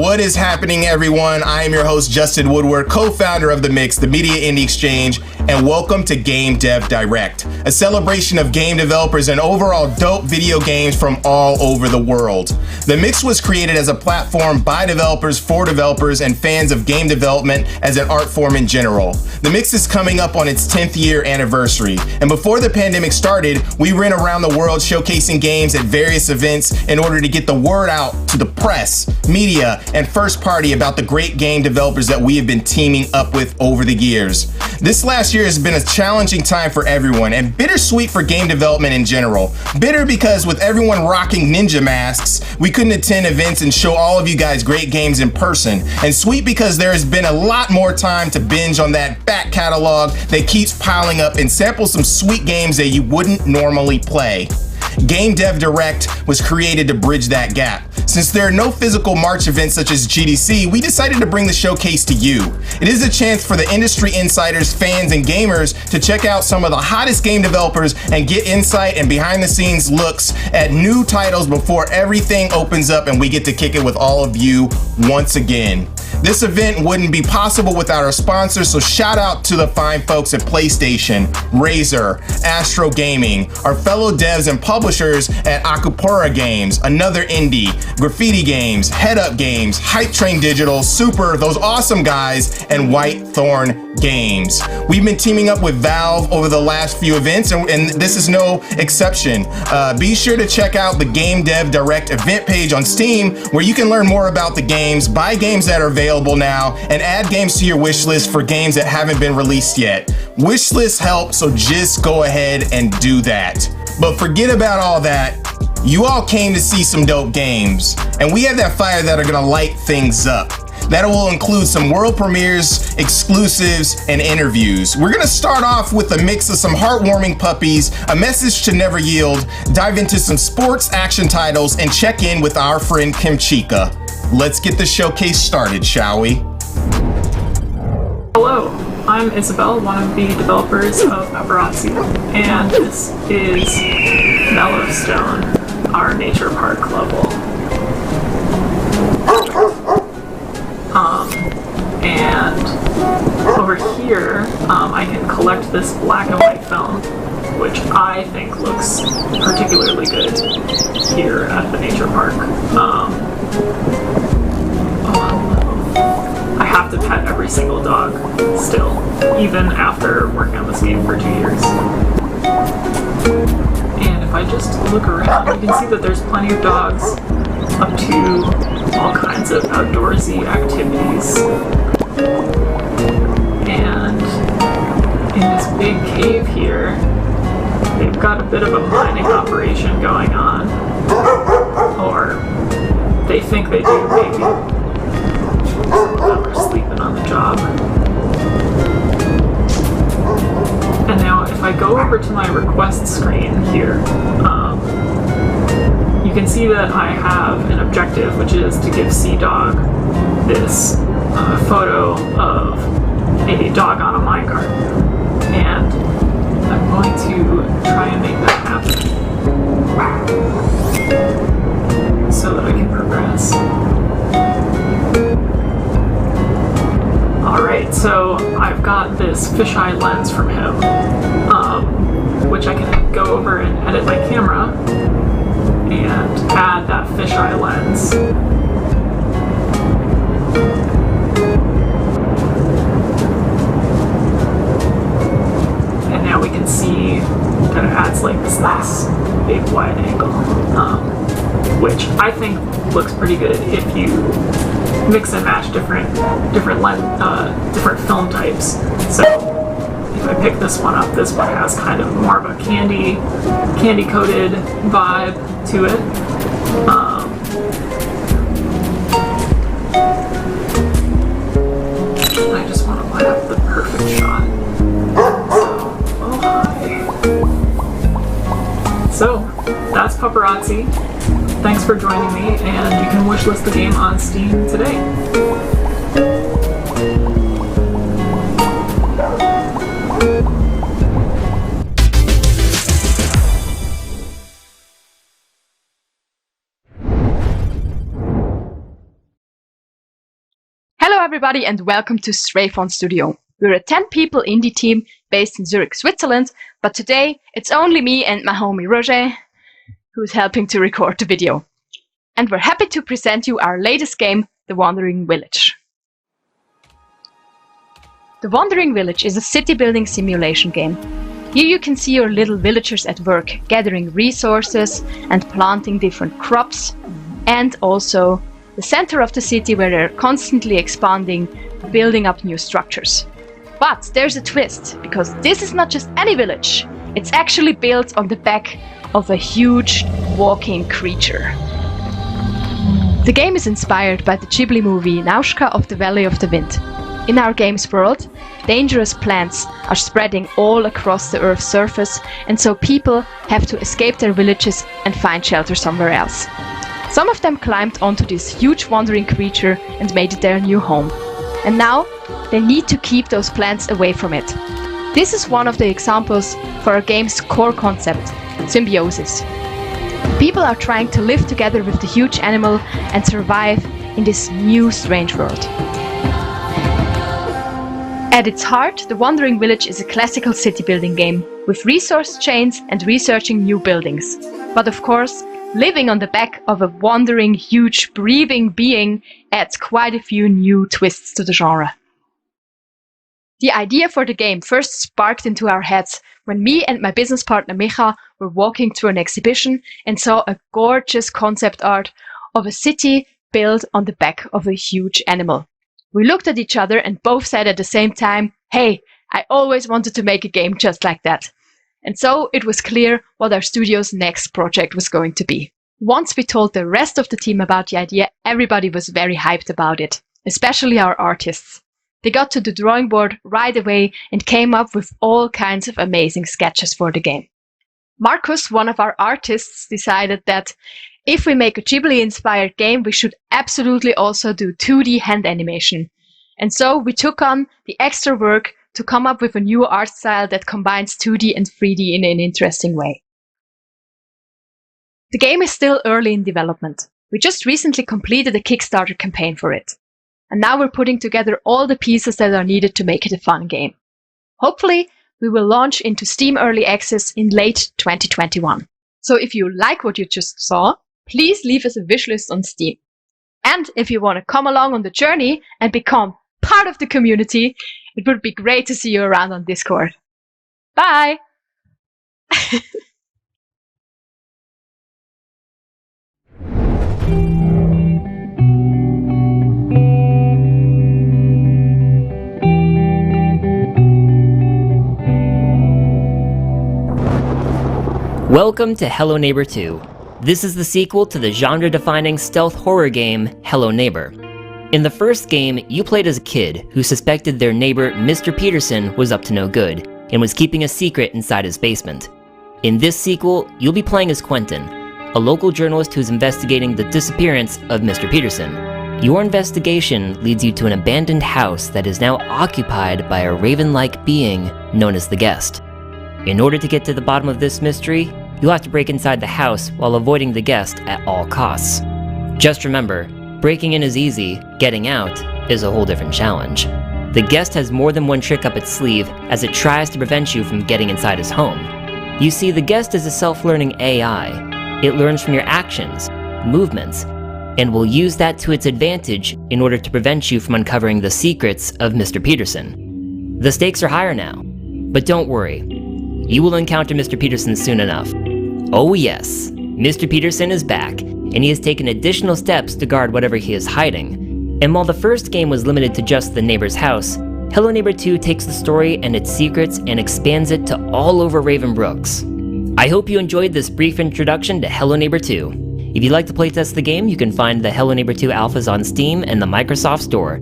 What is happening, everyone? I am your host, Justin Woodward, co-founder of The Mix, the Media Indie Exchange, and welcome to Game Dev Direct, a celebration of game developers and overall dope video games from all over the world. The Mix was created as a platform by developers, for developers, and fans of game development as an art form in general. The Mix is coming up on its 10th year anniversary, and before the pandemic started, we ran around the world showcasing games at various events in order to get the word out to the press, media, and first party about the great game developers that we have been teaming up with over the years. This last year has been a challenging time for everyone and bittersweet for game development in general. Bitter because with everyone rocking ninja masks, we couldn't attend events and show all of you guys great games in person. And sweet because there has been a lot more time to binge on that back catalog that keeps piling up and sample some sweet games that you wouldn't normally play. Game Dev Direct was created to bridge that gap. Since there are no physical March events such as GDC, we decided to bring the showcase to you. It is a chance for the industry insiders, fans, and gamers to check out some of the hottest game developers and get insight and behind the scenes looks at new titles before everything opens up and we get to kick it with all of you once again. This event wouldn't be possible without our sponsors, so shout out to the fine folks at PlayStation, Razer, Astro Gaming, our fellow devs and publishers at Akupura Games, Another Indie, Graffiti Games, Head Up Games, Hype Train Digital, Super, those awesome guys, and White Thorn Games. We've been teaming up with Valve over the last few events, and this is no exception. Be sure to check out the Game Dev Direct event page on Steam, where you can learn more about the games, buy games that are available now, and add games to your wish list for games that haven't been released yet. Wish lists help, so just go ahead and do that. But forget about all that. You all came to see some dope games, and we have that fire that are gonna light things up. That will include some world premieres, exclusives, and interviews. We're gonna start off with a mix of some heartwarming puppies, a message to never yield, dive into some sports action titles, and check in with our friend Kim Chica. Let's get the showcase started, shall we? Hello, I'm Isabel, one of the developers of Paparazzi, and this is Mellowstone, our nature park level. And over here, I can collect this black and white film, which I think looks particularly good here at the nature park. I have to pet every single dog still, even after working on this game for 2 years. And if I just look around, you can see that there's plenty of dogs up to all kinds of outdoorsy activities. And in this big cave here, they've got a bit of a mining operation going on. Or they think they do, maybe. We're sleeping on the job. And now if I go over to my request screen here, you can see that I have an objective, which is to give Sea-Dog this photo of a dog on a minecart. And I'm going to try and make that happen so that I can progress. Alright, so I've got this fisheye lens from him, which I can go over and edit my camera and add that fisheye lens. And now we can see that it adds like this nice big wide angle, which I think looks pretty good if you mix and match different film types. So if I pick this one up, this one has kind of more of a candy coated vibe to it. I just want to line up the perfect shot. So that's Paparazzi. Thanks for joining me, and you can wishlist the game on Steam today. everybody, and welcome to Strayphon Studio. We're a 10-people indie team based in Zurich, Switzerland, but today it's only me and my homie Roger who's helping to record the video. And we're happy to present you our latest game, The Wandering Village. The Wandering Village is a city-building simulation game. Here you can see your little villagers at work, gathering resources and planting different crops, and also the center of the city where they're constantly expanding, building up new structures. But there's a twist, because this is not just any village. It's actually built on the back of a huge walking creature. The game is inspired by the Ghibli movie Nausicaä of the Valley of the Wind. In our game's world, dangerous plants are spreading all across the Earth's surface, and so people have to escape their villages and find shelter somewhere else. Some of them climbed onto this huge wandering creature and made it their new home. And now, they need to keep those plants away from it. This is one of the examples for our game's core concept, symbiosis. People are trying to live together with the huge animal and survive in this new strange world. At its heart, The Wandering Village is a classical city-building game, with resource chains and researching new buildings. But of course, living on the back of a wandering, huge, breathing being adds quite a few new twists to the genre. The idea for the game first sparked into our heads when me and my business partner Micha were walking through an exhibition and saw a gorgeous concept art of a city built on the back of a huge animal. We looked at each other and both said at the same time, "Hey, I always wanted to make a game just like that." And so it was clear what our studio's next project was going to be. Once we told the rest of the team about the idea, everybody was very hyped about it, especially our artists. They got to the drawing board right away and came up with all kinds of amazing sketches for the game. Markus, one of our artists, decided that if we make a Ghibli-inspired game, we should absolutely also do 2D hand animation. And so we took on the extra work to come up with a new art style that combines 2D and 3D in an interesting way. The game is still early in development. We just recently completed a Kickstarter campaign for it. And now we're putting together all the pieces that are needed to make it a fun game. Hopefully, we will launch into Steam Early Access in late 2021. So if you like what you just saw, please leave us a wishlist on Steam. And if you want to come along on the journey and become part of the community, it would be great to see you around on Discord. Bye! Welcome to Hello Neighbor 2. This is the sequel to the genre-defining stealth horror game Hello Neighbor. In the first game, you played as a kid who suspected their neighbor Mr. Peterson was up to no good and was keeping a secret inside his basement. In this sequel, you'll be playing as Quentin, a local journalist who's investigating the disappearance of Mr. Peterson. Your investigation leads you to an abandoned house that is now occupied by a raven-like being known as the Guest. In order to get to the bottom of this mystery, you'll have to break inside the house while avoiding the Guest at all costs. Just remember, breaking in is easy, getting out is a whole different challenge. The Guest has more than one trick up its sleeve as it tries to prevent you from getting inside his home. You see, the Guest is a self-learning AI. It learns from your actions, movements, and will use that to its advantage in order to prevent you from uncovering the secrets of Mr. Peterson. The stakes are higher now, but don't worry. You will encounter Mr. Peterson soon enough. Oh yes, Mr. Peterson is back, and he has taken additional steps to guard whatever he is hiding. And while the first game was limited to just the neighbor's house, Hello Neighbor 2 takes the story and its secrets and expands it to all over Raven Brooks. I hope you enjoyed this brief introduction to Hello Neighbor 2. If you'd like to playtest the game, you can find the Hello Neighbor 2 alphas on Steam and the Microsoft Store.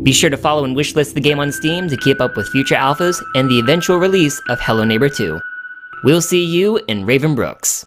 Be sure to follow and wishlist the game on Steam to keep up with future alphas and the eventual release of Hello Neighbor 2. We'll see you in Raven Brooks.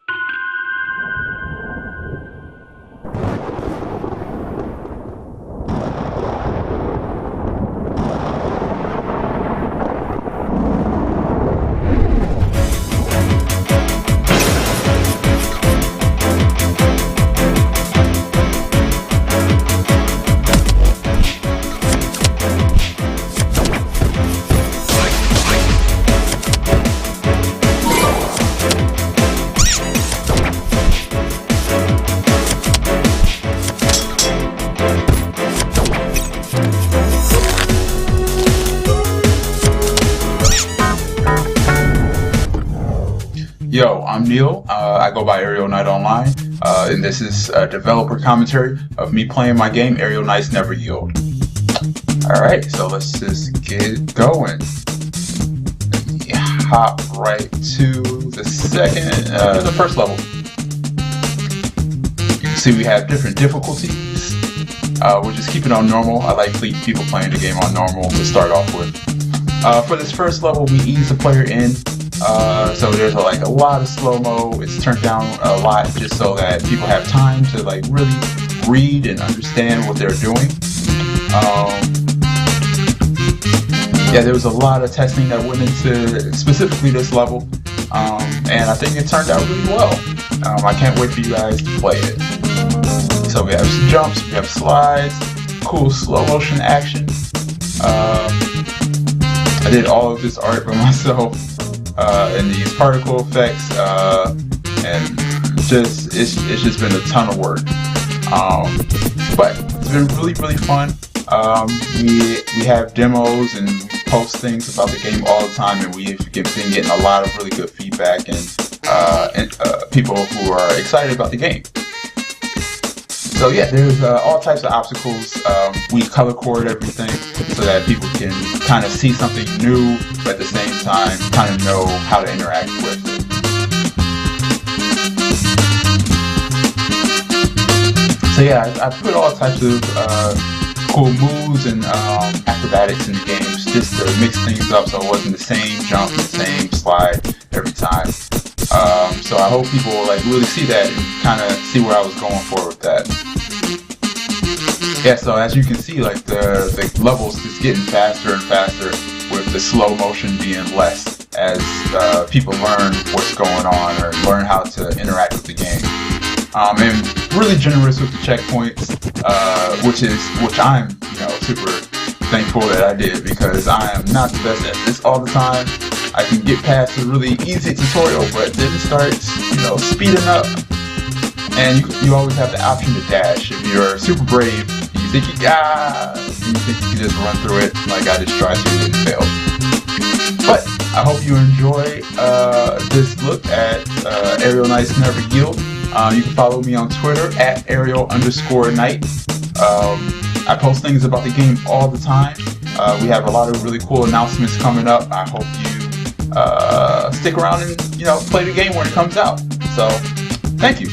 Yo, I'm Neil. I go by Aerial Knight Online, and this is a developer commentary of me playing my game, Aerial Knights Never Yield. Alright, so let's just get going. Hop right to the first level. You can see we have different difficulties. We'll just keep it on normal. I like people playing the game on normal to start off with. For this first level, we ease the player in. So there's a lot of slow-mo. It's turned down a lot just so that people have time to really read and understand what they're doing. Yeah, there was a lot of testing that went into specifically this level, and I think it turned out really well. I can't wait for you guys to play it. So we have some jumps, we have slides, cool slow motion action. I did all of this art by myself, and these particle effects, and it's just been a ton of work. But it's been really fun. We have demos and post things about the game all the time, and we've been getting a lot of really good feedback and people who are excited about the game. So yeah, there's all types of obstacles. We color code everything so that people can kind of see something new, but at the same time kind of know how to interact with it. So yeah, I put all types of cool moves and acrobatics in the games just to mix things up so it wasn't the same jump and the same slide every time. So I hope people really see that and kind of see where I was going for with that. Yeah, so as you can see, the levels just getting faster and faster with the slow motion being less as people learn what's going on or learn how to interact with the game. And really generous with the checkpoints, which I'm super thankful that I did, because I am not the best at this all the time. I can get past a really easy tutorial, but then it starts speeding up, and you always have the option to dash. If you're super brave, you think you can just run through it like I just tried to and failed. But I hope you enjoy this look at Aerial Knights Never Yield. You can follow me on Twitter at Aerial_Knight. I post things about the game all the time. We have a lot of really cool announcements coming up. I hope you stick around and play the game when it comes out. So, thank you.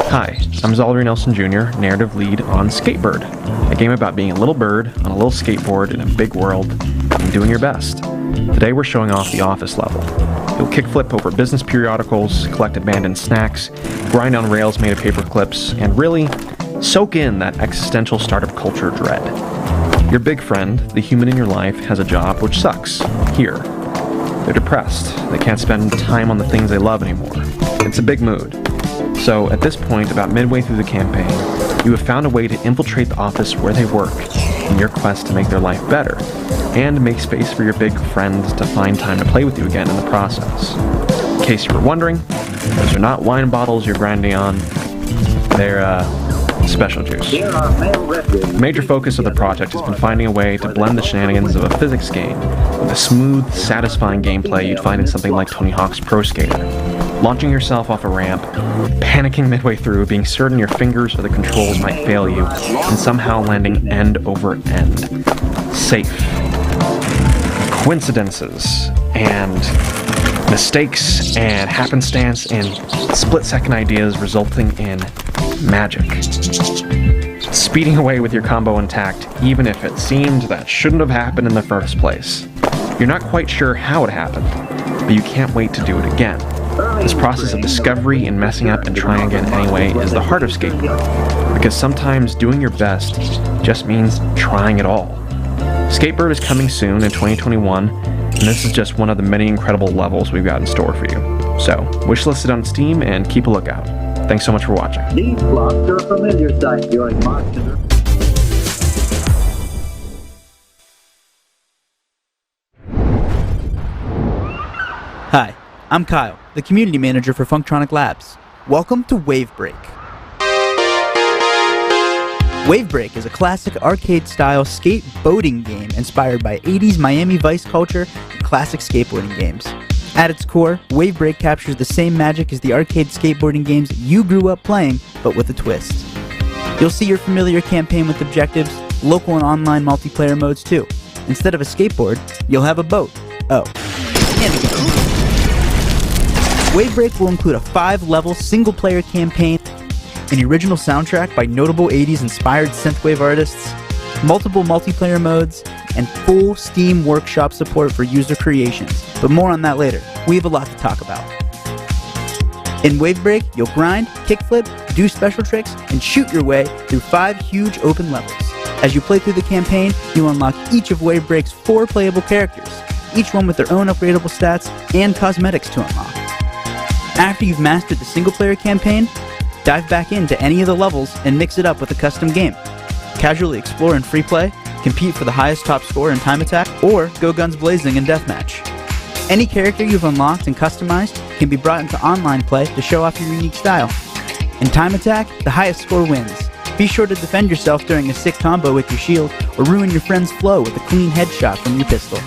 Hi, I'm Zaldry Nelson Jr., narrative lead on Skatebird, a game about being a little bird on a little skateboard in a big world and doing your best. Today we're showing off the office level. You'll kickflip over business periodicals, collect abandoned snacks, grind on rails made of paper clips, and really soak in that existential startup culture dread. Your big friend, the human in your life, has a job which sucks. Here. They're depressed. They can't spend time on the things they love anymore. It's a big mood. So, at this point, about midway through the campaign, you have found a way to infiltrate the office where they work in your quest to make their life better, and make space for your big friend to find time to play with you again in the process. In case you were wondering, Those are not wine bottles you're grinding on. They're special juice. The major focus of the project has been finding a way to blend the shenanigans of a physics game with the smooth, satisfying gameplay you'd find in something like Tony Hawk's Pro Skater. Launching yourself off a ramp, panicking midway through, being certain your fingers or the controls might fail you, and somehow landing end over end. Safe. Coincidences and mistakes and happenstance and split-second ideas resulting in magic. Speeding away with your combo intact, even if it seemed that shouldn't have happened in the first place. You're not quite sure how it happened, but you can't wait to do it again. This process of discovery and messing up and trying again anyway is the heart of skateboarding, because sometimes doing your best just means trying it all. Skatebird is coming soon in 2021, and this is just one of the many incredible levels we've got in store for you. So, wishlist it on Steam and keep a lookout. Thanks so much for watching. These blocks are a familiar sight during March. Hi, I'm Kyle, the community manager for Funktronic Labs. Welcome to Wavebreak. Wavebreak is a classic arcade-style skateboarding game inspired by 80s Miami Vice culture and classic skateboarding games. At its core, Wavebreak captures the same magic as the arcade skateboarding games you grew up playing, but with a twist. You'll see your familiar campaign with objectives, local and online multiplayer modes too. Instead of a skateboard, you'll have a boat. Oh, and a game. Wavebreak will include a 5-level single-player campaign, an original soundtrack by notable 80s-inspired synthwave artists, multiple multiplayer modes, and full Steam Workshop support for user creations. But more on that later. We have a lot to talk about. In Wavebreak, you'll grind, kickflip, do special tricks, and shoot your way through 5 huge open levels. As you play through the campaign, you'll unlock each of Wavebreak's 4 playable characters, each one with their own upgradable stats and cosmetics to unlock. After you've mastered the single-player campaign, dive back into any of the levels and mix it up with a custom game. Casually explore in free play, compete for the highest top score in time attack, or go guns blazing in deathmatch. Any character you've unlocked and customized can be brought into online play to show off your unique style. In time attack, the highest score wins. Be sure to defend yourself during a sick combo with your shield, or ruin your friend's flow with a clean headshot from your pistol.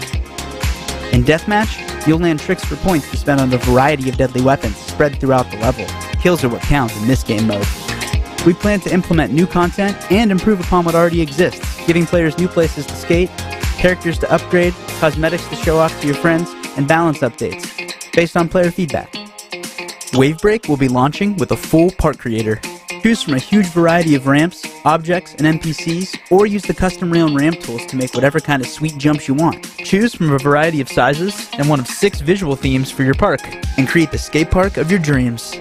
In deathmatch, you'll land tricks for points to spend on a variety of deadly weapons spread throughout the level. Kills are what count in this game mode. We plan to implement new content and improve upon what already exists, giving players new places to skate, characters to upgrade, cosmetics to show off to your friends, and balance updates, based on player feedback. Wavebreak will be launching with a full park creator. Choose from a huge variety of ramps, objects, and NPCs, or use the custom rail and ramp tools to make whatever kind of sweet jumps you want. Choose from a variety of sizes and one of 6 visual themes for your park, and create the skate park of your dreams.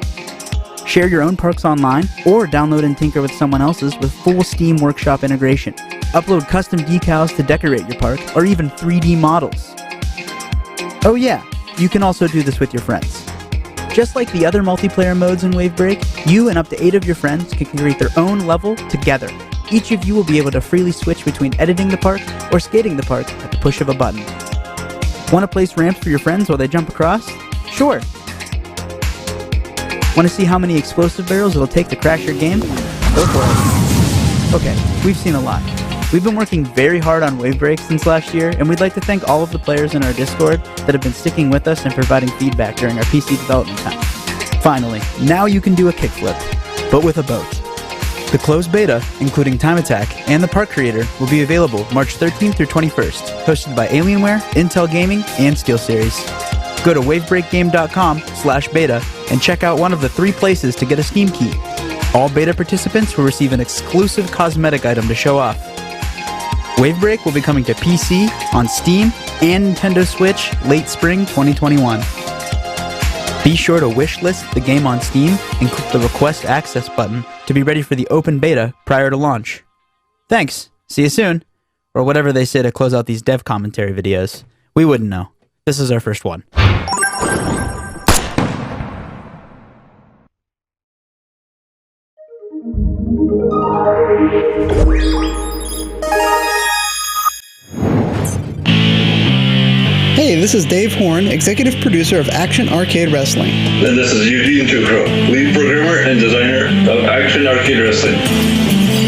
Share your own parks online, or download and tinker with someone else's with full Steam Workshop integration. Upload custom decals to decorate your park, or even 3D models. Oh yeah, you can also do this with your friends. Just like the other multiplayer modes in Wavebreak, you and up to 8 of your friends can create their own level together. Each of you will be able to freely switch between editing the park or skating the park at the push of a button. Want to place ramps for your friends while they jump across? Sure. Want to see how many explosive barrels it'll take to crash your game? Go for it. Okay, we've seen a lot. We've been working very hard on Wavebreak since last year, and we'd like to thank all of the players in our Discord that have been sticking with us and providing feedback during our PC development time. Finally, now you can do a kickflip, but with a boat. The closed beta, including Time Attack and the Park Creator, will be available March 13th through 21st, hosted by Alienware, Intel Gaming, and SteelSeries. Go to wavebreakgame.com/beta and check out one of the 3 places to get a Steam key. All beta participants will receive an exclusive cosmetic item to show off. Wavebreak will be coming to PC, on Steam, and Nintendo Switch late spring 2021. Be sure to wishlist the game on Steam and click the Request Access button to be ready for the open beta prior to launch. Thanks, see you soon. Or whatever they say to close out these dev commentary videos. We wouldn't know. This is our first one. Hey, this is Dave Horn, executive producer of Action Arcade Wrestling. And this is Eugene Tukro, lead programmer and designer of Action Arcade Wrestling.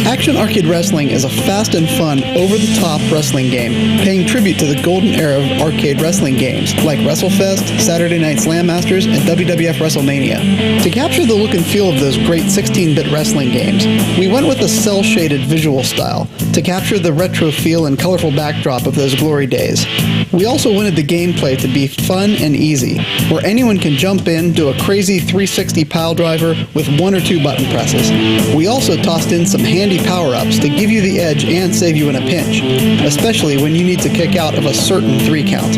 Action Arcade Wrestling is a fast and fun, over-the-top wrestling game, paying tribute to the golden era of arcade wrestling games like WrestleFest, Saturday Night Slam Masters, and WWF WrestleMania. To capture the look and feel of those great 16-bit wrestling games, we went with a cel-shaded visual style to capture the retro feel and colorful backdrop of those glory days. We also wanted the gameplay to be fun and easy, where anyone can jump in, do a crazy 360 pile driver with 1 or 2 button presses. We also tossed in some handy power-ups to give you the edge and save you in a pinch, especially when you need to kick out of a certain 3 count.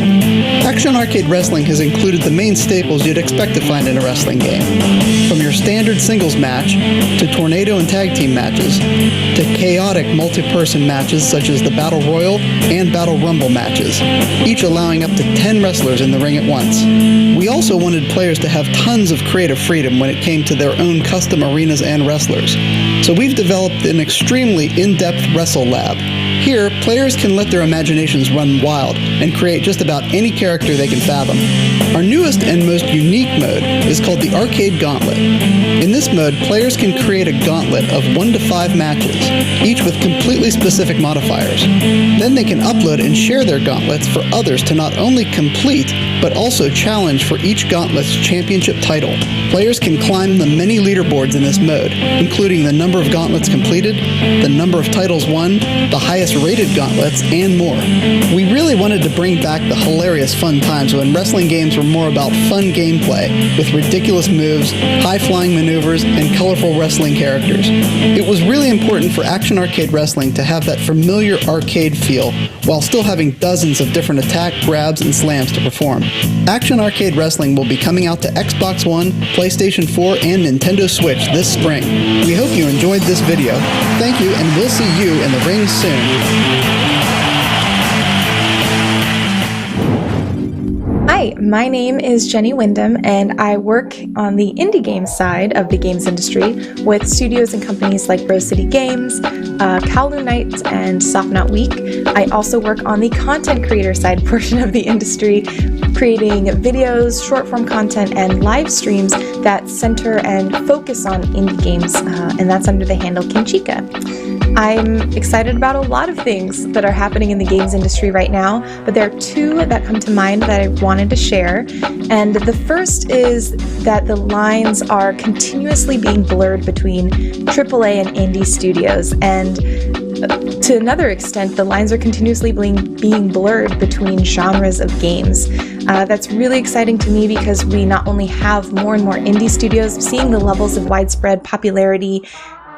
Action Arcade Wrestling has included the main staples you'd expect to find in a wrestling game, from your standard singles match, to tornado and tag team matches, to chaotic multi-person matches such as the Battle Royal and Battle Rumble matches, each allowing up to 10 wrestlers in the ring at once. We also wanted players to have tons of creative freedom when it came to their own custom arenas and wrestlers, so we've developed an extremely in-depth Wrestle Lab. Here, players can let their imaginations run wild and create just about any character they can fathom. Our newest and most unique mode is called the Arcade Gauntlet. In this mode, players can create a gauntlet of 1 to 5 matches, each with completely specific modifiers. Then they can upload and share their gauntlets for others to not only complete, but also challenge for each gauntlet's championship title. Players can climb the many leaderboards in this mode, including the number of gauntlets completed, the number of titles won, the highest rated gauntlets, and more. We really wanted to bring back the hilarious fun times when wrestling games were more about fun gameplay, with ridiculous moves, high-flying maneuvers, and colorful wrestling characters. It was really important for Action Arcade Wrestling to have that familiar arcade feel, while still having dozens of different attack, grabs, and slams to perform. Action Arcade Wrestling will be coming out to Xbox One, PlayStation 4, and Nintendo Switch this spring. We hope you enjoyed this video. Thank you, and we'll see you in the ring soon. Hi, my name is Jenny Wyndham, and I work on the indie games side of the games industry with studios and companies like Rose City Games, Kowloon Nights, and Softnaut Week. I also work on the content creator side portion of the industry, creating videos, short-form content, and live streams that center and focus on indie games, and that's under the handle Kinchika. I'm excited about a lot of things that are happening in the games industry right now, but there are 2 that come to mind that I wanted to share. And the first is that the lines are continuously being blurred between AAA and indie studios, and to another extent, the lines are continuously being blurred between genres of games. That's really exciting to me because we not only have more and more indie studios seeing the levels of widespread popularity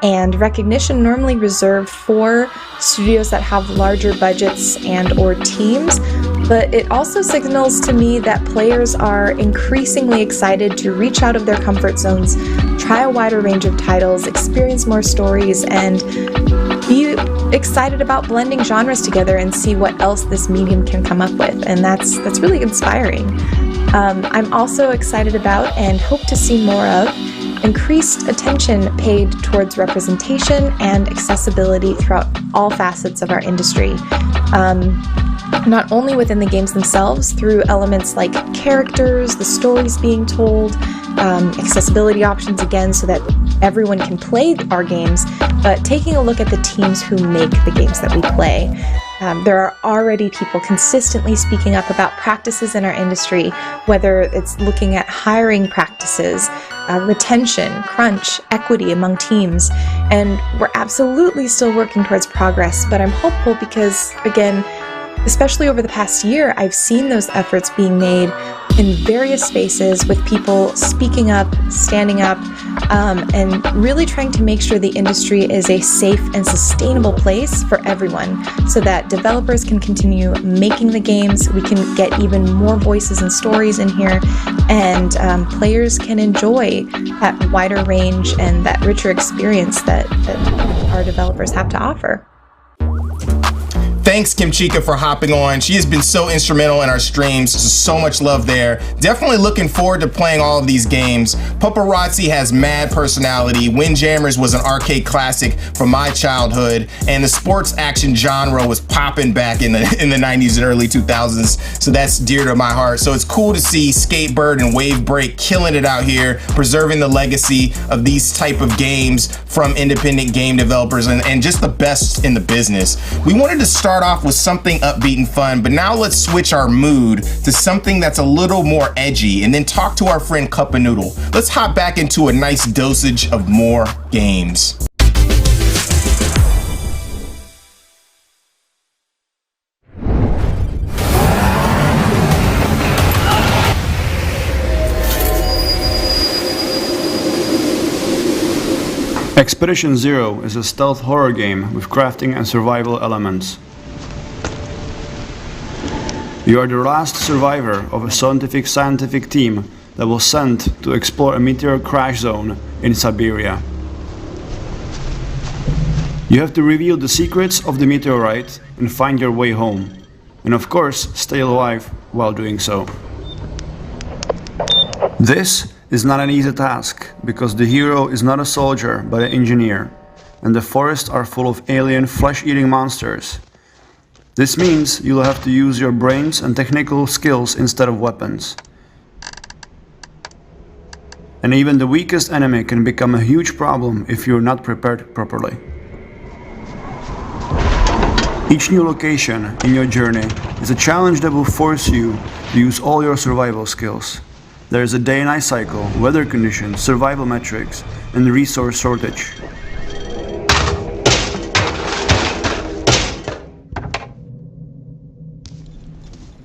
and recognition normally reserved for studios that have larger budgets and or teams, but it also signals to me that players are increasingly excited to reach out of their comfort zones, try a wider range of titles, experience more stories, and be excited about blending genres together and see what else this medium can come up with, and that's really inspiring. I'm also excited about and hope to see more of increased attention paid towards representation and accessibility throughout all facets of our industry. Not only within the games themselves, through elements like characters, the stories being told, accessibility options again so that everyone can play our games, but taking a look at the teams who make the games that we play. There are already people consistently speaking up about practices in our industry, whether it's looking at hiring practices, retention, crunch, equity among teams, and we're absolutely still working towards progress, but I'm hopeful because, again, especially over the past year, I've seen those efforts being made in various spaces with people speaking up, standing up, and really trying to make sure the industry is a safe and sustainable place for everyone so that developers can continue making the games, we can get even more voices and stories in here, and players can enjoy that wider range and that richer experience that our developers have to offer. Thanks, Kimchika, for hopping on. She has been so instrumental in our streams. So much love there. Definitely looking forward to playing all of these games. Paparazzi has mad personality. Windjammers was an arcade classic from my childhood, and the sports action genre was popping back in the 90s and early 2000s. So that's dear to my heart. So it's cool to see Skatebird and Wave Break killing it out here, preserving the legacy of these type of games from independent game developers and just the best in the business. We wanted to start off with something upbeat and fun, but now let's switch our mood to something that's a little more edgy and then talk to our friend Cup of Noodle. Let's hop back into a nice dosage of more games. Expedition Zero is a stealth horror game with crafting and survival elements. You are the last survivor of a scientific team that was sent to explore a meteor crash zone in Siberia. You have to reveal the secrets of the meteorite and find your way home, and of course stay alive while doing so. This is not an easy task, because the hero is not a soldier but an engineer, and the forests are full of alien flesh-eating monsters. This means you'll have to use your brains and technical skills instead of weapons. And even the weakest enemy can become a huge problem if you're not prepared properly. Each new location in your journey is a challenge that will force you to use all your survival skills. There is a day and night cycle, weather conditions, survival metrics, and resource shortage.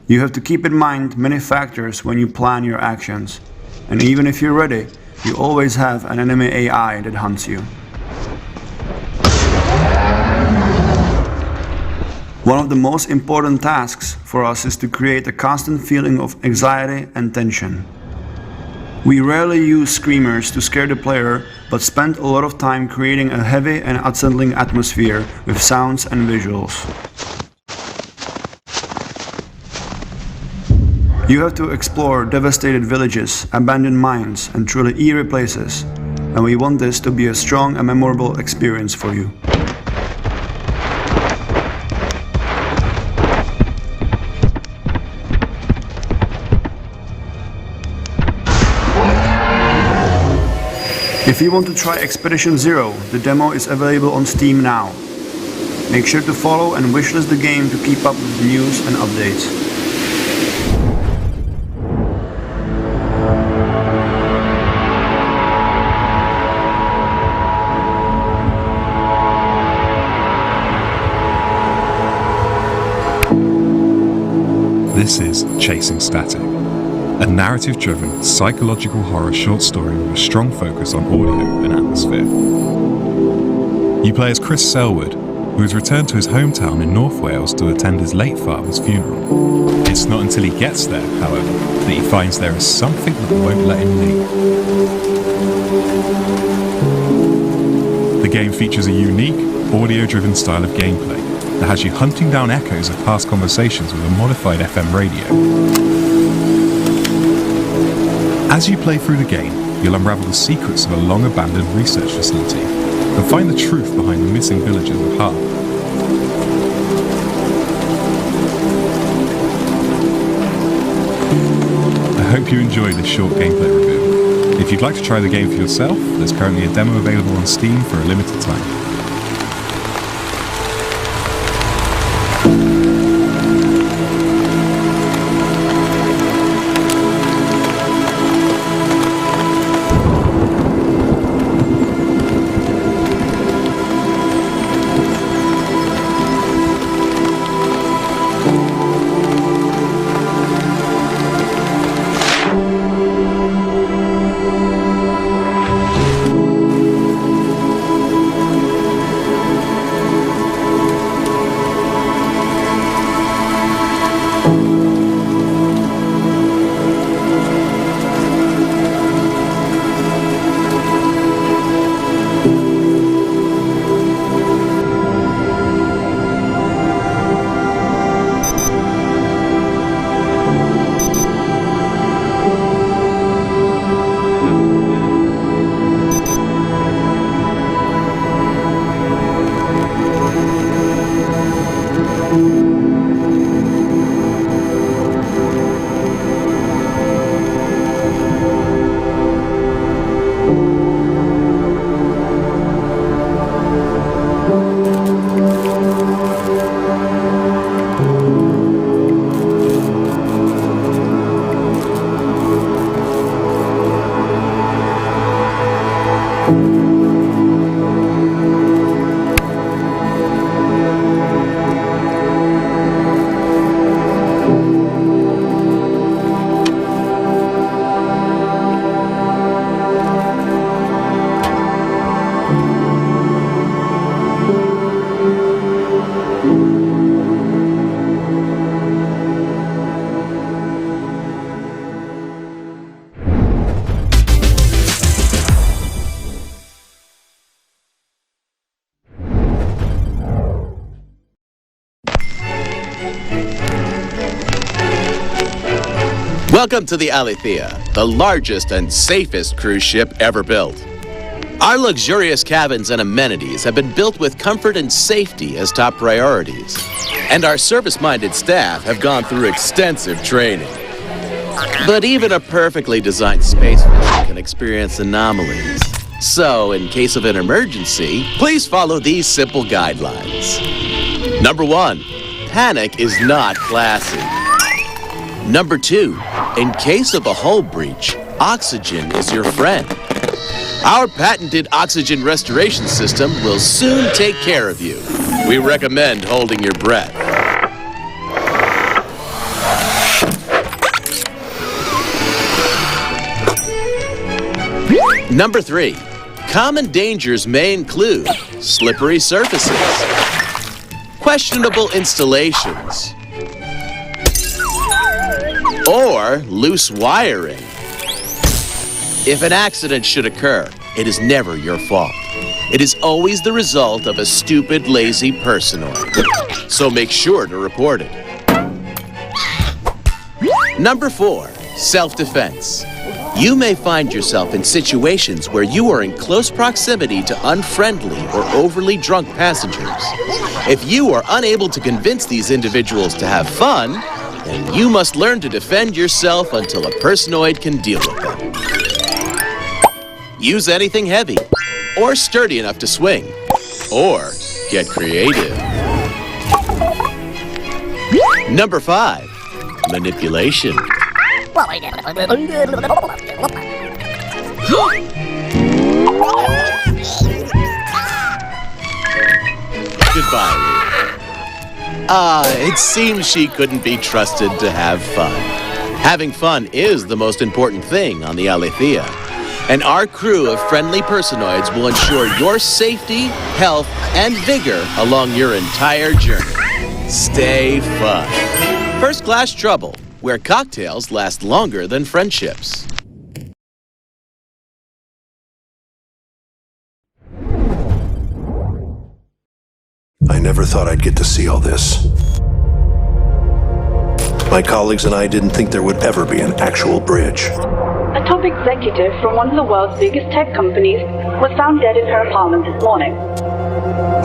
You have to keep in mind many factors when you plan your actions, and even if you're ready, you always have an enemy AI that hunts you. One of the most important tasks for us is to create a constant feeling of anxiety and tension. We rarely use screamers to scare the player, but spend a lot of time creating a heavy and unsettling atmosphere with sounds and visuals. You have to explore devastated villages, abandoned mines, and truly eerie places, and we want this to be a strong and memorable experience for you. If you want to try Expedition Zero, the demo is available on Steam now. Make sure to follow and wishlist the game to keep up with news and updates. This is Chasing Static, a narrative-driven psychological horror short story with a strong focus on audio and atmosphere. You play as Chris Selwood, who has returned to his hometown in North Wales to attend his late father's funeral. It's not until he gets there, however, that he finds there is something that won't let him leave. The game features a unique, audio-driven style of gameplay that has you hunting down echoes of past conversations with a modified FM radio. As you play through the game, you'll unravel the secrets of a long-abandoned research facility and find the truth behind the missing villagers of Hull. I hope you enjoyed this short gameplay review. If you'd like to try the game for yourself, there's currently a demo available on Steam for a limited time. Welcome to the Alethea, the largest and safest cruise ship ever built. Our luxurious cabins and amenities have been built with comfort and safety as top priorities. And our service-minded staff have gone through extensive training. But even a perfectly designed space vessel can experience anomalies. So, in case of an emergency, please follow these simple guidelines. Number 1, panic is not classy. Number 2, in case of a hull breach, oxygen is your friend. Our patented oxygen restoration system will soon take care of you. We recommend holding your breath. Number 3, common dangers may include slippery surfaces, questionable installations, or loose wiring. If an accident should occur, it is never your fault. It is always the result of a stupid, lazy personoid. So make sure to report it. Number 4, self-defense. You may find yourself in situations where you are in close proximity to unfriendly or overly drunk passengers. If you are unable to convince these individuals to have fun, then you must learn to defend yourself until a personoid can deal with them. Use anything heavy, or sturdy enough to swing, or get creative. Number 5, manipulation. Goodbye. It seems she couldn't be trusted to have fun. Having fun is the most important thing on the Alethea. And our crew of friendly personoids will ensure your safety, health, and vigor along your entire journey. Stay fun. First Class Trouble, where cocktails last longer than friendships. I never thought I'd get to see all this. My colleagues and I didn't think there would ever be an actual bridge. A top executive from one of the world's biggest tech companies was found dead in her apartment this morning.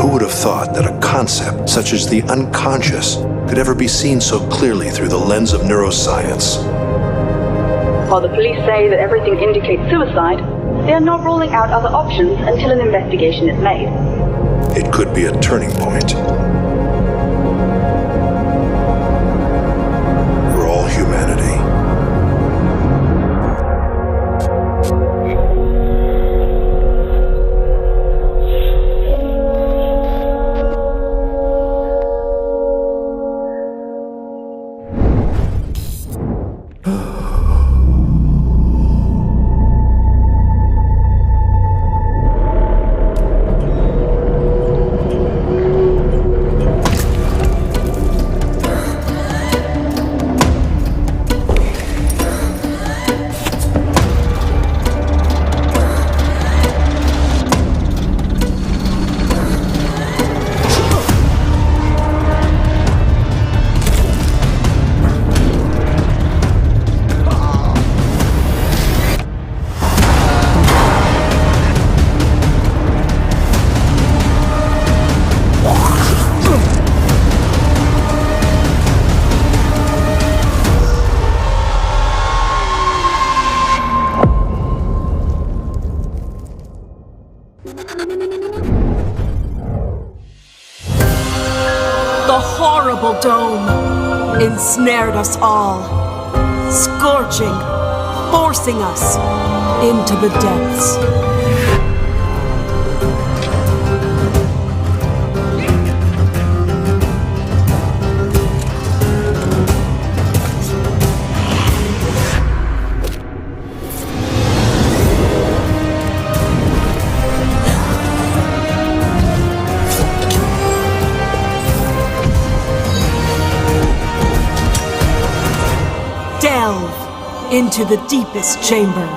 Who would have thought that a concept such as the unconscious could ever be seen so clearly through the lens of neuroscience? While the police say that everything indicates suicide, they are not ruling out other options until an investigation is made. It could be a turning point. For all humanity. The horrible dome ensnared us all, scorching, forcing us into the depths. Delve into the deepest chamber.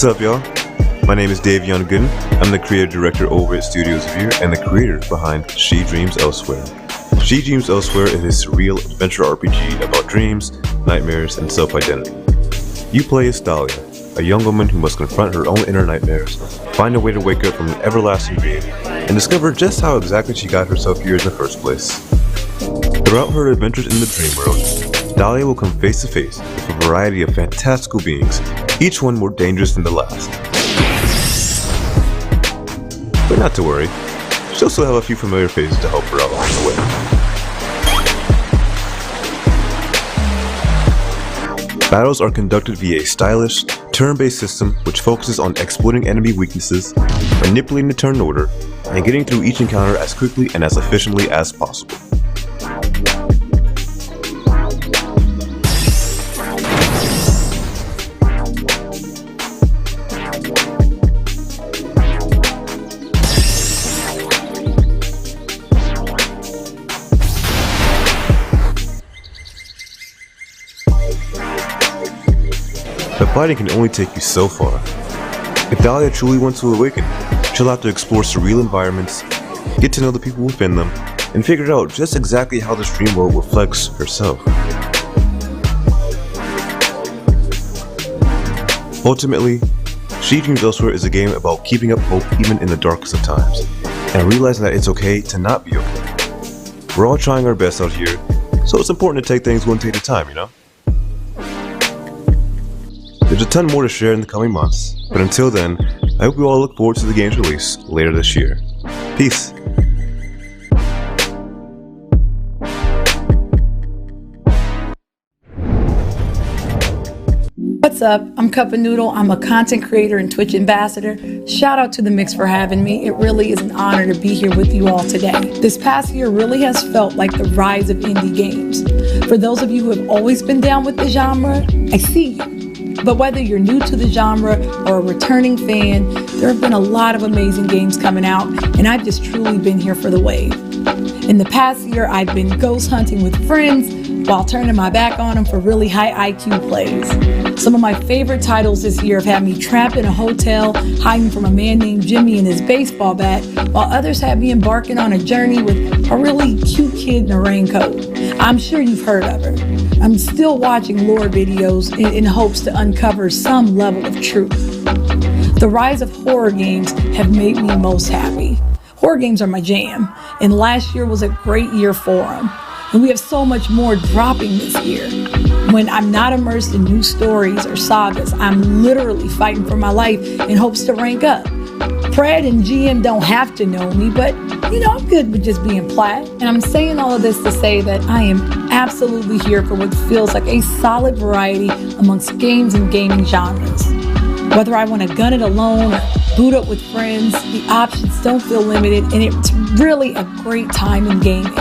What's up, y'all? My name is Dave Youngooden. I'm the creative director over at Studios Veer and the creator behind She Dreams Elsewhere. She Dreams Elsewhere is a surreal adventure RPG about dreams, nightmares, and self-identity. You play as Dahlia, a young woman who must confront her own inner nightmares, find a way to wake up from an everlasting dream, and discover just how exactly she got herself here in the first place. Throughout her adventures in the dream world, Dahlia will come face to face with a variety of fantastical beings, each one more dangerous than the last. But not to worry, she'll still have a few familiar faces to help her out along the way. Battles are conducted via a stylish, turn-based system which focuses on exploiting enemy weaknesses, manipulating the turn order, and getting through each encounter as quickly and as efficiently as possible. But fighting can only take you so far. If Dahlia truly wants to awaken, she'll have to explore surreal environments, get to know the people within them, and figure out just exactly how this dream world reflects herself. Ultimately, She Dreams Elsewhere is a game about keeping up hope even in the darkest of times, and realizing that it's okay to not be okay. We're all trying our best out here, so it's important to take things one day at a time, you know? There's a ton more to share in the coming months, but until then, I hope you all look forward to the game's release later this year. Peace. What's up? I'm Cup of Noodle. I'm a content creator and Twitch ambassador. Shout out to the Mix for having me. It really is an honor to be here with you all today. This past year really has felt like the rise of indie games. For those of you who have always been down with the genre, I see you. But whether you're new to the genre or a returning fan, there have been a lot of amazing games coming out, and I've just truly been here for the wave. In the past year, I've been ghost hunting with friends while turning my back on them for really high IQ plays. Some of my favorite titles this year have had me trapped in a hotel, hiding from a man named Jimmy and his baseball bat, while others have me embarking on a journey with a really cute kid in a raincoat. I'm sure you've heard of her. I'm still watching lore videos in hopes to uncover some level of truth. The rise of horror games have made me most happy. Horror games are my jam, and last year was a great year for them. And we have so much more dropping this year. When I'm not immersed in new stories or sagas, I'm literally fighting for my life in hopes to rank up. Pred and GM don't have to know me, but I'm good with just being plat. And I'm saying all of this to say that I am absolutely here for what feels like a solid variety amongst games and gaming genres. Whether I want to gun it alone or boot up with friends, the options don't feel limited, and it's really a great time in gaming.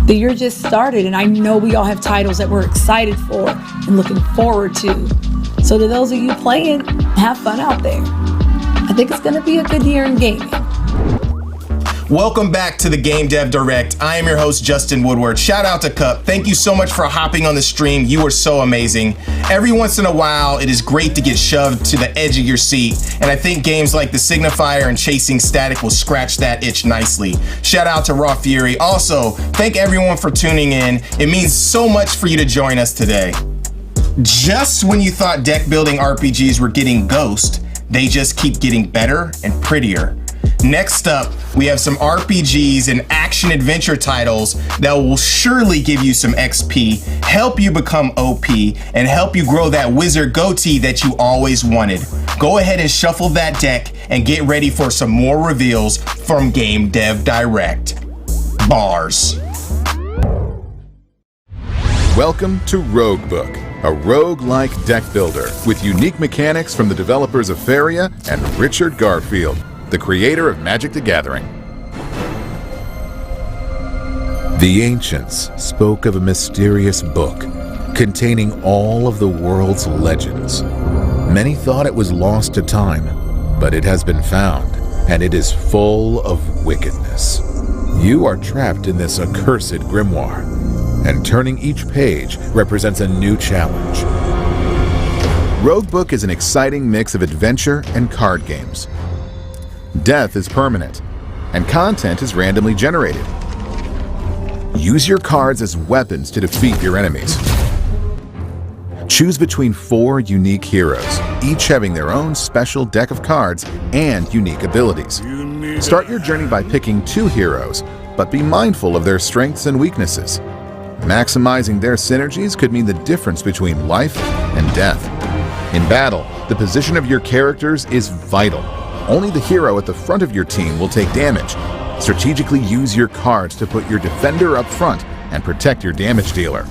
The year just started, and I know we all have titles that we're excited for and looking forward to. So to those of you playing, have fun out there. I think it's going to be a good year in gaming. Welcome back to the Game Dev Direct. I am your host, Justin Woodward. Shout out to Cup. Thank you so much for hopping on the stream. You are so amazing. Every once in a while, it is great to get shoved to the edge of your seat, and I think games like The Signifier and Chasing Static will scratch that itch nicely. Shout out to Raw Fury. Also, thank everyone for tuning in. It means so much for you to join us today. Just when you thought deck building RPGs were getting ghost, they just keep getting better and prettier. Next up, we have some RPGs and action-adventure titles that will surely give you some XP, help you become OP, and help you grow that wizard goatee that you always wanted. Go ahead and shuffle that deck and get ready for some more reveals from Game Dev Direct. Bars. Welcome to Roguebook, a rogue-like deck builder with unique mechanics from the developers of Faria and Richard Garfield, the creator of Magic the Gathering. The ancients spoke of a mysterious book containing all of the world's legends. Many thought it was lost to time, but it has been found, and it is full of wickedness. You are trapped in this accursed grimoire, and turning each page represents a new challenge. Roguebook is an exciting mix of adventure and card games. Death is permanent, and content is randomly generated. Use your cards as weapons to defeat your enemies. Choose between 4 unique heroes, each having their own special deck of cards and unique abilities. Start your journey by picking 2 heroes, but be mindful of their strengths and weaknesses. Maximizing their synergies could mean the difference between life and death. In battle, the position of your characters is vital. Only the hero at the front of your team will take damage. Strategically use your cards to put your defender up front and protect your damage dealer.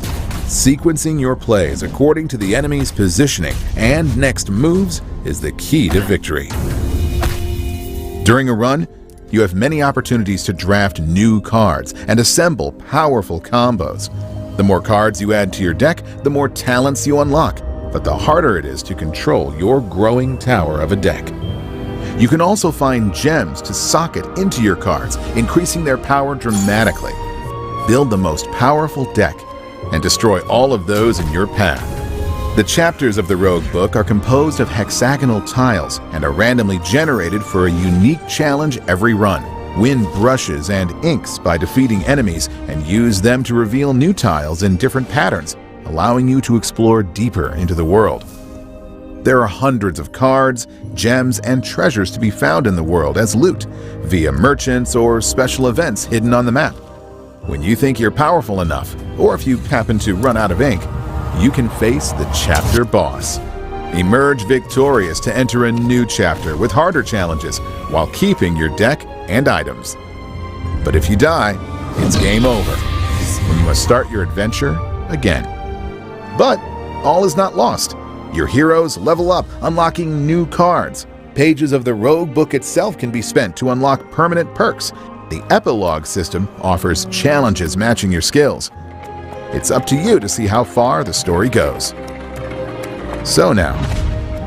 Sequencing your plays according to the enemy's positioning and next moves is the key to victory. During a run, you have many opportunities to draft new cards and assemble powerful combos. The more cards you add to your deck, the more talents you unlock, but the harder it is to control your growing tower of a deck. You can also find gems to socket into your cards, increasing their power dramatically. Build the most powerful deck and destroy all of those in your path. The chapters of the Roguebook are composed of hexagonal tiles and are randomly generated for a unique challenge every run. Win brushes and inks by defeating enemies and use them to reveal new tiles in different patterns, allowing you to explore deeper into the world. There are hundreds of cards, gems, and treasures to be found in the world as loot, via merchants or special events hidden on the map. When you think you're powerful enough, or if you happen to run out of ink, you can face the chapter boss. Emerge victorious to enter a new chapter with harder challenges while keeping your deck and items. But if you die, it's game over, and you must start your adventure again. But all is not lost. Your heroes level up, unlocking new cards. Pages of the Roguebook itself can be spent to unlock permanent perks. The Epilogue system offers challenges matching your skills. It's up to you to see how far the story goes. So now,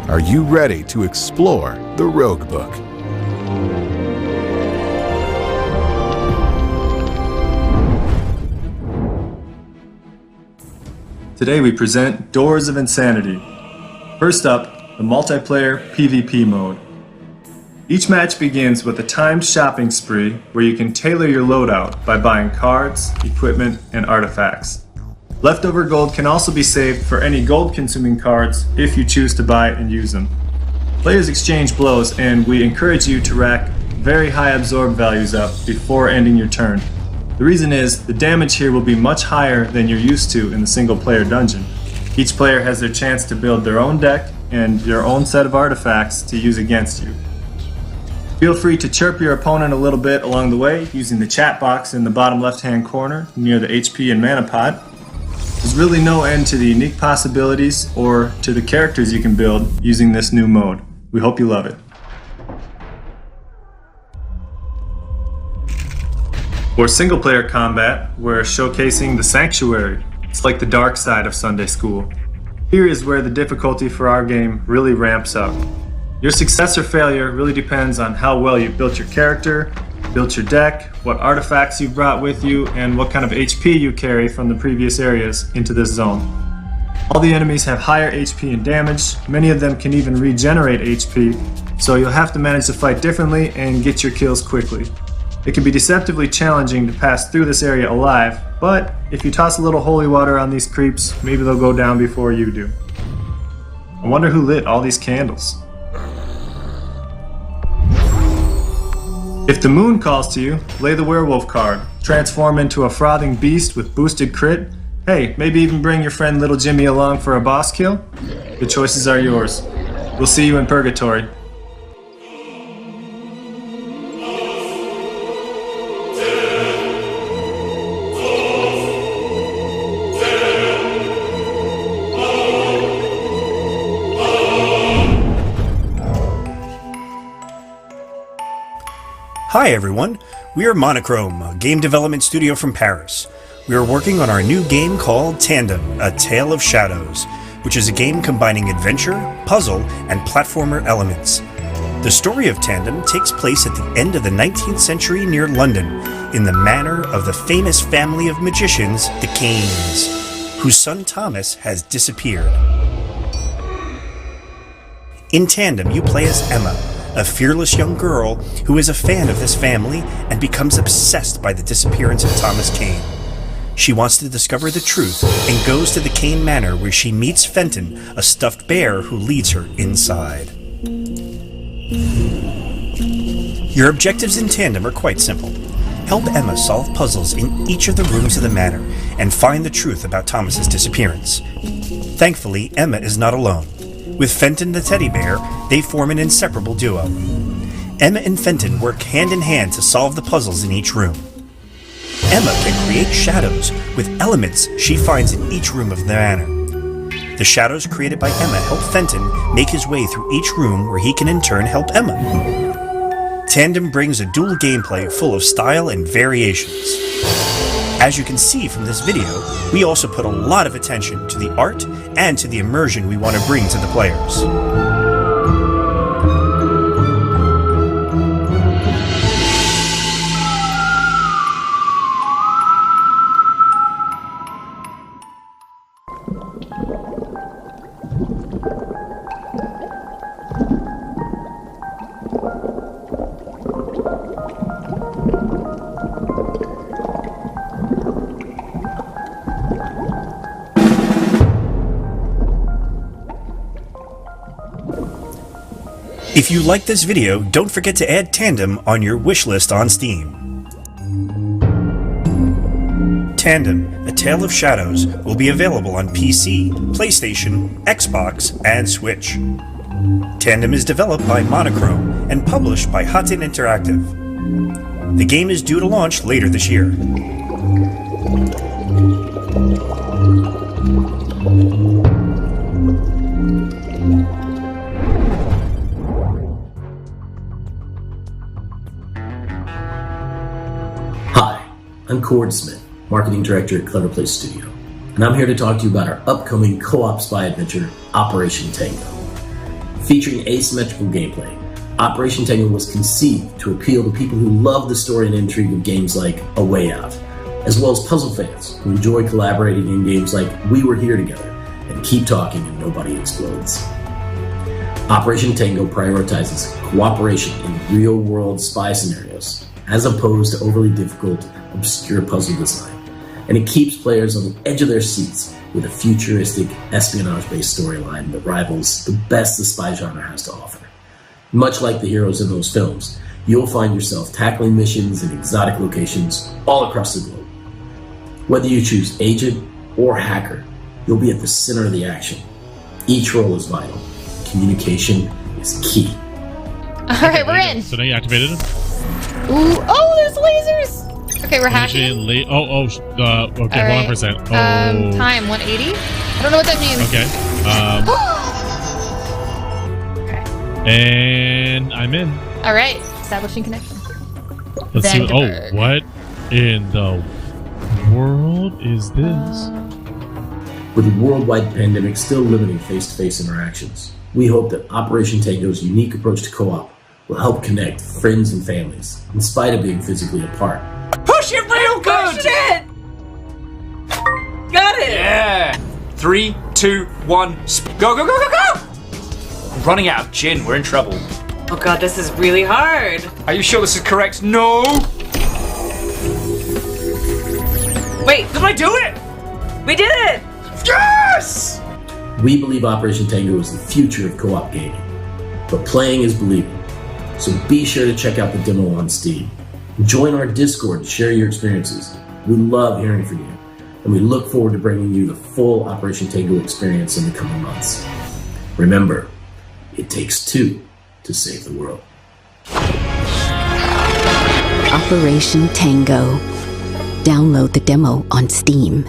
are you ready to explore the Roguebook? Today we present Doors of Insanity. First up, the multiplayer PvP mode. Each match begins with a timed shopping spree where you can tailor your loadout by buying cards, equipment, and artifacts. Leftover gold can also be saved for any gold-consuming cards if you choose to buy and use them. Players exchange blows, and we encourage you to rack very high absorb values up before ending your turn. The reason is, the damage here will be much higher than you're used to in the single-player dungeon. Each player has their chance to build their own deck and their own set of artifacts to use against you. Feel free to chirp your opponent a little bit along the way using the chat box in the bottom left-hand corner near the HP and mana pot. There's really no end to the unique possibilities or to the characters you can build using this new mode. We hope you love it. For single-player combat, we're showcasing the Sanctuary. It's like the dark side of Sunday school. Here is where the difficulty for our game really ramps up. Your success or failure really depends on how well you built your character, built your deck, what artifacts you brought with you, and what kind of HP you carry from the previous areas into this zone. All the enemies have higher HP and damage. Many of them can even regenerate HP, so you'll have to manage to fight differently and get your kills quickly. It can be deceptively challenging to pass through this area alive, but if you toss a little holy water on these creeps, maybe they'll go down before you do. I wonder who lit all these candles. If the moon calls to you, lay the werewolf card, transform into a frothing beast with boosted crit. Hey, maybe even bring your friend Little Jimmy along for a boss kill. The choices are yours. We'll see you in Purgatory. Hi everyone, we are Monochrome, a game development studio from Paris. We are working on our new game called Tandem, A Tale of Shadows, which is a game combining adventure, puzzle, and platformer elements. The story of Tandem takes place at the end of the 19th century near London, in the manor of the famous family of magicians, the Canes, whose son Thomas has disappeared. In Tandem, you play as Emma, a fearless young girl who is a fan of this family and becomes obsessed by the disappearance of Thomas Kane. She wants to discover the truth and goes to the Kane Manor where she meets Fenton, a stuffed bear who leads her inside. Your objectives in Tandem are quite simple. Help Emma solve puzzles in each of the rooms of the manor and find the truth about Thomas's disappearance. Thankfully, Emma is not alone. With Fenton the teddy bear, they form an inseparable duo. Emma and Fenton work hand in hand to solve the puzzles in each room. Emma can create shadows with elements she finds in each room of the manor. The shadows created by Emma help Fenton make his way through each room where he can in turn help Emma. Tandem brings a dual gameplay full of style and variations. As you can see from this video, we also put a lot of attention to the art and to the immersion we want to bring to the players. If you like this video, don't forget to add Tandem on your wishlist on Steam. Tandem, A Tale of Shadows will be available on PC, PlayStation, Xbox, and Switch. Tandem is developed by Monochrome and published by Hudson Interactive. The game is due to launch later this year. I'm Cord Smith, Marketing Director at Clever Place Studio, and I'm here to talk to you about our upcoming co-op spy adventure, Operation Tango. Featuring asymmetrical gameplay, Operation Tango was conceived to appeal to people who love the story and intrigue of games like A Way Out, as well as puzzle fans who enjoy collaborating in games like We Were Here Together and Keep Talking and Nobody Explodes. Operation Tango prioritizes cooperation in real-world spy scenarios, as opposed to overly difficult, obscure puzzle design, and it keeps players on the edge of their seats with a futuristic, espionage-based storyline that rivals the best the spy genre has to offer. Much like the heroes in those films, you'll find yourself tackling missions in exotic locations all across the globe. Whether you choose agent or hacker, you'll be at the center of the action. Each role is vital. Communication is key. Alright, we're in! So now you activated them? Ooh, oh, there's lasers! Okay, we're hacking. Okay, hold on for a second. Time, 180? I don't know what that means. Okay. And I'm in. Alright, establishing connection. Let's see. What in the world is this? With the worldwide pandemic still limiting face-to-face interactions, we hope that Operation Tango's unique approach to co-op will help connect friends and families, in spite of being physically apart. Push it real good! Push it! Got it! Yeah! 3, 2, 1, go, go, go, go, go! I'm running out of gin, we're in trouble. Oh god, this is really hard. Are you sure this is correct? No! Wait, did I do it? We did it! Yes! We believe Operation Tango is the future of co-op gaming, but playing is believing. So be sure to check out the demo on Steam. Join our Discord to share your experiences. We love hearing from you, and we look forward to bringing you the full Operation Tango experience in the coming months. Remember, it takes two to save the world. Operation Tango. Download the demo on Steam.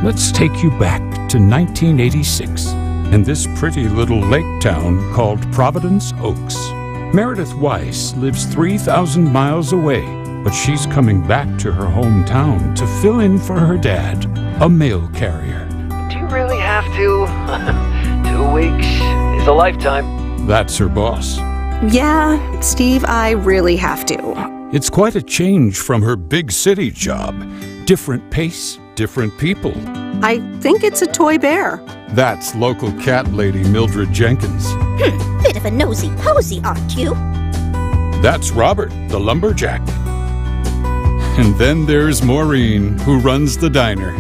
Let's take you back to 1986 and this pretty little lake town called Providence Oaks. Meredith Weiss lives 3,000 miles away, but she's coming back to her hometown to fill in for her dad, a mail carrier. Do you really have to? 2 weeks is a lifetime. That's her boss. Yeah, Steve, I really have to. It's quite a change from her big city job. Different pace, different people. I think it's a toy bear. That's local cat lady Mildred Jenkins. Bit of a nosy posy, aren't you? That's Robert, the lumberjack. And then there's Maureen, who runs the diner.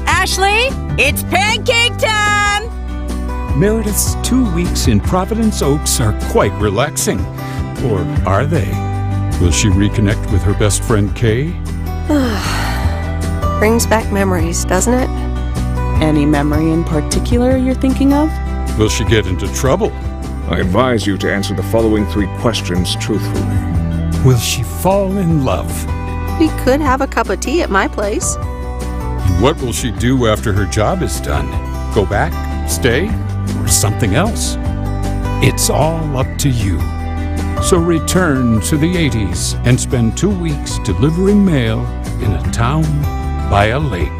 Ashley, it's pancake time! Meredith's 2 weeks in Providence Oaks are quite relaxing. Or are they? Will she reconnect with her best friend Kay? Brings back memories, doesn't it? Any memory in particular you're thinking of? Will she get into trouble? I advise you to answer the following 3 questions truthfully. Will she fall in love? We could have a cup of tea at my place. What will she do after her job is done? Go back, stay, or something else? It's all up to you. So return to the 80s and spend 2 weeks delivering mail in a town by a lake.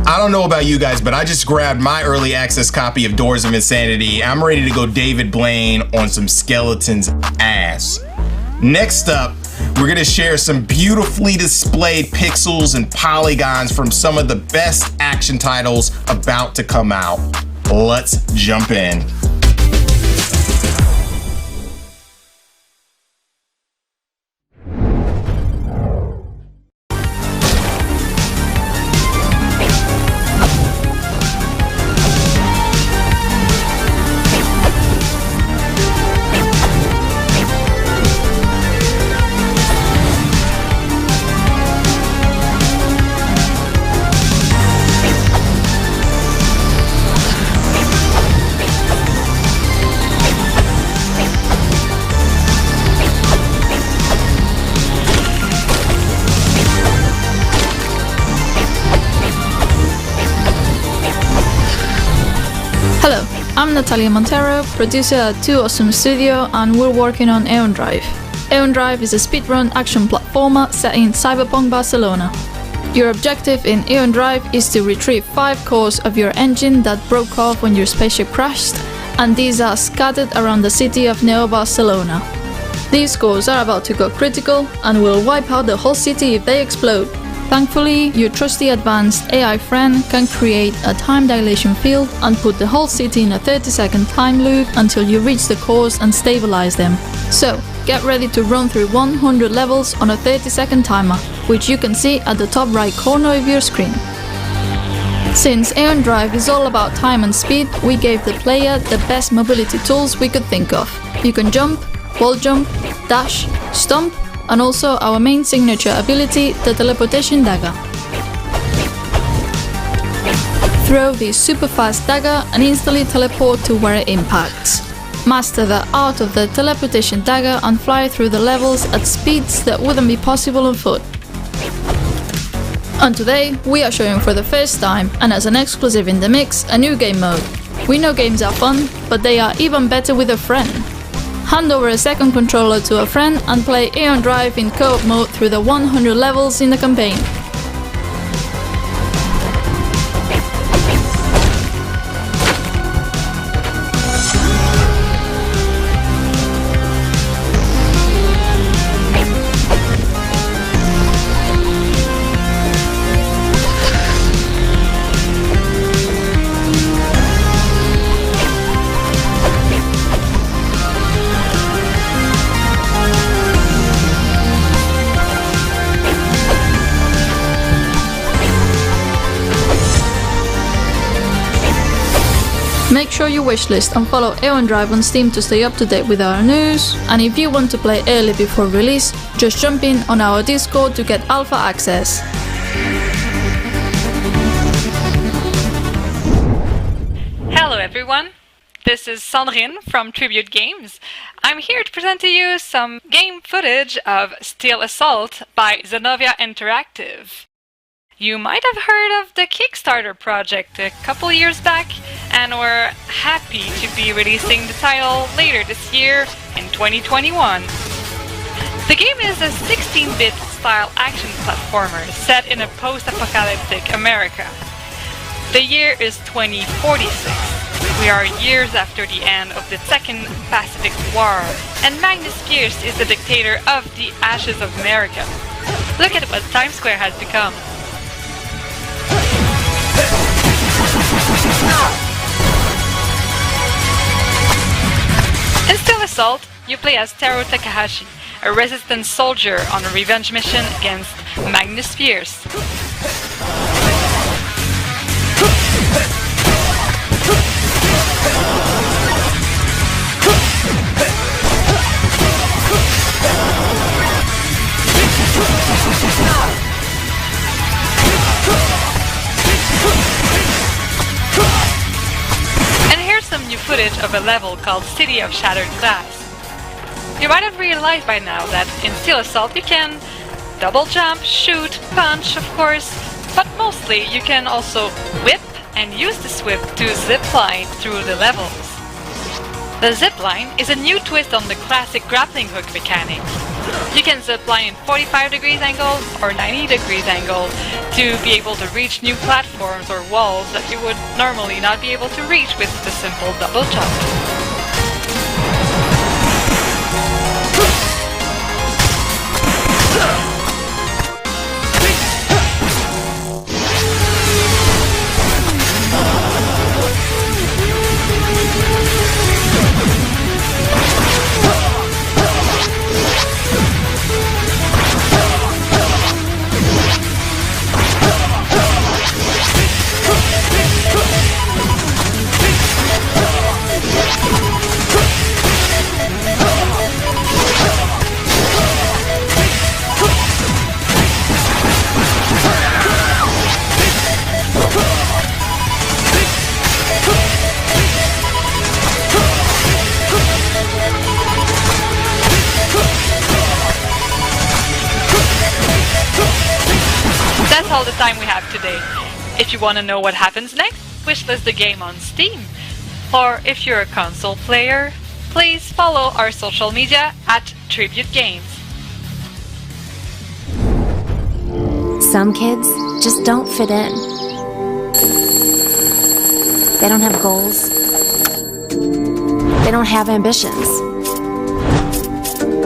I don't know about you guys, but I just grabbed my early access copy of Doors of Insanity. I'm ready to go David Blaine on some skeleton's ass. Next up, we're gonna share some beautifully displayed pixels and polygons from some of the best action titles about to come out. Let's jump in. Hello, I'm Natalia Montero, producer at 2 Awesome Studio, and we're working on Aeon Drive. Aeon Drive is a speedrun action platformer set in cyberpunk Barcelona. Your objective in Aeon Drive is to retrieve 5 cores of your engine that broke off when your spaceship crashed, and these are scattered around the city of Neo Barcelona. These scores are about to go critical and will wipe out the whole city if they explode. Thankfully, your trusty advanced AI friend can create a time dilation field and put the whole city in a 30-second time loop until you reach the cores and stabilize them. So, get ready to run through 100 levels on a 30-second timer, which you can see at the top right corner of your screen. Since Aeon Drive is all about time and speed, we gave the player the best mobility tools we could think of. You can jump, wall jump, dash, stomp, and also our main signature ability, the teleportation dagger. Throw the super fast dagger and instantly teleport to where it impacts. Master the art of the teleportation dagger and fly through the levels at speeds that wouldn't be possible on foot. And today, we are showing for the first time, and as an exclusive in the mix, a new game mode. We know games are fun, but they are even better with a friend. Hand over a second controller to a friend and play Aeon Drive in co-op mode through the 100 levels in the campaign. Make sure you wishlist and follow Aeon Drive on Steam to stay up to date with our news, and if you want to play early before release, just jump in on our Discord to get alpha access. Hello everyone, this is Sandrine from Tribute Games. I'm here to present to you some game footage of Steel Assault by Zenovia Interactive. You might have heard of the Kickstarter project a couple years back, and we're happy to be releasing the title later this year in 2021. The game is a 16-bit style action platformer set in a post-apocalyptic America. The year is 2046. We are years after the end of the Second Pacific War, and Magnus Pierce is the dictator of the ashes of America. Look at what Times Square has become. In Steel Assault, you play as Taro Takahashi, a resistance soldier on a revenge mission against Magnus Pierce. Some new footage of a level called City of Shattered Glass. You might have realized by now that in Steel Assault you can double jump, shoot, punch, of course, but mostly you can also whip and use this whip to zipline through the levels. The zipline is a new twist on the classic grappling hook mechanic. You can zipline in 45 degrees angle or 90 degrees angle to be able to reach new platforms or walls that you would normally not be able to reach with the simple double jump. That's all the time we have today. If you want to know what happens next, wishlist the game on Steam. Or if you're a console player, please follow our social media at Tribute Games. Some kids just don't fit in. They don't have goals. They don't have ambitions.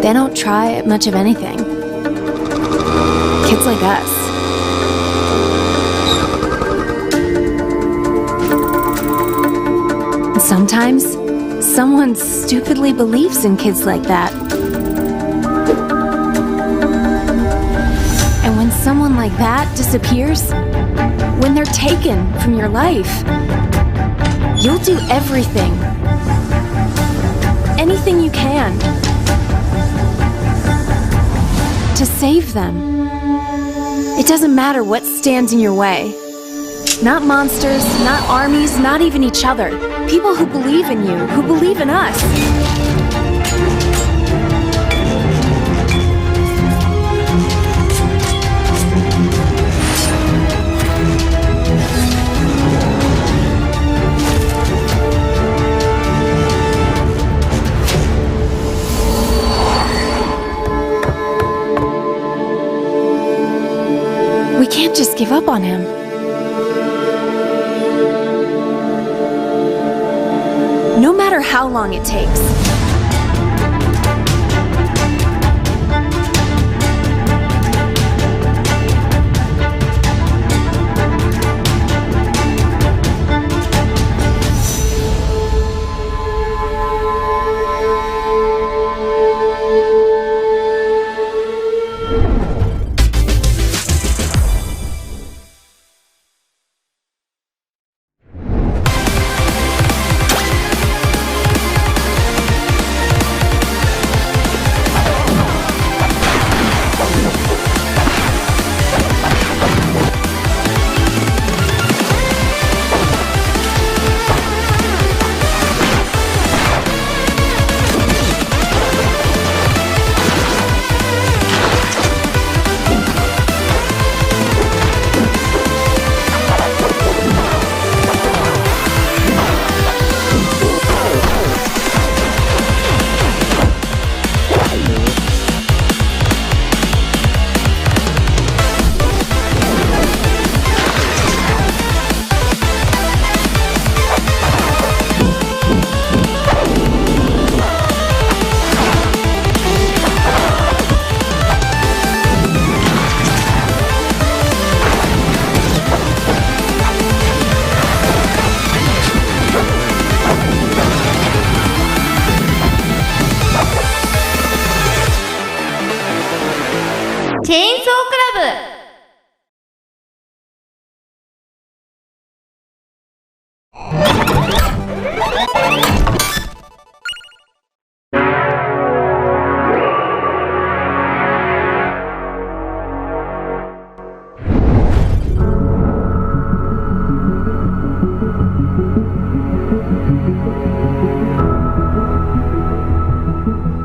They don't try much of anything. Kids like us. Sometimes, someone stupidly believes in kids like that. And when someone like that disappears, when they're taken from your life, you'll do everything. Anything you can. To save them. It doesn't matter what stands in your way. Not monsters, not armies, not even each other. People who believe in you, who believe in us. We can't just give up on him. No matter how long it takes.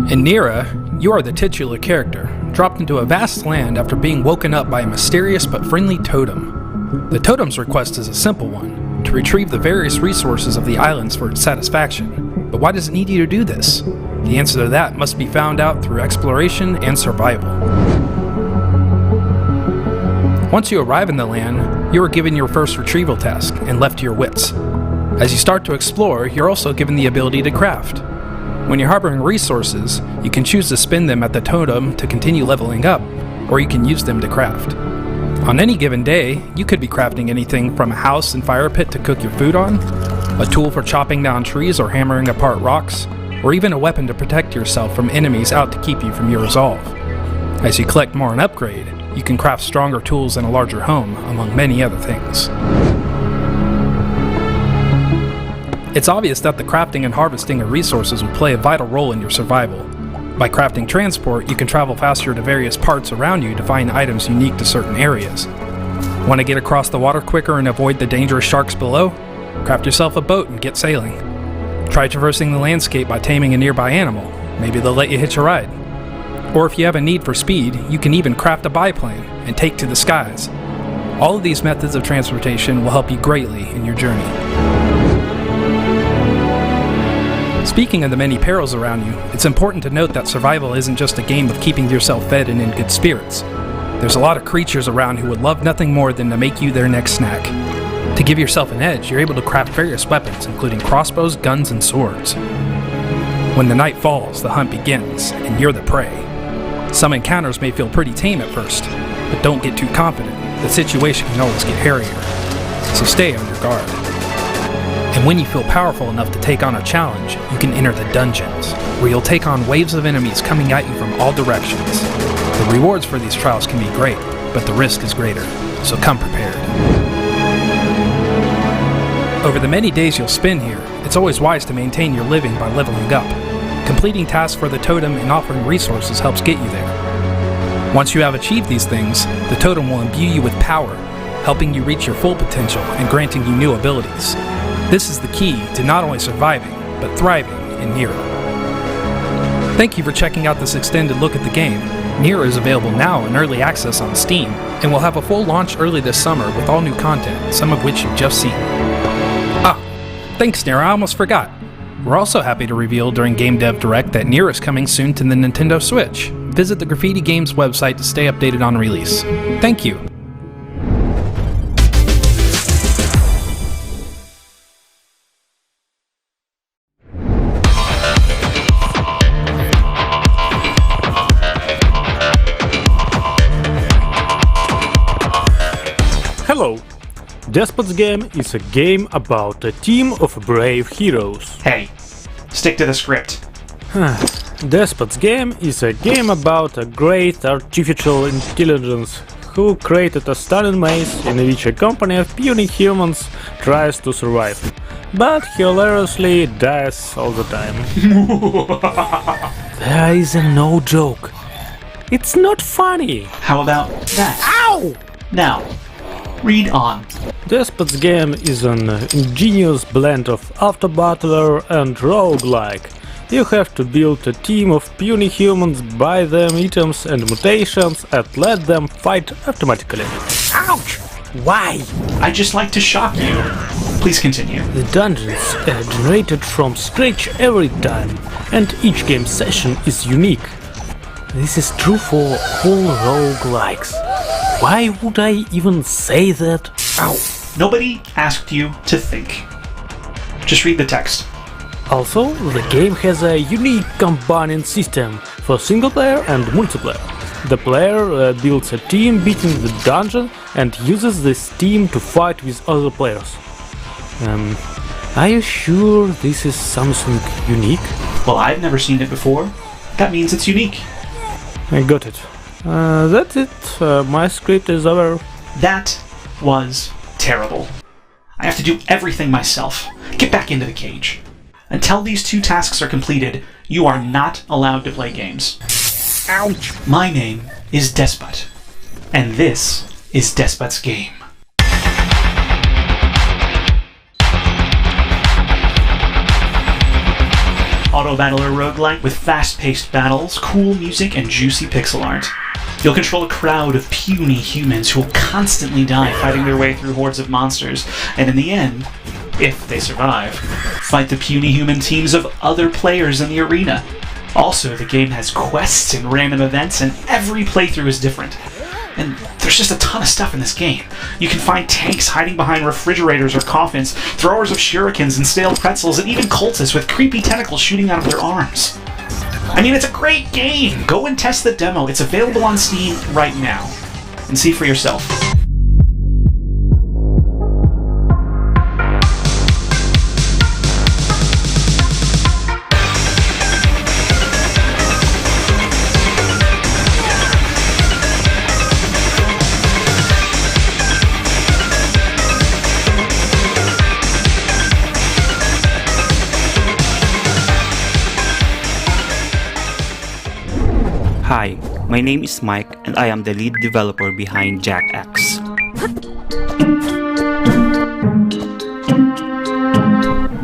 In Nira, you are the titular character, dropped into a vast land after being woken up by a mysterious but friendly totem. The totem's request is a simple one, to retrieve the various resources of the islands for its satisfaction. But why does it need you to do this? The answer to that must be found out through exploration and survival. Once you arrive in the land, you are given your first retrieval task and left to your wits. As you start to explore, you're also given the ability to craft. When you're harboring resources, you can choose to spend them at the totem to continue leveling up, or you can use them to craft. On any given day, you could be crafting anything from a house and fire pit to cook your food on, a tool for chopping down trees or hammering apart rocks, or even a weapon to protect yourself from enemies out to keep you from your resolve. As you collect more and upgrade, you can craft stronger tools and a larger home, among many other things. It's obvious that the crafting and harvesting of resources will play a vital role in your survival. By crafting transport, you can travel faster to various parts around you to find items unique to certain areas. Want to get across the water quicker and avoid the dangerous sharks below? Craft yourself a boat and get sailing. Try traversing the landscape by taming a nearby animal. Maybe they'll let you hitch a ride. Or if you have a need for speed, you can even craft a biplane and take to the skies. All of these methods of transportation will help you greatly in your journey. Speaking of the many perils around you, it's important to note that survival isn't just a game of keeping yourself fed and in good spirits. There's a lot of creatures around who would love nothing more than to make you their next snack. To give yourself an edge, you're able to craft various weapons, including crossbows, guns, and swords. When the night falls, the hunt begins, and you're the prey. Some encounters may feel pretty tame at first, but don't get too confident. The situation can always get hairier, so stay on your guard. And when you feel powerful enough to take on a challenge, you can enter the dungeons, where you'll take on waves of enemies coming at you from all directions. The rewards for these trials can be great, but the risk is greater, so come prepared. Over the many days you'll spend here, it's always wise to maintain your living by leveling up. Completing tasks for the totem and offering resources helps get you there. Once you have achieved these things, the totem will imbue you with power, helping you reach your full potential and granting you new abilities. This is the key to not only surviving, but thriving in Nier. Thank you for checking out this extended look at the game. Nier is available now in early access on Steam, and will have a full launch early this summer with all new content, some of which you've just seen. Thanks, Nier, I almost forgot. We're also happy to reveal during Game Dev Direct that Nier is coming soon to the Nintendo Switch. Visit the Graffiti Games website to stay updated on release. Thank you. Hello! Despot's Game is a game about a team of brave heroes. Hey, stick to the script. Despot's Game is a game about a great artificial intelligence who created a stunning maze in which a company of puny humans tries to survive, but hilariously dies all the time. There is no joke. It's not funny. How about that? Ow! Now, read on. Despot's Game is an ingenious blend of auto-battler and roguelike. You have to build a team of puny humans, buy them items and mutations, and let them fight automatically. Ouch! Why? I just like to shock you. Please continue. The dungeons are generated from scratch every time, and each game session is unique. This is true for all roguelikes. Why would I even say that? Ow! Nobody asked you to think. Just read the text. Also, the game has a unique combining system for single player and multiplayer. The player builds a team beating the dungeon and uses this team to fight with other players. Are you sure this is something unique? Well, I've never seen it before. That means it's unique. I got it. That's it. My script is over. That was terrible. I have to do everything myself. Get back into the cage. Until these 2 tasks are completed, you are not allowed to play games. Ouch! My name is Despot, and this is Despot's Game. Auto-battler roguelike with fast-paced battles, cool music, and juicy pixel art. You'll control a crowd of puny humans who will constantly die fighting their way through hordes of monsters, and in the end, if they survive, fight the puny human teams of other players in the arena. Also, the game has quests and random events, and every playthrough is different. And there's just a ton of stuff in this game. You can find tanks hiding behind refrigerators or coffins, throwers of shurikens and stale pretzels, and even cultists with creepy tentacles shooting out of their arms. I mean, it's a great game! Go and test the demo. It's available on Steam right now. And see for yourself. Hi, my name is Mike and I am the lead developer behind Jak X.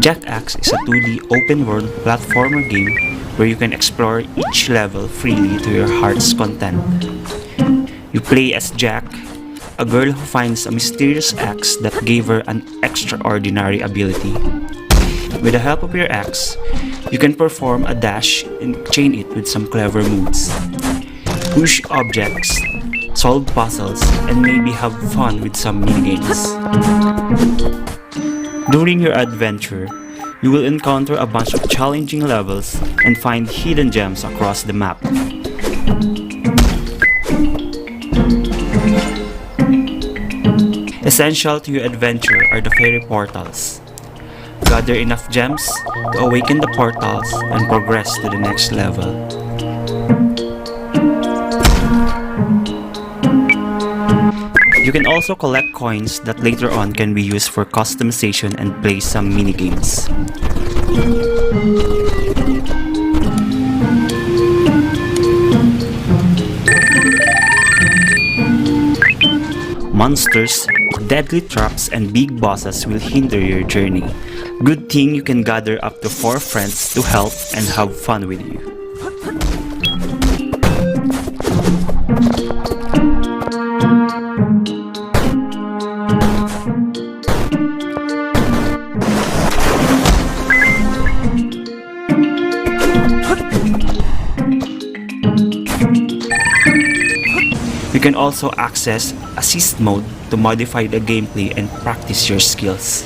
Jak X is a 2D open-world platformer game where you can explore each level freely to your heart's content. You play as Jak, a girl who finds a mysterious axe that gave her an extraordinary ability. With the help of your axe, you can perform a dash and chain it with some clever moves. Push objects, solve puzzles, and maybe have fun with some minigames. During your adventure, You will encounter a bunch of challenging levels and find hidden gems across the map. Essential to your adventure are the fairy portals. Gather enough gems to awaken the portals and progress to the next level. You can also collect coins that later on can be used for customization and play some minigames. Monsters, deadly traps, and big bosses will hinder your journey. Good thing you can gather up to 4 friends to help and have fun with you. You can also access Assist Mode to modify the gameplay and practice your skills.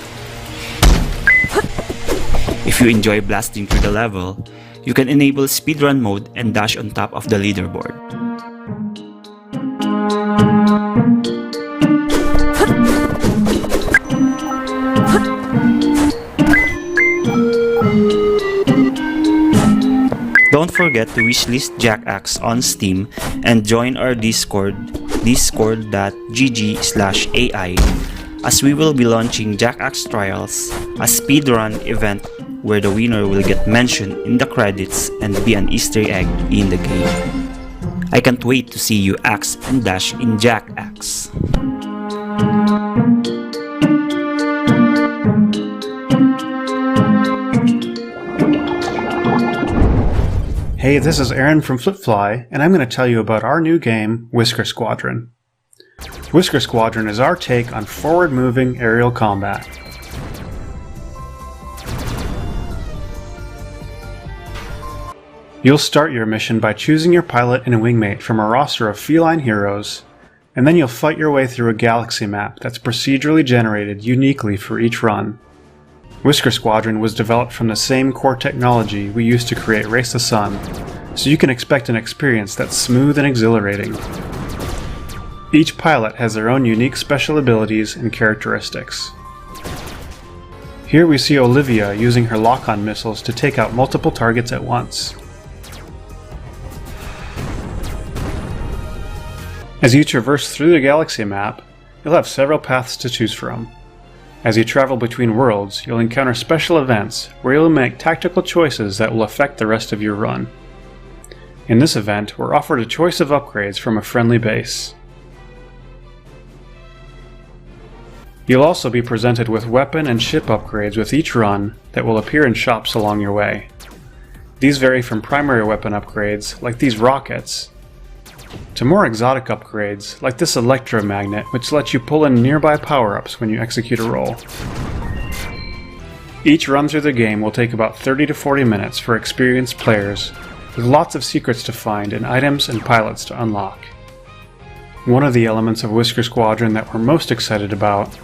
If you enjoy blasting through the level, you can enable Speedrun Mode and dash on top of the leaderboard. Don't forget to wishlist Jackaxe on Steam and join our Discord, discord.gg/AI, as we will be launching Jackaxe Trials, a speedrun event where the winner will get mentioned in the credits and be an Easter egg in the game. I can't wait to see you axe and dash in Jackaxe. Hey, this is Aaron from Flipfly, and I'm going to tell you about our new game, Whisker Squadron. Whisker Squadron is our take on forward-moving aerial combat. You'll start your mission by choosing your pilot and wingmate from a roster of feline heroes, and then you'll fight your way through a galaxy map that's procedurally generated uniquely for each run. Whisker Squadron was developed from the same core technology we used to create Race the Sun, so you can expect an experience that's smooth and exhilarating. Each pilot has their own unique special abilities and characteristics. Here we see Olivia using her lock-on missiles to take out multiple targets at once. As you traverse through the galaxy map, you'll have several paths to choose from. As you travel between worlds, you'll encounter special events where you'll make tactical choices that will affect the rest of your run. In this event, we're offered a choice of upgrades from a friendly base. You'll also be presented with weapon and ship upgrades with each run that will appear in shops along your way. These vary from primary weapon upgrades, like these rockets, to more exotic upgrades, like this electromagnet, which lets you pull in nearby power-ups when you execute a roll. Each run through the game will take about 30 to 40 minutes for experienced players, with lots of secrets to find and items and pilots to unlock. One of the elements of Whisker Squadron that we're most excited about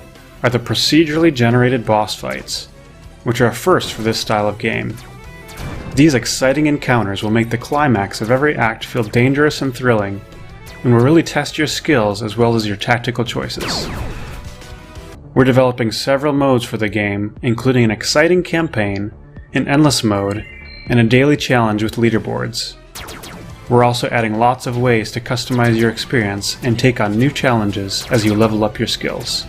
are the procedurally generated boss fights, which are a first for this style of game. These exciting encounters will make the climax of every act feel dangerous and thrilling, and will really test your skills as well as your tactical choices. We're developing several modes for the game, including an exciting campaign, an endless mode, and a daily challenge with leaderboards. We're also adding lots of ways to customize your experience and take on new challenges as you level up your skills.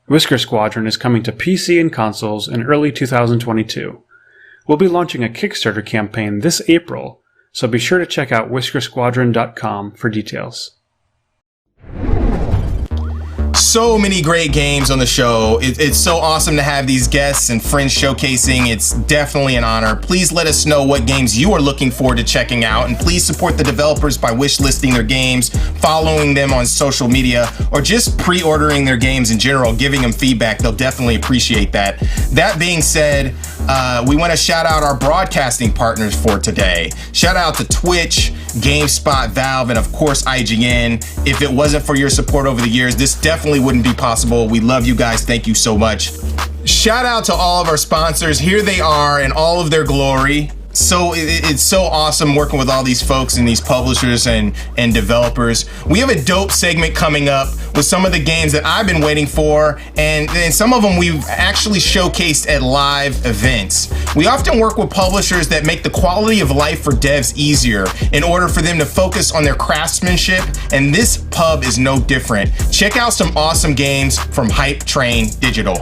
Whisker Squadron is coming to PC and consoles in early 2022. We'll be launching a Kickstarter campaign this April, so be sure to check out whiskersquadron.com for details. So many great games on the show. It's so awesome to have these guests and friends showcasing. It's definitely an honor. Please let us know what games you are looking forward to checking out, and please support the developers by wishlisting their games, following them on social media, or just pre-ordering their games in general, giving them feedback. They'll definitely appreciate that. That being said, we want to shout out our broadcasting partners for today. Shout out to Twitch, GameSpot, Valve, and of course IGN. If it wasn't for your support over the years, this definitely wouldn't be possible. We love you guys. Thank you so much. Shout out to all of our sponsors. Here they are in all of their glory. So it's so awesome working with all these folks and these publishers and developers. We have a dope segment coming up with some of the games that I've been waiting for, and some of them we've actually showcased at live events. We often work with publishers that make the quality of life for devs easier in order for them to focus on their craftsmanship, and this pub is no different. Check out some awesome games from Hype Train Digital.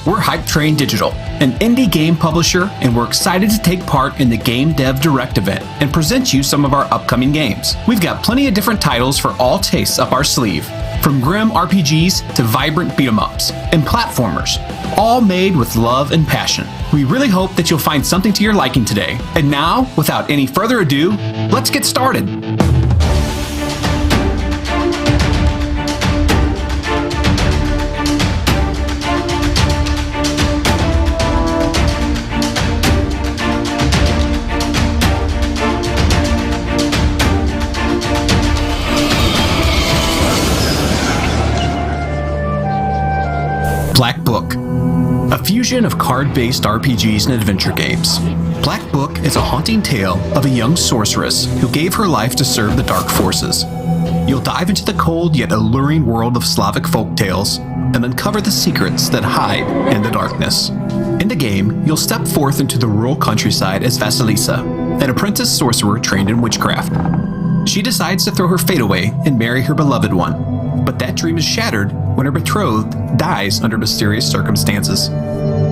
We're Hype Train Digital, an indie game publisher, and we're excited to take part in the Game Dev Direct event and present you some of our upcoming games. We've got plenty of different titles for all tastes up our sleeve, from grim RPGs to vibrant beat-em-ups and platformers, all made with love and passion. We really hope that you'll find something to your liking today. And now, without any further ado, let's get started. Black Book, a fusion of card-based RPGs and adventure games. Black Book is a haunting tale of a young sorceress who gave her life to serve the dark forces. You'll dive into the cold yet alluring world of Slavic folktales and uncover the secrets that hide in the darkness. In the game, you'll step forth into the rural countryside as Vasilisa, an apprentice sorcerer trained in witchcraft. She decides to throw her fate away and marry her beloved one, but that dream is shattered when her betrothed dies under mysterious circumstances.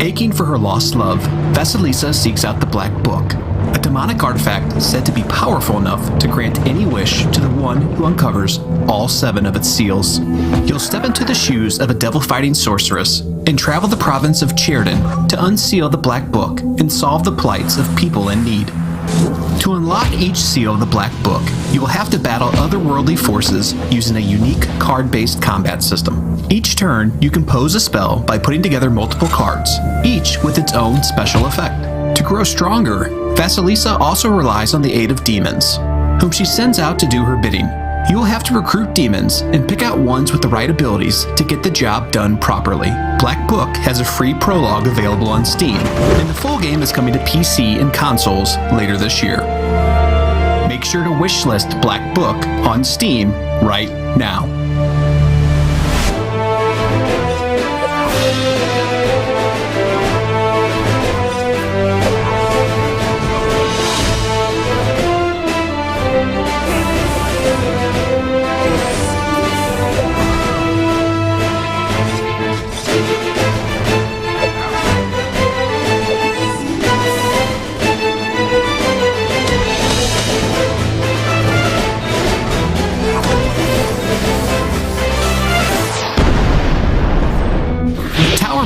Aching for her lost love, Vasilisa seeks out the Black Book, a demonic artifact said to be powerful enough to grant any wish to the one who uncovers all 7 of its seals. You'll step into the shoes of a devil-fighting sorceress and travel the province of Cherden to unseal the Black Book and solve the plights of people in need. To unlock each seal of the Black Book, you will have to battle otherworldly forces using a unique card-based combat system. Each turn, you can pose a spell by putting together multiple cards, each with its own special effect. To grow stronger, Vasilisa also relies on the aid of demons, whom she sends out to do her bidding. You will have to recruit demons and pick out ones with the right abilities to get the job done properly. Black Book has a free prologue available on Steam, and the full game is coming to PC and consoles later this year. Make sure to wishlist Black Book on Steam right now.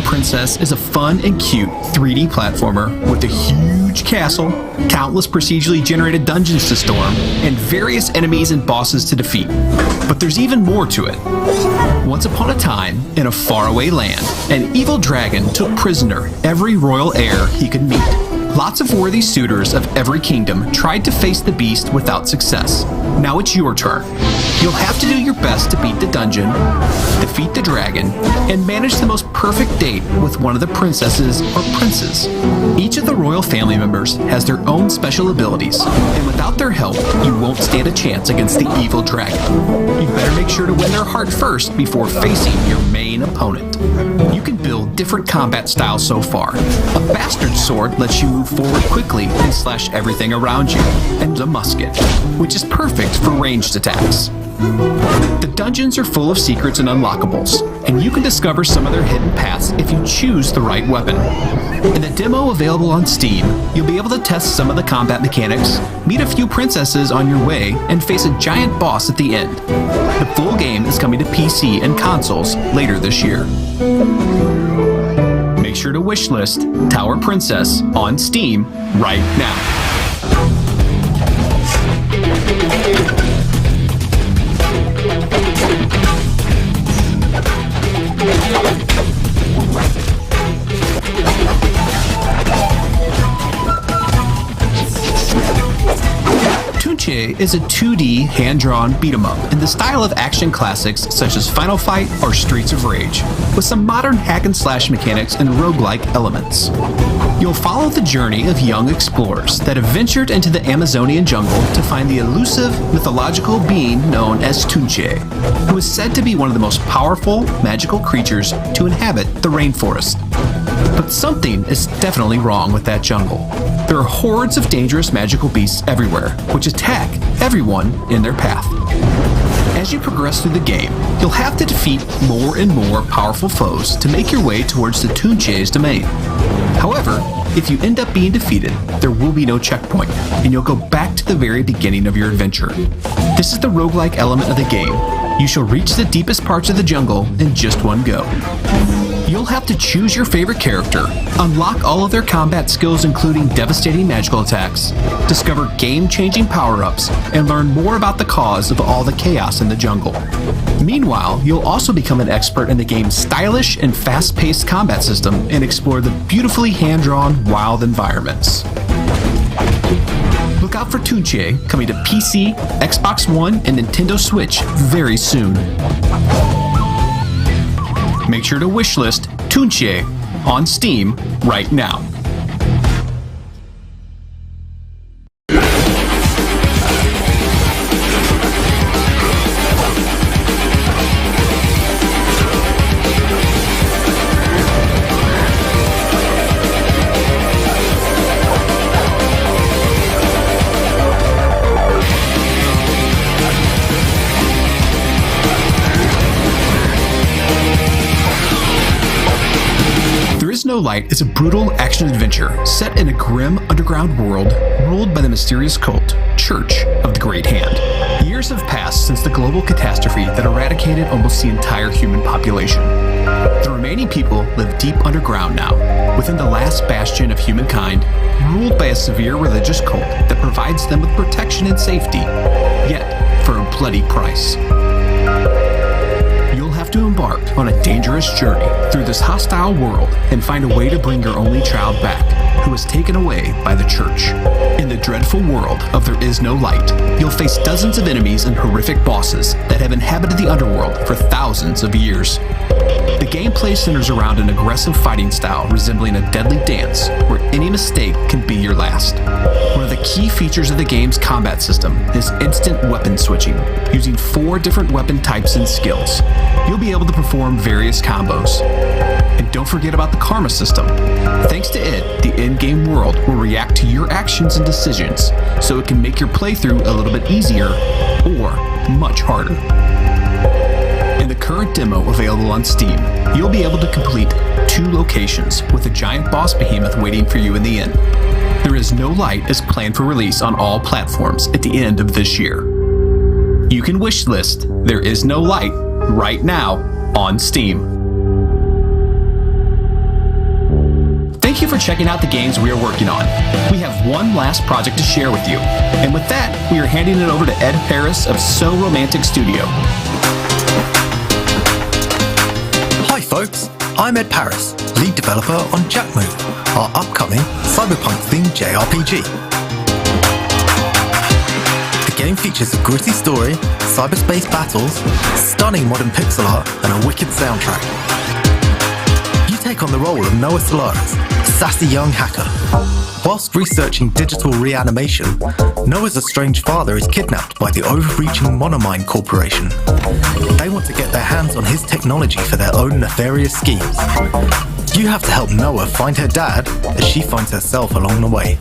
Princess is a fun and cute 3D platformer with a huge castle, countless procedurally generated dungeons to storm, and various enemies and bosses to defeat. But there's even more to it. Once upon a time, in a faraway land, an evil dragon took prisoner every royal heir he could meet. Lots of worthy suitors of every kingdom tried to face the beast without success. Now it's your turn. You'll have to do your best to beat the dungeon, defeat the dragon, and manage the most perfect date with one of the princesses or princes. Each of the royal family members has their own special abilities, and without their help, you won't stand a chance against the evil dragon. You better make sure to win their heart first before facing your main opponent. You can build different combat styles so far. A bastard sword lets you move forward quickly and slash everything around you, and a musket, which is perfect for ranged attacks. The dungeons are full of secrets and unlockables, and you can discover some of their hidden paths if you choose the right weapon. In the demo available on Steam, you'll be able to test some of the combat mechanics, meet a few princesses on your way, and face a giant boss at the end. The full game is coming to PC and consoles later this year. Make sure to wishlist Tower Princess on Steam right now. Toonche is a 2D hand-drawn beat-em-up in the style of action classics such as Final Fight or Streets of Rage, with some modern hack-and-slash mechanics and roguelike elements. You'll follow the journey of young explorers that have ventured into the Amazonian jungle to find the elusive, mythological being known as Toonche, who is said to be one of the most powerful, magical creatures to inhabit the rainforest. But something is definitely wrong with that jungle. There are hordes of dangerous magical beasts everywhere, which attack everyone in their path. As you progress through the game, you'll have to defeat more and more powerful foes to make your way towards the Toonche's domain. However, if you end up being defeated, there will be no checkpoint, and you'll go back to the very beginning of your adventure. This is the roguelike element of the game. You shall reach the deepest parts of the jungle in just one go. You'll have to choose your favorite character, unlock all of their combat skills including devastating magical attacks, discover game-changing power-ups, and learn more about the cause of all the chaos in the jungle. Meanwhile, you'll also become an expert in the game's stylish and fast-paced combat system and explore the beautifully hand-drawn, wild environments. Look out for Toonche coming to PC, Xbox One, and Nintendo Switch very soon. Make sure to wishlist Toonche on Steam right now. No Light is a brutal action-adventure set in a grim underground world ruled by the mysterious cult, Church of the Great Hand. Years have passed since the global catastrophe that eradicated almost the entire human population. The remaining people live deep underground now, within the last bastion of humankind, ruled by a severe religious cult that provides them with protection and safety, yet for a bloody price. To embark on a dangerous journey through this hostile world and find a way to bring your only child back, who was taken away by the church. In the dreadful world of There Is No Light, you'll face dozens of enemies and horrific bosses that have inhabited the underworld for thousands of years. The gameplay centers around an aggressive fighting style resembling a deadly dance where any mistake can be your last. One of the key features of the game's combat system is instant weapon switching, using 4 different weapon types and skills. You'll be able to perform various combos. And don't forget about the karma system. Thanks to it, the in-game world will react to your actions and decisions, so it can make your playthrough a little bit easier or much harder. In the current demo available on Steam, you'll be able to complete 2 locations with a giant boss behemoth waiting for you in the end. There Is No Light is planned for release on all platforms at the end of this year. You can wishlist There Is No Light right now on Steam. Thank you for checking out the games we are working on. We have one last project to share with you. And with that, we are handing it over to Ed Paris of So Romantic Studio. Hi folks, I'm Ed Paris, lead developer on Jackmove, our upcoming cyberpunk-themed JRPG. The game features a gritty story, cyberspace battles, stunning modern pixel art, and a wicked soundtrack. You take on the role of Noah Solaris, a sassy young hacker. Whilst researching digital reanimation, Noah's estranged father is kidnapped by the overreaching Monomind Corporation. They want to get their hands on his technology for their own nefarious schemes. You have to help Noah find her dad as she finds herself along the way.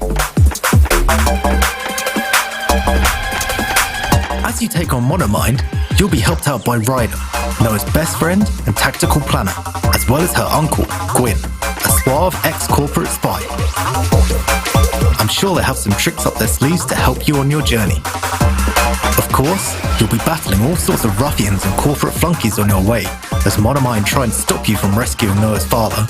As you take on Monomind, you'll be helped out by Ryder, Noah's best friend and tactical planner, as well as her uncle, Gwyn, a suave ex-corporate spy. I'm sure they have some tricks up their sleeves to help you on your journey. Of course, you'll be battling all sorts of ruffians and corporate flunkies on your way, as Monomind try and stop you from rescuing Noah's father.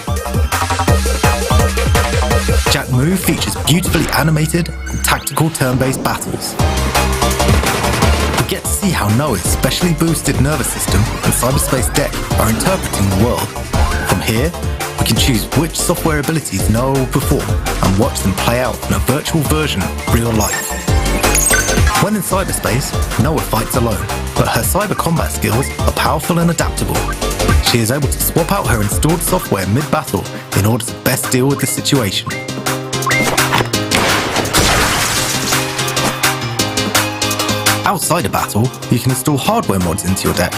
Jackmove features beautifully animated and tactical turn-based battles. We get to see how Noah's specially boosted nervous system and cyberspace deck are interpreting the world. From here, we can choose which software abilities Noah will perform and watch them play out in a virtual version of real life. When in cyberspace, Noah fights alone, but her cyber combat skills are powerful and adaptable. She is able to swap out her installed software mid-battle in order to best deal with the situation. Outside a battle, you can install hardware mods into your deck.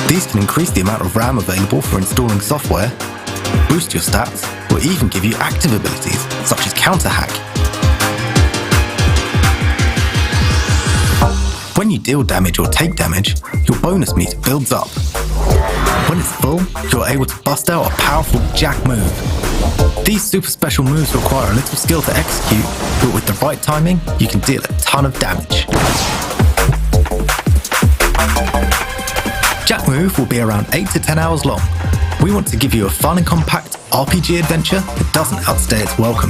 These can increase the amount of RAM available for installing software, boost your stats, or even give you active abilities such as counter hack. When you deal damage or take damage, your bonus meter builds up. When it's full, you're able to bust out a powerful Jack move. These super special moves require a little skill to execute, but with the right timing, you can deal a ton of damage. Jack Move will be around 8 to 10 hours long. We want to give you a fun and compact RPG adventure that doesn't outstay its welcome.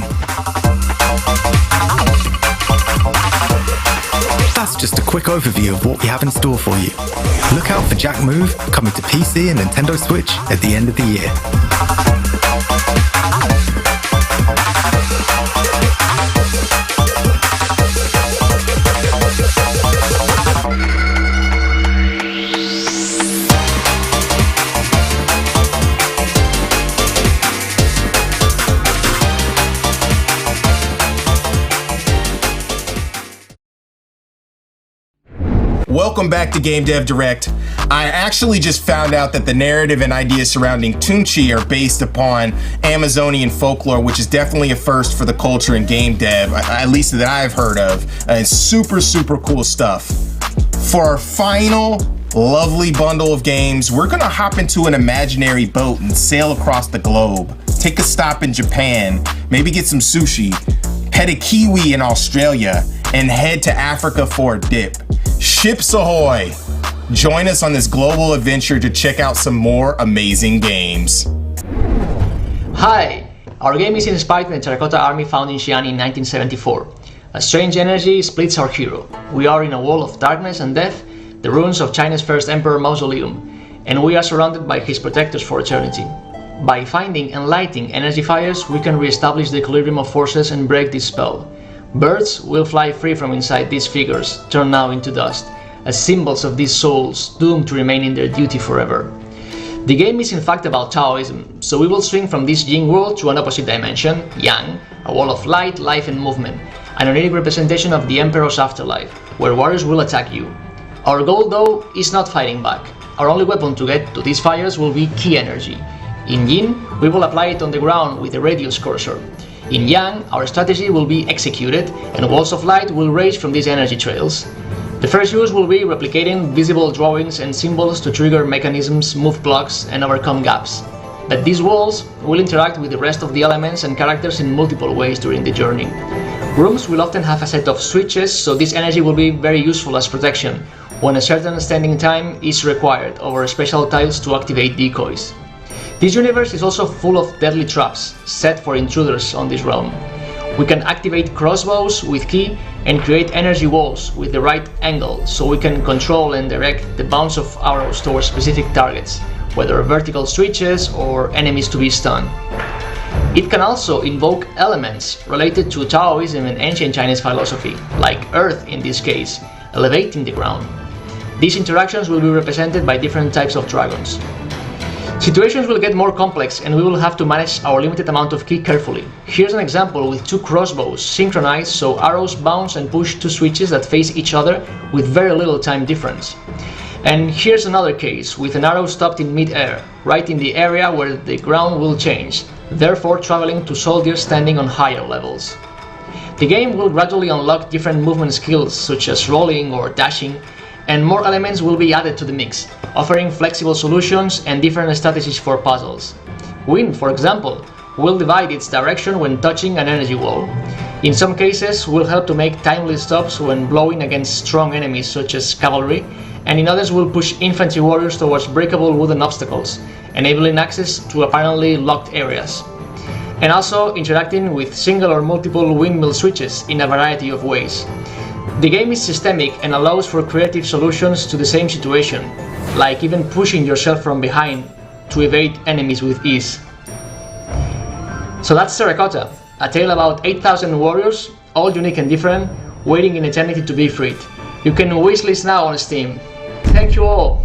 That's just a quick overview of what we have in store for you. Look out for Jack Move coming to PC and Nintendo Switch at the end of the year. Welcome back to Game Dev Direct. I actually just found out that the narrative and ideas surrounding Tunchi are based upon Amazonian folklore, which is definitely a first for the culture in game dev, at least that I've heard of. It's super, super cool stuff. For our final lovely bundle of games, we're gonna hop into an imaginary boat and sail across the globe. Take a stop in Japan, maybe get some sushi, pet a kiwi in Australia, and head to Africa for a dip. Ships ahoy! Join us on this global adventure to check out some more amazing games. Hi! Our game is inspired by the Terracotta Army found in Xi'an in 1974. A strange energy splits our hero. We are in a wall of darkness and death, the ruins of China's first emperor mausoleum, and we are surrounded by his protectors for eternity. By finding and lighting energy fires, we can re-establish the equilibrium of forces and break this spell. Birds will fly free from inside these figures, turned now into dust, as symbols of these souls doomed to remain in their duty forever. The game is in fact about Taoism, so we will swing from this yin world to an opposite dimension, yang, a wall of light, life and movement, an oniric representation of the Emperor's afterlife, where warriors will attack you. Our goal though is not fighting back. Our only weapon to get to these fires will be ki energy. In yin, we will apply it on the ground with a radius cursor. In yang, our strategy will be executed, and walls of light will rage from these energy trails. The first use will be replicating visible drawings and symbols to trigger mechanisms, move blocks, and overcome gaps. But these walls will interact with the rest of the elements and characters in multiple ways during the journey. Rooms will often have a set of switches, so this energy will be very useful as protection, when a certain standing time is required over special tiles to activate decoys. This universe is also full of deadly traps, set for intruders on this realm. We can activate crossbows with ki and create energy walls with the right angle, so we can control and direct the bounce of arrows towards specific targets, whether vertical switches or enemies to be stunned. It can also invoke elements related to Taoism and ancient Chinese philosophy, like earth in this case, elevating the ground. These interactions will be represented by different types of dragons. Situations will get more complex and we will have to manage our limited amount of ki carefully. Here's an example with two crossbows synchronized so arrows bounce and push two switches that face each other with very little time difference. And here's another case with an arrow stopped in mid-air, right in the area where the ground will change, therefore traveling to soldiers standing on higher levels. The game will gradually unlock different movement skills such as rolling or dashing, and more elements will be added to the mix, offering flexible solutions and different strategies for puzzles. Wind, for example, will divide its direction when touching an energy wall. In some cases, will help to make timely stops when blowing against strong enemies such as cavalry, and in others will push infantry warriors towards breakable wooden obstacles, enabling access to apparently locked areas. And also interacting with single or multiple windmill switches in a variety of ways. The game is systemic and allows for creative solutions to the same situation, like even pushing yourself from behind to evade enemies with ease. So that's Terracotta, a tale about 8,000 warriors, all unique and different, waiting in eternity to be freed. You can wishlist now on Steam. Thank you all.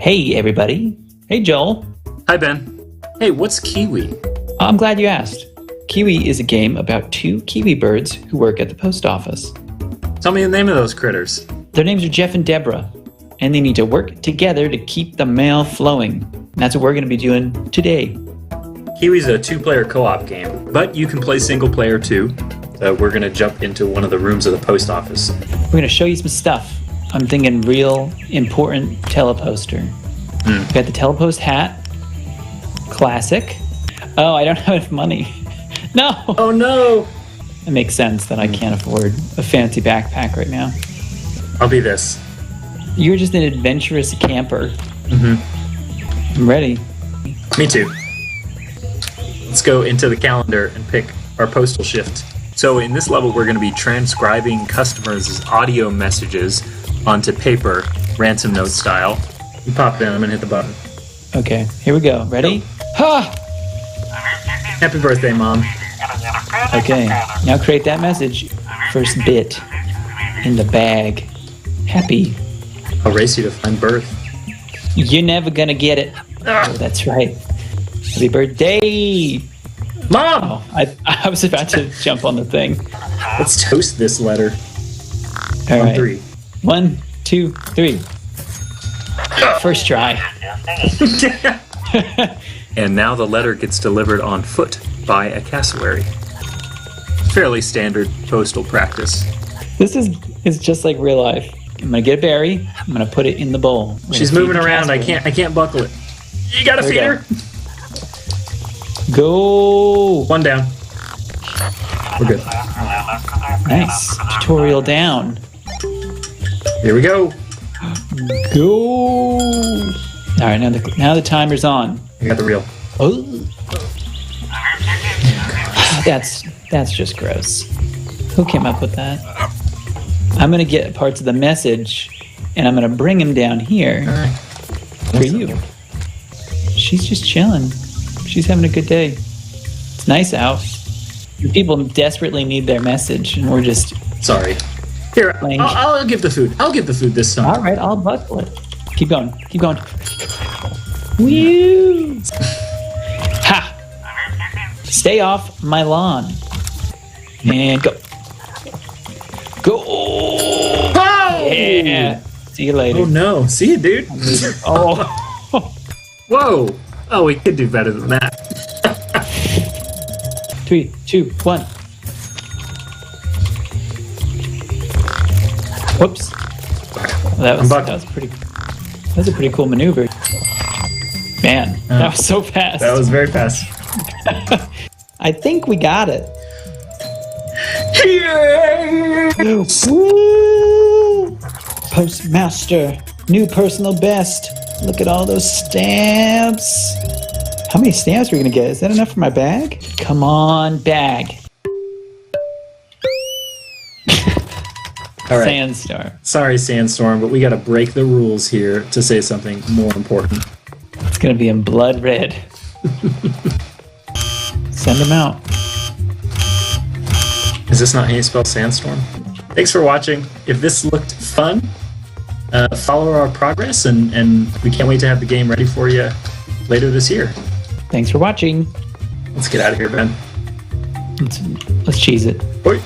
Hey, everybody. Hey, Joel. Hi, Ben. Hey, what's Kiwi? I'm glad you asked. Kiwi is a game about two kiwi birds who work at the post office. Tell me the name of those critters. Their names are Jeff and Deborah, and they need to work together to keep the mail flowing. And that's what we're going to be doing today. Kiwi's a two-player co-op game, but you can play single player too. We're going to jump into one of the rooms of the post office. We're going to show you some stuff. I'm thinking real important teleposter. We've got the telepost hat. Classic. Oh, I don't have enough money. No! Oh no! It makes sense that I can't afford a fancy backpack right now. I'll be this. You're just an adventurous camper. Mm-hmm. I'm ready. Me too. Let's go into the calendar and pick our postal shift. So in this level, we're going to be transcribing customers' audio messages onto paper, ransom note style. You pop it in, I'm going to hit the button. Okay, here we go. Ready? Ha! Happy birthday, Mom. Okay, now create that message. First bit in the bag. Happy. I'll race you to find birth. You're never gonna get it. Oh, that's right. Happy birthday! Mom! Oh, I was about to jump on the thing. Let's toast this letter. All right. 3. 1, 2, 3. First try. And now the letter gets delivered on foot by a cassowary. Fairly standard postal practice. This is just like real life. I'm gonna get a berry. I'm gonna put it in the bowl. She's moving around. I can't buckle it. You gotta feed her. Go. 1 down. We're good. Nice. Tutorial down. Here we go. Go. All right, now the timer's on. I got the reel. Oh. That's just gross. Who came up with that? I'm gonna get parts of the message, and I'm gonna bring him down here for you. She's just chilling. She's having a good day. It's nice out. People desperately need their message, and we're just sorry. Here, I'll give the food. I'll give the food this time. All right, I'll buckle it. Keep going. Keep going. Woo! Ha! Stay off my lawn. And go. Go! Oh! Yeah. See you later. Oh no! See you, dude. Oh. Whoa! Oh, we could do better than that. 3, 2, 1. Whoops. That was a pretty cool maneuver. Man, that was so fast. That was very fast. I think we got it. Woo! Postmaster, new personal best. Look at all those stamps. How many stamps are we gonna get? Is that enough for my bag? Come on, bag. All right. Sandstorm. Sorry, Sandstorm, but we got to break the rules here to say something more important. It's gonna be in blood red. Send them out. Is this not how you spell Sandstorm? Thanks for watching. If this looked fun, follow our progress, and we can't wait to have the game ready for you later this year. Thanks for watching. Let's get out of here, Ben. Let's cheese it. Bye.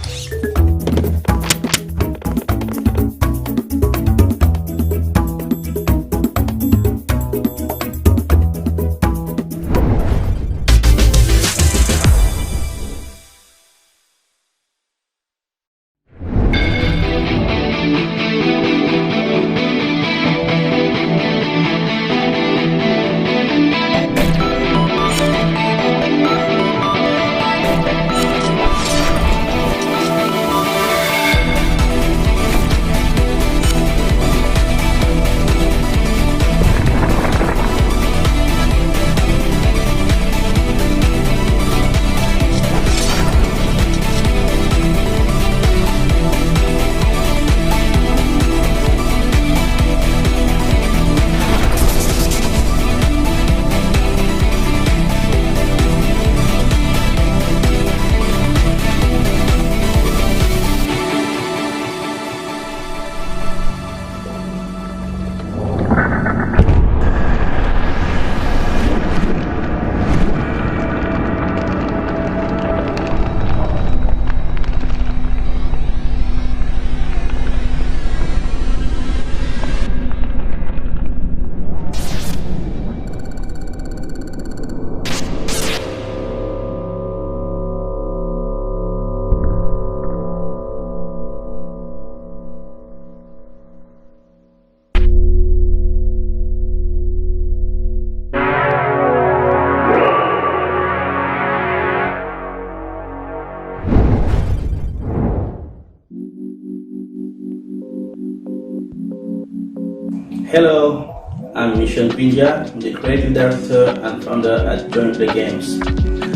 Hello, I'm Michel Pinja, the creative director and founder at Join the Games,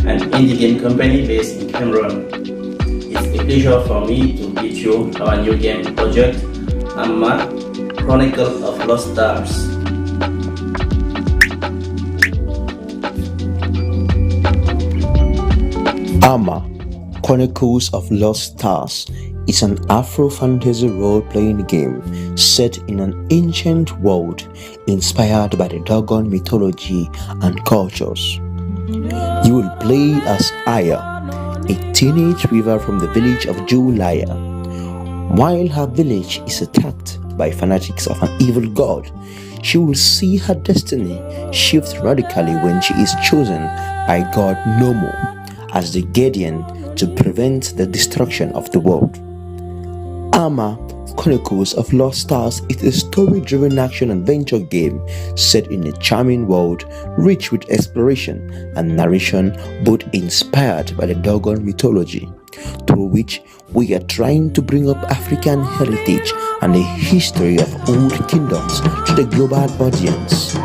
an indie game company based in Cameroon. It's a pleasure for me to pitch you our new game project, Amma, Chronicle of Lost Stars. Amma, Chronicles of Lost Stars is an Afro-fantasy role-playing game set in an ancient world inspired by the Dogon mythology and cultures. You will play as Aya, a teenage weaver from the village of Julaya. While her village is attacked by fanatics of an evil god, she will see her destiny shift radically when she is chosen by God Nomo as the guardian to prevent the destruction of the world. Amma, Chronicles of Lost Stars is a story-driven action-adventure game set in a charming world rich with exploration and narration, both inspired by the Dogon mythology, through which we are trying to bring up African heritage and the history of old kingdoms to the global audience.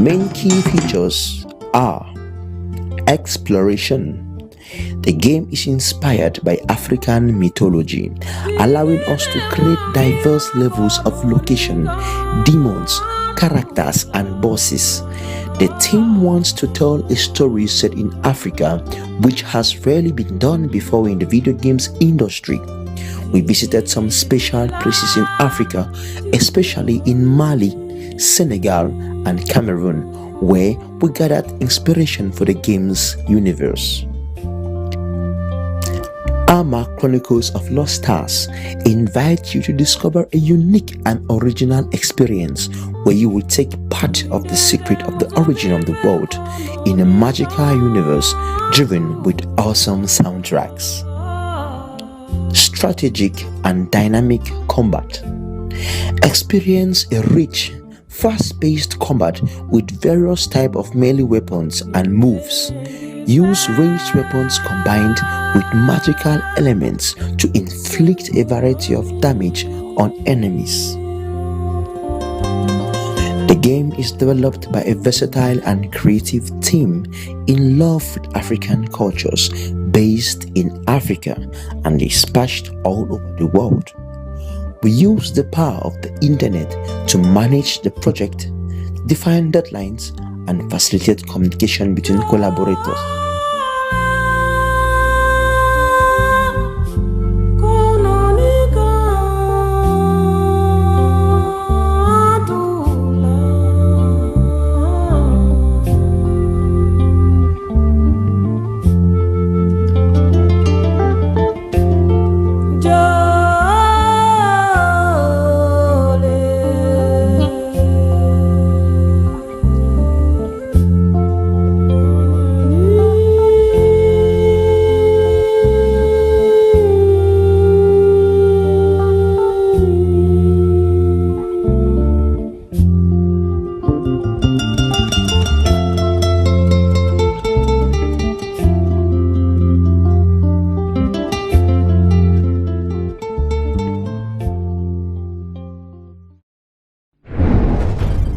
main key features are exploration. The game is inspired by African mythology, allowing us to create diverse levels of location, demons, characters, and bosses. The team wants to tell a story set in Africa, which has rarely been done before in the video games industry. We visited some special places in Africa, especially in Mali, Senegal, and Cameroon, where we gathered inspiration for the game's universe. Arma Chronicles of Lost Stars invite you to discover a unique and original experience where you will take part of the secret of the origin of the world in a magical universe driven with awesome soundtracks. Strategic and dynamic combat. Experience a rich, fast-paced combat with various types of melee weapons and moves. Use ranged weapons combined with magical elements to inflict a variety of damage on enemies. The game is developed by a versatile and creative team in love with African cultures based in Africa and dispatched all over the world. We use the power of the internet to manage the project, define deadlines, and facilitate communication between collaborators.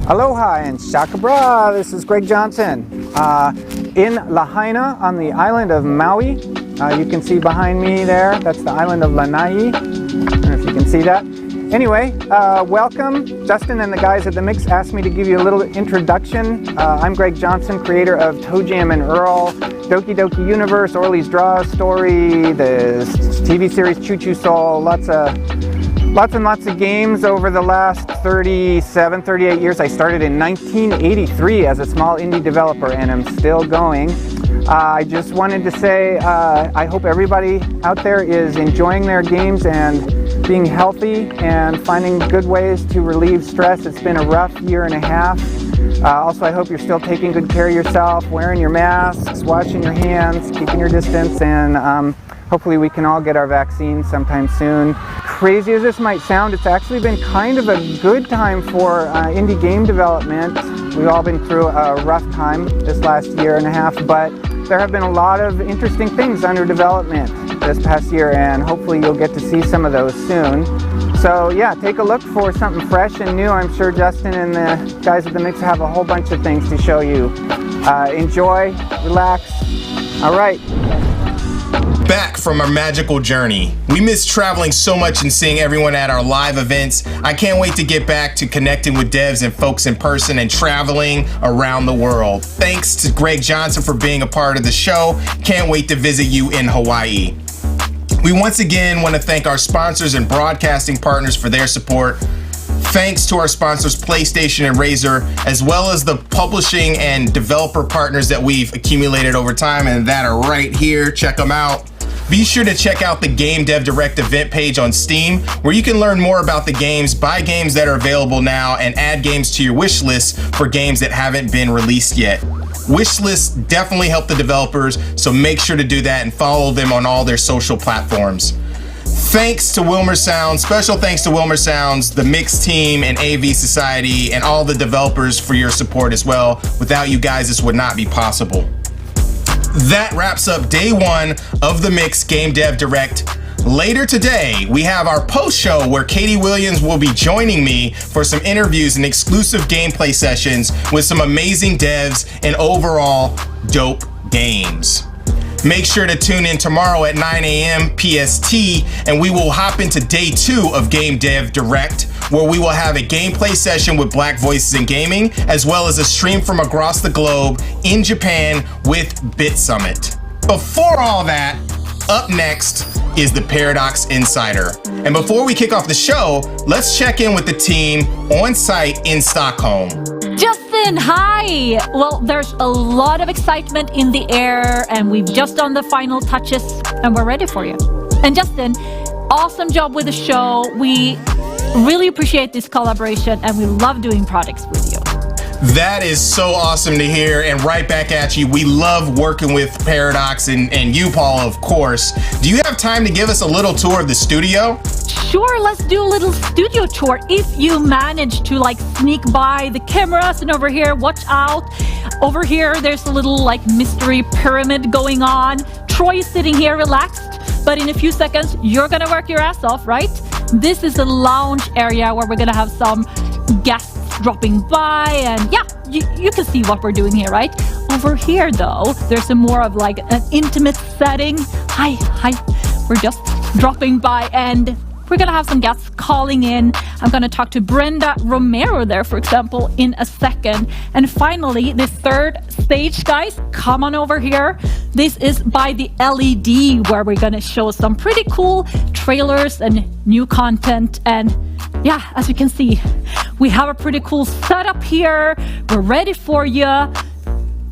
Aloha and Shakabra, this is Greg Johnson. In Lahaina on the island of Maui. You can see behind me there, that's the island of Lanai. I don't know if you can see that. Anyway, welcome. Justin and the guys at The Mix asked me to give you a little introduction. I'm Greg Johnson, creator of ToeJam and Earl, Doki Doki Universe, Orly's Draw Story, the TV series Choo Choo Soul, lots and lots of games over the last 37, 38 years. I started in 1983 as a small indie developer and I'm still going. I just wanted to say I hope everybody out there is enjoying their games and being healthy and finding good ways to relieve stress. It's been a rough year and a half. Also, I hope you're still taking good care of yourself, wearing your masks, washing your hands, keeping your distance, and hopefully we can all get our vaccine sometime soon. Crazy as this might sound, it's actually been kind of a good time for indie game development. We've all been through a rough time this last year and a half, but there have been a lot of interesting things under development this past year, and hopefully you'll get to see some of those soon. So yeah, take a look for something fresh and new. I'm sure Justin and the guys at The Mix have a whole bunch of things to show you. Enjoy, relax. All right. Back from our magical journey. We miss traveling so much and seeing everyone at our live events. I can't wait to get back to connecting with devs and folks in person and traveling around the world. Thanks to Greg Johnson for being a part of the show. Can't wait to visit you in Hawaii. We once again want to thank our sponsors and broadcasting partners for their support. Thanks to our sponsors PlayStation and Razer, as well as the publishing and developer partners that we've accumulated over time and that are right here. Check them out. Be sure to check out the Game Dev Direct event page on Steam, where you can learn more about the games, buy games that are available now, and add games to your wish list for games that haven't been released yet. Wish lists definitely help the developers, so make sure to do that and follow them on all their social platforms. Thanks to Wilmer Sounds, special thanks to Wilmer Sounds, the Mix team, and AV Society, and all the developers for your support as well. Without you guys, this would not be possible. That wraps up day one of the Mix Game Dev Direct. Later today, we have our post-show where Katie Williams will be joining me for some interviews and exclusive gameplay sessions with some amazing devs and overall dope games. Make sure to tune in tomorrow at 9 a.m. PST, and we will hop into day 2 of Game Dev Direct, where we will have a gameplay session with Black Voices in Gaming, as well as a stream from across the globe in Japan with Bit Summit. Before all that, up next is the Paradox Insider. And before we kick off the show, let's check in with the team on site in Stockholm. Justin, hi! Well, there's a lot of excitement in the air, and we've just done the final touches, and we're ready for you. And Justin, awesome job with the show. We really appreciate this collaboration, and we love doing projects with you. That is so awesome to hear, and right back at you. We love working with Paradox and you, Paul, of course. Do you have time to give us a little tour of the studio? Sure, let's do a little studio tour. If you manage to sneak by the cameras, and over here, watch out. Over here, there's a little mystery pyramid going on. Troy is sitting here relaxed, but in a few seconds, you're gonna work your ass off, right? This is a lounge area where we're gonna have some guests dropping by, and yeah, you can see what we're doing here, right? Over here, though, there's a more of an intimate setting. Hi, we're just dropping by, and we're gonna have some guests calling in. I'm gonna talk to Brenda Romero there, for example, in a second. And finally, the third stage, guys, come on over here. This is by the LED, where we're gonna show some pretty cool trailers and new content. And yeah, as you can see, we have a pretty cool setup here. We're ready for you.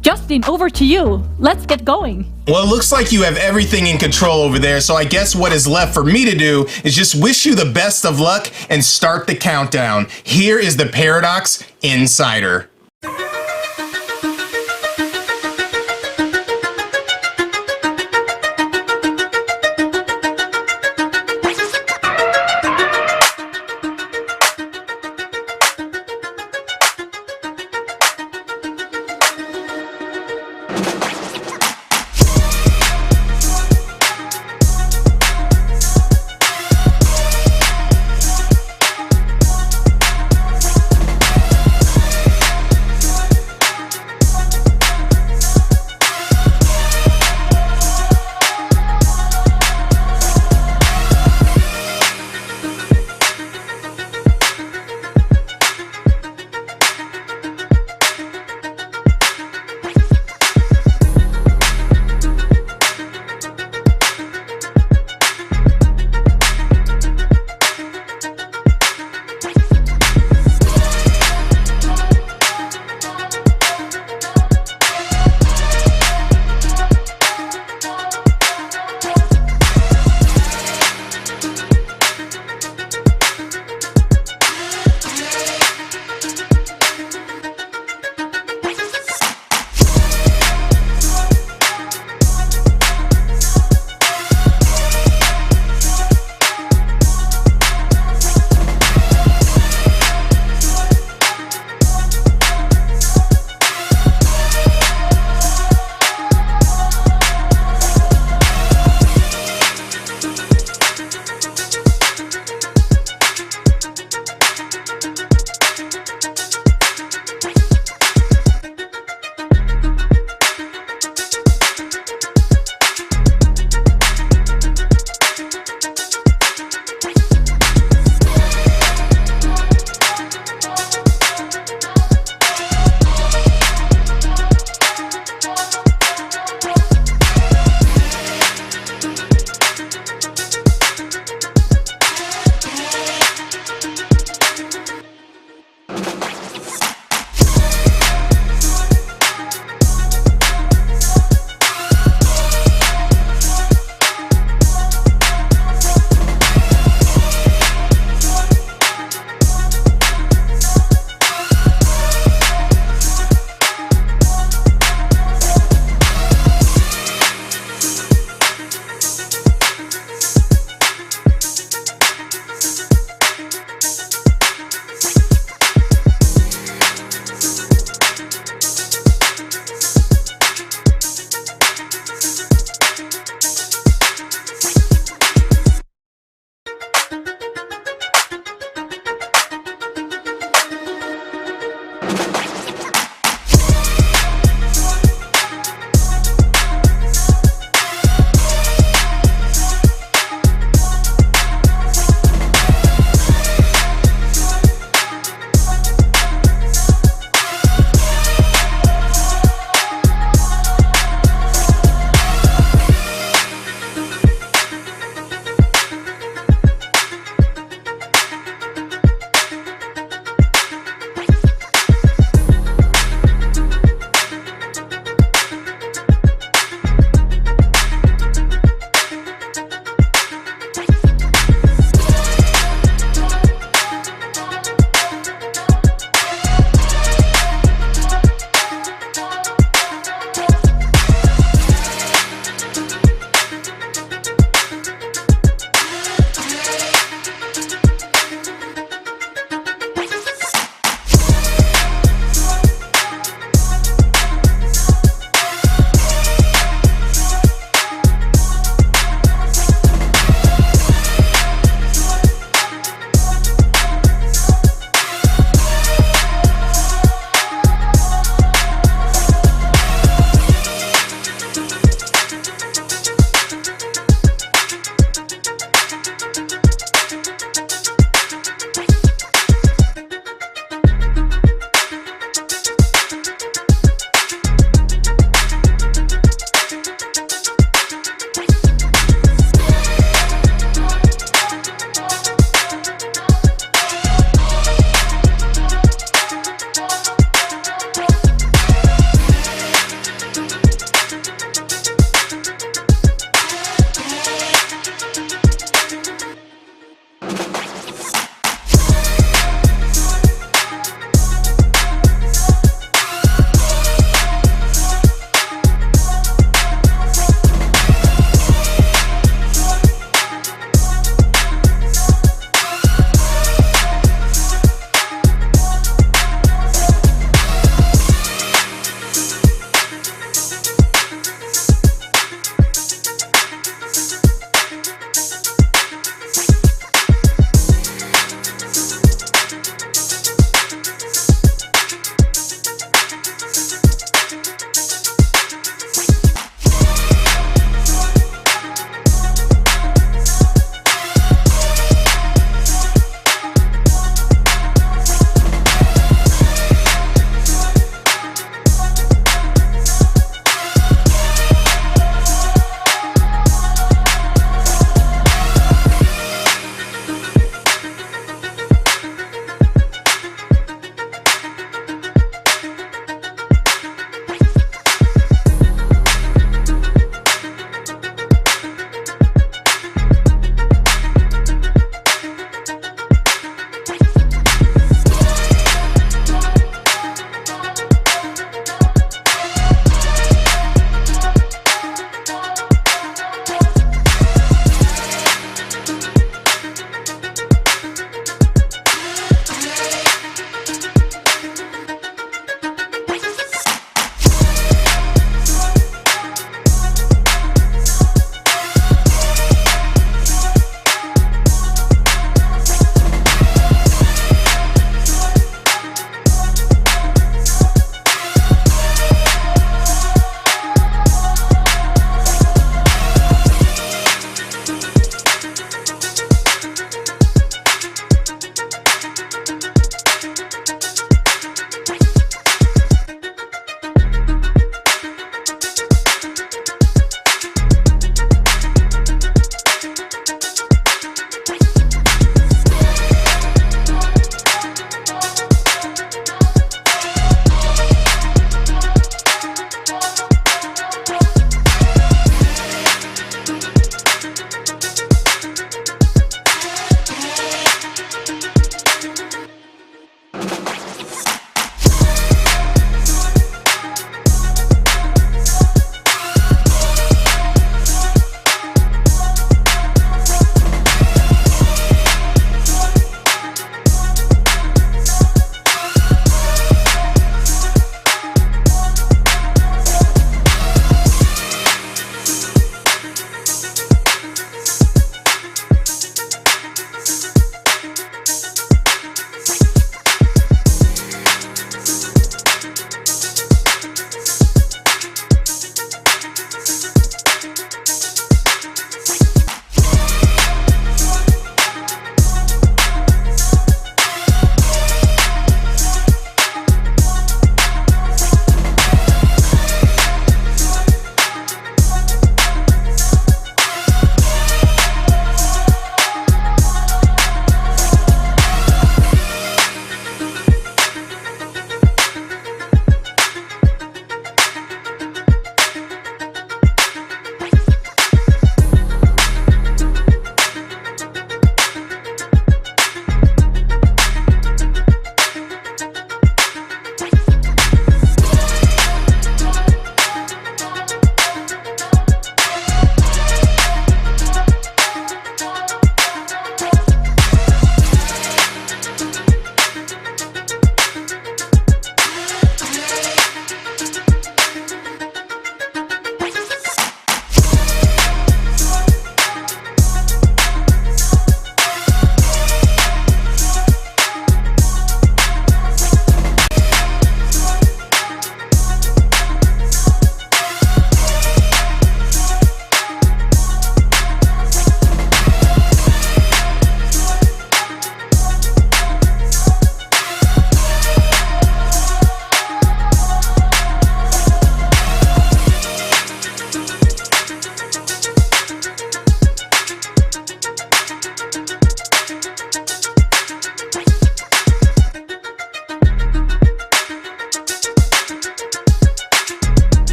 Justin, over to you. Let's get going. Well, it looks like you have everything in control over there, so I guess what is left for me to do is just wish you the best of luck and start the countdown. Here is the Paradox Insider.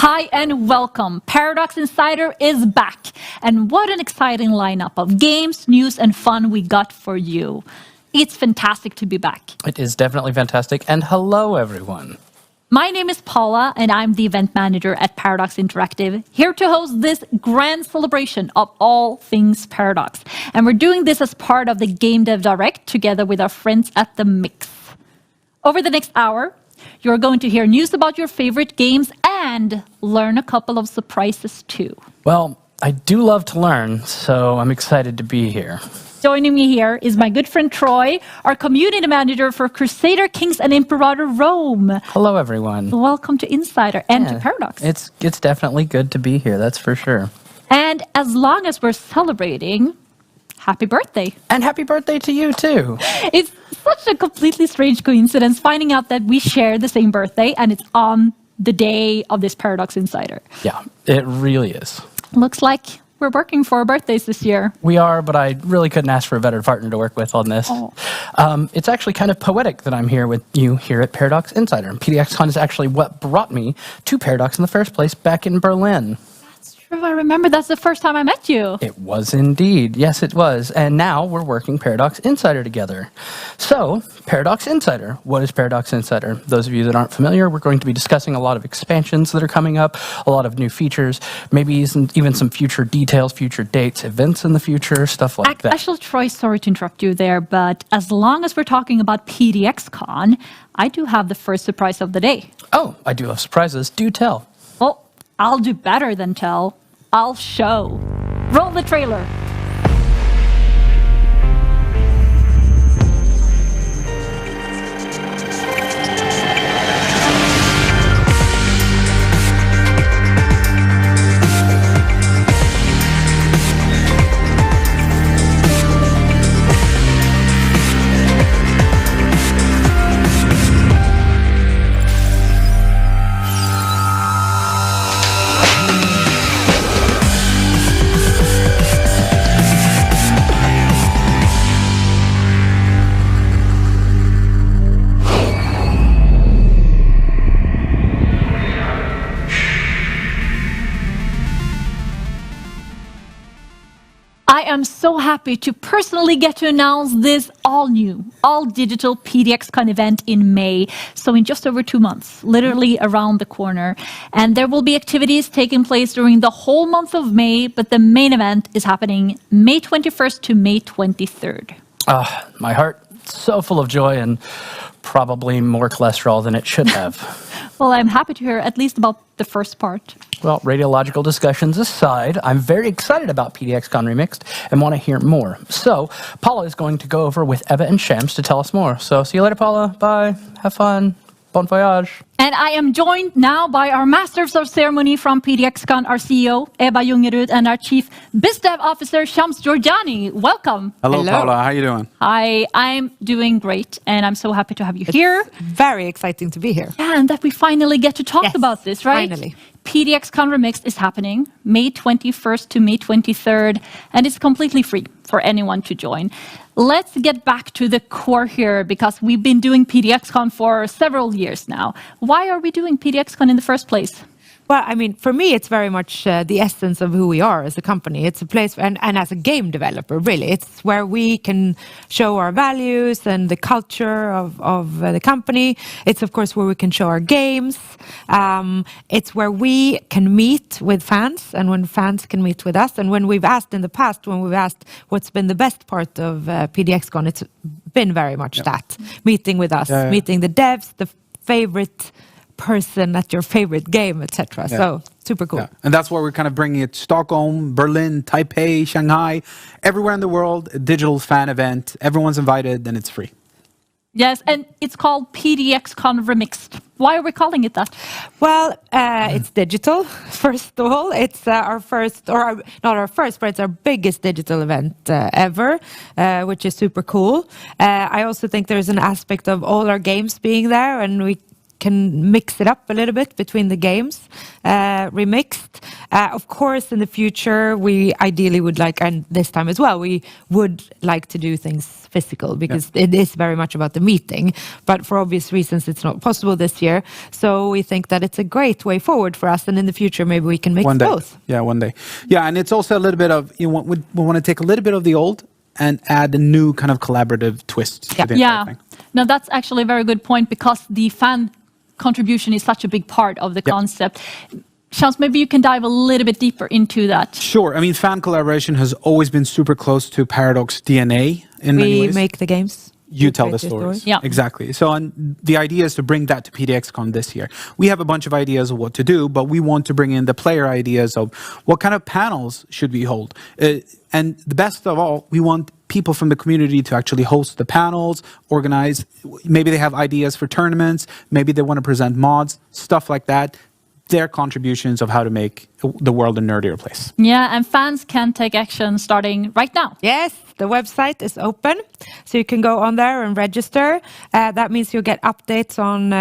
Hi and welcome. Paradox Insider is back. And what an exciting lineup of games, news, and fun we got for you. It's fantastic to be back. It is definitely fantastic. And hello, everyone. My name is Paula, and I'm the event manager at Paradox Interactive, here to host this grand celebration of all things Paradox. And we're doing this as part of the Game Dev Direct together with our friends at The Mix. Over the next hour, you're going to hear news about your favorite games and learn a couple of surprises too. Well, I do love to learn, so I'm excited to be here. Joining me here is my good friend Troy, our community manager for Crusader Kings and Imperator Rome. Hello, everyone. Welcome to Insider and to Paradox. It's definitely good to be here, that's for sure. And as long as we're celebrating, happy birthday. And happy birthday to you, too. It's such a completely strange coincidence finding out that we share the same birthday, and it's on the day of this Paradox Insider. Yeah, it really is. Looks like we're working for our birthdays this year. We are, but I really couldn't ask for a better partner to work with on this. It's actually kind of poetic that I'm here with you here at Paradox Insider. And PDXCon is actually what brought me to Paradox in the first place back in Berlin. I remember that's the first time I met you. It was indeed. Yes, it was. And now we're working Paradox Insider together. So, Paradox Insider. What is Paradox Insider? Those of you that aren't familiar, we're going to be discussing a lot of expansions that are coming up, a lot of new features, maybe even some future details, future dates, events in the future, stuff like that. Actually, Troy, sorry to interrupt you there, but as long as we're talking about PDXCon, I do have the first surprise of the day. Oh, I do love surprises. Do tell. Well, I'll do better than tell. I'll show. Roll the trailer. I am so happy to personally get to announce this all-new, all-digital PDXCon event in May. So in just over 2 months, literally around the corner. And there will be activities taking place during the whole month of May, but the main event is happening May 21st to May 23rd. My heart so full of joy and probably more cholesterol than it should have. Well, I'm happy to hear at least about the first part. Well, radiological discussions aside, I'm very excited about PDXCon Remixed and want to hear more. So, Paula is going to go over with Eva and Shams to tell us more. So, see you later, Paula. Bye. Have fun. Bon voyage. And I am joined now by our Masters of Ceremony from PDXCon, our CEO, Eva Jungerud, and our Chief BizDev Officer, Shams Georgiani. Welcome. Hello, Paula. How are you doing? Hi, I'm doing great, and I'm so happy to have you here. Very exciting to be here. Yeah, and that we finally get to talk about this, right? Finally. PDXCon Remixed is happening May 21st to May 23rd, and it's completely free for anyone to join. Let's get back to the core here, because we've been doing PDXCon for several years now. Why are we doing PDXCon in the first place? Well, I mean, for me, it's very much the essence of who we are as a company. It's a place, and as a game developer, really, it's where we can show our values and the culture of the company. It's, of course, where we can show our games. It's where we can meet with fans, and when fans can meet with us. And when we've asked in the past, when we've asked what's been the best part of PDXCon, it's been very much that. Meeting with us, meeting the devs, the favorite person at your favorite game, etc. So super cool. And that's why we're kind of bringing it to Stockholm, Berlin, Taipei, Shanghai, everywhere in the world, a digital fan event. Everyone's invited and it's free. Yes, and it's called PDXCon Remixed. Why are we calling it that? Well, it's digital, first of all. It's our first, or not our first, but it's our biggest digital event ever, which is super cool. I also think there's an aspect of all our games being there, and we can mix it up a little bit between the games, remixed. Of course, in the future, we ideally would like, and this time as well, we would like to do things physical because it is very much about the meeting. But for obvious reasons, it's not possible this year. So we think that it's a great way forward for us, and in the future, maybe we can mix both. Yeah, one day. Yeah, and it's also a little bit of, we want to take a little bit of the old and add a new kind of collaborative twist to the entire thing. No, that's actually a very good point because the fan contribution is such a big part of the concept. Shams, maybe you can dive a little bit deeper into that. Sure. I mean, fan collaboration has always been super close to Paradox DNA in many ways. We make the games. You tell the stories. Yeah. Exactly. So the idea is to bring that to PDXCon this year. We have a bunch of ideas of what to do, but we want to bring in the player ideas of what kind of panels should we hold. And the best of all, we want people from the community to actually host the panels, organize. Maybe they have ideas for tournaments. Maybe they want to present mods, stuff like that. Their contributions of how to make the world a nerdier place. Yeah, and fans can take action starting right now. Yes, the website is open, so you can go on there and register. That means you'll get updates on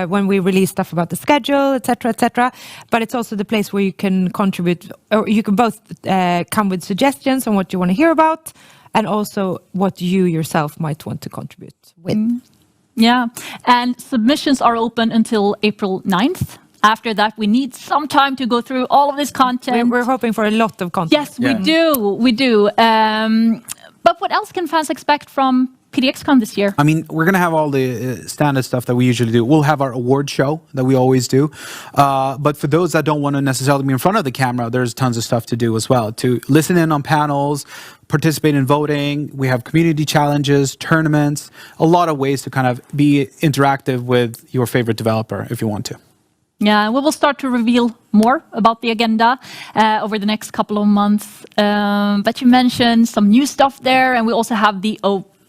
when we release stuff about the schedule, etc., etc. But it's also the place where you can contribute, or you can both come with suggestions on what you want to hear about, and also what you yourself might want to contribute with. Yeah, and submissions are open until April 9th. After that, we need some time to go through all of this content. We're hoping for a lot of content. Yes, we do. But what else can fans expect from PDXCon this year? I mean, we're going to have all the standard stuff that we usually do. We'll have our award show that we always do. But for those that don't want to necessarily be in front of the camera, there's tons of stuff to do as well. To listen in on panels, participate in voting. We have community challenges, tournaments, a lot of ways to kind of be interactive with your favorite developer if you want to. Yeah, we will start to reveal more about the agenda over the next couple of months. But you mentioned some new stuff there, and we also have the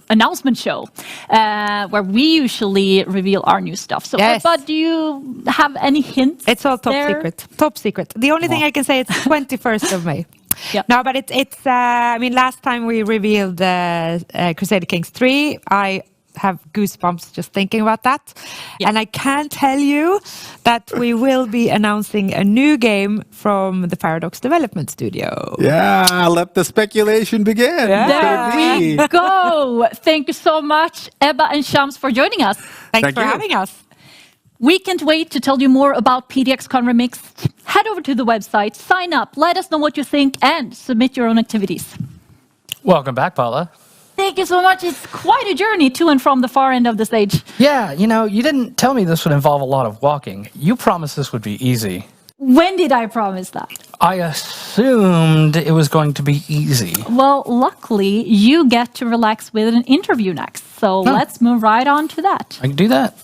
announcement show where we usually reveal our new stuff. So, but do you have any hints? It's all top secret. Top secret. The only thing I can say is 21st of May. Yeah. No, but it's. I mean, last time we revealed Crusader Kings 3, I have goosebumps just thinking about that. Yes. And I can tell you that we will be announcing a new game from the Paradox Development Studio. Yeah, let the speculation begin. Yeah. There we go. Thank you so much, Ebba and Shams, for joining us. Thanks for having us. We can't wait to tell you more about PDXCon Remixed. Head over to the website, sign up, let us know what you think, and submit your own activities. Welcome back, Paula. Thank you so much. It's quite a journey to and from the far end of the stage. Yeah, you didn't tell me this would involve a lot of walking. You promised this would be easy. When did I promise that? I assumed it was going to be easy. Well, luckily, you get to relax with an interview next. So let's move right on to that. I can do that.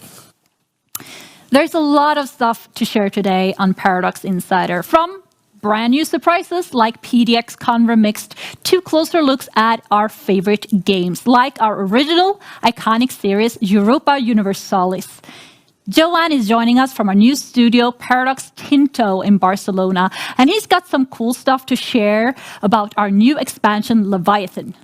There's a lot of stuff to share today on Paradox Insider, from brand new surprises like PDXCon Remixed to closer looks at our favorite games, like our original iconic series Europa Universalis. Johan is joining us from our new studio, Paradox Tinto in Barcelona, and he's got some cool stuff to share about our new expansion, Leviathan.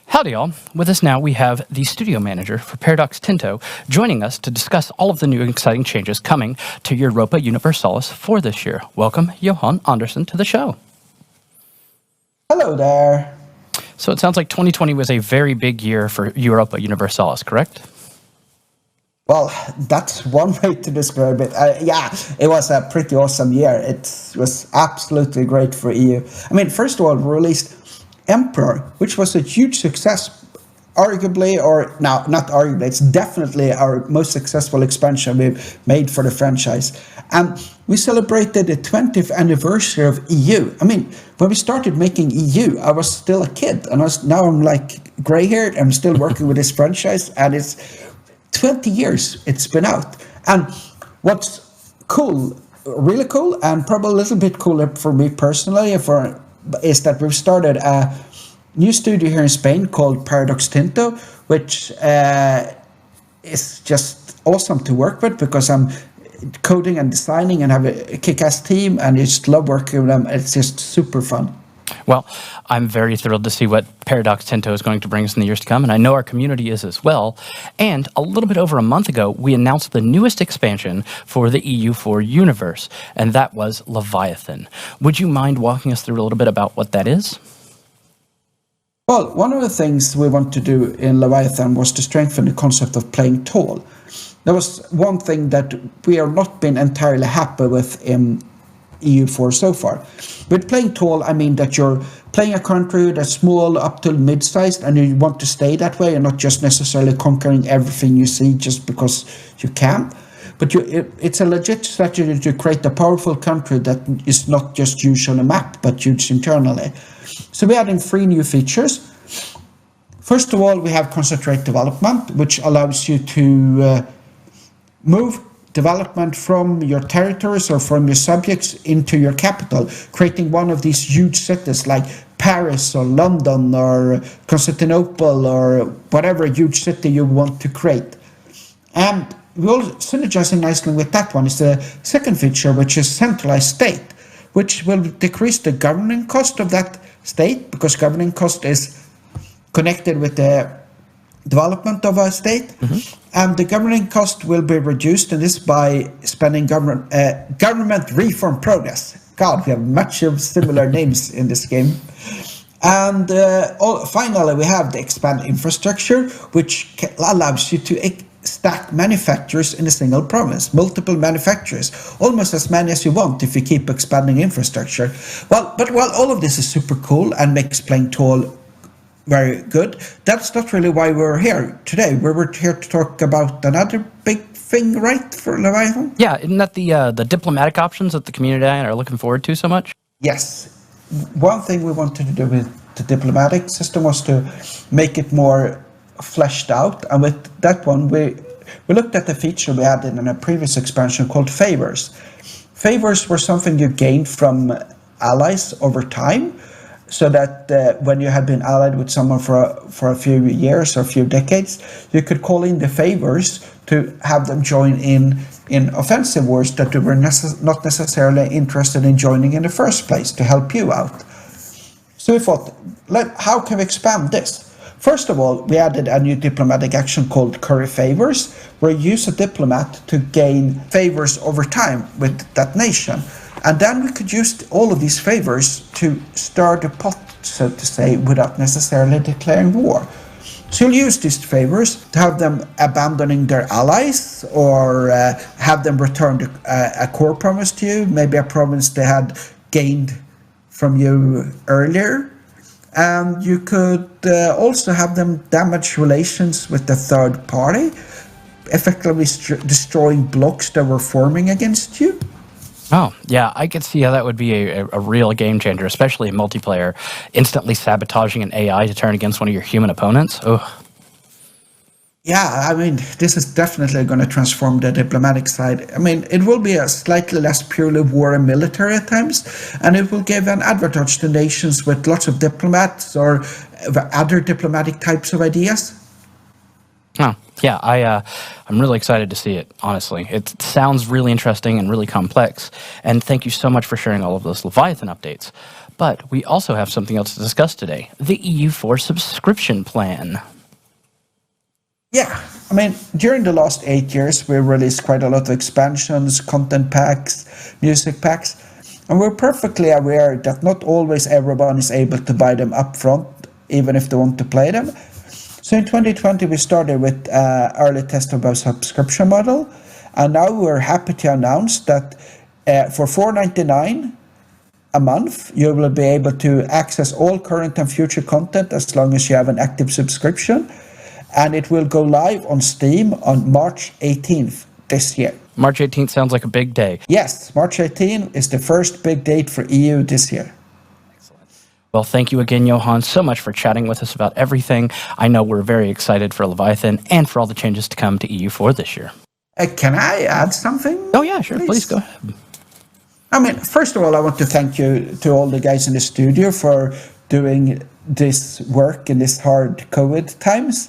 Howdy, y'all. With us now, we have the studio manager for Paradox Tinto joining us to discuss all of the new exciting changes coming to Europa Universalis for this year. Welcome, Johan Andersson, to the show. Hello there. So it sounds like 2020 was a very big year for Europa Universalis, correct? Well, that's one way to describe it. Yeah, it was a pretty awesome year. It was absolutely great for EU. I mean, first of all, we released Emperor, which was a huge success, arguably, or no, not arguably, it's definitely our most successful expansion we've made for the franchise. And we celebrated the 20th anniversary of EU. I mean, when we started making EU, I was still a kid, and now I'm like gray-haired. I'm still working with this franchise, and it's 20 years it's been out. And what's cool, really cool, and probably a little bit cooler for me personally, is that we've started a new studio here in Spain called Paradox Tinto, which is just awesome to work with because I'm coding and designing and have a kick-ass team, and I just love working with them. It's just super fun. Well, I'm very thrilled to see what Paradox Tinto is going to bring us in the years to come, and I know our community is as well. And a little bit over a month ago, we announced the newest expansion for the EU4 universe, and that was Leviathan. Would you mind walking us through a little bit about what that is? Well, one of the things we want to do in Leviathan was to strengthen the concept of playing tall. There was one thing that we have not been entirely happy with in EU4 so far. With playing tall, I mean that you're playing a country that's small up to mid-sized and you want to stay that way and not just necessarily conquering everything you see just because you can. But it's a legit strategy to create a powerful country that is not just used on a map, but used internally. So we're adding 3 new features. First of all, we have concentrate development, which allows you to move development from your territories or from your subjects into your capital, creating one of these huge cities like Paris or London or Constantinople or whatever huge city you want to create. And we all synergizing nicely with that one is the second feature, which is centralized state, which will decrease the governing cost of that state, because governing cost is connected with the development of a state. And the governing cost will be reduced, and this by spending government reform progress. God, we have much of similar names in this game. And finally, we have the expand infrastructure, which allows you to stack manufacturers in a single province, multiple manufacturers, almost as many as you want if you keep expanding infrastructure. But while all of this is super cool and makes playing tall very good, that's not really why we're here today. We were here to talk about another big thing, right, for Leviathan? Yeah, isn't that the diplomatic options that the community are looking forward to so much? Yes. One thing we wanted to do with the diplomatic system was to make it more fleshed out, and with that one we looked at the feature we added in a previous expansion called favors. Favors were something you gained from allies over time, so that when you had been allied with someone for a few years or a few decades, you could call in the favors to have them join in offensive wars that you were not necessarily interested in joining in the first place, to help you out. So we thought, how can we expand this? First of all, we added a new diplomatic action called Curry Favors, where you use a diplomat to gain favors over time with that nation. And then we could use all of these favors to stir the pot, so to say, without necessarily declaring war. So you'll use these favors to have them abandoning their allies, or have them return a core province to you, maybe a province they had gained from you earlier. And you could also have them damage relations with the third party, effectively destroying blocks that were forming against you. Oh, yeah, I could see how that would be a real game changer, especially in multiplayer, instantly sabotaging an AI to turn against one of your human opponents. Ugh. Yeah, I mean, this is definitely going to transform the diplomatic side. I mean, it will be a slightly less purely war and military at times, and it will give an advantage to nations with lots of diplomats or other diplomatic types of ideas. Oh, yeah, I'm really excited to see it, honestly. It sounds really interesting and really complex, and thank you so much for sharing all of those Leviathan updates. But we also have something else to discuss today, the EU4 subscription plan. Yeah, I mean, during the last 8 years, we released quite a lot of expansions, content packs, music packs, and we're perfectly aware that not always everyone is able to buy them upfront, even if they want to play them. So in 2020, we started with early test of our subscription model, and now we're happy to announce that for $4.99 a month, you will be able to access all current and future content as long as you have an active subscription. And it will go live on Steam on March 18th this year. March 18th sounds like a big day. Yes, March 18th is the first big date for EU this year. Excellent. Well, thank you again, Johan, so much for chatting with us about everything. I know we're very excited for Leviathan and for all the changes to come to EU4 this year. Can I add something? Oh, yeah, sure. Please go ahead. I mean, first of all, I want to thank you to all the guys in the studio for doing this work in these hard COVID times.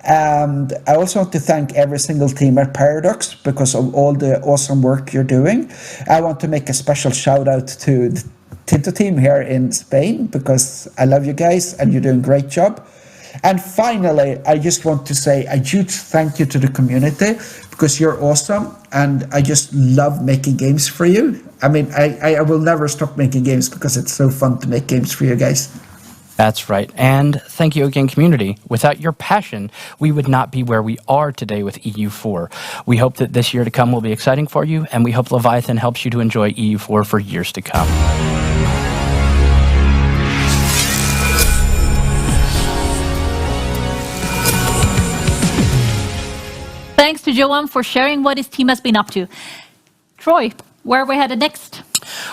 And I also want to thank every single team at Paradox because of all the awesome work you're doing. I want to make a special shout out to Tinto team here in Spain, because I love you guys and you're doing a great job. And finally, I just want to say a huge thank you to the community, because you're awesome and I just love making games for you. I mean, I will never stop making games because it's so fun to make games for you guys. That's right. And thank you again, community. Without your passion, we would not be where we are today with EU4. We hope that this year to come will be exciting for you, and we hope Leviathan helps you to enjoy EU4 for years to come. Thanks to Johan for sharing what his team has been up to. Troy, where are we headed next?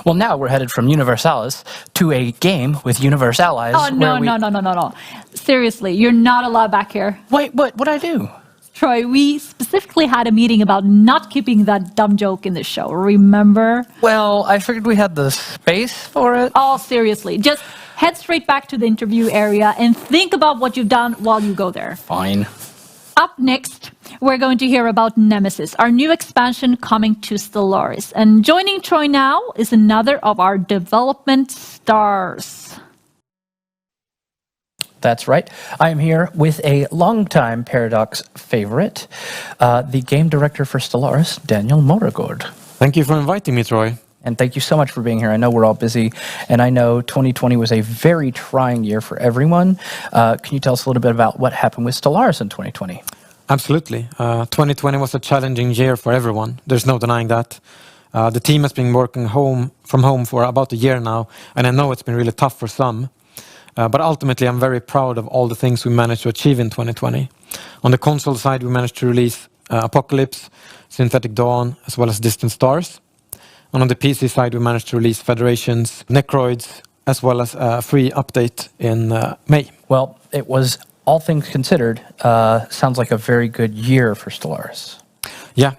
Well, now we're headed from Universalis to a game with Universalis. Oh, no. Seriously, you're not allowed back here. Wait, what'd I do? Troy, we specifically had a meeting about not keeping that dumb joke in the show, remember? Well, I figured we had the space for it. Oh, seriously, just head straight back to the interview area and think about what you've done while you go there. Fine. Up next, we're going to hear about Nemesis, our new expansion coming to Stellaris. And joining Troy now is another of our development stars. That's right. I am here with a longtime Paradox favorite, the game director for Stellaris, Daniel Moragord. Thank you for inviting me, Troy. And thank you so much for being here. I know we're all busy, and I know 2020 was a very trying year for everyone. Can you tell us a little bit about what happened with Stellaris in 2020? Absolutely. 2020 was a challenging year for everyone. There's no denying that. The team has been working from home for about a year now, and I know it's been really tough for some. But ultimately, I'm very proud of all the things we managed to achieve in 2020. On the console side, we managed to release Apocalypse, Synthetic Dawn, as well as Distant Stars. And on the PC side, we managed to release Federations, Necroids, as well as a free update in May. Well, it was, all things considered, sounds like a very good year for Stellaris. Yeah,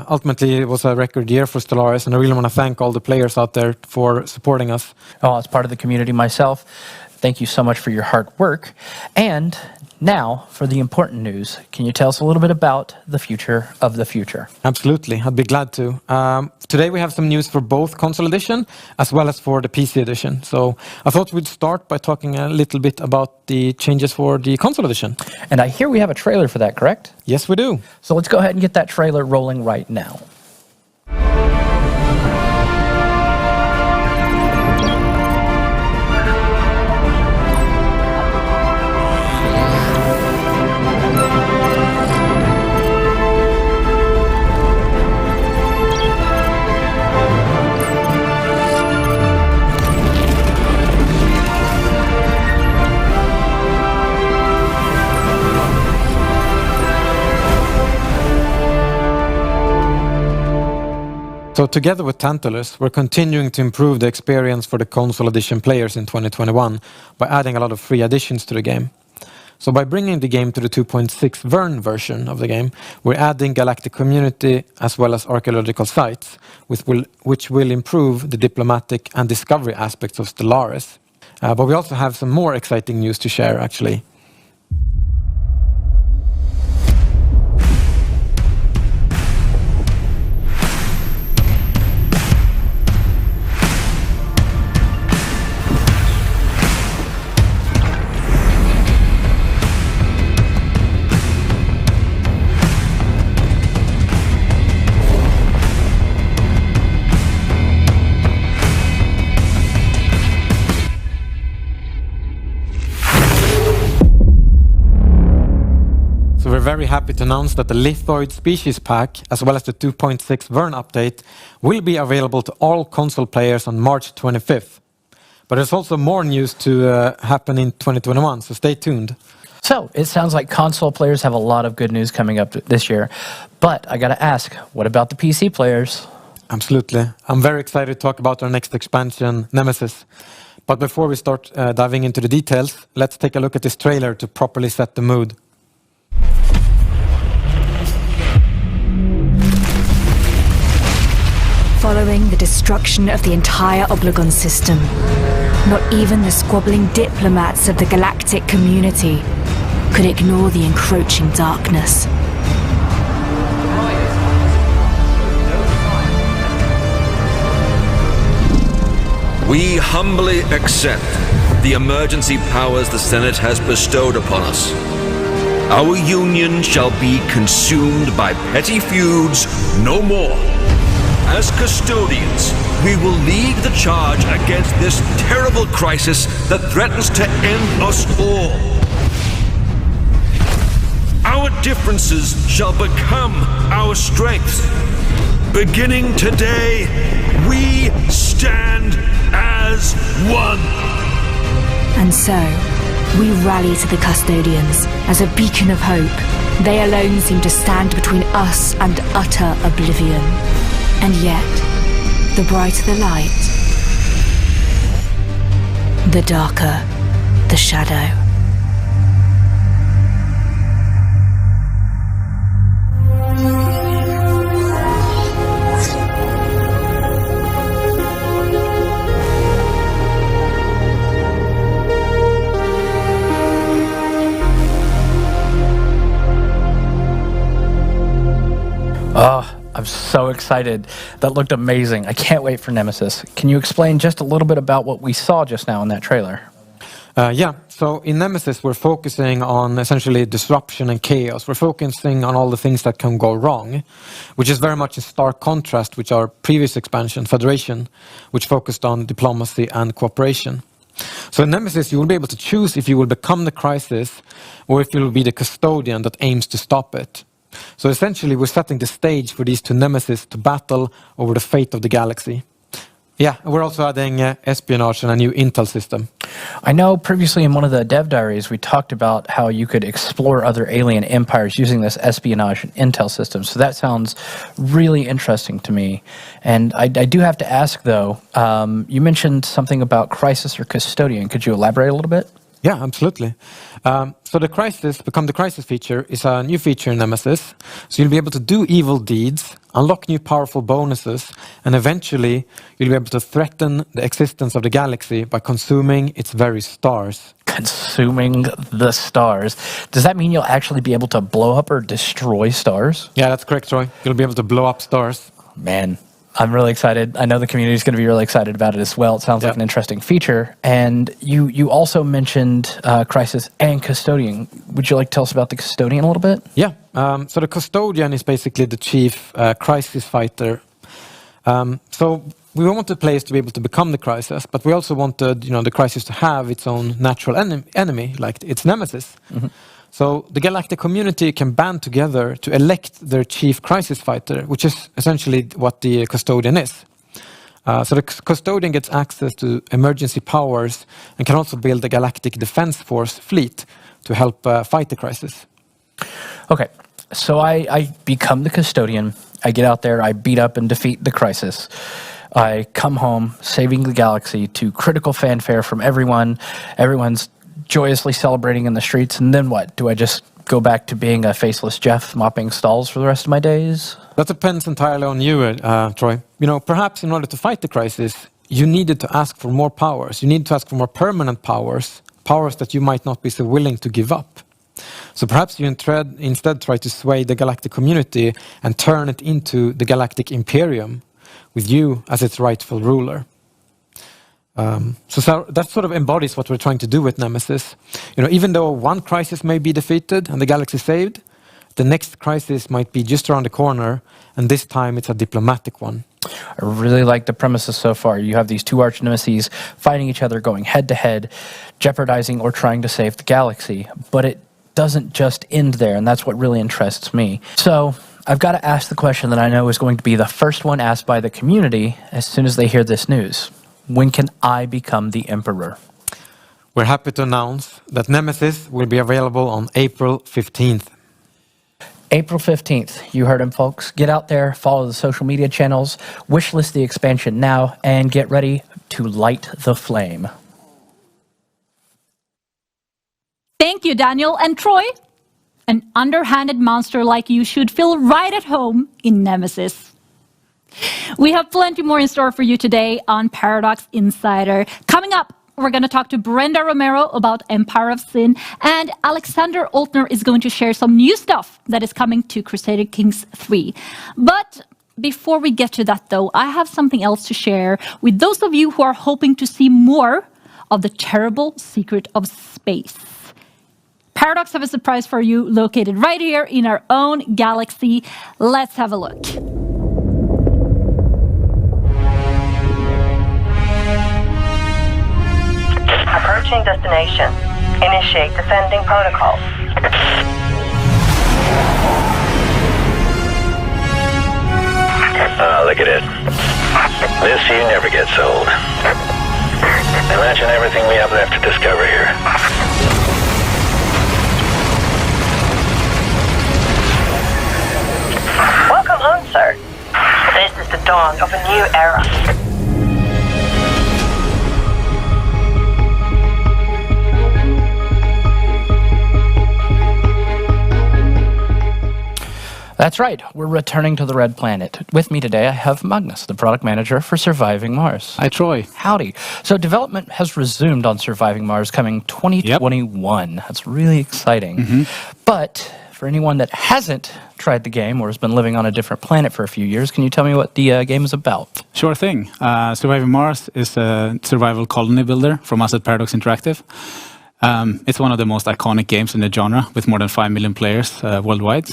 ultimately it was a record year for Stellaris, and I really want to thank all the players out there for supporting us. Oh, as part of the community myself, thank you so much for your hard work. And now, for the important news, can you tell us a little bit about the future of the future? Absolutely, I'd be glad to. Today we have some news for both console edition as well as for the PC edition. So I thought we'd start by talking a little bit about the changes for the console edition. And I hear we have a trailer for that, correct? Yes, we do. So let's go ahead and get that trailer rolling right now. So together with Tantalus, we're continuing to improve the experience for the console edition players in 2021 by adding a lot of free additions to the game. So by bringing the game to the 2.6 Vern version of the game, we're adding Galactic Community as well as archaeological sites, which will improve the diplomatic and discovery aspects of Stellaris. But we also have some more exciting news to share, actually. So we're very happy to announce that the Lithoid Species Pack, as well as the 2.6 Vern update, will be available to all console players on March 25th. But there's also more news to happen in 2021, so stay tuned. So it sounds like console players have a lot of good news coming up this year. But I gotta ask, what about the PC players? Absolutely. I'm very excited to talk about our next expansion, Nemesis. But before we start diving into the details, let's take a look at this trailer to properly set the mood. Following the destruction of the entire Oblogon system, not even the squabbling diplomats of the galactic community could ignore the encroaching darkness. we humbly accept the emergency powers the Senate has bestowed upon us. Our union shall be consumed by petty feuds no more. As custodians, we will lead the charge against this terrible crisis that threatens to end us all. Our differences shall become our strengths. Beginning today, we stand as one. And so, we rally to the custodians as a beacon of hope. They alone seem to stand between us and utter oblivion. And yet, the brighter the light, the darker the shadow. Oh, I'm so excited. That looked amazing. I can't wait for Nemesis. Can you explain just a little bit about what we saw just now in that trailer? Yeah, so in Nemesis we're focusing on essentially disruption and chaos. We're focusing on all the things that can go wrong, which is very much in stark contrast with our previous expansion, Federation, which focused on diplomacy and cooperation. So in Nemesis you will be able to choose if you will become the crisis or if you will be the custodian that aims to stop it. So essentially we're setting the stage for these two Nemesis to battle over the fate of the galaxy. Yeah, we're also adding espionage and a new intel system. I know previously in one of the dev diaries we talked about how you could explore other alien empires using this espionage and intel system. So that sounds really interesting to me. And I do have to ask though, you mentioned something about Crisis or Custodian. Could you elaborate a little bit? Yeah, absolutely. So the Crisis, Become the Crisis feature is a new feature in Nemesis. So you'll be able to do evil deeds, unlock new powerful bonuses, and eventually you'll be able to threaten the existence of the galaxy by consuming its very stars. Consuming the stars. Does that mean you'll actually be able to blow up or destroy stars? Yeah, that's correct, Troy. You'll be able to blow up stars. Man, I'm really excited. I know the community is going to be really excited about it as well. It sounds like an interesting feature. And you also mentioned Crisis and Custodian. Would you like to tell us about the Custodian a little bit? Yeah. So the Custodian is basically the chief crisis fighter. So we want the players to be able to become the crisis, but we also wanted the crisis to have its own natural enemy, like its Nemesis. Mm-hmm. So the galactic community can band together to elect their chief crisis fighter, which is essentially what the Custodian is. So the Custodian gets access to emergency powers and can also build a galactic defense force fleet to help fight the crisis. Okay, so I become the Custodian. I get out there, I beat up and defeat the crisis. I come home, saving the galaxy to critical fanfare from everyone. Everyone's joyously celebrating in the streets, and then what? Do I just go back to being a faceless Jeff mopping stalls for the rest of my days? That depends entirely on you, Troy. Perhaps in order to fight the crisis, you needed to ask for more powers. You need to ask for more permanent powers, powers that you might not be so willing to give up. So perhaps you instead try to sway the galactic community and turn it into the Galactic Imperium, with you as its rightful ruler. So that sort of embodies what we're trying to do with Nemesis. Even though one crisis may be defeated and the galaxy saved, the next crisis might be just around the corner, and this time it's a diplomatic one. I really like the premises so far. You have these two arch nemeses fighting each other, going head to head, jeopardizing or trying to save the galaxy. But it doesn't just end there, and that's what really interests me. So I've got to ask the question that I know is going to be the first one asked by the community as soon as they hear this news. When can I become the Emperor? We're happy to announce that Nemesis will be available on April 15th. April 15th. You heard him, folks. Get out there, follow the social media channels, wishlist the expansion now, and get ready to light the flame. Thank you, Daniel and Troy. An underhanded monster like you should feel right at home in Nemesis. We have plenty more in store for you today on Paradox Insider. Coming up, we're going to talk to Brenda Romero about Empire of Sin, and Alexander Altner is going to share some new stuff that is coming to Crusader Kings 3. But Before we get to that, though, I have something else to share with those of you who are hoping to see more of the terrible secret of space. Paradox have a surprise for you located right here in our own galaxy. Let's have a look. Approaching destination. Initiate descending protocol. Look at it. This view never gets old. Imagine everything we have left to discover here. Welcome home, sir. This is the dawn of a new era. That's right, we're returning to the Red Planet. With me today, I have Magnus, the product manager for Surviving Mars. Hi, Troy. Howdy. So development has resumed on Surviving Mars coming 2021. That's really exciting. But for anyone that hasn't tried the game or has been living on a different planet for a few years, can you tell me what the game is about? Sure thing. Surviving Mars is a survival colony builder from us at Paradox Interactive. It's one of the most iconic games in the genre, with more than 5 million players worldwide.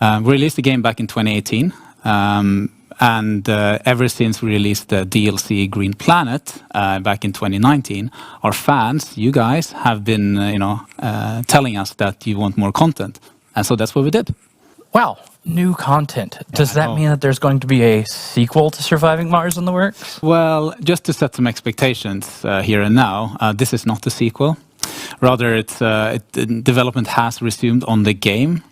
We released the game back in 2018, and ever since we released the DLC Green Planet back in 2019, our fans, you guys, have been, telling us that you want more content, and so that's what we did. Wow, new content. Does that mean that there's going to be a sequel to Surviving Mars in the works? Well, just to set some expectations here and now, this is not a sequel. Rather, development has resumed on the game.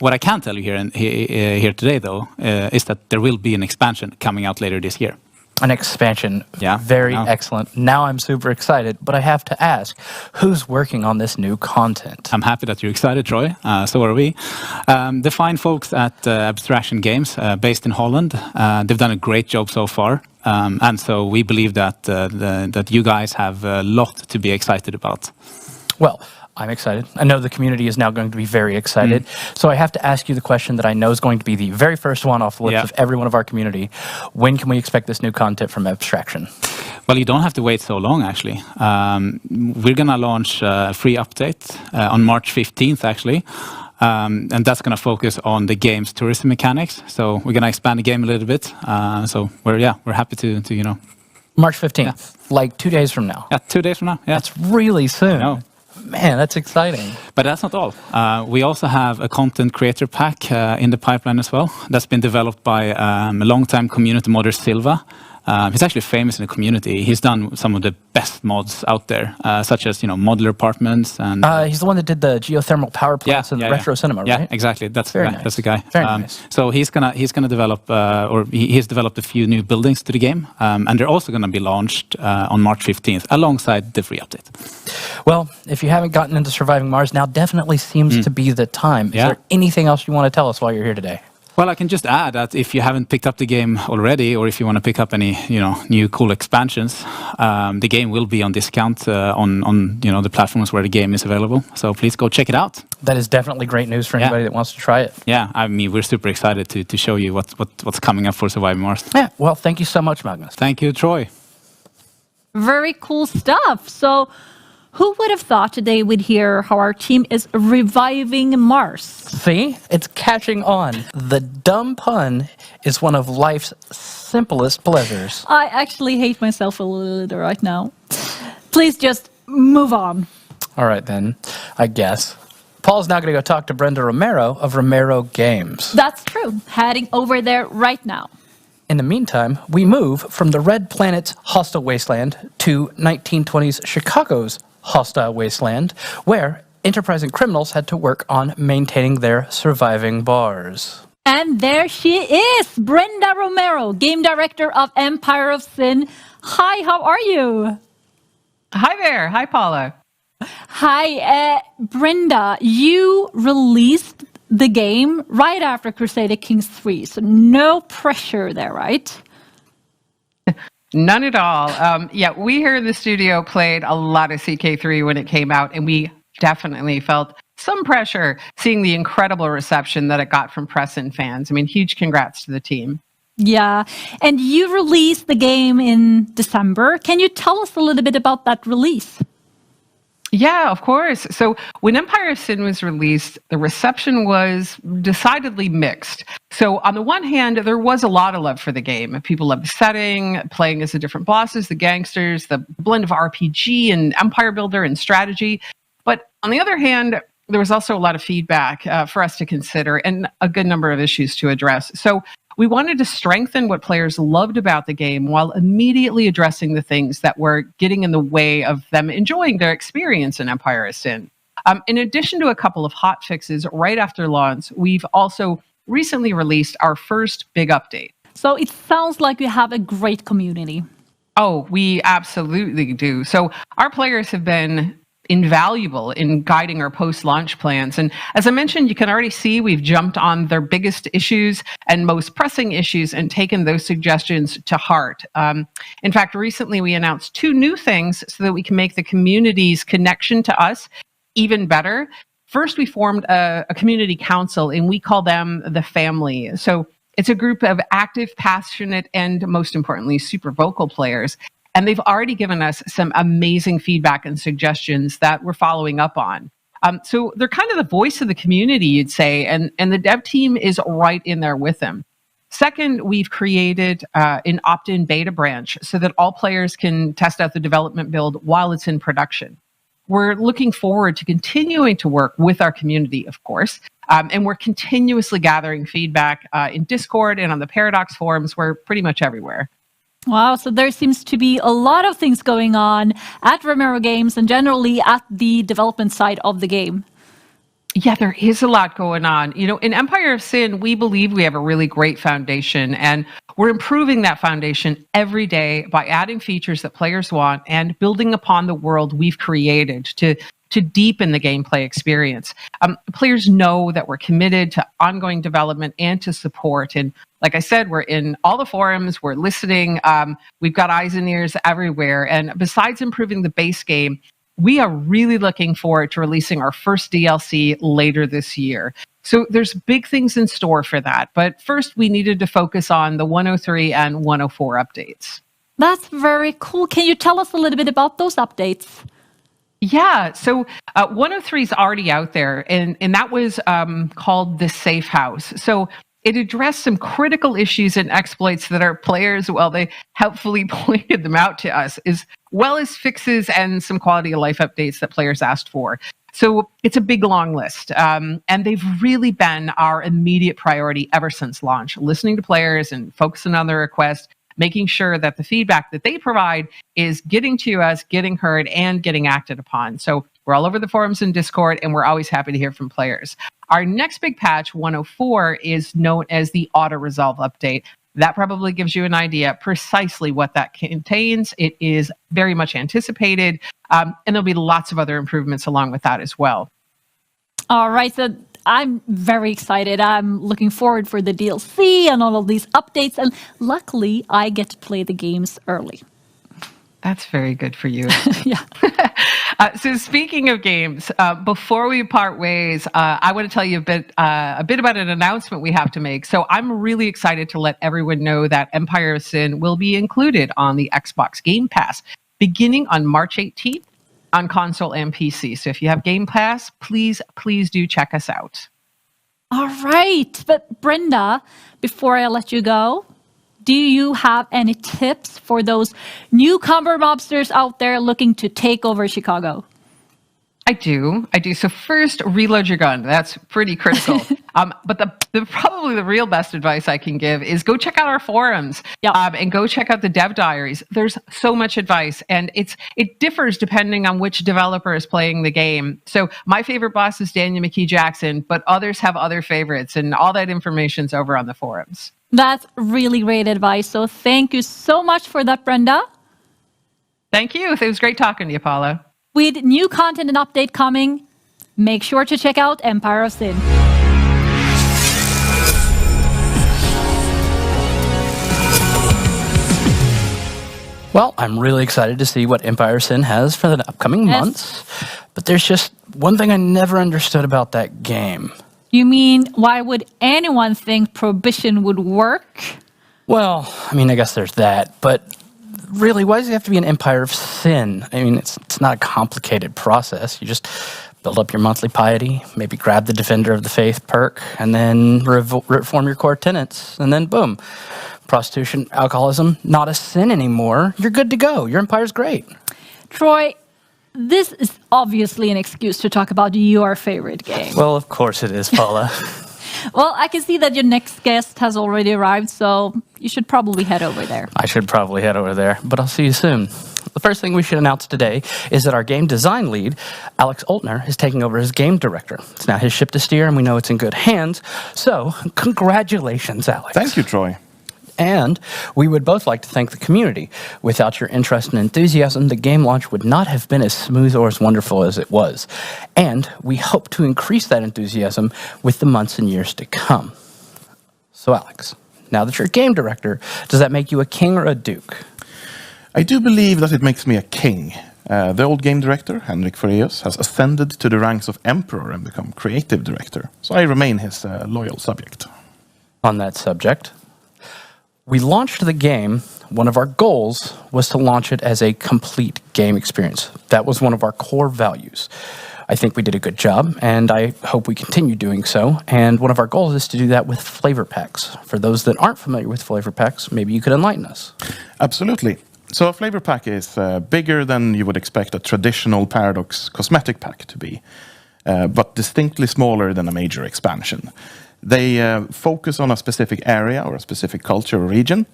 What I can tell you here today, though, is that there will be an expansion coming out later this year. An expansion. Yeah. Very excellent. Now I'm super excited, but I have to ask, who's working on this new content? I'm happy that you're excited, Troy. So are we. The fine folks at Abstraction Games, based in Holland, they've done a great job so far. And so we believe that you guys have a lot to be excited about. Well, I'm excited. I know the community is now going to be very excited. So I have to ask you the question that I know is going to be the very first one off the lips of everyone of our community. When can we expect this new content from Abstraction? Well, you don't have to wait so long, actually. We're going to launch a free update on March 15th, actually. And that's going to focus on the game's tourism mechanics. So we're going to expand the game a little bit. So we're happy to March 15th, like 2 days from now. Yeah, 2 days from now. Yeah. That's really soon. Man, that's exciting. But that's not all. We also have a content creator pack in the pipeline as well. That's been developed by a longtime community modder, Silva. He's actually famous in the community. He's done some of the best mods out there, such as modular apartments and. He's the one that did the geothermal power plants and retro cinema, right? Yeah, exactly. That's the guy. Very nice. So he's gonna develop, or he's developed a few new buildings to the game, and they're also gonna be launched on March 15th alongside the free update. Well, if you haven't gotten into Surviving Mars, now definitely seems to be the time. Is there anything else you want to tell us while you're here today? Well, I can just add that if you haven't picked up the game already, or if you want to pick up any, new cool expansions, the game will be on discount on the platforms where the game is available. So please go check it out. That is definitely great news for anybody that wants to try it. Yeah, I mean, we're super excited to show you what's coming up for Surviving Mars. Yeah, well, thank you so much, Magnus. Thank you, Troy. Very cool stuff. So who would have thought today we'd hear how our team is reviving Mars? See? It's catching on. The dumb pun is one of life's simplest pleasures. I actually hate myself a little right now. Please just move on. All right, then, I guess. Paul's now going to go talk to Brenda Romero of Romero Games. That's true. Heading over there right now. In the meantime, we move from the Red Planet's hostile wasteland to 1920s Chicago's hostile wasteland, where enterprising criminals had to work on maintaining their surviving bars. And there she is, Brenda Romero, game director of Empire of Sin. Hi, how are you? Hi there. Hi, Paula. Hi, Brenda. You released the game right after Crusader Kings 3, so no pressure there, right? None at all. Yeah, we here in the studio played a lot of CK3 when it came out, and we definitely felt some pressure seeing the incredible reception that it got from press and fans. I mean, huge congrats to the team. Yeah, and you released the game in December. Can you tell us a little bit about that release? Yeah, of course. So when Empire of Sin was released, the reception was decidedly mixed. So on the one hand, there was a lot of love for the game. People loved the setting, playing as the different bosses, the gangsters, the blend of RPG and empire builder and strategy. But on the other hand, there was also a lot of feedback for us to consider and a good number of issues to address. So we wanted to strengthen what players loved about the game while immediately addressing the things that were getting in the way of them enjoying their experience in Empire of Sin. In addition to a couple of hot fixes right after launch, we've also recently released our first big update. So it sounds like you have a great community. Oh, we absolutely do. So our players have been invaluable in guiding our post-launch plans. And as I mentioned, you can already see we've jumped on their biggest issues and most pressing issues and taken those suggestions to heart. In fact, recently we announced 2 new things so that we can make the community's connection to us even better. First, we formed a community council, and we call them the family. So it's a group of active, passionate, and most importantly, super vocal players. And they've already given us some amazing feedback and suggestions that we're following up on. So they're kind of the voice of the community, you'd say, and the dev team is right in there with them. Second, we've created an opt-in beta branch so that all players can test out the development build while it's in production. We're looking forward to continuing to work with our community, of course, and we're continuously gathering feedback in Discord and on the Paradox forums. We're pretty much everywhere. Wow, so there seems to be a lot of things going on at Romero Games and generally at the development side of the game. Yeah, there is a lot going on. You know, in Empire of Sin, we believe we have a really great foundation, and we're improving that foundation every day by adding features that players want and building upon the world we've created to deepen the gameplay experience. Players know that we're committed to ongoing development and to support. And like I said, we're in all the forums, we're listening, we've got eyes and ears everywhere. And besides improving the base game, we are really looking forward to releasing our first DLC later this year. So there's big things in store for that. But first, we needed to focus on the 103 and 104 updates. That's very cool. Can you tell us a little bit about those updates? Yeah, so 103 is already out there, and that was called the Safe House. So it addressed some critical issues and exploits that our players, well, they helpfully pointed them out to us, as well as fixes and some quality of life updates that players asked for. So it's a big, long list, and they've really been our immediate priority ever since launch, listening to players and focusing on their requests, making sure that the feedback that they provide is getting to us, getting heard, and getting acted upon. So we're all over the forums and Discord, and we're always happy to hear from players. Our next big patch, 104, is known as the Auto Resolve update. That probably gives you an idea precisely what that contains. It is very much anticipated, and there'll be lots of other improvements along with that as well. All right, so I'm very excited. I'm looking forward for the DLC and all of these updates, and luckily I get to play the games early. That's very good for you. Yeah. So speaking of games, before we part ways, I want to tell you a bit about an announcement we have to make. So I'm really excited to let everyone know that Empire of Sin will be included on the Xbox Game Pass beginning on March 18th on console and PC. So if you have Game Pass, please do check us out. All right. But Brenda, before I let you go, do you have any tips for those newcomer mobsters out there looking to take over Chicago? I do. So first, reload your gun. That's pretty critical. But probably the real best advice I can give is go check out our forums and go check out the dev diaries. There's so much advice, and it differs depending on which developer is playing the game. So my favorite boss is Daniel McKee Jackson, but others have other favorites, and all that information's over on the forums. That's really great advice. So thank you so much for that, Brenda. Thank you. It was great talking to you, Paula. With new content and update coming, make sure to check out Empire of Sin. Well, I'm really excited to see what Empire Sin has for the upcoming months. But there's just one thing I never understood about that game. You mean, why would anyone think Prohibition would work? Well, I mean, I guess there's that. But really, why does it have to be an Empire of Sin? I mean, it's not a complicated process. You just build up your monthly piety, maybe grab the Defender of the Faith perk, and then reform your core tenets. And then, boom. Prostitution, alcoholism, not a sin anymore. You're good to go. Your empire's great. Troy, this is obviously an excuse to talk about your favorite game. Well, of course it is, Paula. Well, I can see that your next guest has already arrived, so you should probably head over there. I should probably head over there, but I'll see you soon. The first thing we should announce today is that our game design lead, Alex Oltner, is taking over as game director. It's now his ship to steer, and we know it's in good hands. So, congratulations, Alex. Thank you, Troy. And we would both like to thank the community. Without your interest and enthusiasm, the game launch would not have been as smooth or as wonderful as it was. And we hope to increase that enthusiasm with the months and years to come. So, Alex, now that you're game director, does that make you a king or a duke? I do believe that it makes me a king. The old game director, Henrik Fåhraeus, has ascended to the ranks of emperor and become creative director. So I remain his loyal subject. On that subject, we launched the game. One of our goals was to launch it as a complete game experience. That was one of our core values. I think we did a good job, and I hope we continue doing so. And one of our goals is to do that with flavor packs. For those that aren't familiar with flavor packs, maybe you could enlighten us. Absolutely. So a flavor pack is bigger than you would expect a traditional Paradox cosmetic pack to be, but distinctly smaller than a major expansion. They focus on a specific area or a specific culture or region,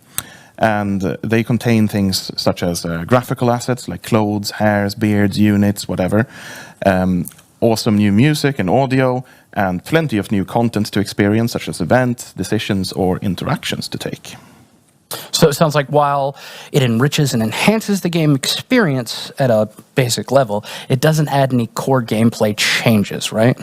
and they contain things such as graphical assets like clothes, hairs, beards, units, whatever, awesome new music and audio, and plenty of new content to experience, such as events, decisions, or interactions to take. So it sounds like while it enriches and enhances the game experience at a basic level, it doesn't add any core gameplay changes, right?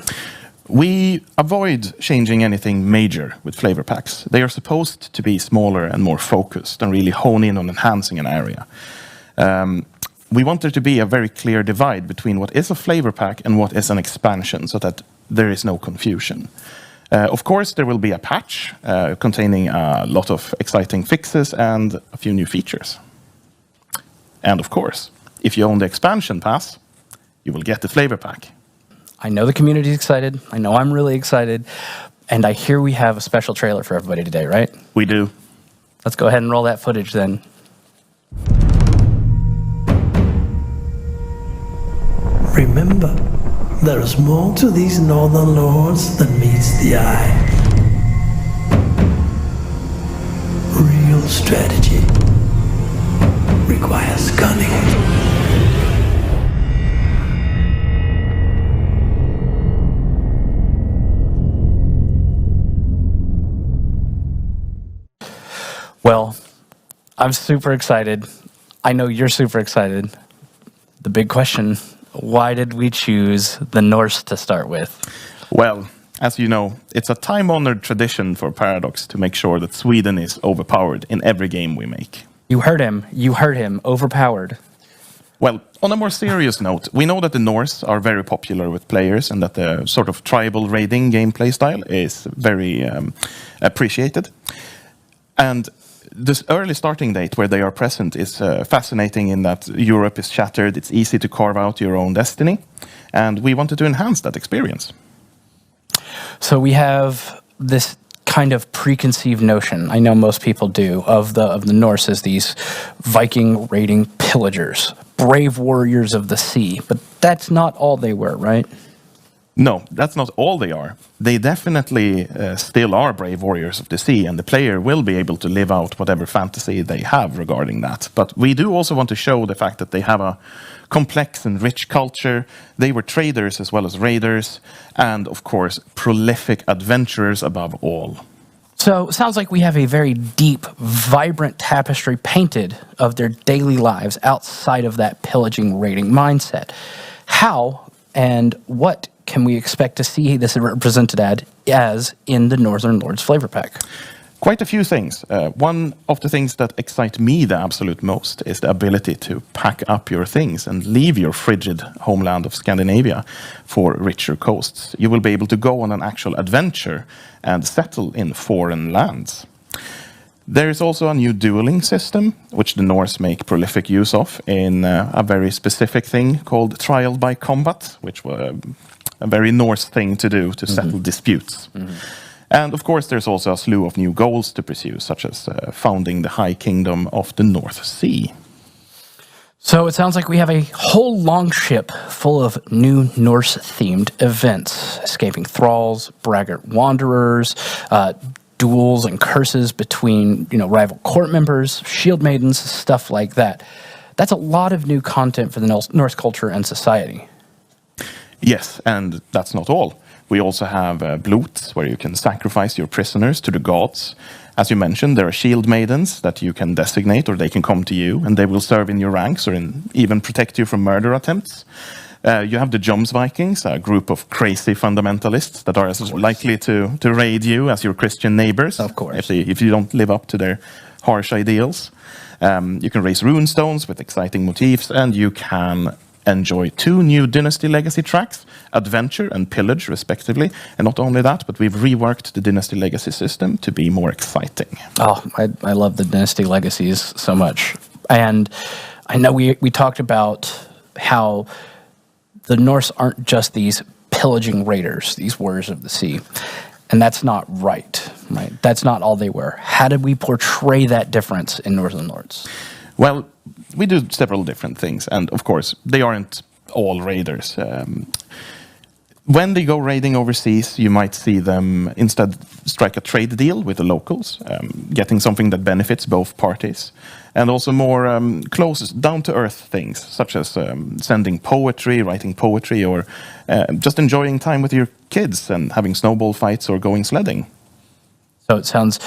We avoid changing anything major with flavor packs. They are supposed to be smaller and more focused and really hone in on enhancing an area. We want there to be a very clear divide between what is a flavor pack and what is an expansion, so that there is no confusion. Of course, there will be a patch containing a lot of exciting fixes and a few new features. And of course, if you own the expansion pass, you will get the flavor pack. I know the community's excited. I know I'm really excited. And I hear we have a special trailer for everybody today, right? We do. Let's go ahead and roll that footage then. Remember, there is more to these northern lords than meets the eye. Real strategy requires cunning. Well, I'm super excited. I know you're super excited. The big question, why did we choose the Norse to start with? Well, as you know, it's a time-honored tradition for Paradox to make sure that Sweden is overpowered in every game we make. You heard him. You heard him. Overpowered. Well, on a more serious note, we know that the Norse are very popular with players and that the sort of tribal raiding gameplay style is very appreciated. And this early starting date where they are present is fascinating in that Europe is shattered, it's easy to carve out your own destiny, and we wanted to enhance that experience. So we have this kind of preconceived notion, I know most people do, of the Norse as these Viking raiding pillagers, brave warriors of the sea, but that's not all they were, right? No, that's not all they are. They definitely still are brave warriors of the sea, and the player will be able to live out whatever fantasy they have regarding that. But we do also want to show the fact that they have a complex and rich culture. They were traders as well as raiders, and of course, prolific adventurers above all. So it sounds like we have a very deep, vibrant tapestry painted of their daily lives outside of that pillaging, raiding mindset. How and what can we expect to see this represented as in the Northern Lords flavor pack? Quite a few things. One of the things that excite me the absolute most is the ability to pack up your things and leave your frigid homeland of Scandinavia for richer coasts. You will be able to go on an actual adventure and settle in foreign lands. There is also a new dueling system, which the Norse make prolific use of in a very specific thing called trial by combat, which was a very Norse thing to do to settle disputes. And of course, there's also a slew of new goals to pursue, such as founding the High Kingdom of the North Sea. So it sounds like we have a whole long ship full of new Norse-themed events, escaping thralls, braggart wanderers, duels and curses between, rival court members, shield maidens, stuff like that. That's a lot of new content for the Norse culture and society. Yes, and that's not all. We also have blots, where you can sacrifice your prisoners to the gods. As you mentioned, there are shield maidens that you can designate, or they can come to you, and they will serve in your ranks or even protect you from murder attempts. You have the Jomsvikings, a group of crazy fundamentalists that are as likely to raid you as your Christian neighbors. Of course. If you don't live up to their harsh ideals. You can raise rune stones with exciting motifs, and you can enjoy 2 new Dynasty Legacy tracks, Adventure and Pillage, respectively. And not only that, but we've reworked the Dynasty Legacy system to be more exciting. Oh, I love the Dynasty Legacies so much. And I know we talked about how the Norse aren't just these pillaging raiders, these warriors of the sea. And that's not right? That's not all they were. How did we portray that difference in Northern Lords? Well, we do several different things, and of course, they aren't all raiders. When they go raiding overseas, you might see them instead strike a trade deal with the locals, getting something that benefits both parties, and also more close, down-to-earth things, such as sending poetry, writing poetry, or just enjoying time with your kids and having snowball fights or going sledding. So it sounds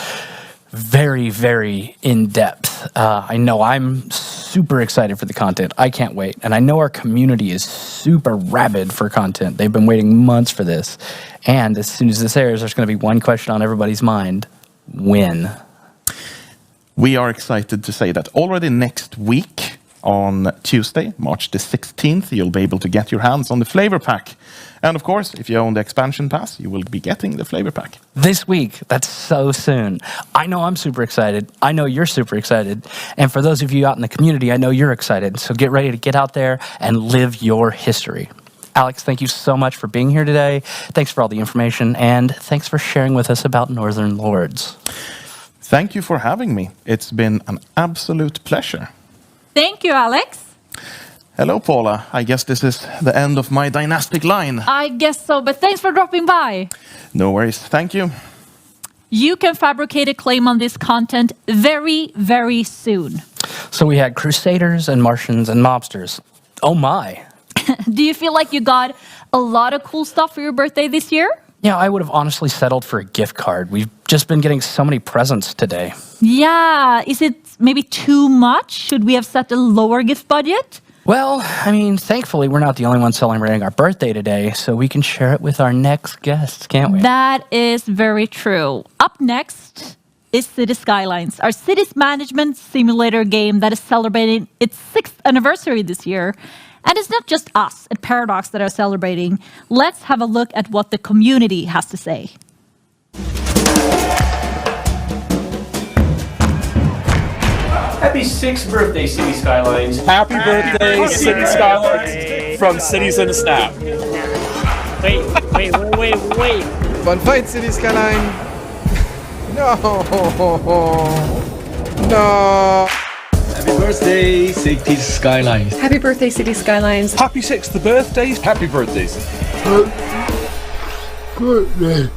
very, very in-depth. I know I'm super excited for the content. I can't wait. And I know our community is super rabid for content. They've been waiting months for this. And as soon as this airs, there's going to be one question on everybody's mind. When? We are excited to say that already next week, on Tuesday, March the 16th, you'll be able to get your hands on the flavor pack. And of course, if you own the expansion pass, you will be getting the flavor pack. This week, that's so soon. I know I'm super excited. I know you're super excited. And for those of you out in the community, I know you're excited. So get ready to get out there and live your history. Alex, thank you so much for being here today. Thanks for all the information. And thanks for sharing with us about Northern Lords. Thank you for having me. It's been an absolute pleasure. Thank you, Alex. Hello, Paula. I guess this is the end of my dynastic line. I guess so, but thanks for dropping by. No worries. Thank you. You can fabricate a claim on this content very, very soon. So we had Crusaders and Martians and mobsters. Oh my. Do you feel like you got a lot of cool stuff for your birthday this year? Yeah, I would have honestly settled for a gift card. We've just been getting so many presents today. Yeah, is it maybe too much? Should we have set a lower gift budget? Well, I mean, thankfully, we're not the only ones celebrating our birthday today, so we can share it with our next guests, can't we? That is very true. Up next is City Skylines, our cities management simulator game that is celebrating its 6th anniversary this year. And it's not just us at Paradox that are celebrating. Let's have a look at what the community has to say. Happy 6th birthday, City Skylines. Happy birthday, City Skylines from Cities in a Snap. Wait. Fun fight, City Skyline. No. Happy birthday, City Skylines. Happy birthday, City Skylines. Happy 6th birthdays. Happy birthdays. Birthday.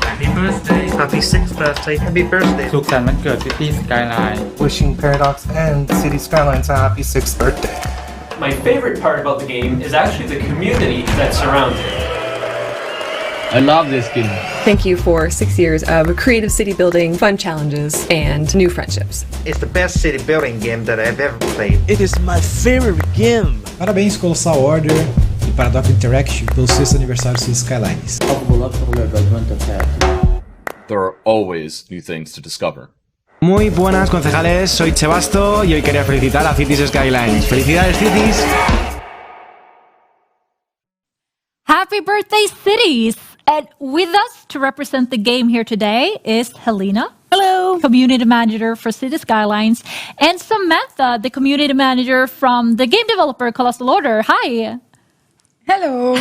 Happy birthday. Happy 6th birthday. Happy birthday. สุขสันต์วันเกิด City Skyline. Wishing Paradox and City Skylines a happy 6th birthday. My favorite part about the game is actually the community that surrounds it. I love this game. Thank you for 6 years of creative city building, fun challenges, and new friendships. It's the best city building game that I've ever played. It is my favorite game. Parabéns, Colossal Order e Paradox Interaction pelo 6º aniversário de City Skylines. there are always new things to discover. Muy buenas concejales, soy Chebasto y hoy quería felicitar a Cities Skylines. ¡Felicidades, Cities! Happy birthday, Cities! And with us to represent the game here today is Helena. Hello. Community manager for Cities Skylines. And Samantha, the community manager from the game developer Colossal Order. Hi. Hello.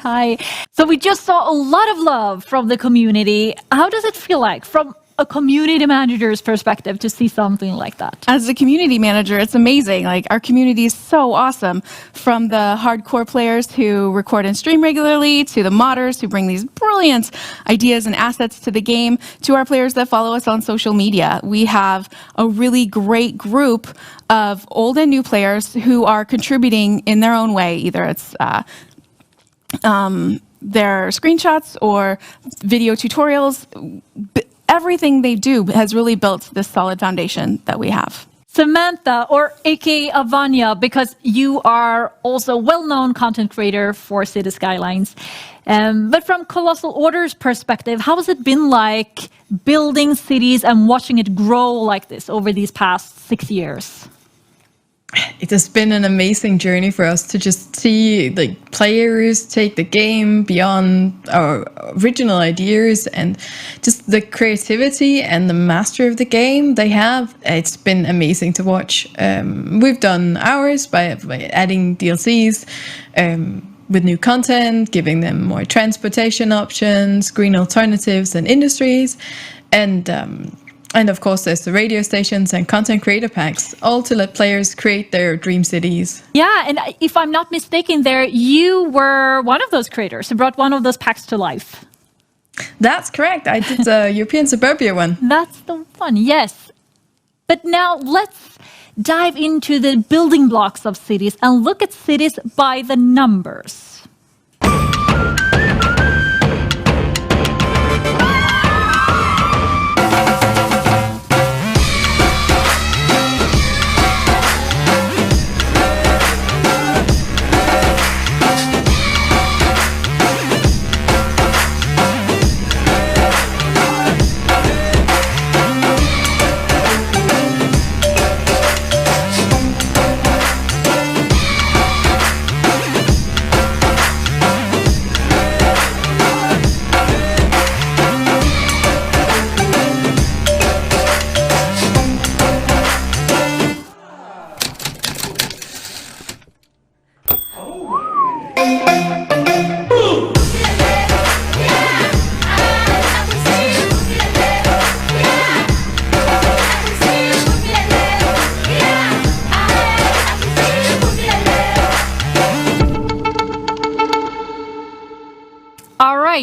Hi. So we just saw a lot of love from the community. How does it feel like from a community manager's perspective to see something like that? As a community manager, it's amazing. Like, our community is so awesome. From the hardcore players who record and stream regularly, to the modders who bring these brilliant ideas and assets to the game, to our players that follow us on social media. We have a really great group of old and new players who are contributing in their own way. Either it's their screenshots or video tutorials. Everything they do has really built this solid foundation that we have. Samantha, or aka Avanya, because you are also a well-known content creator for Cities Skylines. But from Colossal Order's perspective, how has it been like building cities and watching it grow like this over these past 6 years? It has been an amazing journey for us to just see the players take the game beyond our original ideas, and just the creativity and the mastery of the game they have. It's been amazing to watch. We've done ours by adding DLCs, with new content, giving them more transportation options, green alternatives and industries, and of course, there's the radio stations and content creator packs, all to let players create their dream cities. Yeah, and if I'm not mistaken there, you were one of those creators who brought one of those packs to life. That's correct. I did the European Suburbia one. That's the one, yes. But now let's dive into the building blocks of cities and look at cities by the numbers.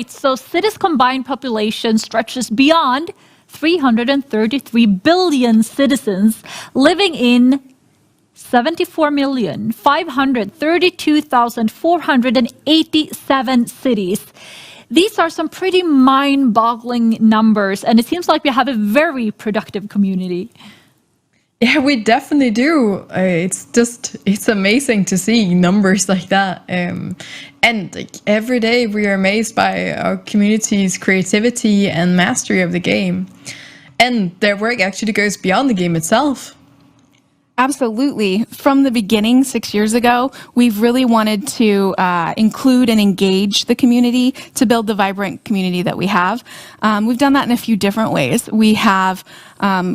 So cities' combined population stretches beyond 333 billion citizens living in 74,532,487 cities. These are some pretty mind-boggling numbers, and it seems like we have a very productive community. Yeah, we definitely do. It's amazing to see numbers like that. And like, every day we are amazed by our community's creativity and mastery of the game. And their work actually goes beyond the game itself. Absolutely. From the beginning, 6 years ago, we've really wanted to include and engage the community to build the vibrant community that we have. We've done that in a few different ways. We have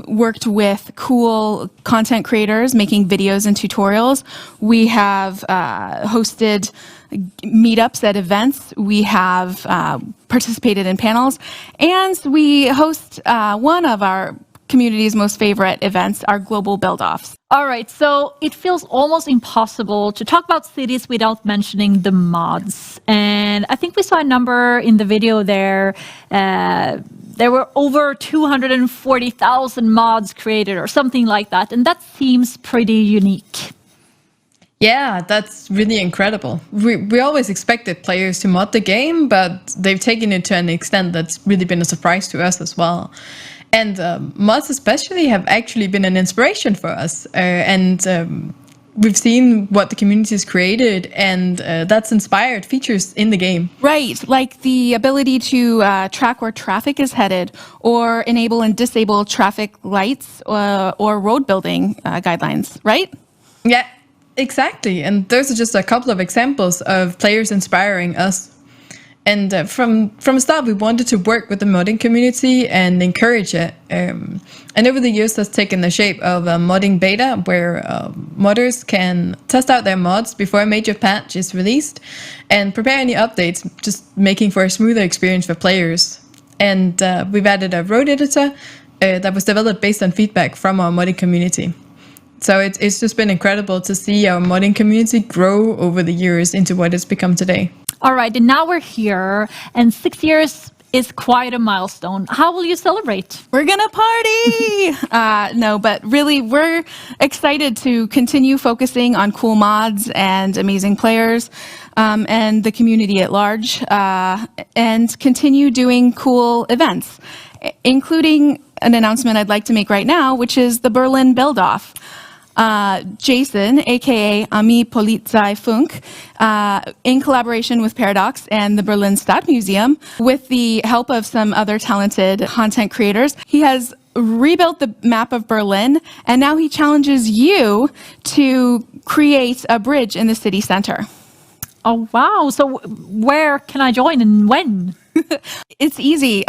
worked with cool content creators making videos and tutorials. We have hosted meetups at events. We have participated in panels, and we host one of our community's most favorite events, our global build-offs. All right, so it feels almost impossible to talk about cities without mentioning the mods. And I think we saw a number in the video there. There were over 240,000 mods created or something like that. And that seems pretty unique. Yeah, that's really incredible. We always expected players to mod the game, but they've taken it to an extent that's really been a surprise to us as well. And mods especially have actually been an inspiration for us. we've seen what the community has created, and that's inspired features in the game. Right, like the ability to track where traffic is headed, or enable and disable traffic lights or road building guidelines, right? Yeah, exactly. And those are just a couple of examples of players inspiring us. And from the start, we wanted to work with the modding community and encourage it. And over the years, that's taken the shape of a modding beta, where modders can test out their mods before a major patch is released and prepare any updates, just making for a smoother experience for players. And we've added a road editor that was developed based on feedback from our modding community. So it's just been incredible to see our modding community grow over the years into what it's become today. All right, and now we're here, and 6 years is quite a milestone. How will you celebrate? We're gonna party! No, but really, we're excited to continue focusing on cool mods and amazing players and the community at large, and continue doing cool events, including an announcement I'd like to make right now, which is the Berlin Build-Off. Jason, aka Ami Polizei Funk, in collaboration with Paradox and the Berlin Stadtmuseum, with the help of some other talented content creators, he has rebuilt the map of Berlin, and now he challenges you to create a bridge in the city center. Oh, wow. So where can I join and when? It's easy.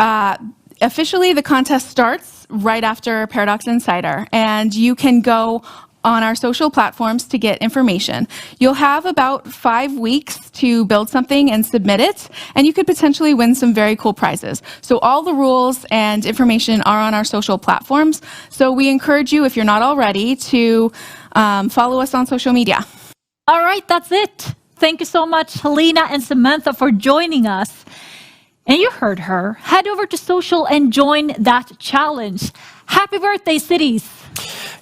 Officially, the contest starts right after Paradox Insider, and you can go on our social platforms to get information. You'll have about 5 weeks to build something and submit it, and you could potentially win some very cool prizes. So all the rules and information are on our social platforms. So we encourage you, if you're not already, to follow us on social media. All right, that's it. Thank you so much, Helena and Samantha, for joining us. And you heard her. Head over to social and join that challenge. Happy birthday, Cities!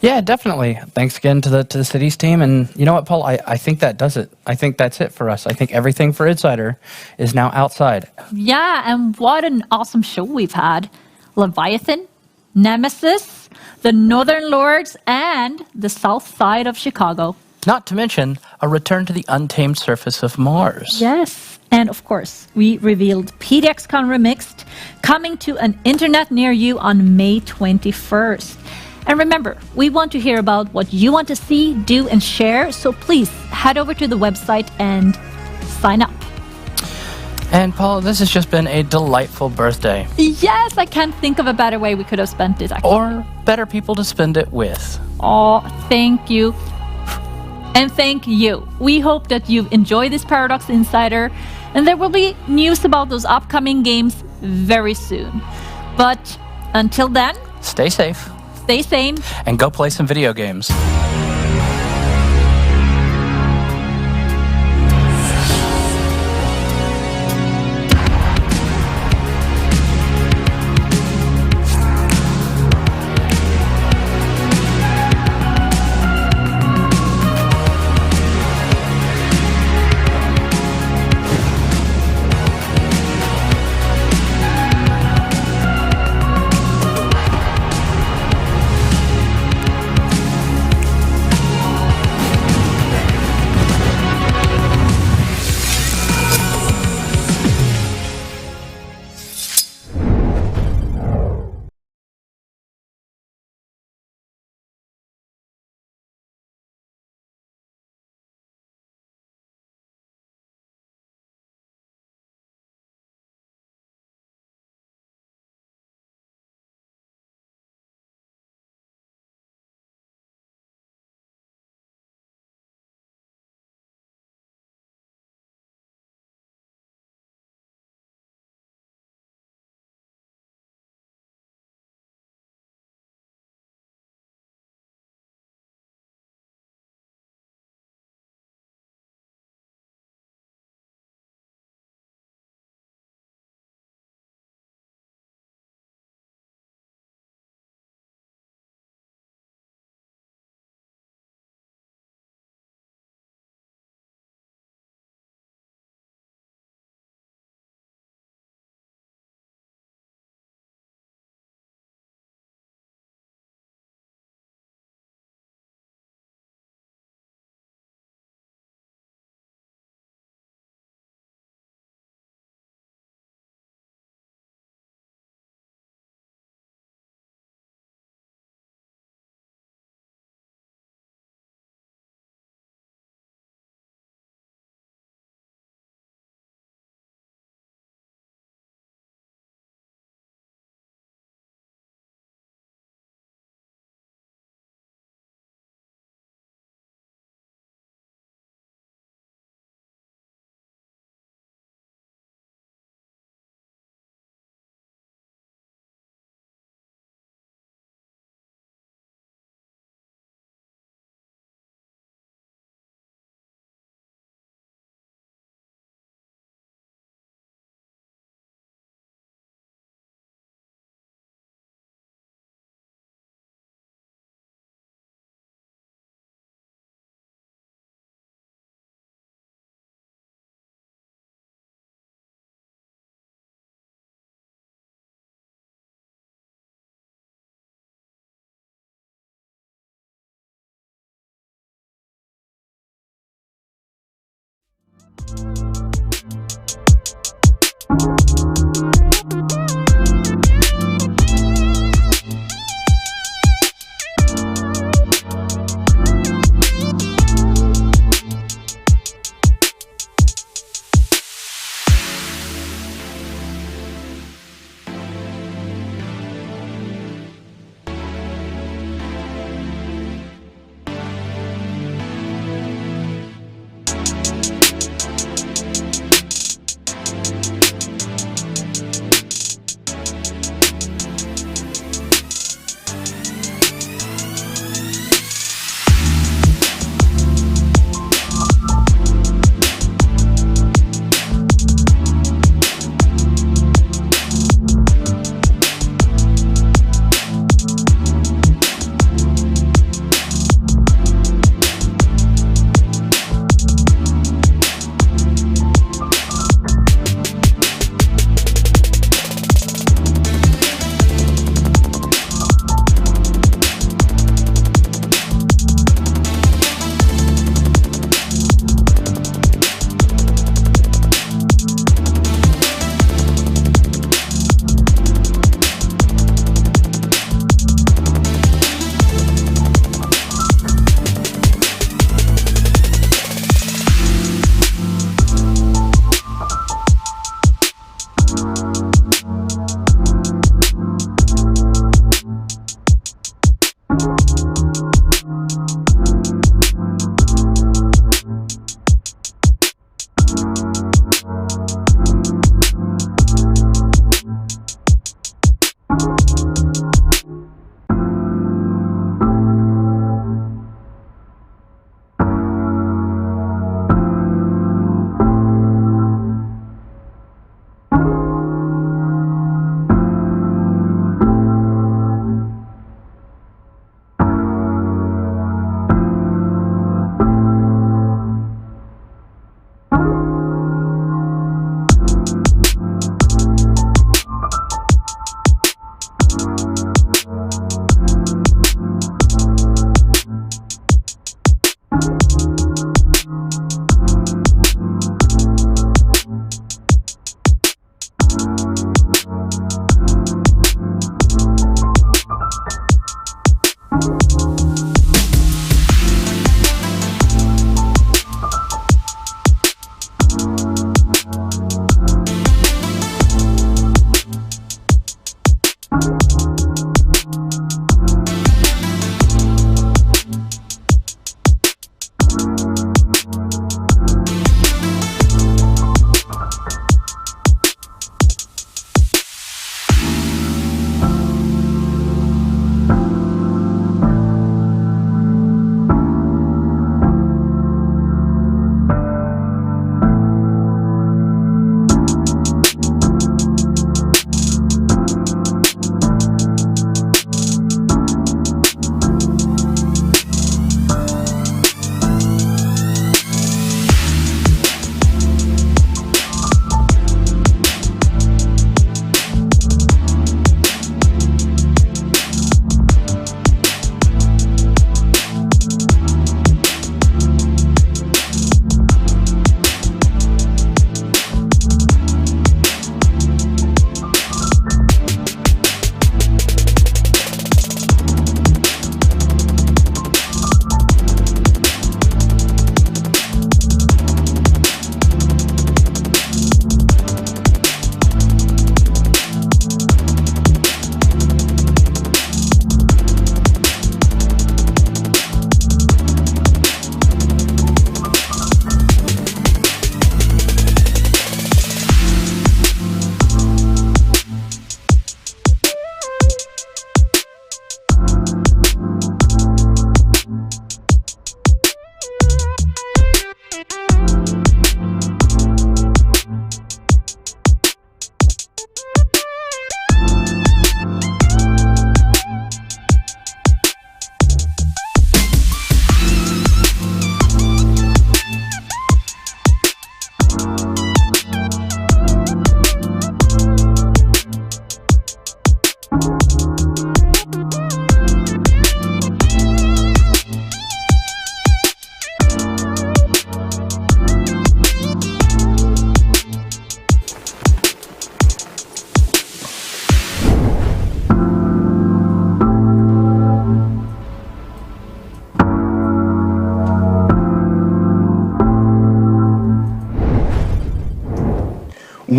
Yeah, definitely. Thanks again to the Cities team. And you know what, Paul? I think that does it. I think that's it for us. I think everything for Insider is now outside. Yeah, and what an awesome show we've had. Leviathan, Nemesis, the Northern Lords, and the South Side of Chicago. Not to mention a return to the untamed surface of Mars. Yes. And of course, we revealed PDXCon Remixed, coming to an internet near you on May 21st. And remember, we want to hear about what you want to see, do, and share, so please head over to the website and sign up. And Paul, this has just been a delightful birthday. Yes, I can't think of a better way we could have spent it, actually. Or better people to spend it with. Oh, thank you. And thank you. We hope that you've enjoyed this Paradox Insider, and there will be news about those upcoming games very soon. But until then, stay safe, stay sane, and go play some video games.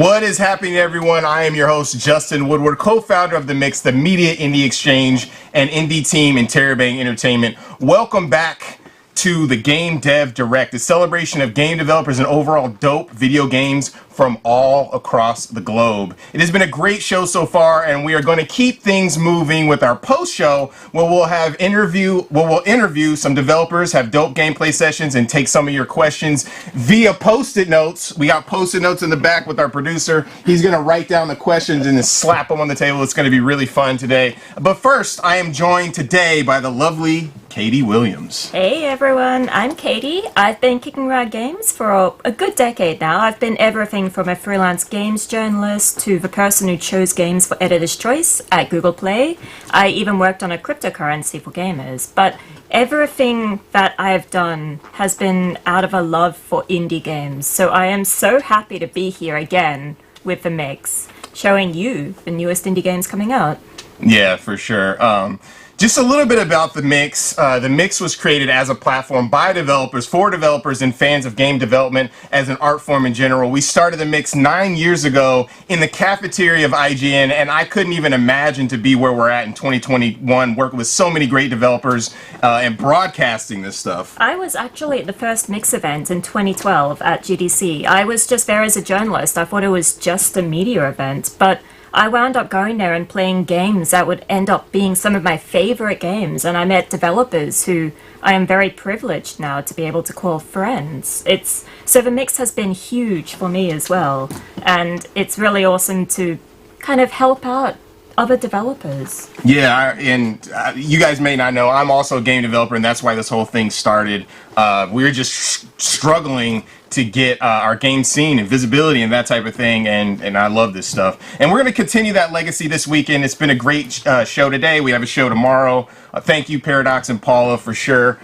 What is happening, everyone? I am your host, Justin Woodward, co-founder of The Mix, the media indie exchange and indie team in Terabang Entertainment. Welcome back to the Game Dev Direct, a celebration of game developers and overall dope video games from all across the globe. It has been a great show so far, and we are going to keep things moving with our post-show, where we'll interview some developers, have dope gameplay sessions, and take some of your questions via Post-it notes. We got Post-it notes in the back with our producer. He's going to write down the questions and then slap them on the table. It's going to be really fun today. But first, I am joined today by the lovely Katie Williams. Hey everyone, I'm Katie. I've been kicking around games for a good decade now. I've been everything from a freelance games journalist to the person who chose games for Editor's Choice at Google Play. I even worked on a cryptocurrency for gamers. But everything that I've done has been out of a love for indie games. So I am so happy to be here again with The Mix, showing you the newest indie games coming out. Yeah, for sure. Just a little bit about The Mix. The Mix was created as a platform by developers, for developers, and fans of game development as an art form in general. We started The Mix 9 years ago in the cafeteria of IGN, and I couldn't even imagine to be where we're at in 2021, working with so many great developers and broadcasting this stuff. I was actually at the first Mix event in 2012 at GDC. I was just there as a journalist. I thought it was just a media event, but I wound up going there and playing games that would end up being some of my favorite games, and I met developers who I am very privileged now to be able to call friends. So The Mix has been huge for me as well, and it's really awesome to kind of help out other developers. Yeah, and you guys may not know, I'm also a game developer, and that's why this whole thing started. We were just struggling to get our game scene and visibility and that type of thing, and I love this stuff. And we're going to continue that legacy this weekend. It's been a great show today. We have a show tomorrow. Thank you, Paradox and Paula, for sure.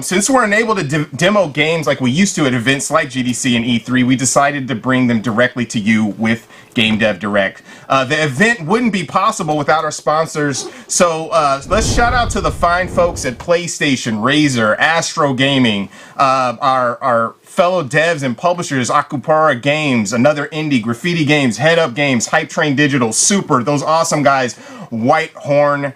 Since we're unable to demo games like we used to at events like GDC and E3, we decided to bring them directly to you with Game Dev Direct. The event wouldn't be possible without our sponsors, so let's shout out to the fine folks at PlayStation, Razer, Astro Gaming, our fellow devs and publishers, Akupara Games, Another Indie, Graffiti Games, Head Up Games, Hype Train Digital, Super, those awesome guys, Whitethorn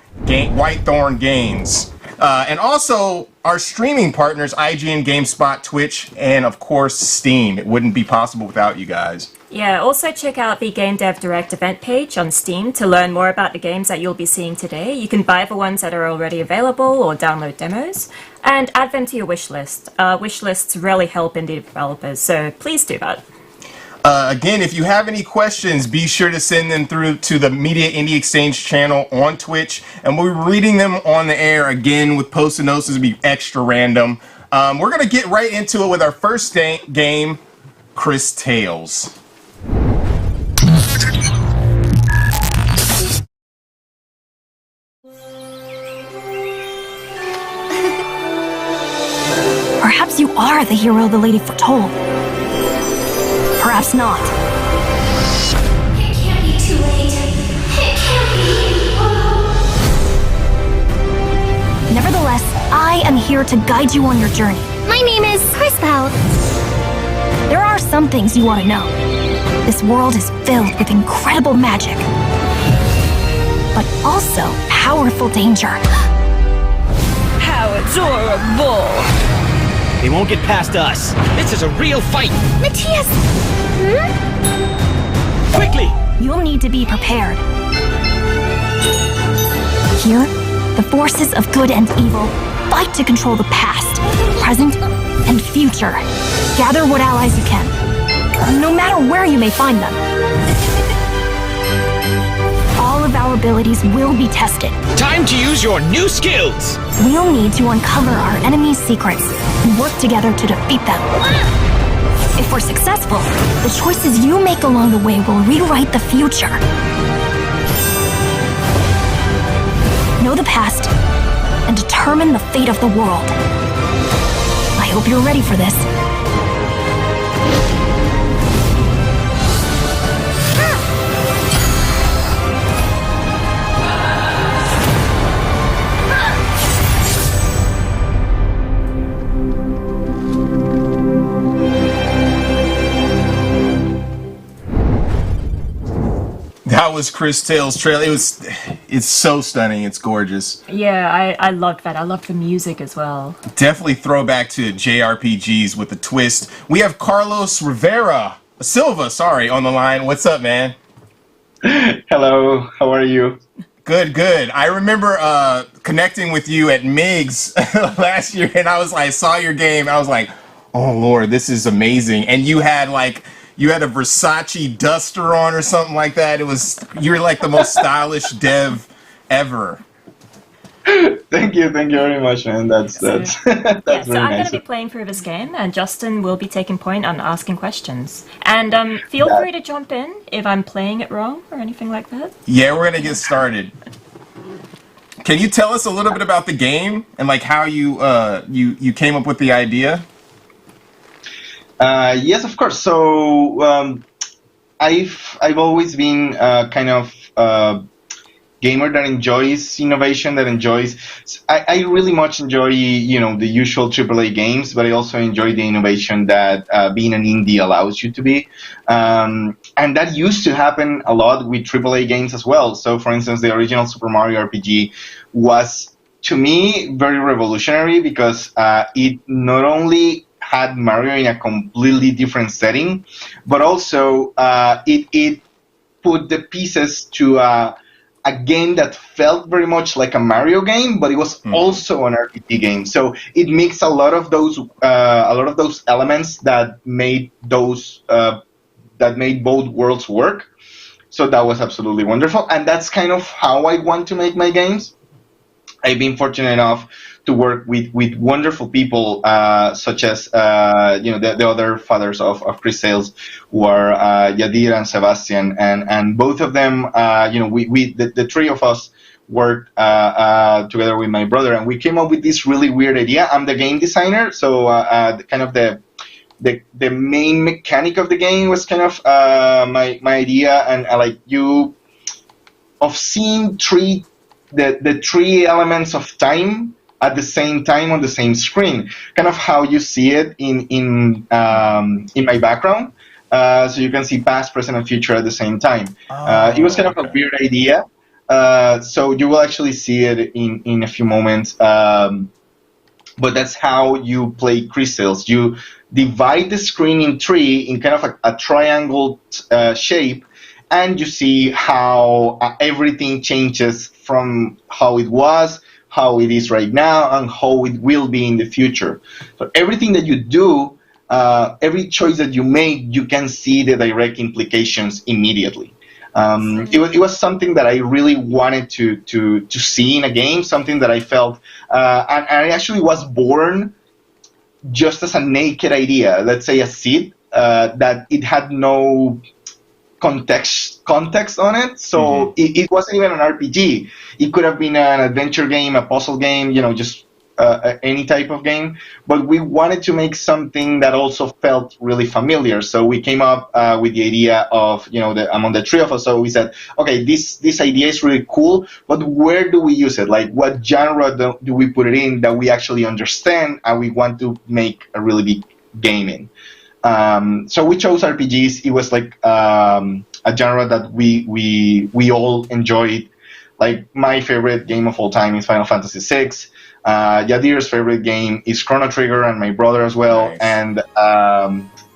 Games, and also our streaming partners, IGN, GameSpot, Twitch, and of course Steam. It wouldn't be possible without you guys. Yeah, also check out the Game Dev Direct event page on Steam to learn more about the games that you'll be seeing today. You can buy the ones that are already available or download demos, and add them to your wish list. Wish lists really help indie developers, so please do that. Again, if you have any questions, be sure to send them through to the Media Indie Exchange channel on Twitch, and we'll be reading them on the air again with post-it notes. This will be extra random. We're going to get right into it with our first game, Cris Tales. Perhaps you are the hero the lady foretold. Perhaps not. It can't be too late. It can't be. Nevertheless, I am here to guide you on your journey. My name is Crisbell. There are some things you ought to know. This world is filled with incredible magic, but also powerful danger. How adorable! They won't get past us. This is a real fight. Matthias! Quickly! You'll need to be prepared. Here, the forces of good and evil fight to control the past, present, and future. Gather what allies you can, no matter where you may find them. All of our abilities will be tested. Time to use your new skills! We'll need to uncover our enemies' secrets and work together to defeat them. If we're successful, the choices you make along the way will rewrite the future. Know the past and determine the fate of the world. I hope you're ready for this. How was Chris Tale's trailer? It's so stunning. It's gorgeous. Yeah, I loved that. I loved the music as well. Definitely throwback to JRPGs with a twist. We have Carlos Silva, on the line. What's up, man? Hello, how are you? Good. I remember connecting with you at MIGS last year, and I saw your game, and I was like, oh Lord, this is amazing. And you had a Versace duster on or something like that. You were like the most stylish dev ever. Thank you very much, man. That's so very I'm nice. going to be playing through this game, and Justin will be taking point and asking questions. And feel free to jump in if I'm playing it wrong or anything like that. Yeah, we're gonna get started. Can you tell us a little bit about the game and like how you came up with the idea? Yes, of course. So I've always been kind of gamer that enjoys innovation, that enjoys. I really much enjoy the usual AAA games, but I also enjoy the innovation that being an indie allows you to be. And that used to happen a lot with AAA games as well. So, for instance, the original Super Mario RPG was, to me, very revolutionary because it not only had Mario in a completely different setting, but also it put the pieces to a game that felt very much like a Mario game, but it was also an RPG game. So it mixed a lot of those elements that made both worlds work. So that was absolutely wonderful, and that's kind of how I want to make my games. I've been fortunate enough to work with wonderful people such as the other fathers of Chris Sales, who are Yadir and Sebastian, and both of them, the three of us worked together with my brother, and we came up with this really weird idea. I'm the game designer, so kind of the main mechanic of the game was kind of my idea, and seeing the three elements of time at the same time on the same screen, kind of how you see it in my background. So you can see past, present, and future at the same time. It was kind of a weird idea. So you will actually see it in a few moments. But that's how you play crystals. You divide the screen in three in kind of a triangle shape, and you see how everything changes from how it was, how it is right now, and how it will be in the future. So everything that you do, every choice that you make, you can see the direct implications immediately. It was something that I really wanted to see in a game, something that I felt, and I actually was born just as a naked idea, let's say a seed, that it had no context on it, so it wasn't even an RPG. It could have been an adventure game, a puzzle game, just any type of game. But we wanted to make something that also felt really familiar. So we came up with the idea of, among the three of us. So we said, okay, this idea is really cool, but where do we use it? Like, what genre do we put it in that we actually understand and we want to make a really big game in? So we chose RPGs. It was like a genre that we all enjoyed. Like, my favorite game of all time is Final Fantasy VI. Yadir's favorite game is Chrono Trigger, and my brother as well. Nice. And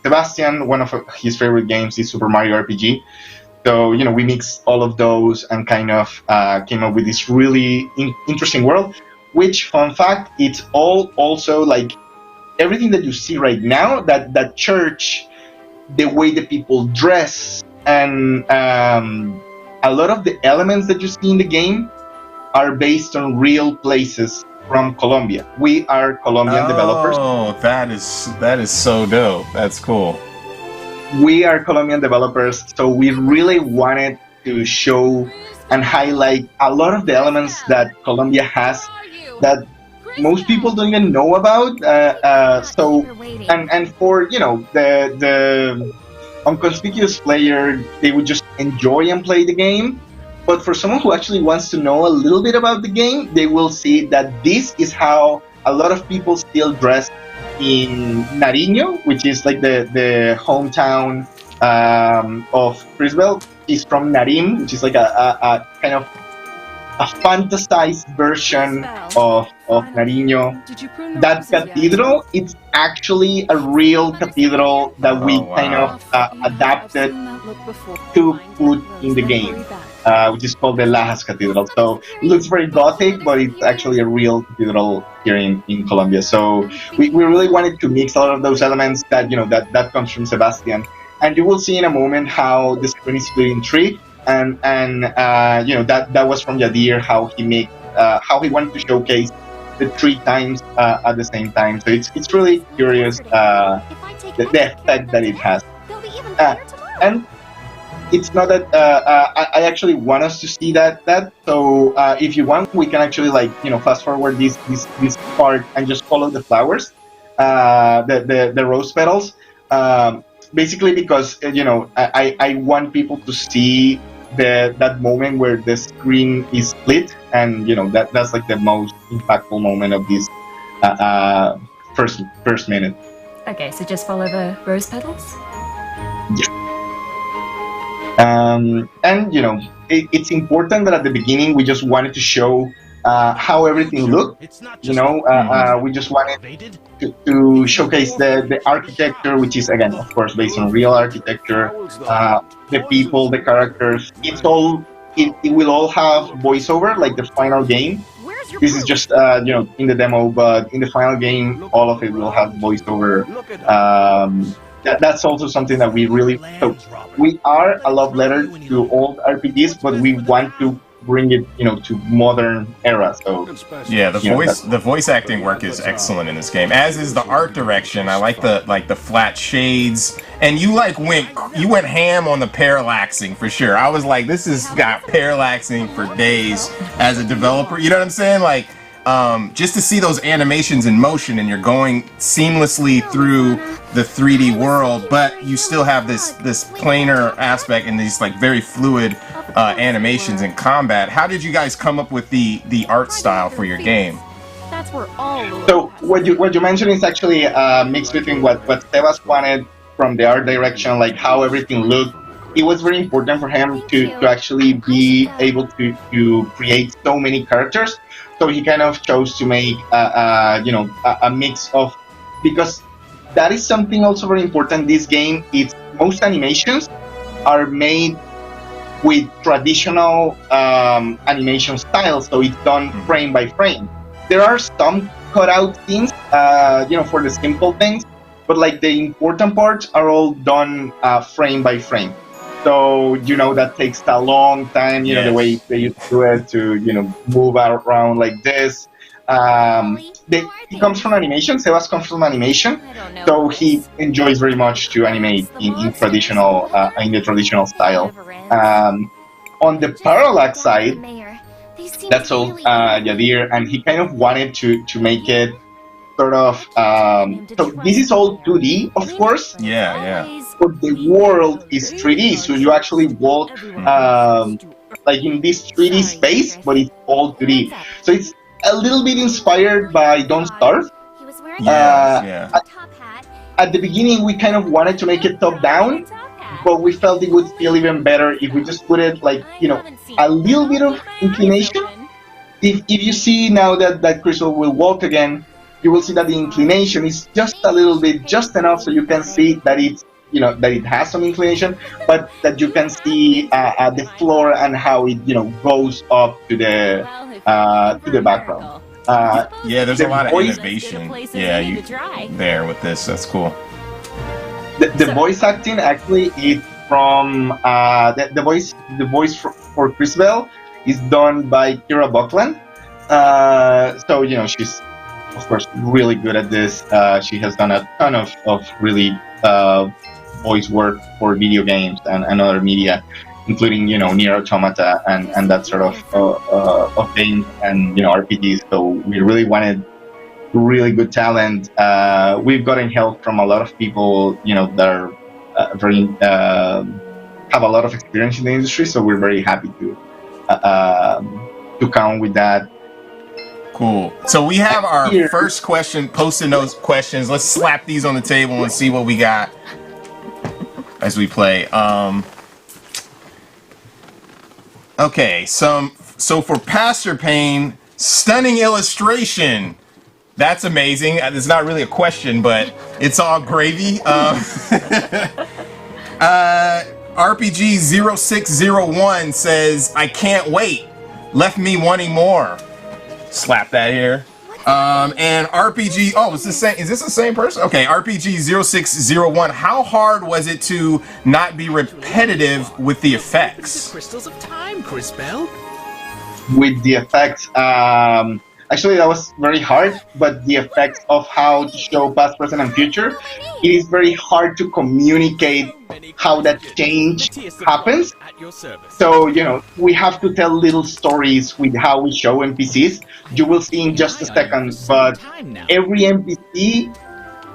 Sebastian, one of his favorite games is Super Mario RPG. So, we mixed all of those and kind of came up with this really interesting world, which, fun fact, it's all also like everything that you see right now, that church, the way the people dress, and a lot of the elements that you see in the game are based on real places from Colombia. We are Colombian developers. Oh, that is so dope. That's cool. We are Colombian developers, so we really wanted to show and highlight a lot of the elements that Colombia has that most people don't even know about. And for the unconspicuous player, they would just enjoy and play the game. But for someone who actually wants to know a little bit about the game, they will see that this is how a lot of people still dress in Nariño, which is like the hometown of Crisbel. is from Narim, which is like a kind of a fantasized version of Nariño. That cathedral, it's actually a real cathedral that we kind of adapted to put in the game, which is called the Lajas Cathedral. So it looks very gothic, but it's actually a real cathedral here in Colombia. So we really wanted to mix a lot of those elements that, that comes from Sebastian. And you will see in a moment how the screen is split in three. And that was from Yadir, how he wanted to showcase the 3 times at the same time. So it's really curious the effect that it has. And it's not that I actually want us to see that. So if you want, we can actually fast forward this part and just follow the flowers, the rose petals. Basically because I want people to see that moment where the screen is split, and that's like the most impactful moment of this first minute. Okay, so just follow the rose petals? Yeah. And it's important that at the beginning we just wanted to show how everything looked. We just wanted to showcase the architecture, which is, again, of course, based on real architecture. The people, the characters, it will all have voiceover, like the final game. This is just in the demo, but in the final game, all of it will have voiceover. That's also something that we really. So we are a love letter to old RPGs, but we want to bring it, to modern era. So yeah, the voice acting work is excellent in this game, as is the art direction. I like the flat shades, and you went ham on the parallaxing for sure. I was like, this has got parallaxing for days as a developer. You know what I'm saying? Just to see those animations in motion, and you're going seamlessly through the 3D world, but you still have this planar aspect and these very fluid animations in combat. How did you guys come up with the art style for your game? That's where all. So what you mentioned is actually a mix between what Sebas wanted from the art direction, like how everything looked. It was very important for him to actually be able to create so many characters. So he kind of chose to make a mix of, because that is something also very important. This game, most animations are made with traditional animation styles, so it's done frame by frame. There are some cut out things, for the simple things, but the important parts are all done frame by frame. So, that takes a long time, Yes. The way they used to do it, to, move around like this. He comes from animation, Sebas comes from animation, so he enjoys very much to animate in the traditional style. On the parallax side, that's all Yadir, and he kind of wanted to make it sort of, so this is all 2D, of course. Yeah. But the world is 3D, so you actually walk in this 3D space, but it's all 2D. So it's a little bit inspired by Don't Starve. At the beginning, we kind of wanted to make it top-down, but we felt it would feel even better if we just put it a little bit of inclination. If you see now that Crystal will walk again, you will see that the inclination is just a little bit, just enough, so you can see that it's that it has some inclination, but that you can see the floor and how it goes up to the background. There's a lot of innovation. There with this. That's cool. The voice acting actually is from the voice for Chrisbel is done by Kira Buckland. So she's of course really good at this. She has done a ton of really voice work for video games and other media, including Nier Automata and that sort of games and RPGs. So we really wanted really good talent. We've gotten help from a lot of people that are very have a lot of experience in the industry. So we're very happy to count with that. Cool. So we have our first question posted. Those questions. Let's slap these on the table and see what we got as we play. Okay, so for Pastor Payne, stunning illustration. That's amazing. It's not really a question, but it's all gravy. RPG0601 says, I can't wait. Left me wanting more. Slap that here. And RPG, is this the same person? Okay, RPG0601, how hard was it to not be repetitive with the effects? Crystals of time, Chris Bell. With the effects, actually that was very hard, but the effects of how to show past, present, and future, it is very hard to communicate how that change happens. So, we have to tell little stories with how we show NPCs. You will see in just a second, but every NPC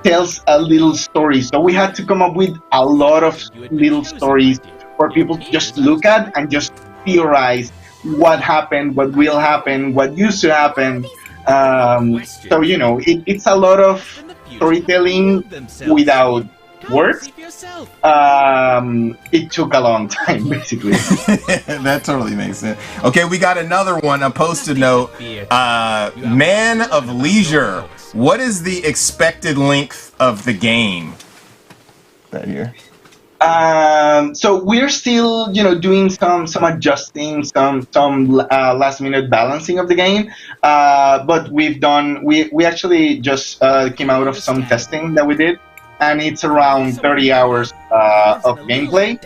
tells a little story. So we had to come up with a lot of little stories for people to just look at and just theorize what happened, what will happen, what used to happen. So, it's a lot of storytelling without words. It took a long time, basically. That totally makes sense. Okay, we got another one, a post-it note. Man of Leisure. What is the expected length of the game? Right here. So we're still, doing some adjusting, some last minute balancing of the game. But we actually just came out of some testing that we did, and it's around 30 hours of gameplay.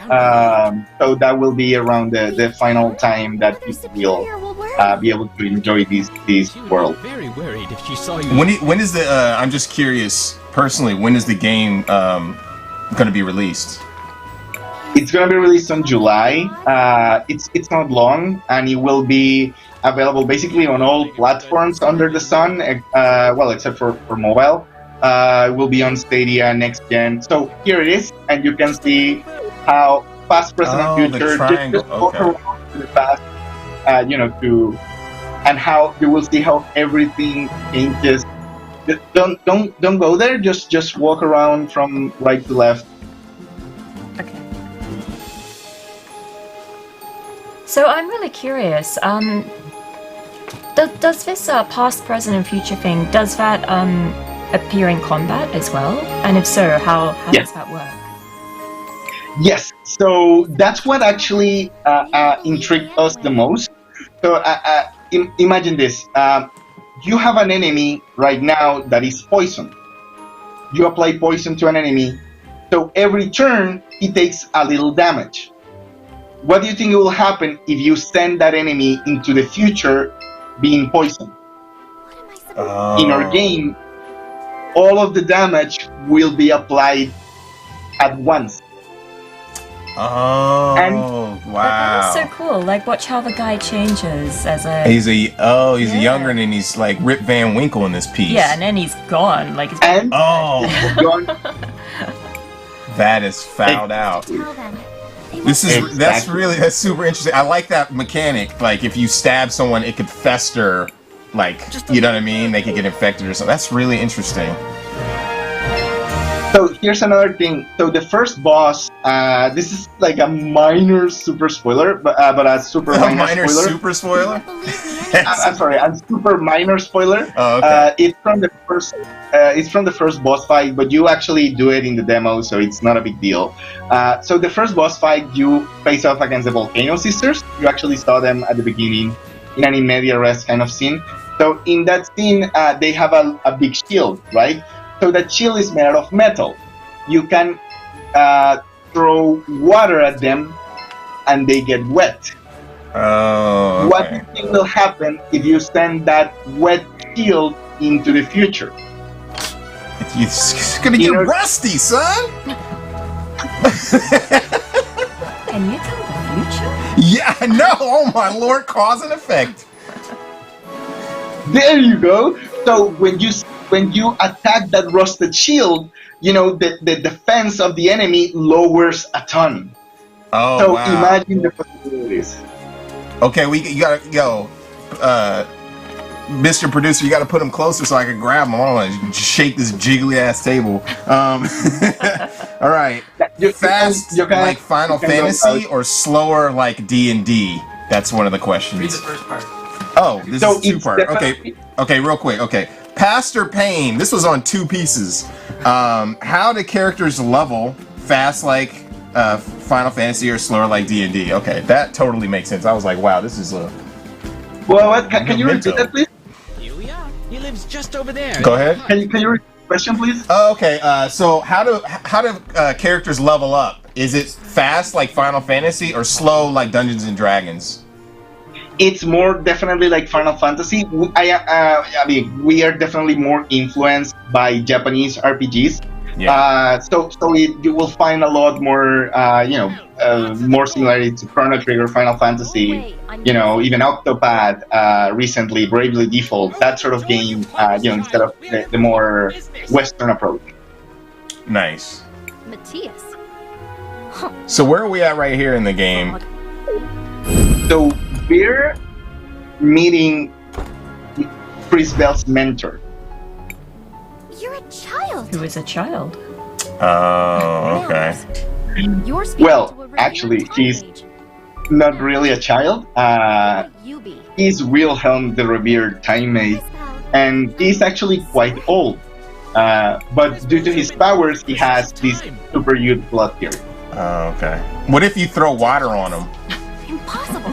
So that will be around the final time that people will be able to enjoy this world. Very worried if she saw you. When is the? I'm just curious personally. When is the game going to be released? It's going to be released on July. It's not long, and it will be available basically on all platforms under the sun, except for mobile. It will be on Stadia, Next Gen. So here it is, and you can see how past, present, and future just walk around to the past, and how you will see how everything changes. Don't go there. Just walk around from right to left. So I'm really curious. Does this past, present, and future thing, does that appear in combat as well? And if so, how does that work? Yes. So that's what actually intrigued us the most. So imagine this: you have an enemy right now that is poison. You apply poison to an enemy, so every turn he takes a little damage. What do you think will happen if you send that enemy into the future being poisoned? In our game, all of the damage will be applied at once. Oh, wow. That is so cool. Like, watch how the guy changes as a... He's younger, and then he's like Rip Van Winkle in this piece. Yeah, and then he's gone. Like, gone. That is fouled out. That's super interesting. I like that mechanic. Like, if you stab someone, it could fester. Like, you know what I mean? They could get infected or something. That's really interesting. So here's another thing. So the first boss, this is like a minor super spoiler, but a super minor spoiler. Super spoiler? I'm sorry, a super minor spoiler. Oh, okay. It's from the first boss fight, but you actually do it in the demo, so it's not a big deal. So the first boss fight, you face off against the Volcano Sisters. You actually saw them at the beginning in an in media res kind of scene. So in that scene, they have a big shield, right? So that shield is made out of metal. You can throw water at them, and they get wet. Oh. Okay. What do you think will happen if you send that wet shield into the future? It's gonna get rusty, son. Can you tell the future? Yeah, no. Oh my lord, cause and effect. There you go. So when you attack that rusted shield, the defense of the enemy lowers a ton. Oh, so wow. Imagine the possibilities. Okay, you gotta go, Mr. Producer. You gotta put him closer so I can grab him. I want to shake this jiggly ass table. All right, fast like Final Fantasy or slower like D&D? That's one of the questions. Read the first part. Oh, this So is two-part. it's Okay, real quick. Okay, Pastor Payne. This was on 2 pieces. How do characters level fast like Final Fantasy or slower like D&D? Okay, that totally makes sense. I was like, wow, this is a. Well, what, can you repeat that, please? Here we are. He lives just over there. Go ahead. Can you repeat the question, please? Oh, okay. So how do characters level up? Is it fast like Final Fantasy or slow like Dungeons and Dragons? It's more definitely like Final Fantasy. I mean, we are definitely more influenced by Japanese RPGs. Yeah. So you will find a lot more, more similarity to Chrono Trigger, Final Fantasy, even Octopad, recently, Bravely Default, that sort of game, instead of the more Western approach. Nice. Matthias. So where are we at right here in the game? So we're meeting Chris Bell's mentor. You're a child. Who is a child? Oh, okay. Well, actually, he's not really a child. He's Wilhelm the Revered Time Mage, and he's actually quite old. But due to his powers, he has this super youth blood period. Oh, okay. What if you throw water on him? Impossible.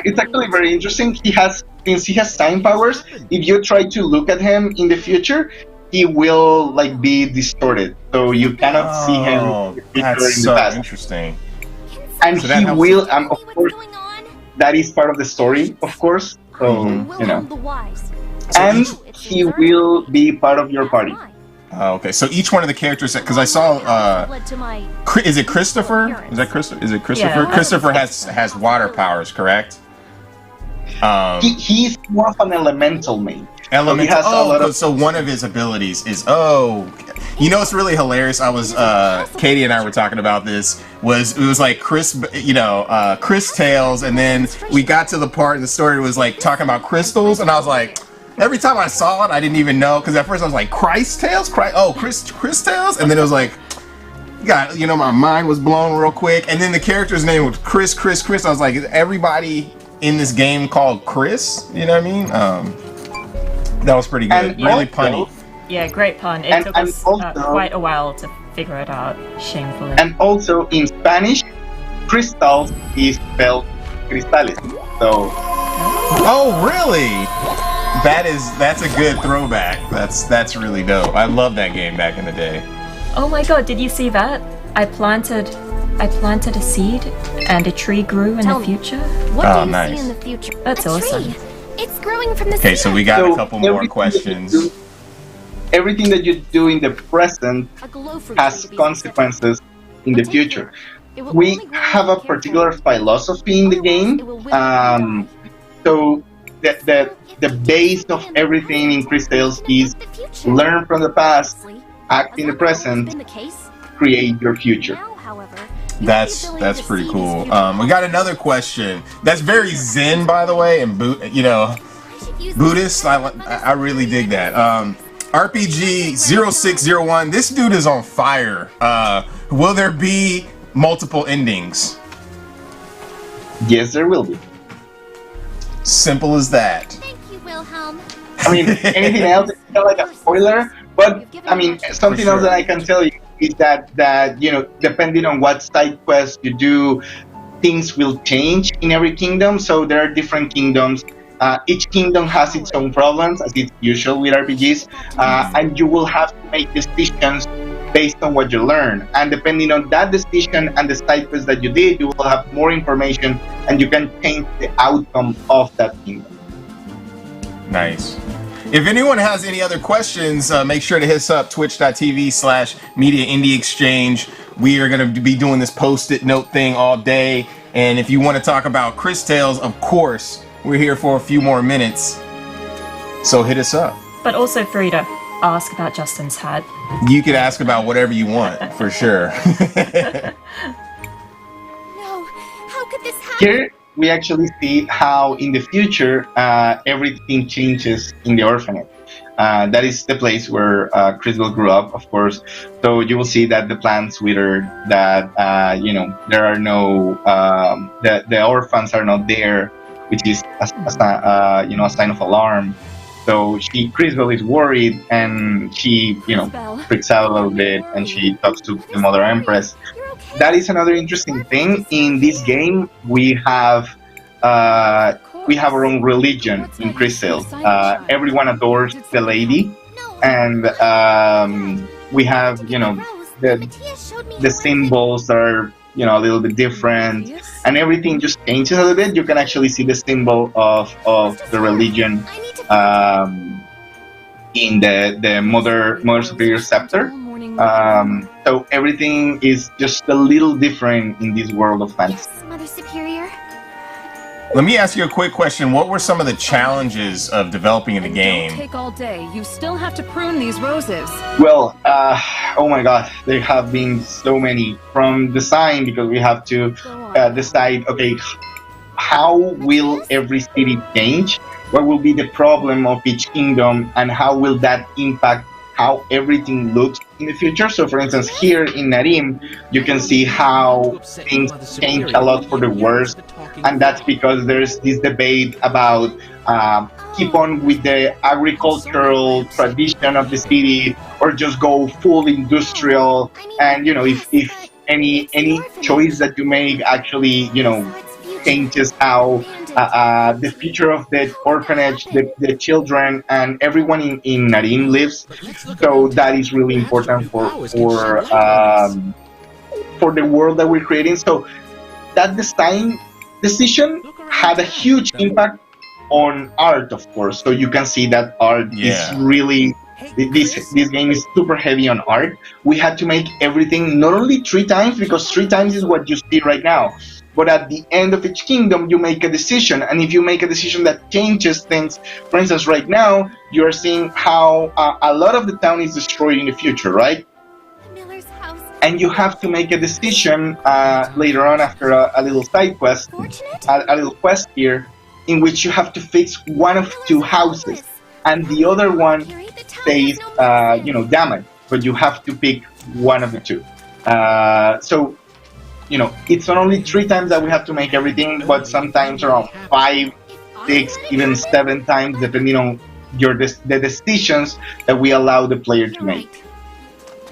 It's actually very interesting. Since he has time powers, if you try to look at him in the future, he will be distorted, so you cannot see him in the future, That's in so the past. Interesting. And So that he helps will, of course, that is part of the story, of course. So and he will be part of your party. Okay, so each one of the characters, because I saw, is it Christopher? Is it Christopher? Yeah. Christopher has water powers, correct? He's more of an elemental mage. Elemental. So he has a lot of. So one of his abilities is it's really hilarious. I was Katie and I were talking about this. It was like Chris Tales, and then we got to the part in the story was like talking about crystals, and I was like. Every time I saw it, I didn't even know, because at first I was like, Chris Tales, and then it was like, my mind was blown real quick, and then the character's name was Chris. I was like, is everybody in this game called Chris? You know what I mean? That was pretty good, And really also- punny. Yeah, great pun. It took us quite a while to figure it out, shamefully. And also in Spanish, crystals is spelled cristales. So. Oh, really? That's a good throwback. That's really dope. I love that game back in the day. Oh my god, did you see that? I planted a seed and a tree grew in the future. What do you nice. see in the future? That's a awesome. Tree. It's growing from the Okay, so we got So a couple more everything questions. Everything that you do in the present A glow fruit has to be consequences in the future. We have a particular philosophy in the game. So the base of everything in Chris Tales is learn from the past, act in the present, create your future. That's pretty cool. We got another question. That's very Zen, by the way, and Buddhist. I really dig that. RPG 0601. This dude is on fire. Will there be multiple endings? Yes, there will be. Simple as that. Thank you, Wilhelm. I mean, anything else is not like a spoiler, but I mean, something else that I can tell you is that depending on what side quest you do, things will change in every kingdom. So there are different kingdoms. Each kingdom has its own problems, as is usual with RPGs, and you will have to make decisions based on what you learn. And depending on that decision and the side quest that you did, you will have more information, and you can change the outcome of that kingdom. Nice. If anyone has any other questions, make sure to hit us up, twitch.tv/Media Indie Exchange. We are going to be doing this post-it note thing all day. And if you want to talk about Chris Tales, of course, we're here for a few more minutes. So hit us up. But also free to ask about Justin's hat. You can ask about whatever you want, for sure. No, how could this happen? Here, we actually see how in the future everything changes in the orphanage. That is the place where Criswell grew up, of course. So you will see that the plants withered, that there are no, the orphans are not there, which is a sign of alarm. So Criswell is worried, and she freaks out a little bit, and she talks to the Mother Empress. That is another interesting thing. In this game, we have our own religion in Crystal. Everyone adores the lady, and we have the symbols that are a little bit different, and everything just changes a little bit. You can actually see the symbol of the religion in the Mother Superior Scepter. So everything is just a little different in this world of fantasy. Mother Superior. Let me ask you a quick question. What were some of the challenges of developing the game? Don't take all day. You still have to prune these roses. Well, oh my God, there have been so many. From design, because we have to decide, okay, how will every city change? What will be the problem of each kingdom, and how will that impact how everything looks in the future? So, for instance, here in Narim, you can see how things change a lot for the worse, and that's because there's this debate about keep on with the agricultural tradition of the city, or just go full industrial. And if any choice that you make actually changes how the future of the orphanage, the children, and everyone in Narim lives. So that is really important for the world that we're creating. So that design decision had a huge impact on art, of course. So you can see that art is really, this game is super heavy on art. We had to make everything not only 3 times, because 3 times is what you see right now, but at the end of each kingdom, you make a decision. And if you make a decision that changes things, for instance, right now, you're seeing how a lot of the town is destroyed in the future, right? And you have to make a decision later on after a little side quest, a little quest here, in which you have to fix one of 2 houses, and the other one stays, damaged. But you have to pick one of the 2. So, it's not only 3 times that we have to make everything, but sometimes around 5, 6, even 7 times, depending on the decisions that we allow the player to make.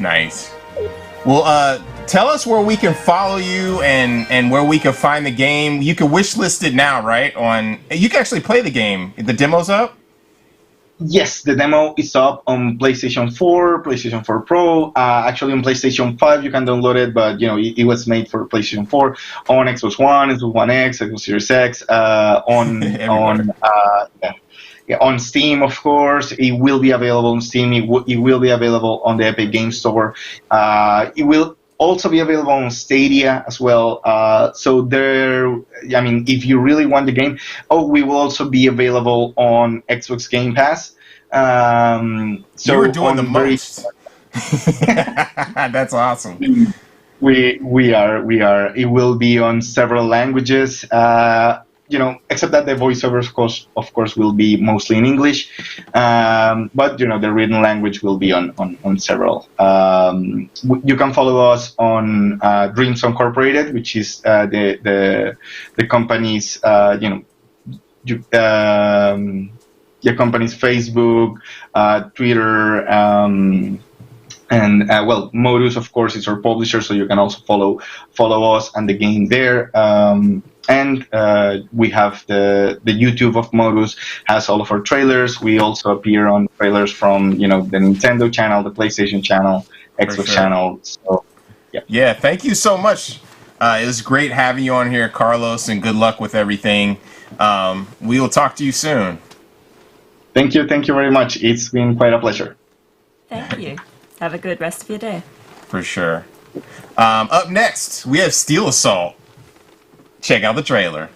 Nice. Well, tell us where we can follow you and where we can find the game. You can wishlist it now, right? You can actually play the game. The demo's up? Yes, the demo is up on PlayStation 4, PlayStation 4 Pro. Actually, on PlayStation 5, you can download it, but it was made for PlayStation 4. On Xbox One, Xbox One X, Xbox Series X, on Steam, of course. It will be available on Steam. It will be available on the Epic Games Store. It will also be available on Stadia as well. So if you really want the game, we will also be available on Xbox Game Pass. So you were doing the most. That's awesome. We are. It will be on several languages. Except that the voiceovers, of course, will be mostly in English, but the written language will be on several. You can follow us on Dreams Incorporated, which is the company's company's Facebook, Twitter, and Modus, of course, is our publisher, so you can also follow us and the game there. And we have the YouTube of Modus has all of our trailers. We also appear on trailers from the Nintendo channel, the PlayStation channel, Xbox channel. So yeah, thank you so much. It was great having you on here, Carlos, and good luck with everything. We will talk to you soon. Thank you very much. It's been quite a pleasure. Thank you. Have a good rest of your day. For sure. Up next, we have Steel Assault. Check out the trailer.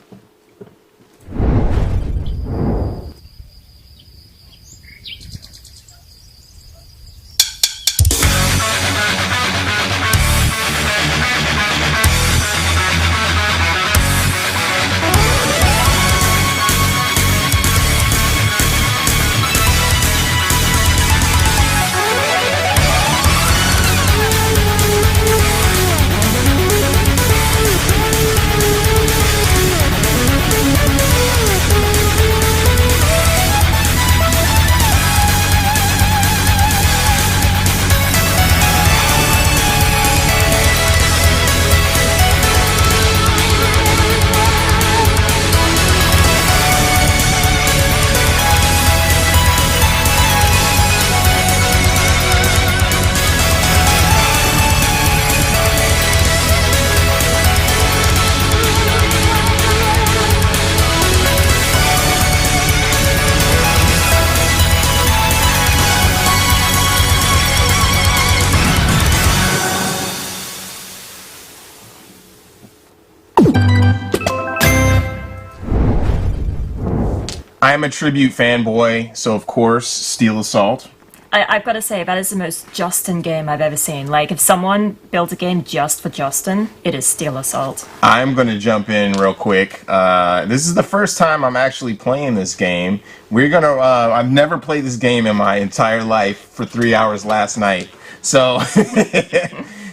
I am a Tribute fanboy, so of course, Steel Assault. I've got to say, that is the most Justin game I've ever seen. Like, if someone built a game just for Justin, it is Steel Assault. I'm going to jump in real quick. This is the first time I'm actually playing this game. I've never played this game in my entire life for 3 hours last night. So,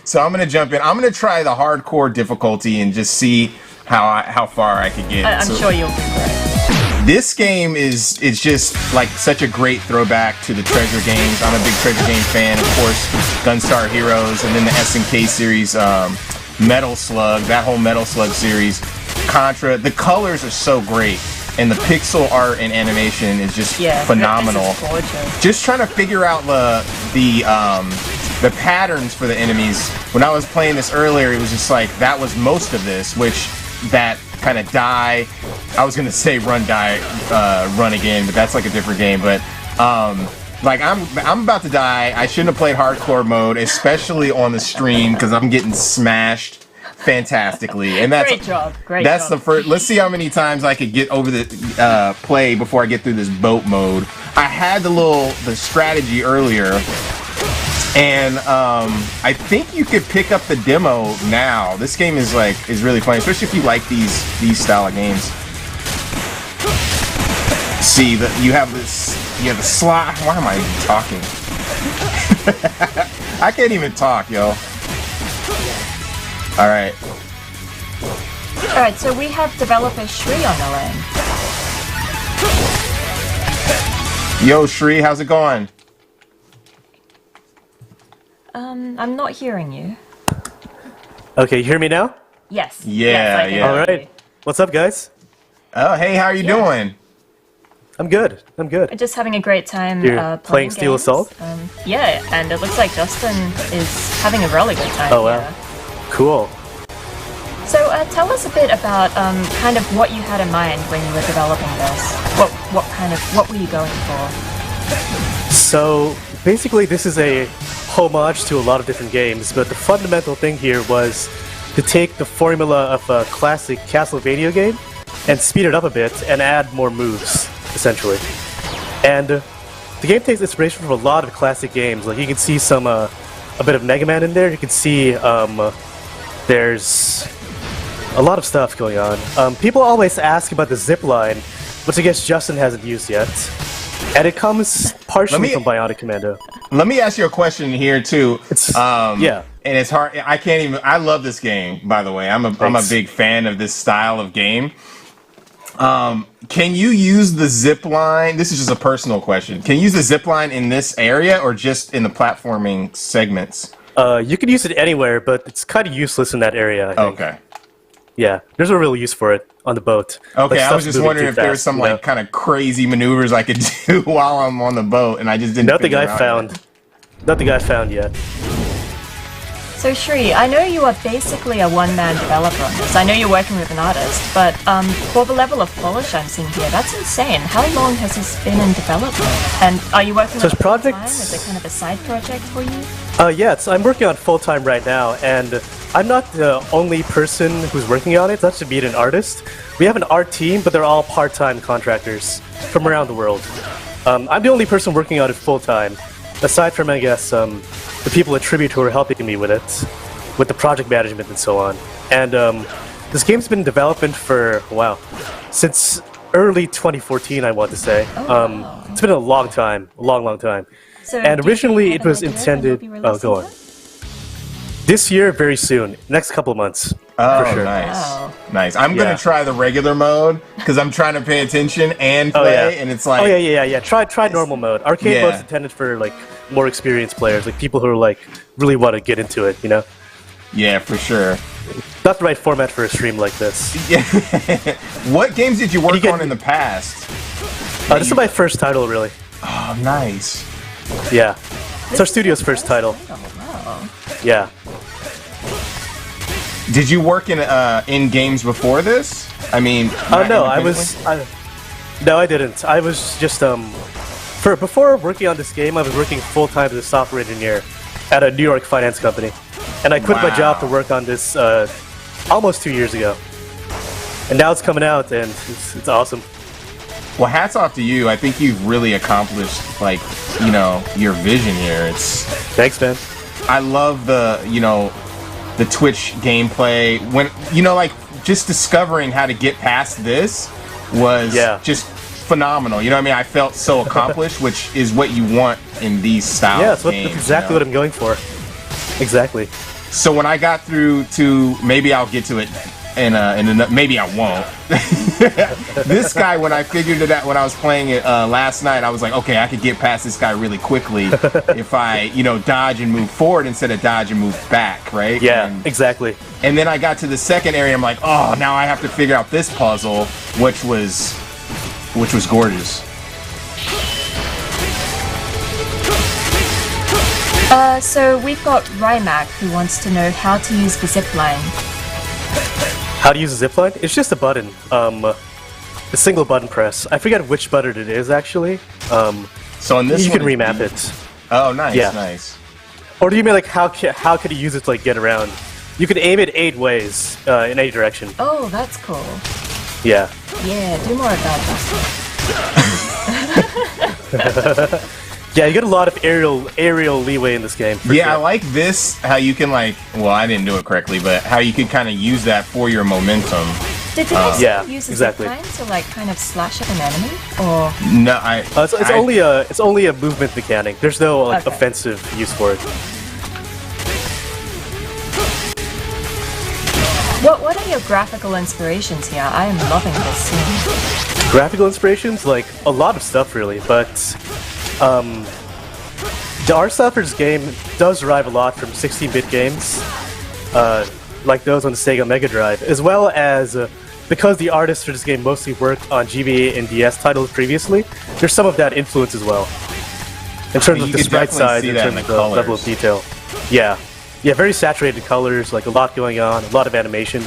so I'm going to jump in. I'm going to try the hardcore difficulty and just see how far I could get. I'm sure you'll do great. This game is just like such a great throwback to the Treasure games. I'm a big Treasure game fan, of course, Gunstar Heroes, and then the SNK series, Metal Slug, that whole Metal Slug series, Contra. The colors are so great, and the pixel art and animation is just phenomenal. Just trying to figure out the patterns for the enemies. When I was playing this earlier, it was just like that was most of this, which that kind of die. I was gonna say run, die, run again, but that's like a different game. But like I'm about to die. I shouldn't have played hardcore mode, especially on the stream, because I'm getting smashed fantastically. And that's great job. That's the first. Let's see how many times I could get over the play before I get through this boat mode. I had the strategy earlier. And I think you could pick up the demo now. This game is really fun, especially if you like these style of games. See that you have the slot. Why am I even talking? I can't even talk, yo. All right. All right. So we have developer Shri on the line. Yo, Shri, how's it going? I'm not hearing you. Okay, you hear me now? Yes. Yeah, yeah. All right. What's up, guys? Oh, hey, how are you doing? I'm good. I'm good. We're just having a great time You're playing Steel games. Assault? Yeah, and it looks like Justin is having a really good time. Oh, wow. here. Cool. So tell us a bit about kind of what you had in mind when you were developing this. What were you going for? So basically, this is a homage to a lot of different games, but the fundamental thing here was to take the formula of a classic Castlevania game and speed it up a bit and add more moves, essentially. And the game takes inspiration from a lot of classic games. Like you can see some a bit of Mega Man in there. You can see there's a lot of stuff going on. People always ask about the zip line, which I guess Justin hasn't used yet. And it comes partially from Bionic Commando. Let me ask you a question here too. Yeah. And it's hard. I can't even. I love this game, by the way. I'm a big fan of this style of game. Can you use the zip line? This is just a personal question. Can you use the zip line in this area or just in the platforming segments? You can use it anywhere, but it's kind of useless in that area, I think. Okay. Yeah, there's no real use for it on the boat. Okay, Like, I was just wondering if there was some like kind of crazy maneuvers I could do while I'm on the boat, and I just didn't. Nothing figure I out found. yet. Nothing I found yet. So Shri, I know you are basically a one-man developer on this. I know you're working with an artist, but for the level of polish I'm seeing here, that's insane. How long has this been in development? And are you working on it full-time? Is it kind of a side project for you? Yeah, I'm working on it full-time right now, and I'm not the only person who's working on it. That's to be an artist. We have an art team, but they're all part-time contractors from around the world. I'm the only person working on it full-time, aside from, I guess, the people at Tribute who are helping me with it, with the project management and so on. And this game's been in development for, wow, since early 2014, I want to say. It's been a long time, a long time. So and do you originally have it was an idea when intended. you'll be Oh, go on. releasing This year, very soon, next couple of months. Oh, for sure. nice. I'm gonna try the regular mode because I'm trying to pay attention and play, and it's like, oh yeah. Try normal mode. Arcade mode's intended for like more experienced players, like people who are like really want to get into it, you know? Yeah, for sure. Not the right format for a stream like this. Yeah. What games did you work on in the past? This is my first title, really. Oh, nice. Yeah, it's our studio's first title. Yeah. Did you work in games before this? I mean, no, no, I didn't. I was just before working on this game, I was working full time as a software engineer at a New York finance company, and I quit my job to work on this almost 2 years ago. And now it's coming out, and it's awesome. Well, hats off to you. I think you've really accomplished, like, you know, your vision here. Thanks, man. I love the, you know, the Twitch gameplay. When, you know, like, just discovering how to get past this was just phenomenal. You know what I mean? I felt so accomplished, which is what you want in these styles of games. That's exactly what I'm going for. Exactly. So when I got through to, maybe I'll get to it maybe I won't. This guy, when I figured it out when I was playing it last night, I was like, okay, I could get past this guy really quickly if I, you know, dodge and move forward instead of dodge and move back, right? Yeah, exactly. And then I got to the second area, I'm like, oh, now I have to figure out this puzzle, which was gorgeous. So we've got Rymac who wants to know how to use the zipline. How to use a zipline? It's just a button. A single button press. I forget which button it is actually. So in this you one can remap it. Oh, nice, yeah. nice. Or do you mean like how could you use it to like get around? You can aim it 8 ways in any direction. Oh, that's cool. Yeah. Yeah, do more of that. Yeah, you get a lot of aerial leeway in this game. Yeah, sure. I like this, how you can like, well, I didn't do it correctly, but how you can kind of use that for your momentum. Did you guys use the zipline to like kind of slash at an enemy, or? No, it's only a movement mechanic. There's no like offensive use for it. What are your graphical inspirations here? I am loving this scene. Graphical inspirations? Like, a lot of stuff really, but the Artstopper's game does derive a lot from 16-bit games, like those on the Sega Mega Drive, as well as, because the artists for this game mostly worked on GBA and DS titles previously, there's some of that influence as well. In terms of the sprite size, in terms of the level of detail. Yeah. Yeah, very saturated colors, like a lot going on, a lot of animation.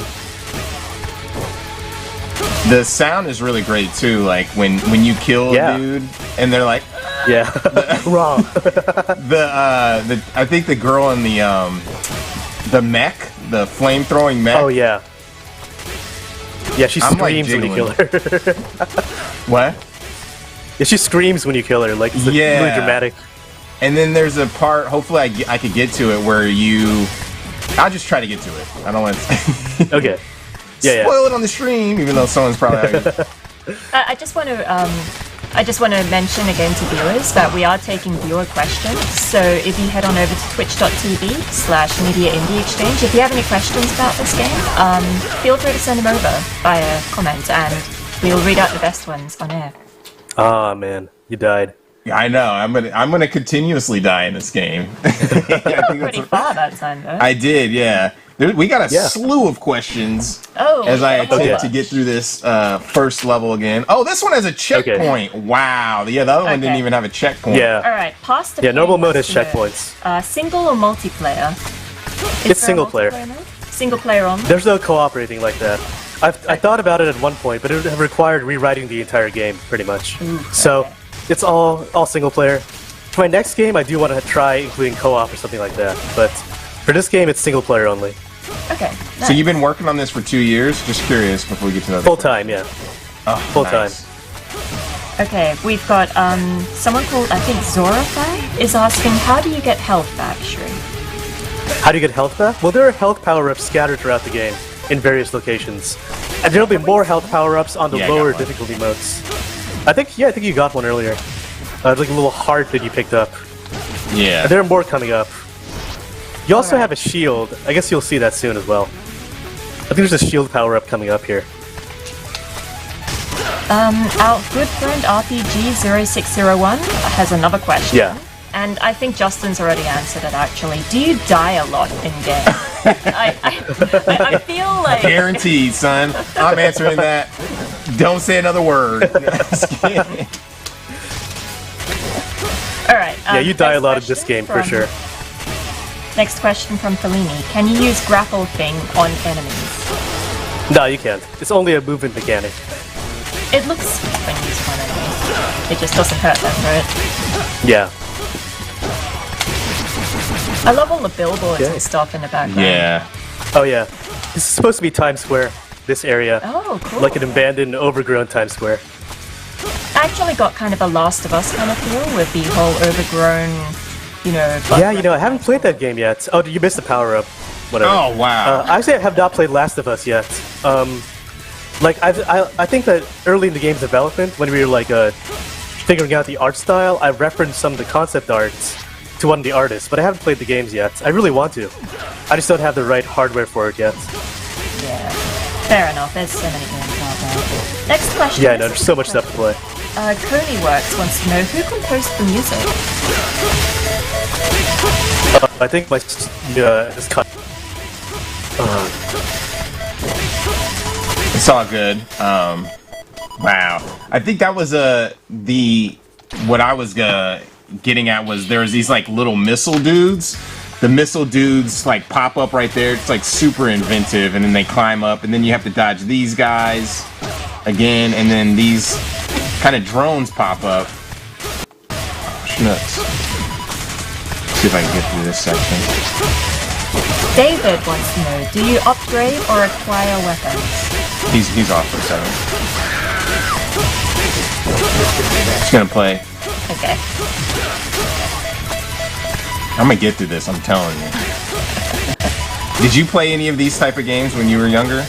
The sound is really great too, like when you kill a dude and they're like, yeah, wrong. I think the girl in the mech, the flame throwing mech. Oh yeah. Yeah, she screams when you kill her. What? Yeah, she screams when you kill her, like it's really dramatic. And then there's a part, hopefully I could get to it, where I'll just try to get to it. I don't want to okay. Yeah, spoil it on the stream, even though someone's probably I just want to mention again to viewers that we are taking viewer questions. So if you head on over to twitch.tv/Media Indie Exchange, if you have any questions about this game, feel free to send them over via comment, and we'll read out the best ones on air. Ah, man, you died. Yeah, I know. I'm gonna continuously die in this game. I think pretty far that time, though. I did, yeah. We got a slew of questions as I attempt to get through this first level again. Oh, this one has a checkpoint. Wow. Yeah, the other one didn't even have a checkpoint. Yeah. All right, past the normal mode has checkpoints. Single or multiplayer? It's single player. Single player only? There's no cooperating like that. I thought about it at one point, but it would have required rewriting the entire game, pretty much. So it's all single player. For my next game, I do want to try including co-op or something like that. But for this game, it's single player only. Okay. Nice. So you've been working on this for 2 years? Just curious before we get to that. Full time, yeah. Oh, full time. Okay, we've got someone called, I think, Zorafy is asking, how do you get health back, Shri? How do you get health back? Well, there are health power-ups scattered throughout the game in various locations. And there'll be more health power-ups on the lower difficulty modes. I think you got one earlier. Like a little heart that you picked up. Yeah. And there are more coming up. You also have a shield. I guess you'll see that soon as well. I think there's a shield power-up coming up here. Our good friend RPG0601 has another question. Yeah. And I think Justin's already answered it, actually. Do you die a lot in game? I feel like... Guaranteed, son. I'm answering that. Don't say another word. Alright. Yeah, you die a lot in this game, for sure. Next question from Fellini. Can you use grapple thing on enemies? No, you can't. It's only a movement mechanic. It looks sweet when used on enemies. It just doesn't hurt them, right? Yeah. I love all the billboards and stuff in the background. Yeah. Oh yeah. This is supposed to be Times Square, this area. Oh, cool. Like an abandoned, overgrown Times Square. actually got kind of a Last of Us kind of feel with the whole overgrown, you know. Yeah, you know, I haven't played that game yet. Oh, you missed the power-up. Whatever. Oh, wow. Actually, I have not played Last of Us yet. Like, I think that early in the game's development, when we were, like, figuring out the art style, I referenced some of the concept arts to one of the artists, but I haven't played the games yet. I really want to. I just don't have the right hardware for it yet. Yeah, fair enough. There's so many games out there. Next question. Yeah, I know, there's so much stuff to play. Coneyworks wants to know who composed the music. I think my is cut. It's all good. Wow. I think that was what I was getting at was there's these like little missile dudes. The missile dudes like pop up right there. It's like super inventive, and then they climb up, and then you have to dodge these guys again, and then these kind of drones pop up. Schnooks. See if I can get through this section. David wants to know, do you upgrade or acquire weapons? He's off for a second. Just gonna play. Okay. I'm gonna get through this, I'm telling you. Did you play any of these type of games when you were younger?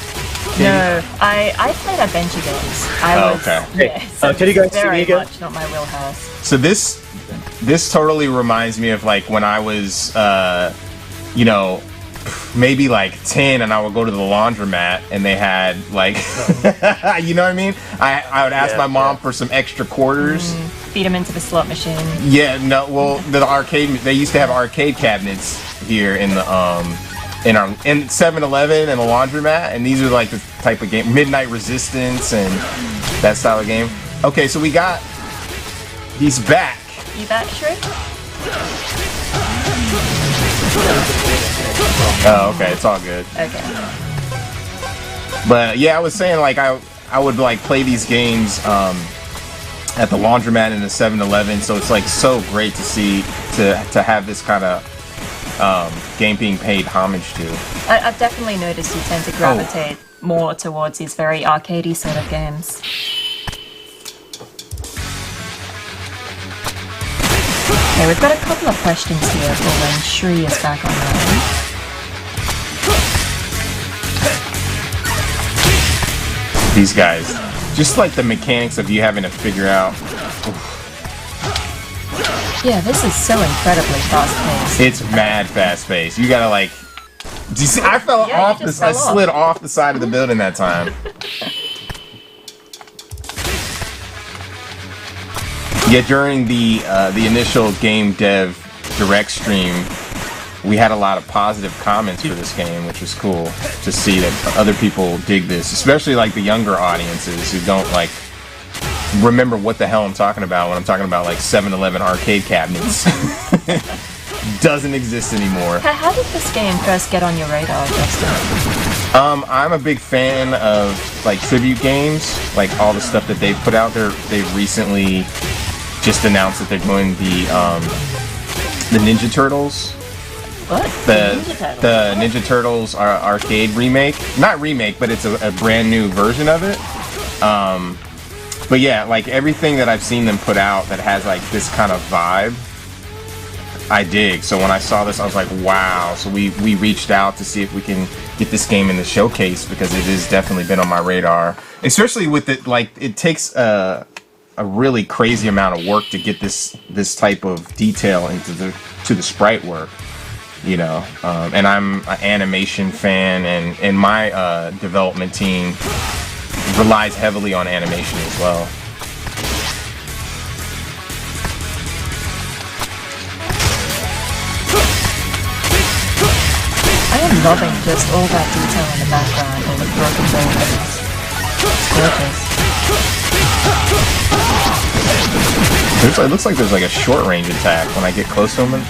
No, I played adventure games. Okay. Yeah, so can you guys see me very again? much not my wheelhouse. So this totally reminds me of like when I was, you know, maybe like 10, and I would go to the laundromat and they had like, you know what I mean? I would ask my mom for some extra quarters. Feed them into the slot machine. Yeah, no, well, the arcade, they used to have arcade cabinets here in the, in 7-Eleven and the laundromat, and these are like the type of game, Midnight Resistance and that style of game. Okay, so we got, he's back. You back, Shrew? Oh, okay, it's all good. Okay. But yeah, I was saying like I would like play these games at the laundromat and the 7-Eleven, so it's like so great to see to have this kind of game being paid homage to. I've definitely noticed you tend to gravitate more towards these very arcadey sort of games. Okay, we've got a couple of questions here for when Shri is back online. These guys, just like the mechanics of you having to figure out. Yeah, this is so incredibly fast-paced. It's mad fast-paced. You gotta like. Do you see? I fell off this. I slid off the side of the building that time. Yeah, during the initial game dev direct stream, we had a lot of positive comments for this game, which was cool to see that other people dig this, especially like the younger audiences who don't like remember what the hell I'm talking about when I'm talking about like 7-Eleven arcade cabinets. Doesn't exist anymore. How did this game first get on your radar, Justin? I'm a big fan of like tribute games, like all the stuff that they've put out there. They've recently just announced that they're doing the Ninja Turtles. What? The Ninja Turtles arcade remake. Not remake, but it's a brand new version of it. But yeah, like everything that I've seen them put out that has like this kind of vibe, I dig. So when I saw this, I was like, wow. So we reached out to see if we can get this game in the showcase because it has definitely been on my radar. Especially with it, like it takes a really crazy amount of work to get this type of detail into the sprite work. You know, and I'm an animation fan, and my development team relies heavily on animation as well. I am loving just all that detail in the background, all the broken buildings. It's gorgeous. It looks like there's like a short range attack when I get close to them.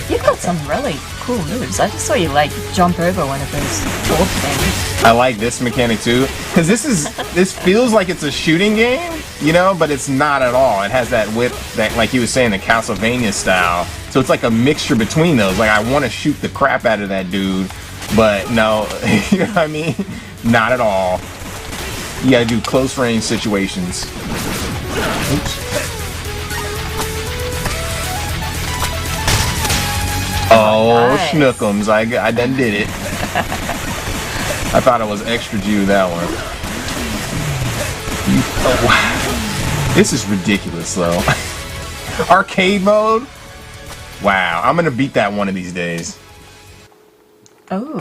You've got some really cool moves. I just saw you like jump over one of those orb things. I like this mechanic too, because this feels like it's a shooting game, you know, but it's not at all. It has that whip, that like he was saying, the Castlevania style. So it's like a mixture between those. Like I want to shoot the crap out of that dude, but no, you know what I mean? Not at all. You gotta do close range situations. Oh, Schnookums. I done did it. I thought it was extra Jew, that one. Oh, wow. This is ridiculous, though. Arcade mode? Wow, I'm gonna beat that one of these days. Oh.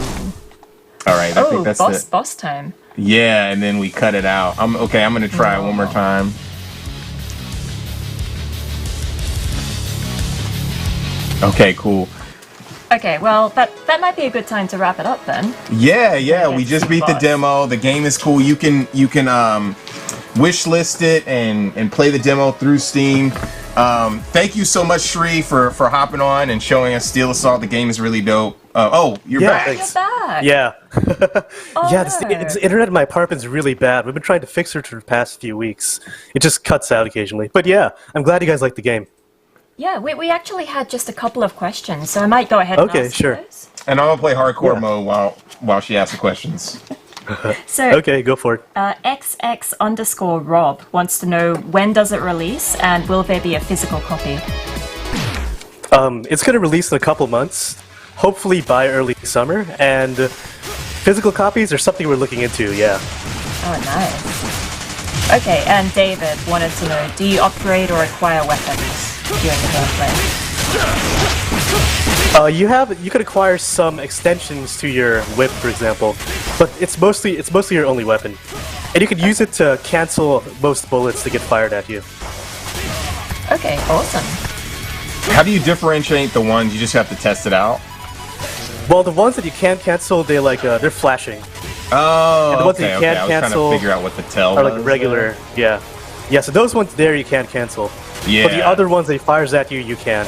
Alright, I think that's it. Boss time. Yeah, and then we cut it out. I'm gonna try it one more time. Okay, cool. Okay, well, that might be a good time to wrap it up then. Yeah, we just beat the demo. The game is cool. You can wish list it and play the demo through Steam. Thank you so much, Shri, for hopping on and showing us Steel Assault. The game is really dope. You're back. Thanks. You're back. Yeah. Yeah, the internet in my apartment's really bad. We've been trying to fix it for the past few weeks. It just cuts out occasionally. But yeah, I'm glad you guys like the game. Yeah, we actually had just a couple of questions, so I might go ahead and ask sure. those. And I'm gonna play hardcore mode while she asks the questions. So okay, go for it. XX_Rob wants to know, when does it release and will there be a physical copy? It's going to release in a couple months, hopefully by early summer, and physical copies are something we're looking into, yeah. Oh, nice. Okay, and David wanted to know, do you upgrade or acquire weapons during the gameplay? You could acquire some extensions to your whip, for example, but it's mostly your only weapon, and you can use it to cancel most bullets that get fired at you. Okay, awesome. How do you differentiate the ones? You just have to test it out. Well, the ones that you can cancel, they're flashing. Oh, and the ones okay, that you can't I was cancel trying to figure out what the tell are was. like regular, yeah. So those ones there you can't cancel. Yeah. But the other ones that he fires at you, you can.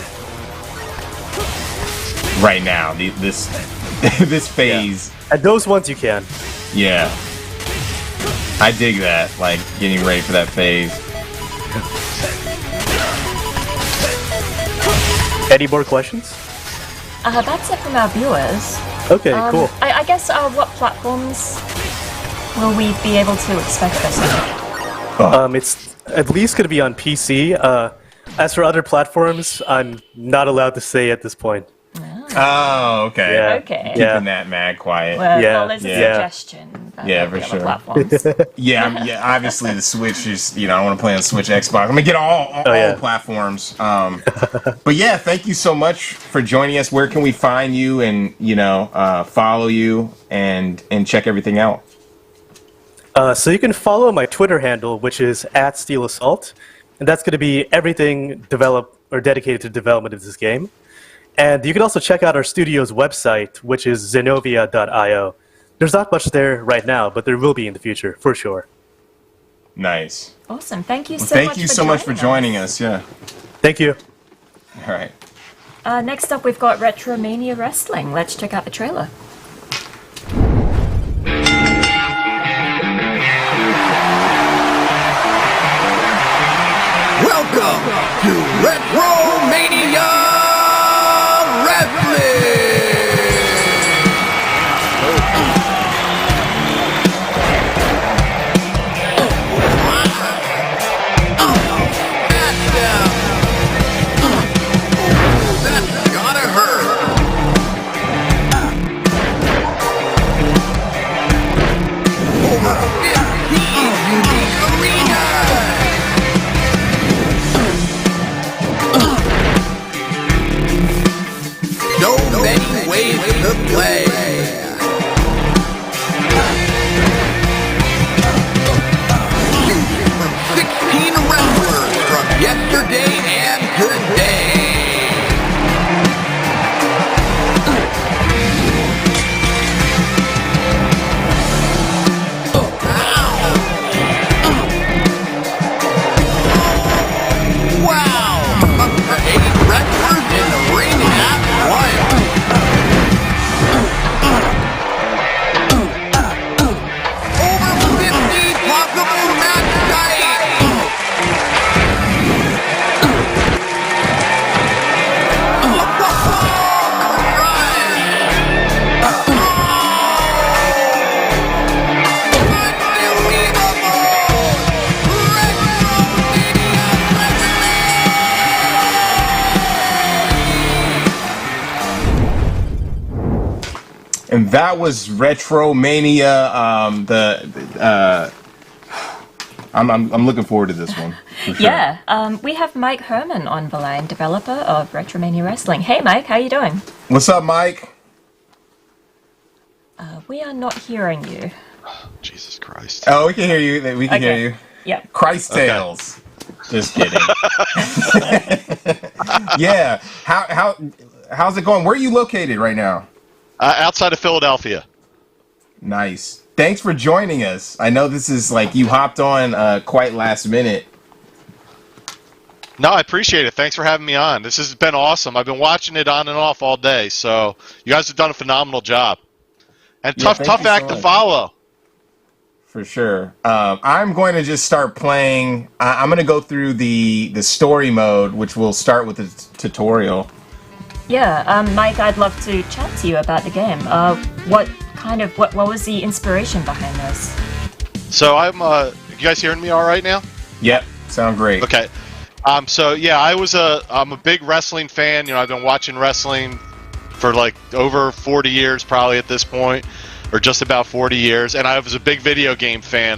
Right now, this phase. Yeah. And those ones you can. Yeah. I dig that, like getting ready for that phase. Any more questions? That's it from our viewers. Okay, cool. I guess what platforms will we be able to expect this on? It's at least going to be on PC. As for other platforms, I'm not allowed to say at this point. Oh, okay. Yeah. Okay. Keeping that mad quiet. Well, there's a suggestion. For sure. Platforms. yeah, obviously the Switch is, I want to play on Switch, Xbox. I'm going to get all platforms. But yeah, thank you so much for joining us. Where can we find you and, follow you and check everything out? So you can follow my Twitter handle, which is @SteelAssault, and that's going to be everything developed or dedicated to development of this game. And you can also check out our studio's website, which is Zenovia.io. There's not much there right now, but there will be in the future, for sure. Nice. Awesome. Thank you Thank you so much for joining us. Yeah. Thank you. All right. Next up, we've got Retromania Wrestling. Let's check out the trailer. Welcome to Retromania Wrestling! That's gotta hurt! Over 15 unique arenas! And that was Retromania. I'm looking forward to this one. For sure. Yeah, we have Mike Herman on the line, developer of Retromania Wrestling. Hey, Mike, how you doing? What's up, Mike? We are not hearing you. Jesus Christ. Oh, we can hear you. We can hear you. Yeah. Christ Tales. Just kidding. Yeah. How's it going? Where are you located right now? Outside of Philadelphia. Nice. Thanks for joining us. I know this is like you hopped on quite last minute. No, I appreciate it. Thanks for having me on. This has been awesome. I've been watching it on and off all day, so you guys have done a phenomenal job. And tough act to follow. For sure. I'm going to just start playing. I'm going to go through the story mode, which will start with the tutorial. Yeah, Mike, I'd love to chat to you about the game. What was the inspiration behind this? So I'm, you guys hearing me all right now? Yep, sound great. Okay. So yeah, I'm a big wrestling fan. You know, I've been watching wrestling for like over 40 years probably at this point, or just about 40 years, and I was a big video game fan.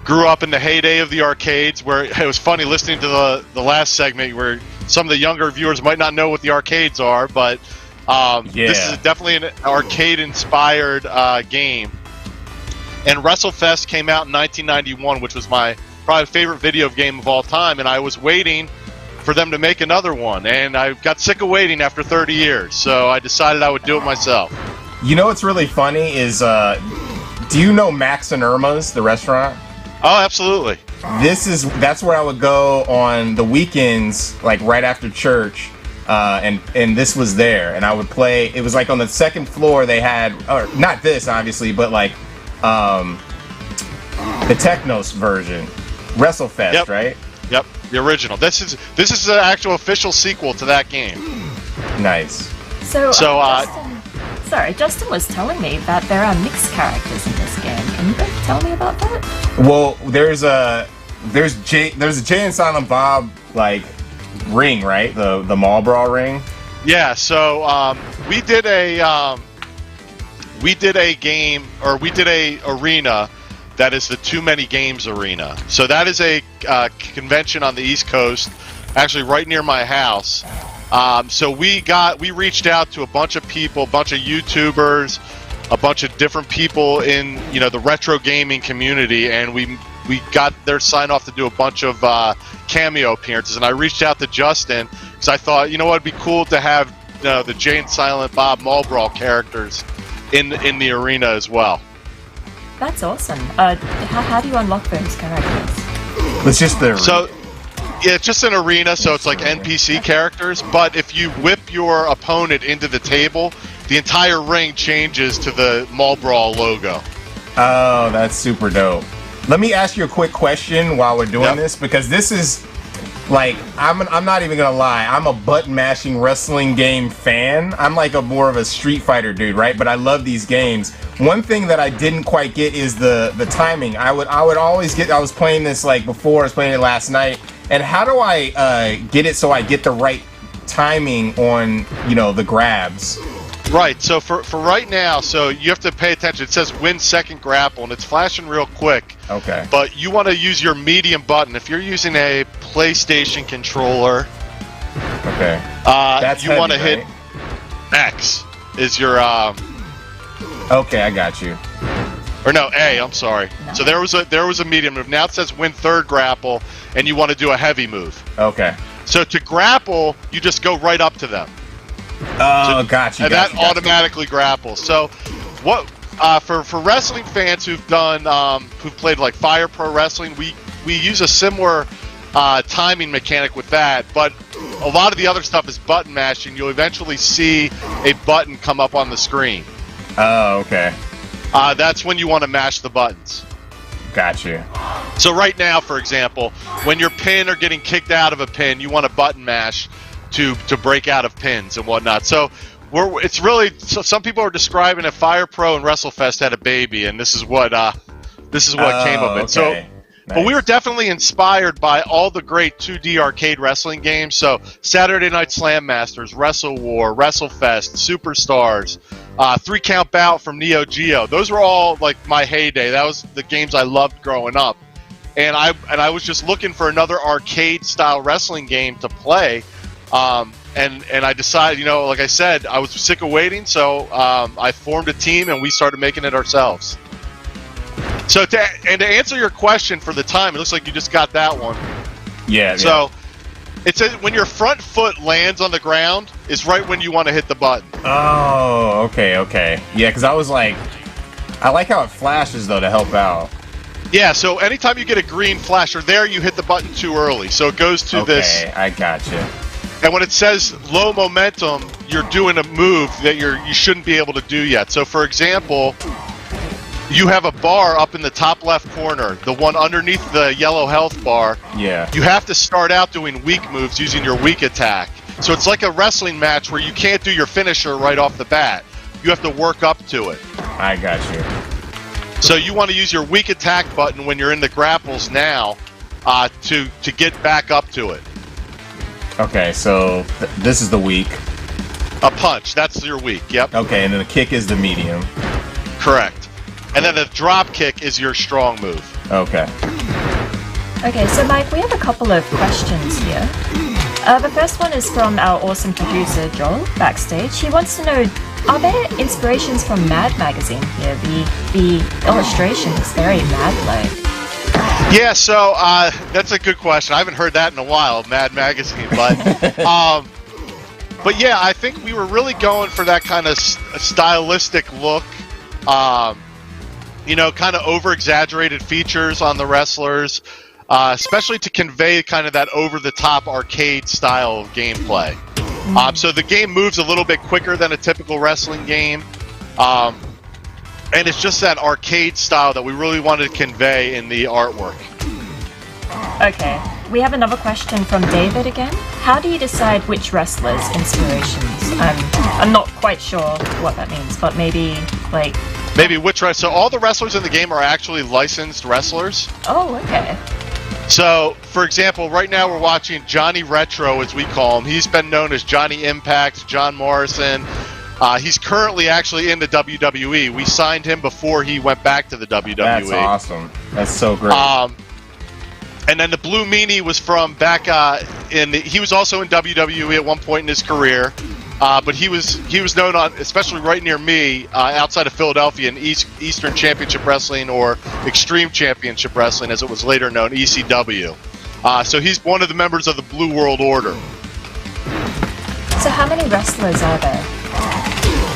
Grew up in the heyday of the arcades, where it was funny listening to the last segment where some of the younger viewers might not know what the arcades are, but this is definitely an arcade-inspired game. And WrestleFest came out in 1991, which was my probably favorite video game of all time, and I was waiting for them to make another one, and I got sick of waiting after 30 years, so I decided I would do it myself. You know what's really funny is, do you know Max and Irma's, the restaurant? Oh, absolutely. That's where I would go on the weekends, like right after church, and this was there, and I would play. It was like on the second floor they had, or not this obviously, but like the Technos version, WrestleFest, right? Yep, the original. This is the actual official sequel to that game. Nice. Justin was telling me that there are mixed characters in this game. Can you both tell me about that? Well, there's a Jay and Silent Bob like ring, right? The Mall Brawl ring. Yeah. So we did a game, or we did a arena that is the Too Many Games arena. So that is a convention on the East Coast, actually right near my house. So we reached out to a bunch of people, a bunch of YouTubers, a bunch of different people in the retro gaming community, and we got their sign off to do a bunch of cameo appearances. And I reached out to Justin because I thought, it'd be cool to have the Jay and Silent Bob Mall Brawl characters in the arena as well. That's awesome. How do you unlock those characters? It's just the yeah, it's just an arena, so it's like NPC characters, but if you whip your opponent into the table, the entire ring changes to the Mall Brawl logo. Oh, that's super dope. Let me ask you a quick question while we're doing this, because this is, like, I'm not even gonna lie, I'm a button-mashing wrestling game fan. I'm like more of a Street Fighter dude, right? But I love these games. One thing that I didn't quite get is the timing. I would always I was playing this like before, I was playing it last night, and how do I get it so I get the right timing on, the grabs? Right, so for right now, so you have to pay attention. It says win second grapple, and it's flashing real quick. Okay. But you want to use your medium button. If you're using a PlayStation controller, okay, you want to hit X is your Okay, I got you. Or no, A, I'm sorry. No. So there was a medium move. Now it says win third grapple, and you want to do a heavy move. Okay. So to grapple, you just go right up to them. Oh, gotcha. And that automatically grapples. So what for wrestling fans who've played like Fire Pro Wrestling, we use a similar timing mechanic with that, but a lot of the other stuff is button mashing. You'll eventually see a button come up on the screen. Oh, okay. That's when you want to mash the buttons. Gotcha. So right now, for example, when you're pinned or getting kicked out of a pin, you want to button mash to break out of pins and whatnot. So it's really, some people are describing if Fire Pro and WrestleFest had a baby, and this is what came of it. Okay. So, nice. But we were definitely inspired by all the great 2D arcade wrestling games. So Saturday Night Slam Masters, Wrestle War, WrestleFest, Superstars, Three Count Bout from Neo Geo. Those were all like my heyday. That was the games I loved growing up. And I was just looking for another arcade style wrestling game to play. And I decided, you know, like I said, I was sick of waiting, so I formed a team and we started making it ourselves. So to answer your question for the time, it looks like you just got that one. Yeah. So it says when your front foot lands on the ground is right when you want to hit the button. Oh, okay. Yeah, because I was like, I like how it flashes though to help out. Yeah, so anytime you get a green flasher there, you hit the button too early. So it goes to this. Okay, I gotcha. And when it says low momentum, you're doing a move that you shouldn't be able to do yet. So for example, you have a bar up in the top left corner, the one underneath the yellow health bar. Yeah. You have to start out doing weak moves using your weak attack. So it's like a wrestling match where you can't do your finisher right off the bat. You have to work up to it. I got you. So you want to use your weak attack button when you're in the grapples now to get back up to it. Okay, so this is the weak. A punch, that's your weak, yep. Okay, and then the kick is the medium. Correct. And then the drop kick is your strong move. Okay. Okay, so Mike, we have a couple of questions here. The first one is from our awesome producer, Joel, backstage. He wants to know, are there inspirations from Mad Magazine here? The illustration is very Mad-like. Yeah, so that's a good question. I haven't heard that in a while, Mad Magazine, but yeah, I think we were really going for that kind of stylistic look. You know, kind of over-exaggerated features on the wrestlers, especially to convey kind of that over-the-top arcade style of gameplay. So the game moves a little bit quicker than a typical wrestling game. And it's just that arcade style that we really wanted to convey in the artwork. Okay, we have another question from David again. How do you decide which wrestlers' inspirations? I'm not quite sure what that means, but maybe, like... Maybe which wrestler? So all the wrestlers in the game are actually licensed wrestlers. Oh, okay. So, for example, right now we're watching Johnny Retro, as we call him. He's been known as Johnny Impact, John Morrison. He's currently actually in the WWE. We signed him before he went back to the WWE. That's awesome. That's so great. And then the Blue Meanie was from back he was also in WWE at one point in his career. But he was known on, especially right near me, outside of Philadelphia, in Eastern Championship Wrestling, or Extreme Championship Wrestling, as it was later known, ECW. So he's one of the members of the Blue World Order. So how many wrestlers are there?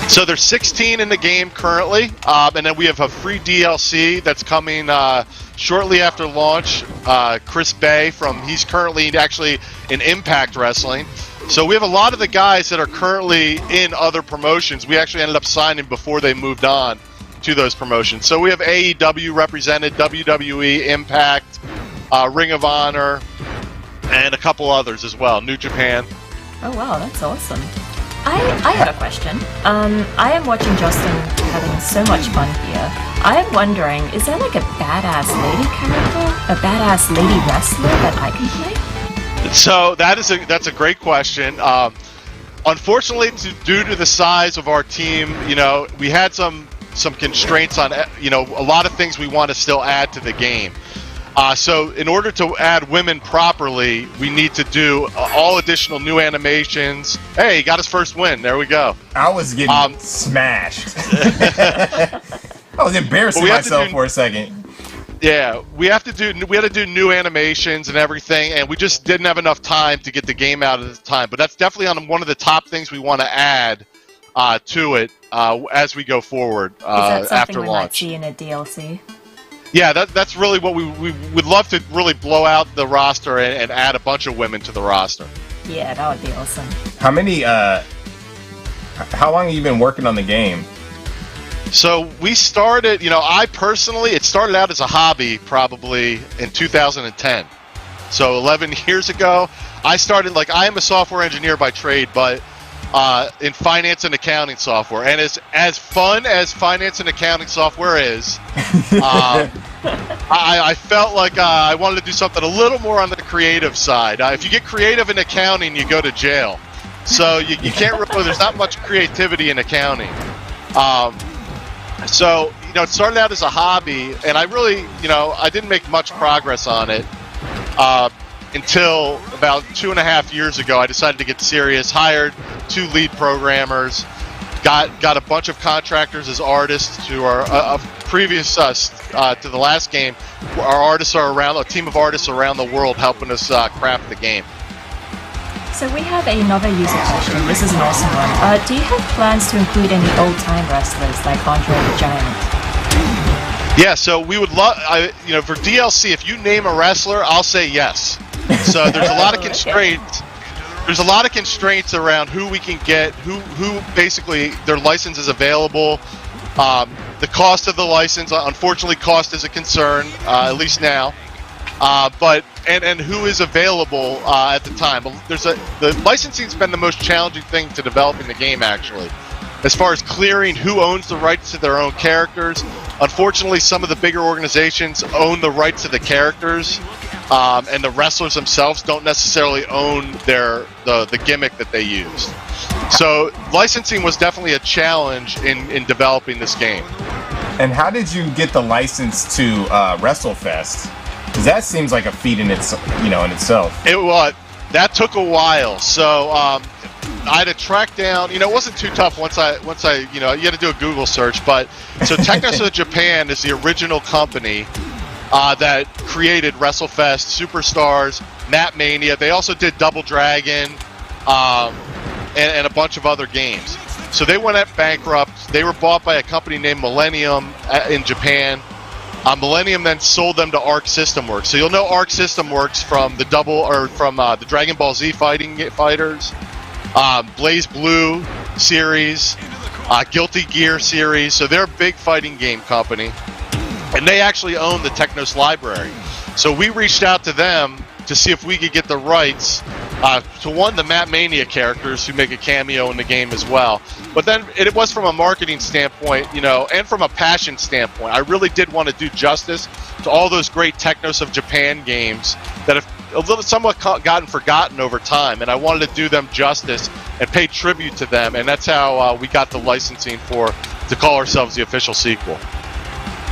So there's 16 in the game currently, and then we have a free DLC that's coming shortly after launch. Chris Bay he's currently actually in Impact Wrestling. So we have a lot of the guys that are currently in other promotions. We actually ended up signing before they moved on to those promotions. So we have AEW represented, WWE, Impact, Ring of Honor, and a couple others as well, New Japan. Oh wow, that's awesome. I have a question. I am watching Justin having so much fun here. I am wondering, is there like a badass lady character? A badass lady wrestler that I can play? So that's a great question. Unfortunately, due to the size of our team, you know, we had some constraints on, you know, a lot of things we want to still add to the game. So in order to add women properly, we need to do all additional new animations. Hey, he got his first win. There we go. I was getting smashed. I was embarrassing myself for a second. Yeah, we had to do new animations and everything, and we just didn't have enough time to get the game out at the time. But that's definitely on one of the top things we want to add to it as we go forward Is that after something we launch. might see in a DLC? Yeah, that's really what we would love to really blow out the roster and add a bunch of women to the roster. Yeah, that would be awesome. How many? How long have you been working on the game? So we started, you know, it started out as a hobby probably in 2010. So 11 years ago, I started, like, I am a software engineer by trade, but in finance and accounting software. And as fun as finance and accounting software is, I felt like I wanted to do something a little more on the creative side. If you get creative in accounting, you go to jail. So you can't really, there's not much creativity in accounting. So, it started out as a hobby, and I really, I didn't make much progress on it until about 2.5 years ago. I decided to get serious, hired 2 lead programmers, got a bunch of contractors as artists who are previous to the last game. Our artists are around, a team of artists around the world helping us craft the game. So we have another user question. This is an awesome one. Do you have plans to include any old-time wrestlers like Andre the Giant? Yeah, so we would love, for DLC, if you name a wrestler, I'll say yes. So there's a lot of constraints. There's a lot of constraints around who we can get, who basically their license is available. The cost of the license, unfortunately, cost is a concern, at least now. But who is available at the time. The licensing's been the most challenging thing to developing the game, actually. As far as clearing who owns the rights to their own characters, unfortunately, some of the bigger organizations own the rights to the characters, and the wrestlers themselves don't necessarily own the gimmick that they used. So licensing was definitely a challenge in developing this game. And how did you get the license to WrestleFest? Because that seems like a feat in itself. That took a while. So I had to track down. It wasn't too tough once I you had to do a Google search. But so Technos of Japan is the original company that created WrestleFest, Superstars, Map Mania. They also did Double Dragon and a bunch of other games. So they went bankrupt. They were bought by a company named Millennium in Japan. Millennium then sold them to Arc System Works. So you'll know Arc System Works from the the Dragon Ball Z fighters, Blaze Blue series, Guilty Gear series. So they're a big fighting game company, and they actually own the Technos library. So we reached out to them to see if we could get the rights to the Map Mania characters who make a cameo in the game as well. But then it was from a marketing standpoint, and from a passion standpoint. I really did want to do justice to all those great Technos of Japan games that have somewhat gotten forgotten over time, and I wanted to do them justice and pay tribute to them, and that's how we got the licensing to call ourselves the official sequel.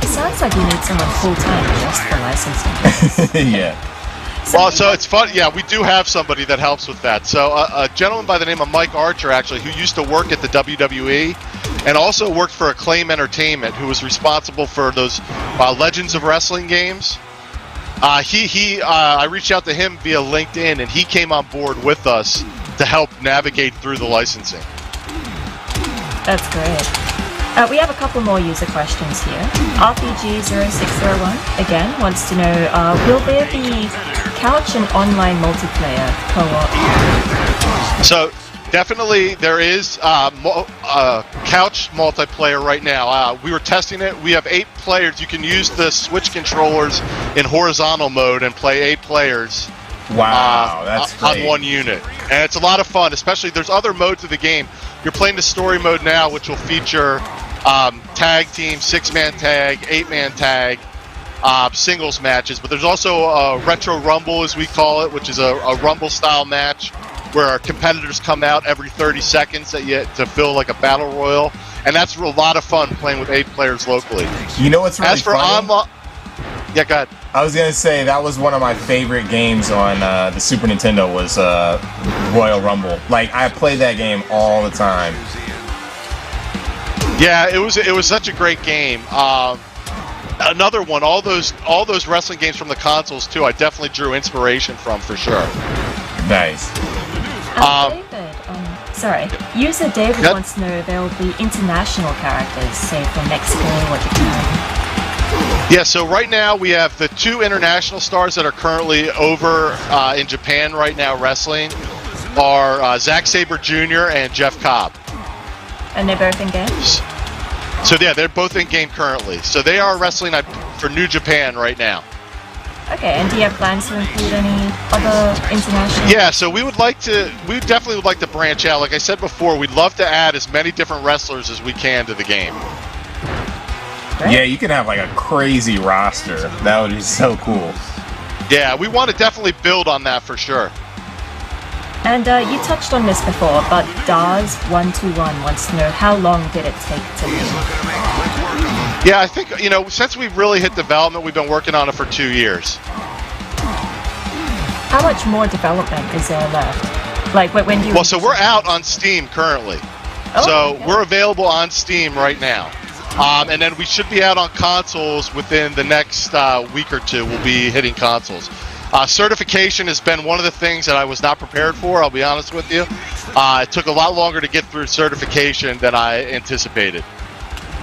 It sounds like you need someone full-time just for licensing. Yeah. Well, so it's fun. Yeah, we do have somebody that helps with that. So a gentleman by the name of Mike Archer, actually, who used to work at the WWE and also worked for Acclaim Entertainment, who was responsible for those Legends of Wrestling games. I reached out to him via LinkedIn, and he came on board with us to help navigate through the licensing. That's great. We have a couple more user questions here. RPG0601 again wants to know, will there be couch and online multiplayer co-op? So definitely there is couch multiplayer right now. We were testing it. We have 8 players. You can use the Switch controllers in horizontal mode and play 8 players. Wow, that's great. On one unit. And it's a lot of fun, especially there's other modes of the game. You're playing the story mode now, which will feature tag team, 6-man tag, 8-man tag, singles matches. But there's also a Retro Rumble, as we call it, which is a Rumble-style match where our competitors come out every 30 seconds to fill like a battle royal. And that's a lot of fun playing with 8 players locally. You know what's really As for funny? Yeah, go ahead. I was going to say that was one of my favorite games on the Super Nintendo was Royal Rumble. Like, I played that game all the time. Yeah, it was such a great game. Another one, all those wrestling games from the consoles too. I definitely drew inspiration from for sure. Nice. User David wants to know if there will be international characters, say from Mexico or Japan. Yeah, so right now we have the 2 international stars that are currently over in Japan right now wrestling are Zack Sabre Jr. and Jeff Cobb. And they're both in games? So yeah, they're both in game currently. So they are wrestling for New Japan right now. Okay, and do you have plans to include any other international? Yeah, so we definitely would like to branch out. Like I said before, we'd love to add as many different wrestlers as we can to the game. Great. Yeah, you can have like a crazy roster. That would be so cool. Yeah, we want to definitely build on that for sure. And you touched on this before, but Dars121 wants to know how long did it take to make? Yeah, I think, since we've really hit development, we've been working on it for 2 years. How much more development is there left? Like, when do you... Well, so we're out on Steam currently. So we're available on Steam right now. And then we should be out on consoles within the next week or two. We'll be hitting consoles. Certification has been one of the things that I was not prepared for, I'll be honest with you. It took a lot longer to get through certification than I anticipated.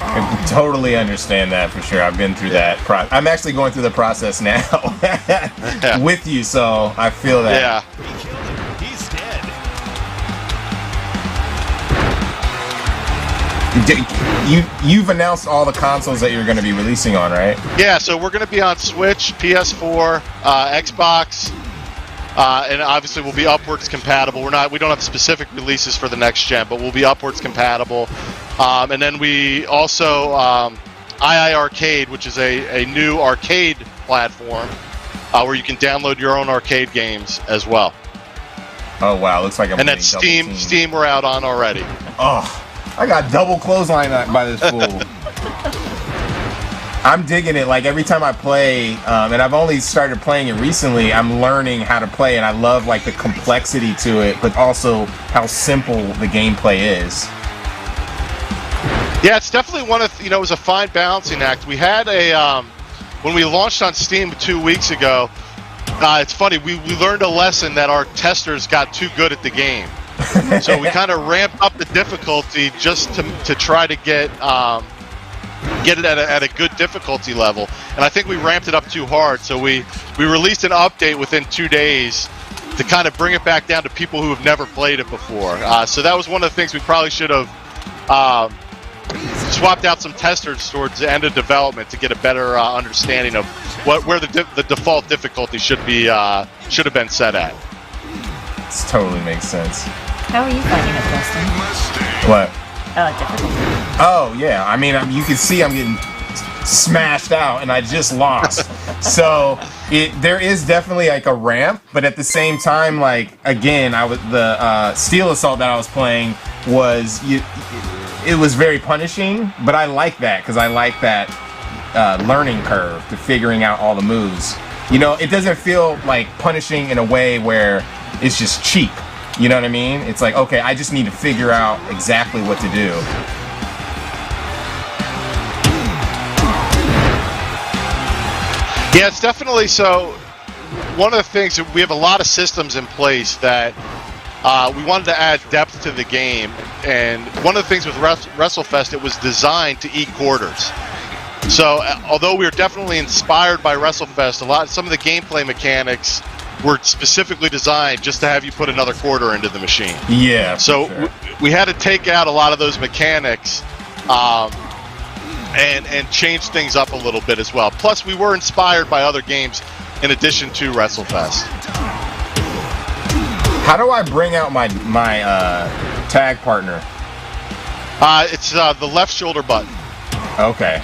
I totally understand that for sure. I've been through that. I'm actually going through the process now with you, so I feel that. Yeah. You've announced all the consoles that you're going to be releasing on, right? Yeah, so we're going to be on Switch, PS4, Xbox, and obviously we'll be upwards compatible. We don't have specific releases for the next gen, but we'll be upwards compatible. And then we also II Arcade, which is a new arcade platform where you can download your own arcade games as well. Oh wow, looks like I'm. And then Steam we're out on already. Oh. I got double clothesline by this fool. I'm digging it. Like every time I play, and I've only started playing it recently, I'm learning how to play, and I love like the complexity to it, but also how simple the gameplay is. Yeah, it's definitely one of it was a fine balancing act. We had when we launched on Steam 2 weeks ago. It's funny, we learned a lesson that our testers got too good at the game. So we kind of ramped up the difficulty just to try to get it at a good difficulty level, and I think we ramped it up too hard. So we released an update within 2 days to kind of bring it back down to people who have never played it before. So that was one of the things we probably should have swapped out some testers towards the end of development to get a better understanding of where the default difficulty should have been set at. This totally makes sense. How are you finding it, Preston? What? Difficult. Oh, yeah. I mean, you can see I'm getting smashed out, and I just lost. So there is definitely like a ramp, but at the same time, like again, the Steel Assault that I was playing it was very punishing, but I like that because I like that learning curve to figuring out all the moves. It doesn't feel like punishing in a way where it's just cheap. You know what I mean? It's like, okay, I just need to figure out exactly what to do. Yeah, it's definitely so. One of the things, we have a lot of systems in place that we wanted to add depth to the game. And one of the things with WrestleFest, it was designed to eat quarters. So although we were definitely inspired by WrestleFest, some of the gameplay mechanics were specifically designed just to have you put another quarter into the machine. Yeah. So sure. we had to take out a lot of those mechanics and change things up a little bit as well. Plus, we were inspired by other games in addition to WrestleFest. How do I bring out my tag partner? It's the left shoulder button. Okay.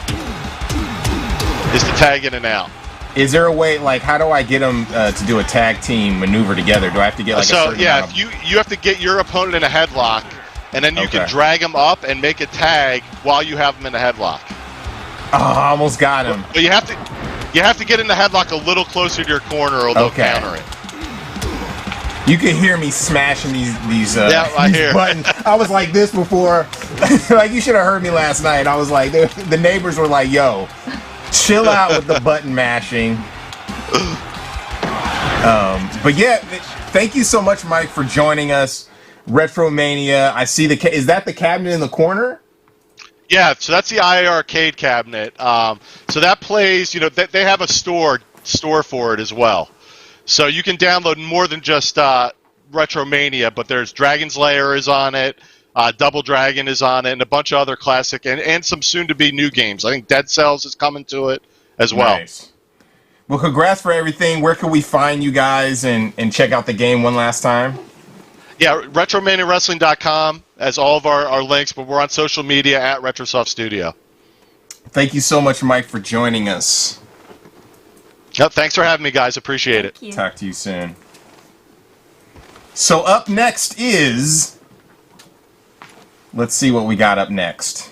Is to tag in and out. Is there a way, like, how do I get them to do a tag team maneuver together? Do I have to get like a certain amount of... you have to get your opponent in a headlock, and then you can drag them up and make a tag while you have them in a headlock. Oh, I almost got him. But you have to get in the headlock a little closer to your corner, or they'll counter it. You can hear me smashing these I hear. buttons. I was like this before. Like, you should have heard me last night. I was like, the neighbors were like, yo, chill out with the button mashing. But yeah, thank you so much, Mike, for joining us. Retromania. I see is that the cabinet in the corner? Yeah, so that's the II Arcade cabinet. So that plays, they have a store for it as well. So you can download more than just Retromania, but there's Dragon's Lair is on it, Double Dragon is on it, and a bunch of other classic and some soon-to-be new games. I think Dead Cells is coming to it as well. Nice. Well, congrats for everything. Where can we find you guys and check out the game one last time? Yeah, RetromaniaWrestling.com has all of our links, but we're on social media at Retrosoft Studio. Thank you so much, Mike, for joining us. Yep, thanks for having me, guys. Appreciate it. Talk to you soon. So up next is... Let's see what we got up next.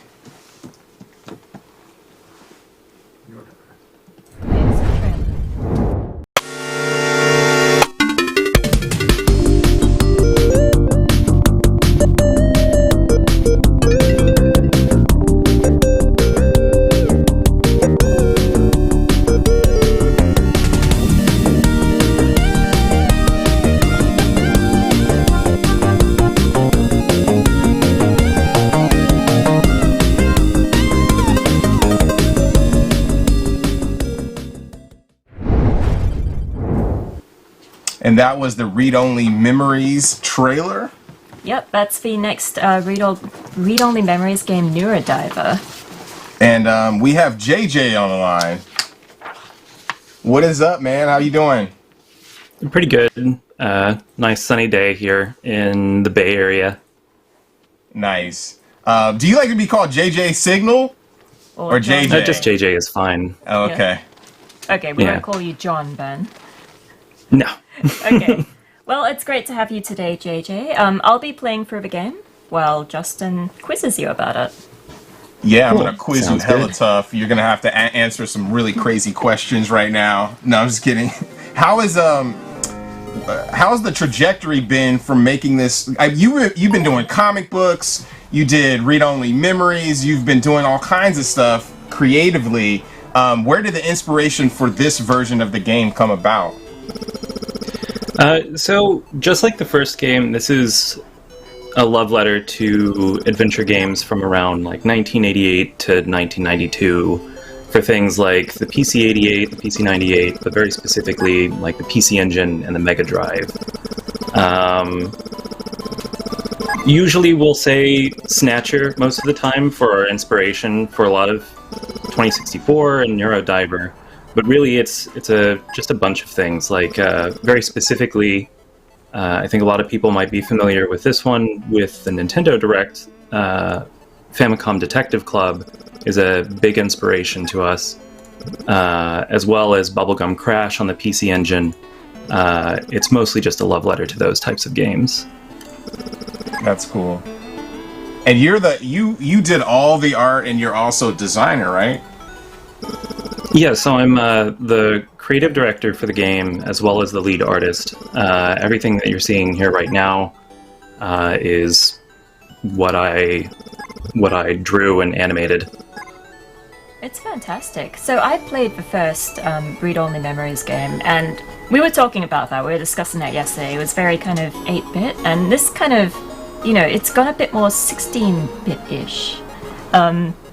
And that was the Read-Only Memories trailer. Yep, that's the next read-only memories game, Neurodiver. And we have JJ on the line. What is up, man? How you doing? Pretty good. Nice sunny day here in the Bay Area. Nice. Do you like to be called JJ Signal? Or JJ? Just JJ is fine. Oh, okay. Okay, we won't call you John, Ben. No. Okay. Well, it's great to have you today, JJ. I'll be playing through the game while Justin quizzes you about it. Yeah, Cool. I'm gonna quiz Sounds you hella good. tough. You're gonna have to answer some really crazy questions right now. No, I'm just kidding. How's the trajectory been from making this? You've been doing comic books. You did read-only memories. You've been doing all kinds of stuff creatively. Where did the inspiration for this version of the game come about? So, just like the first game, this is a love letter to adventure games from around like 1988 to 1992 for things like the PC-88, the PC-98, but very specifically like the PC Engine and the Mega Drive. Usually we'll say Snatcher most of the time for our inspiration for a lot of 2064 and Neurodiver. But really, it's just a bunch of things. Like very specifically, I think a lot of people might be familiar with this one with the Nintendo Direct. Famicom Detective Club is a big inspiration to us, as well as Bubblegum Crash on the PC Engine. It's mostly just a love letter to those types of games. That's cool. And you did all the art, and you're also a designer, right? Yeah, so I'm the creative director for the game, as well as the lead artist. Everything that you're seeing here right now is what I drew and animated. It's fantastic. So I played the first read-only memories game, and we were talking about that. We were discussing that yesterday. It was very kind of 8-bit, and this kind of, it's gone a bit more 16-bit-ish.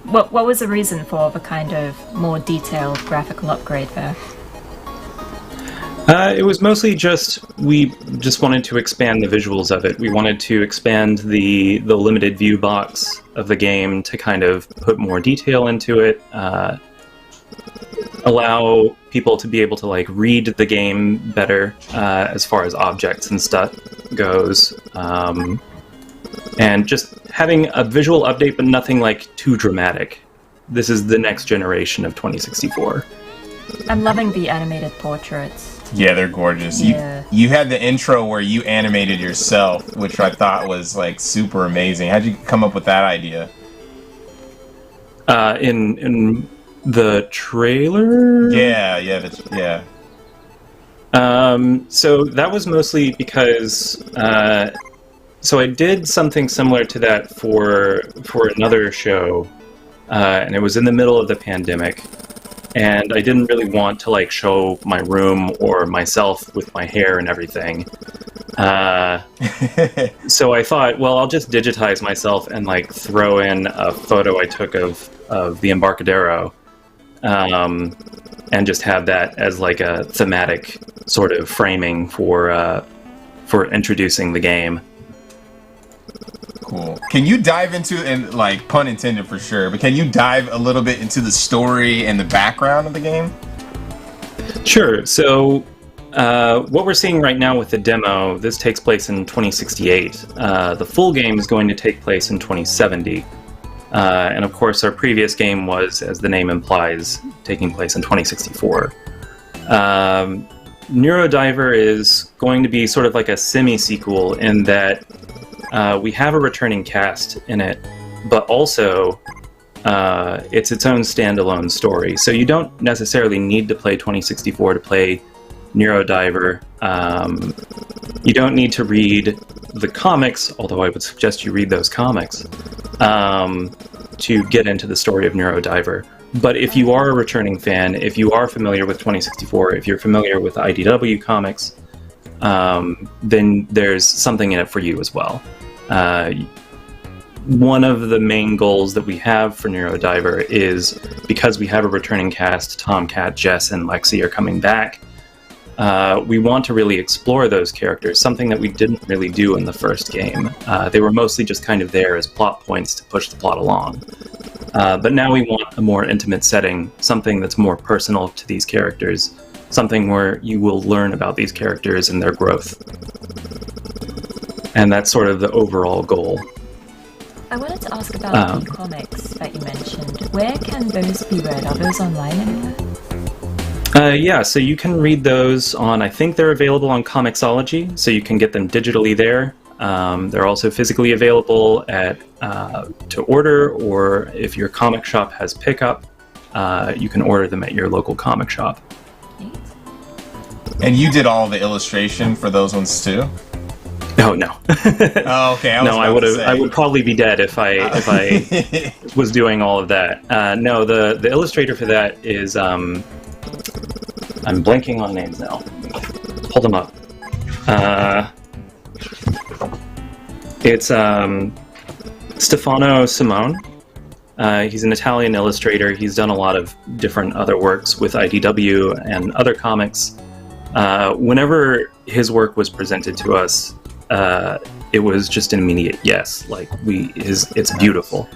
What was the reason for the kind of more detailed graphical upgrade there? It was mostly we just wanted to expand the visuals of it. We wanted to expand the limited view box of the game to kind of put more detail into it, allow people to be able to like read the game better as far as objects and stuff goes, and just having a visual update, but nothing like too dramatic. This is the next generation of 2064. I'm loving the animated portraits. Yeah, they're gorgeous. Yeah. You had the intro where you animated yourself, which I thought was like super amazing. How'd you come up with that idea? In the trailer? Yeah. So that was mostly because so I did something similar to that for another show, and it was in the middle of the pandemic. And I didn't really want to like show my room or myself with my hair and everything. So I thought, well, I'll just digitize myself and like throw in a photo I took of the Embarcadero, and just have that as like a thematic sort of framing for introducing the game. Cool. Can you dive into, and like pun intended for sure, but can you dive a little bit into the story and the background of the game? Sure. So what we're seeing right now with the demo, this takes place in 2068. The full game is going to take place in 2070. And of course, our previous game was, as the name implies, taking place in 2064. Neurodiver is going to be sort of like a semi-sequel in that we have a returning cast in it, but also it's its own standalone story. So you don't necessarily need to play 2064 to play Neurodiver. You don't need to read the comics, although I would suggest you read those comics, to get into the story of Neurodiver. But if you are a returning fan, if you are familiar with 2064, if you're familiar with IDW comics, then there's something in it for you as well. One of the main goals that we have for Neurodiver is, because we have a returning cast, Tomcat, Jess, and Lexi are coming back, we want to really explore those characters, something that we didn't really do in the first game. They were mostly just kind of there as plot points to push the plot along. But now we want a more intimate setting, something that's more personal to these characters, something where you will learn about these characters and their growth. And that's sort of the overall goal. I wanted to ask about the comics that you mentioned. Where can those be read? Are those online anywhere? Yeah, so you can read those on, I think they're available on Comixology, so you can get them digitally there. They're also physically available at to order, or if your comic shop has pickup, you can order them at your local comic shop. And you did all the illustration for those ones too? Oh no. Oh, okay. I would probably be dead if I was doing all of that. No, the illustrator for that is I'm blanking on names now. Hold them up. It's Stefano Simone. He's an Italian illustrator. He's done a lot of different other works with IDW and other comics. Whenever his work was presented to us, it was just an immediate yes. Like, it's beautiful.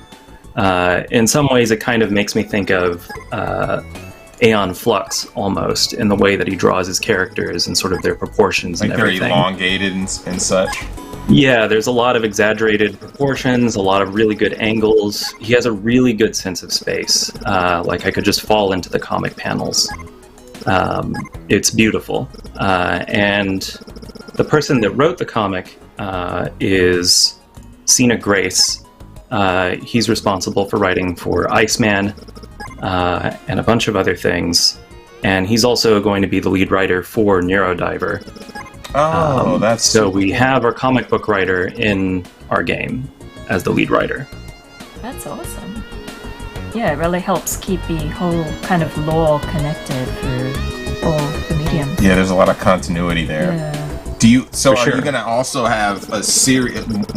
In some ways, it kind of makes me think of Aeon Flux almost, in the way that he draws his characters and sort of their proportions and everything. Very elongated and such. Yeah, there's a lot of exaggerated proportions, a lot of really good angles. He has a really good sense of space. Like, I could just fall into the comic panels. It's beautiful. And the person that wrote the comic is Sina Grace. He's responsible for writing for Iceman and a bunch of other things. And he's also going to be the lead writer for Neurodiver. Oh, that's so we have our comic book writer in our game as the lead writer. That's awesome. Yeah, it really helps keep the whole kind of lore connected through all the mediums. Yeah, there's a lot of continuity there. Yeah. Are you gonna also have a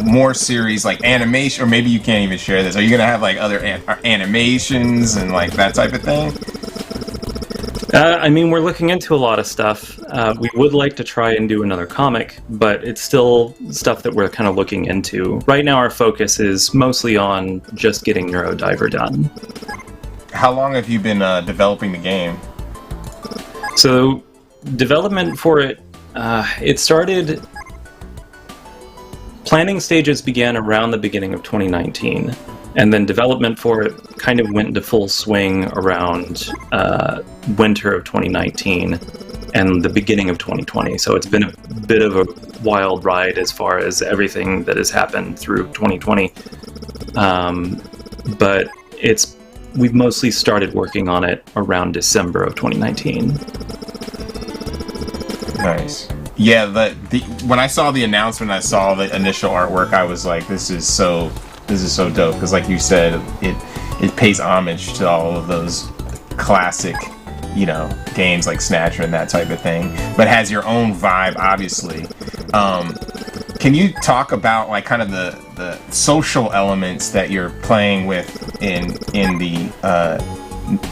more series like animation, or maybe you can't even share this? Are you gonna have like other animations and like that type of thing? I mean, we're looking into a lot of stuff. We would like to try and do another comic, but it's still stuff that we're kind of looking into. Right now, our focus is mostly on just getting Neurodiver done. How long have you been developing the game? So, development for it, it started... Planning stages began around the beginning of 2019. And then development for it kind of went into full swing around winter of 2019 and the beginning of 2020. So it's been a bit of a wild ride as far as everything that has happened through 2020. But we've mostly started working on it around December of 2019. Nice. Yeah, when I saw the announcement, I saw the initial artwork, I was like, this is so dope, because like you said, it pays homage to all of those classic, games like Snatcher and that type of thing, but has your own vibe, obviously. Can you talk about like kind of the social elements that you're playing with in the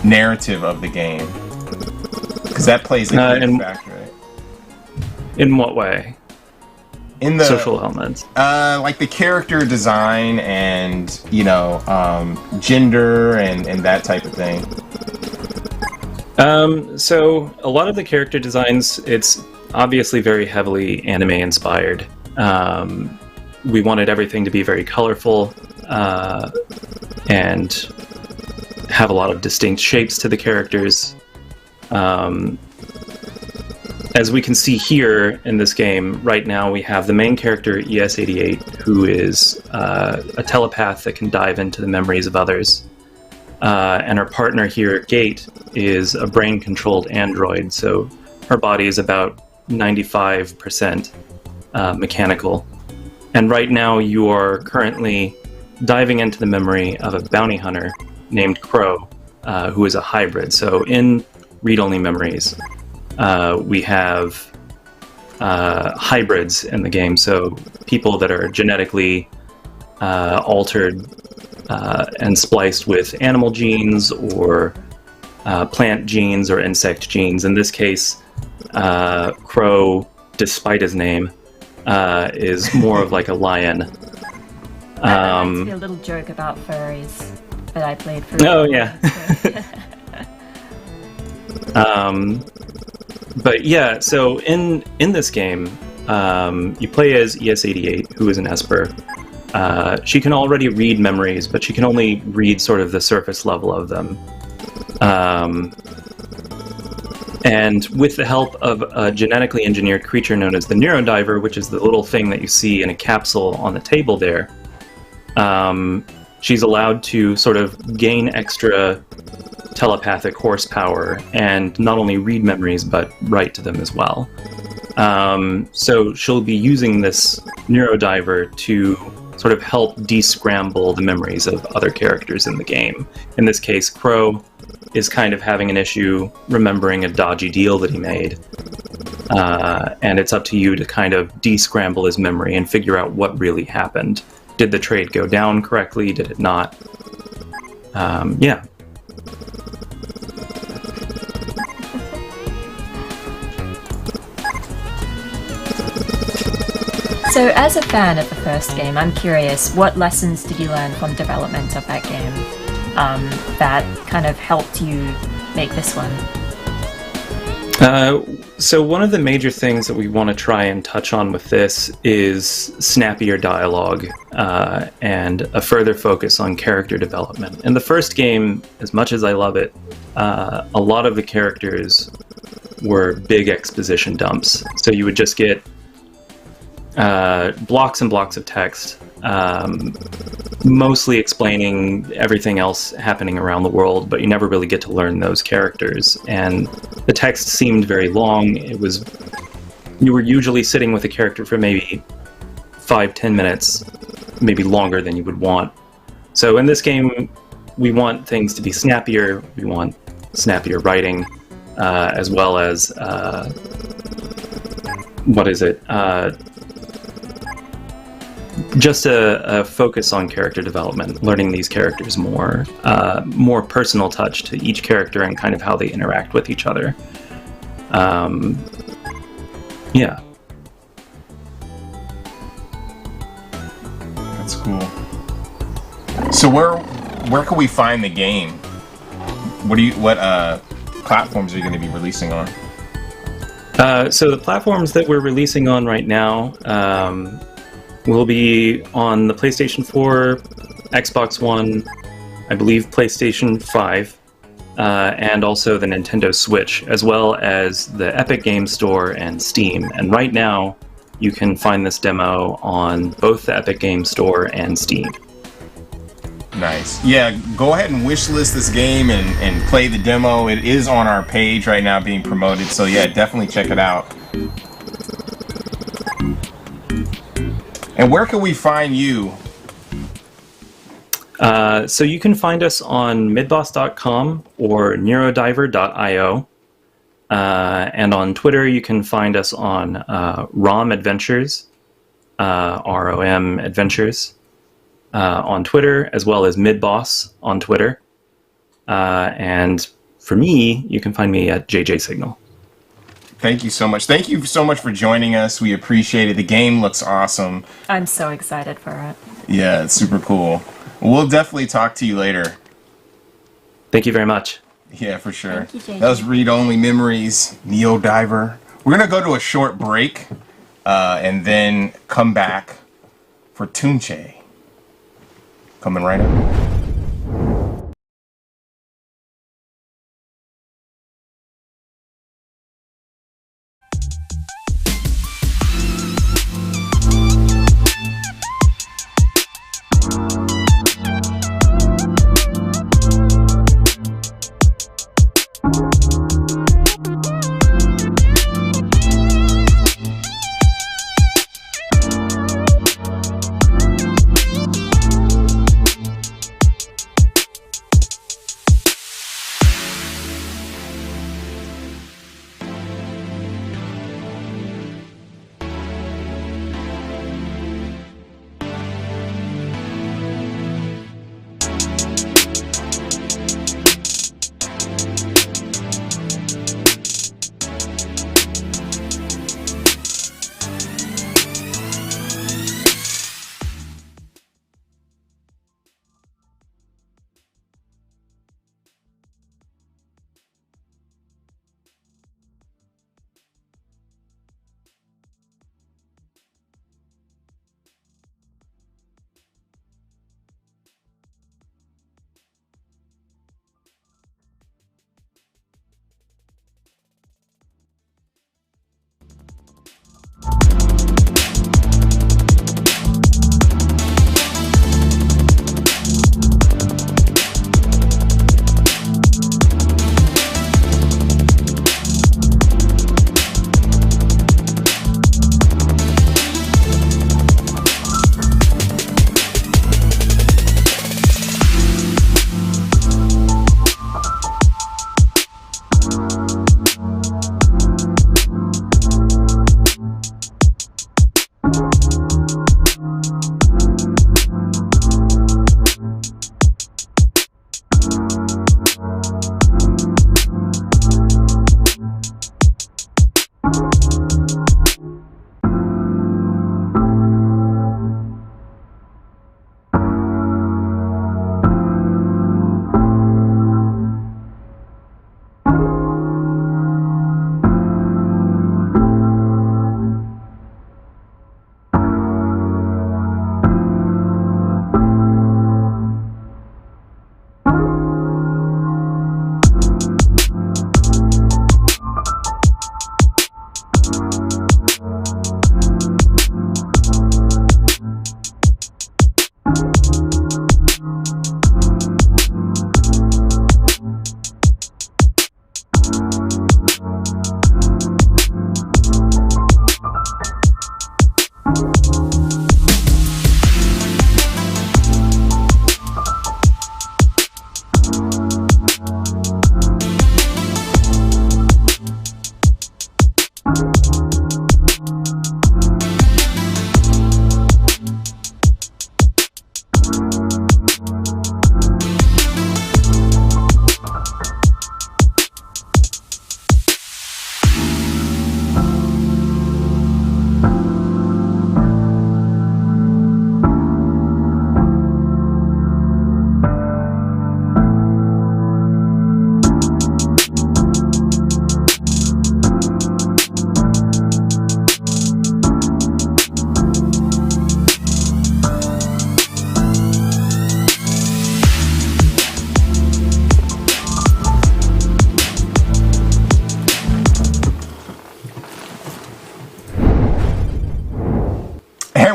narrative of the game? Because that plays a huge factor, right? In what way? In the social elements, like the character design and gender and that type of thing. So a lot of the character designs, it's obviously very heavily anime inspired. We wanted everything to be very colorful and have a lot of distinct shapes to the characters. as we can see here in this game, right now we have the main character, ES-88, who is a telepath that can dive into the memories of others. And our partner here, Gate, is a brain-controlled android, so her body is about 95% mechanical. And right now you are currently diving into the memory of a bounty hunter named Crow, who is a hybrid. So in read-only memories, we have hybrids in the game, so people that are genetically altered and spliced with animal genes or plant genes or insect genes. In this case, Crow, despite his name, is more of like a lion. That reminds me a little joke about furries that I played for. Oh yeah. But yeah, so in this game, you play as ES-88, who is an Esper. She can already read memories, but she can only read sort of the surface level of them. And with the help of a genetically engineered creature known as the Neurodiver, which is the little thing that you see in a capsule on the table there, she's allowed to sort of gain extra telepathic horsepower and not only read memories, but write to them as well. So she'll be using this Neurodiver to sort of help descramble the memories of other characters in the game. In this case, Crow is kind of having an issue remembering a dodgy deal that he made. And it's up to you to kind of descramble his memory and figure out what really happened. Did the trade go down correctly? Did it not? Yeah. So, as a fan of the first game, I'm curious, what lessons did you learn from development of that game that kind of helped you make this one? So one of the major things that we want to try and touch on with this is snappier dialogue and a further focus on character development. In the first game, as much as I love it, a lot of the characters were big exposition dumps. So you would just get blocks and blocks of text, mostly explaining everything else happening around the world, but you never really get to learn those characters. And the text seemed very long. You were usually sitting with a character for maybe 5-10 minutes, maybe longer than you would want. So in this game, we want things to be snappier. We want snappier writing, as well as just a focus on character development, learning these characters more personal touch to each character and kind of how they interact with each other. Yeah. That's cool. So where can we find the game? What platforms are you going to be releasing on? So the platforms that we're releasing on right now will be on the PlayStation 4, Xbox One, I believe PlayStation 5, and also the Nintendo Switch, as well as the Epic Games Store and Steam. And right now, you can find this demo on both the Epic Games Store and Steam. Nice. Yeah, go ahead and wishlist this game and play the demo. It is on our page right now being promoted, so yeah, definitely check it out. And where can we find you? So you can find us on midboss.com or neurodiver.io. And on Twitter, you can find us on ROM Adventures, ROM Adventures, on Twitter, as well as Midboss on Twitter. And for me, you can find me at JJ Signal. Thank you so much. Thank you so much for joining us. We appreciate it. The game looks awesome. I'm so excited for it. Yeah, it's super cool. We'll definitely talk to you later. Thank you very much. Yeah, for sure. Thank you, JJ. That was Read Only Memories, Neurodiver. We're going to go to a short break and then come back for Tunche. Coming right up.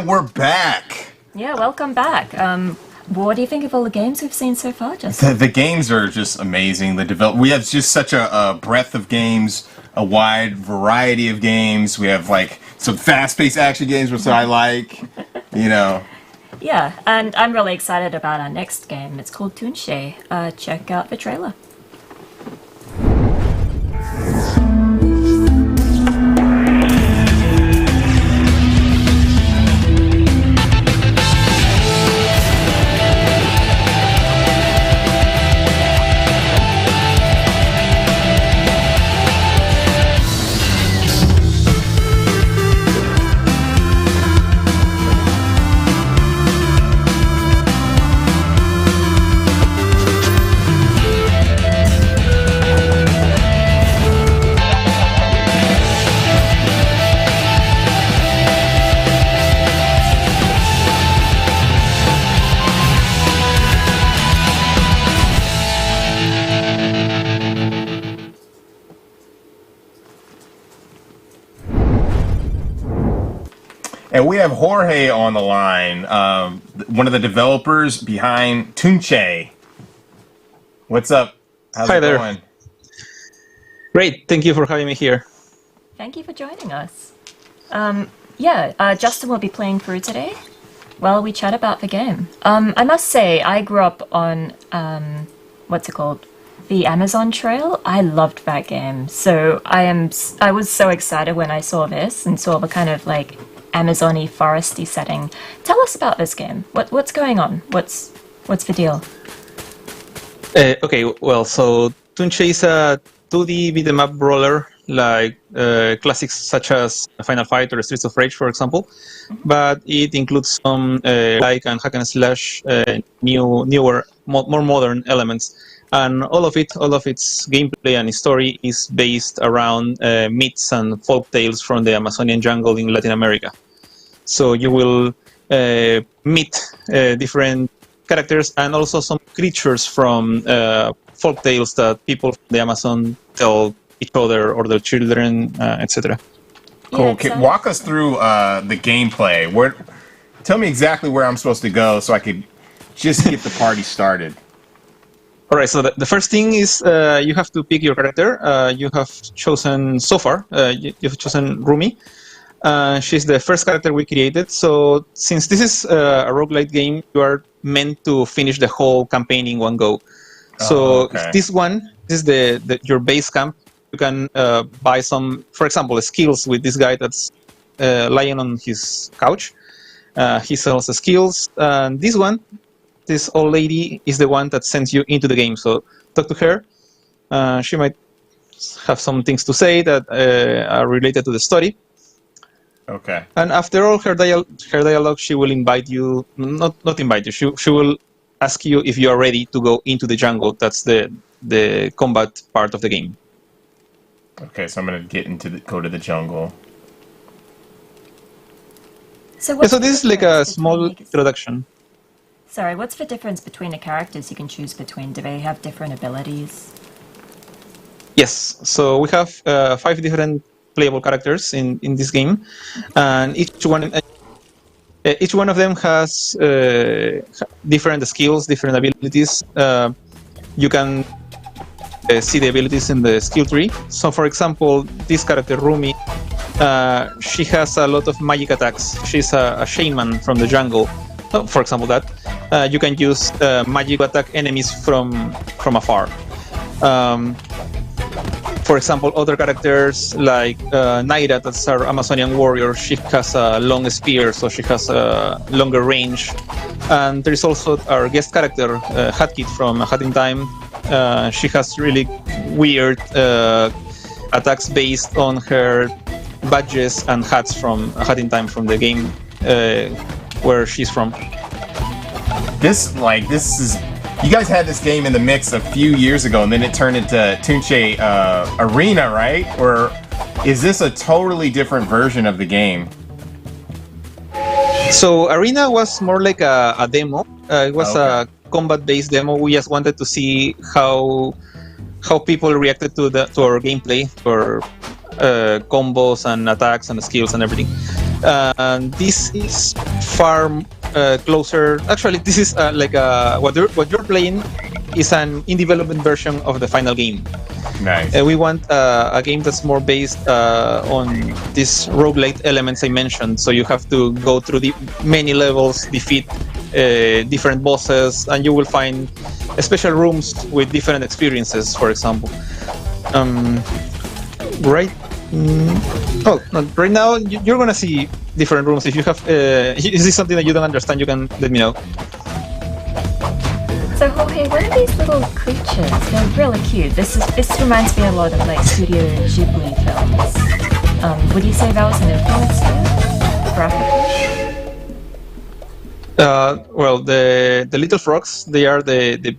And we're back. Yeah, welcome back. What do you think of all the games we've seen so far, Justin? The games are just amazing. We have just such a breadth of games, a wide variety of games. We have like some fast-paced action games, which I like. You know. Yeah, and I'm really excited about our next game. It's called Tunche. Check out the trailer. And we have Jorge on the line, one of the developers behind Tunche. What's up? How's Hi it there. going? Great, thank you for having me here. Thank you for joining us. Justin will be playing through today while we chat about the game. I must say, I grew up on, what's it called? The Amazon Trail. I loved that game. So I was so excited when I saw this and saw the kind of like Amazon-y, foresty setting. Tell us about this game. What's going on? What's the deal? Okay, well, so Tunche is a 2D beat 'em up brawler, like classics such as Final Fight or Streets of Rage, for example. But it includes some like and hack and slash, newer, more modern elements. And all of its gameplay and story is based around myths and folk tales from the Amazonian jungle in Latin America. So you will meet different characters and also some creatures from folk tales that people from the Amazon tell each other or their children, etc. Cool. Okay, walk us through the gameplay. Tell me exactly where I'm supposed to go so I could just get the party started. All right, so the first thing is you have to pick your character. You have chosen, so far, you've chosen Rumi. She's the first character we created. So since this is a roguelite game, you are meant to finish the whole campaign in one go. So this is your base camp. You can buy some, for example, skills with this guy that's lying on his couch. He sells the skills. And this old lady is the one that sends you into the game. So talk to her. She might have some things to say that are related to the story. Okay. And after all her dialogue, she will invite you, not invite you, she will ask you if you are ready to go into the jungle. That's the combat part of the game. Okay, so I'm going to go to the jungle. So this is like a small introduction. Sorry, what's the difference between the characters you can choose between? Do they have different abilities? Yes, so we have 5 different playable characters in this game, and each one of them has different skills, different abilities. You can see the abilities in the skill tree. So for example, this character Rumi, she has a lot of magic attacks. She's a shaman from the jungle. For example, that you can use magic attack enemies from afar. For example, other characters like Naira, that's our Amazonian warrior, she has a long spear, so she has a longer range. And there is also our guest character, Hatkit from A Hat in Time. She has really weird attacks based on her badges and hats from A Hat in Time from the game where she's from. This is... You guys had this game in the mix a few years ago, and then it turned into Tunche Arena, right? Or is this a totally different version of the game? So Arena was more like a demo. It was a combat-based demo. We just wanted to see how people reacted to our gameplay, to our combos and attacks and skills and everything. This is far closer. Actually, this is what you're playing is an in development version of the final game. Nice. We want a game that's more based on these roguelite elements I mentioned. So you have to go through the many levels, defeat different bosses, and you will find special rooms with different experiences, for example. Right now, you're gonna see different rooms. If you have, is this something that you don't understand, you can let me know. So Jorge, what are these little creatures? They're really cute. This reminds me a lot of like Studio Ghibli films. Would you say that was an influence graphically? Well, the little frogs, they are the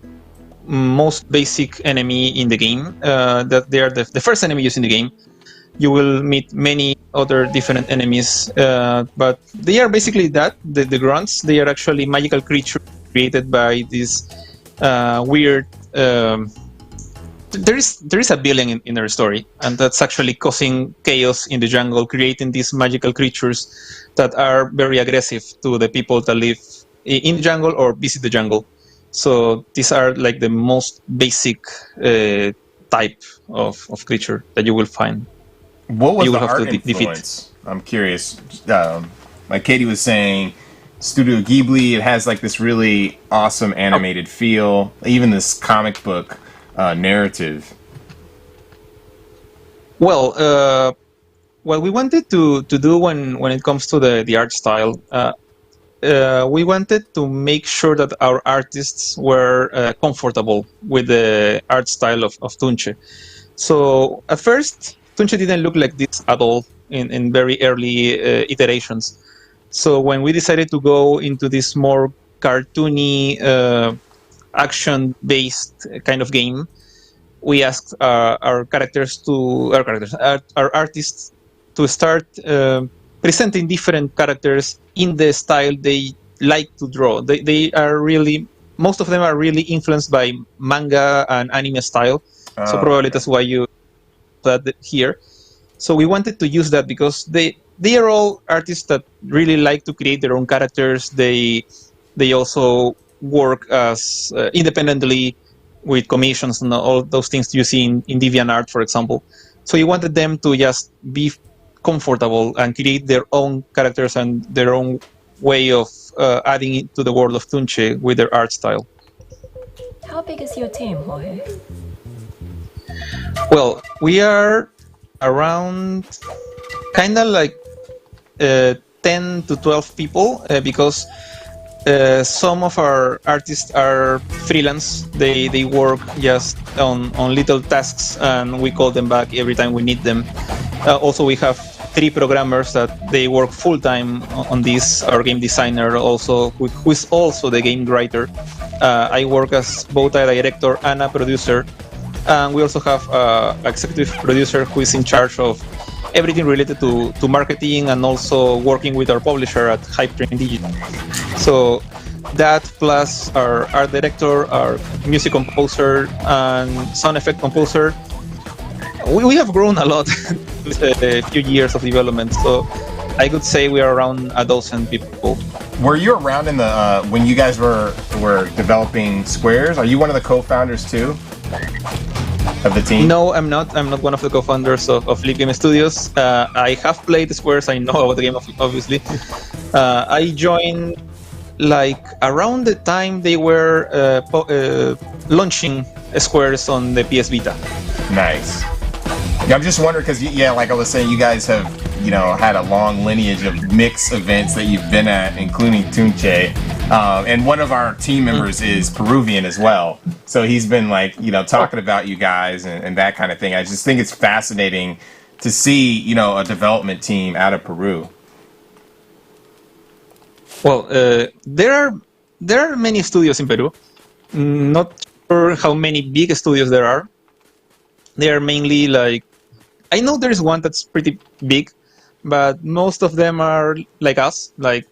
most basic enemy in the game. That they are the first enemy used in the game. You will meet many other different enemies, but they are basically that. The grunts, they are actually magical creatures created by this weird. There is a villain in their story, and that's actually causing chaos in the jungle, creating these magical creatures that are very aggressive to the people that live in the jungle or visit the jungle. So these are like the most basic type of creature that you will find. What was the art influence? I'm curious. Like Katie was saying, Studio Ghibli, it has like this really awesome animated feel, even this comic book narrative. Well, what we wanted to do when it comes to the art style, we wanted to make sure that our artists were comfortable with the art style of Tunche. So at first, Tunche didn't look like this at all in very early iterations. So when we decided to go into this more cartoony, action-based kind of game, we asked our artists to start presenting different characters in the style they like to draw. They are really, most of them are really influenced by manga and anime style. So probably that's why you that here. So we wanted to use that because they are all artists that really like to create their own characters. They also work as independently with commissions and all those things you see in DeviantArt, for example. So you wanted them to just be comfortable and create their own characters and their own way of adding it to the world of Tunche with their art style. How big is your team, Jorge? Well, we are around kind of like 10 to 12 people because some of our artists are freelance. They work just on little tasks and we call them back every time we need them. Also, we have 3 programmers that they work full-time on this. Our game designer also, who is also the game writer. I work as both a director and a producer. And we also have an executive producer who is in charge of everything related to marketing and also working with our publisher at Hypetrain Digital. So that plus our art director, our music composer, and sound effect composer, we have grown a lot with a few years of development. So I could say we are around a dozen people. Were you around in the when you guys were developing Squares? Are you one of the co-founders too? Of the team? No, I'm not. I'm not one of the co-founders of Leap Game Studios. I have played Squares. I know about the game, obviously. I joined like around the time they were launching Squares on the PS Vita. Nice. Yeah, I'm just wondering because yeah, like I was saying, you guys have had a long lineage of mix events that you've been at, including Tunche. And one of our team members is Peruvian as well. So he's been like, talking about you guys and that kind of thing. I just think it's fascinating to see, a development team out of Peru. Well, there are many studios in Peru. Not sure how many big studios there are. They are mainly like, I know there's one that's pretty big, but most of them are like us, like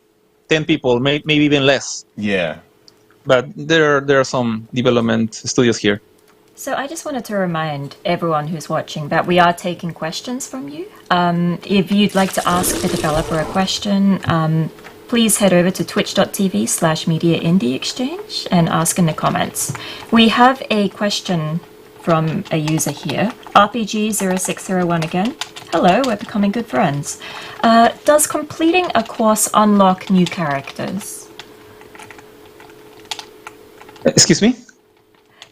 10 people, maybe even less. Yeah. But there are some development studios here. So I just wanted to remind everyone who's watching that we are taking questions from you. If you'd like to ask the developer a question, please head over to twitch.tv/mediaindieexchange and ask in the comments. We have a question from a user here, RPG0601 again. Hello, we're becoming good friends. Does completing a course unlock new characters? Excuse me?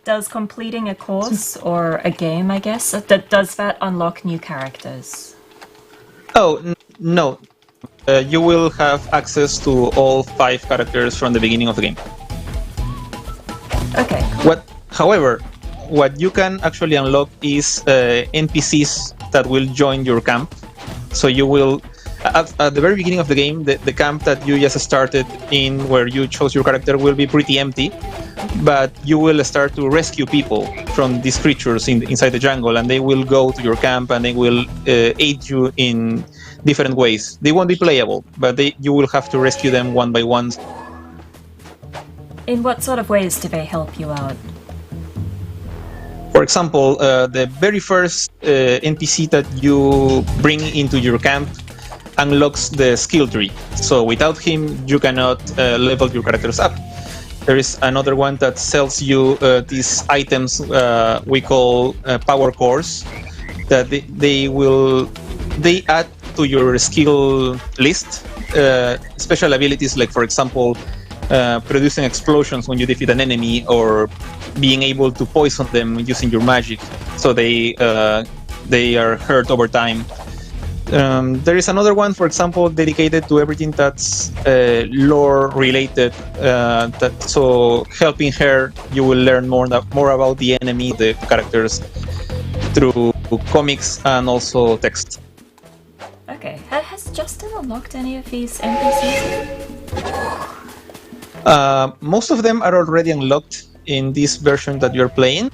Does completing a course or a game, I guess, does that unlock new characters? Oh, no. You will have access to all 5 characters from the beginning of the game. Okay. However, what you can actually unlock is NPCs that will join your camp. So you will, at the very beginning of the game, the camp that you just started in, where you chose your character, will be pretty empty. But you will start to rescue people from these creatures inside the jungle, and they will go to your camp and they will aid you in different ways. They won't be playable, but you will have to rescue them one by one. In what sort of ways do they help you out? For example, the very first NPC that you bring into your camp unlocks the skill tree. So without him, you cannot level your characters up. There is another one that sells you these items we call power cores that they add to your skill list special abilities, like for example producing explosions when you defeat an enemy, or being able to poison them using your magic, so they are hurt over time. There is another one, for example, dedicated to everything that's lore related. So helping her, you will learn more about the enemy, the characters, through comics and also text. Okay. Has Justin unlocked any of these NPCs? Most of them are already unlocked in this version that you're playing.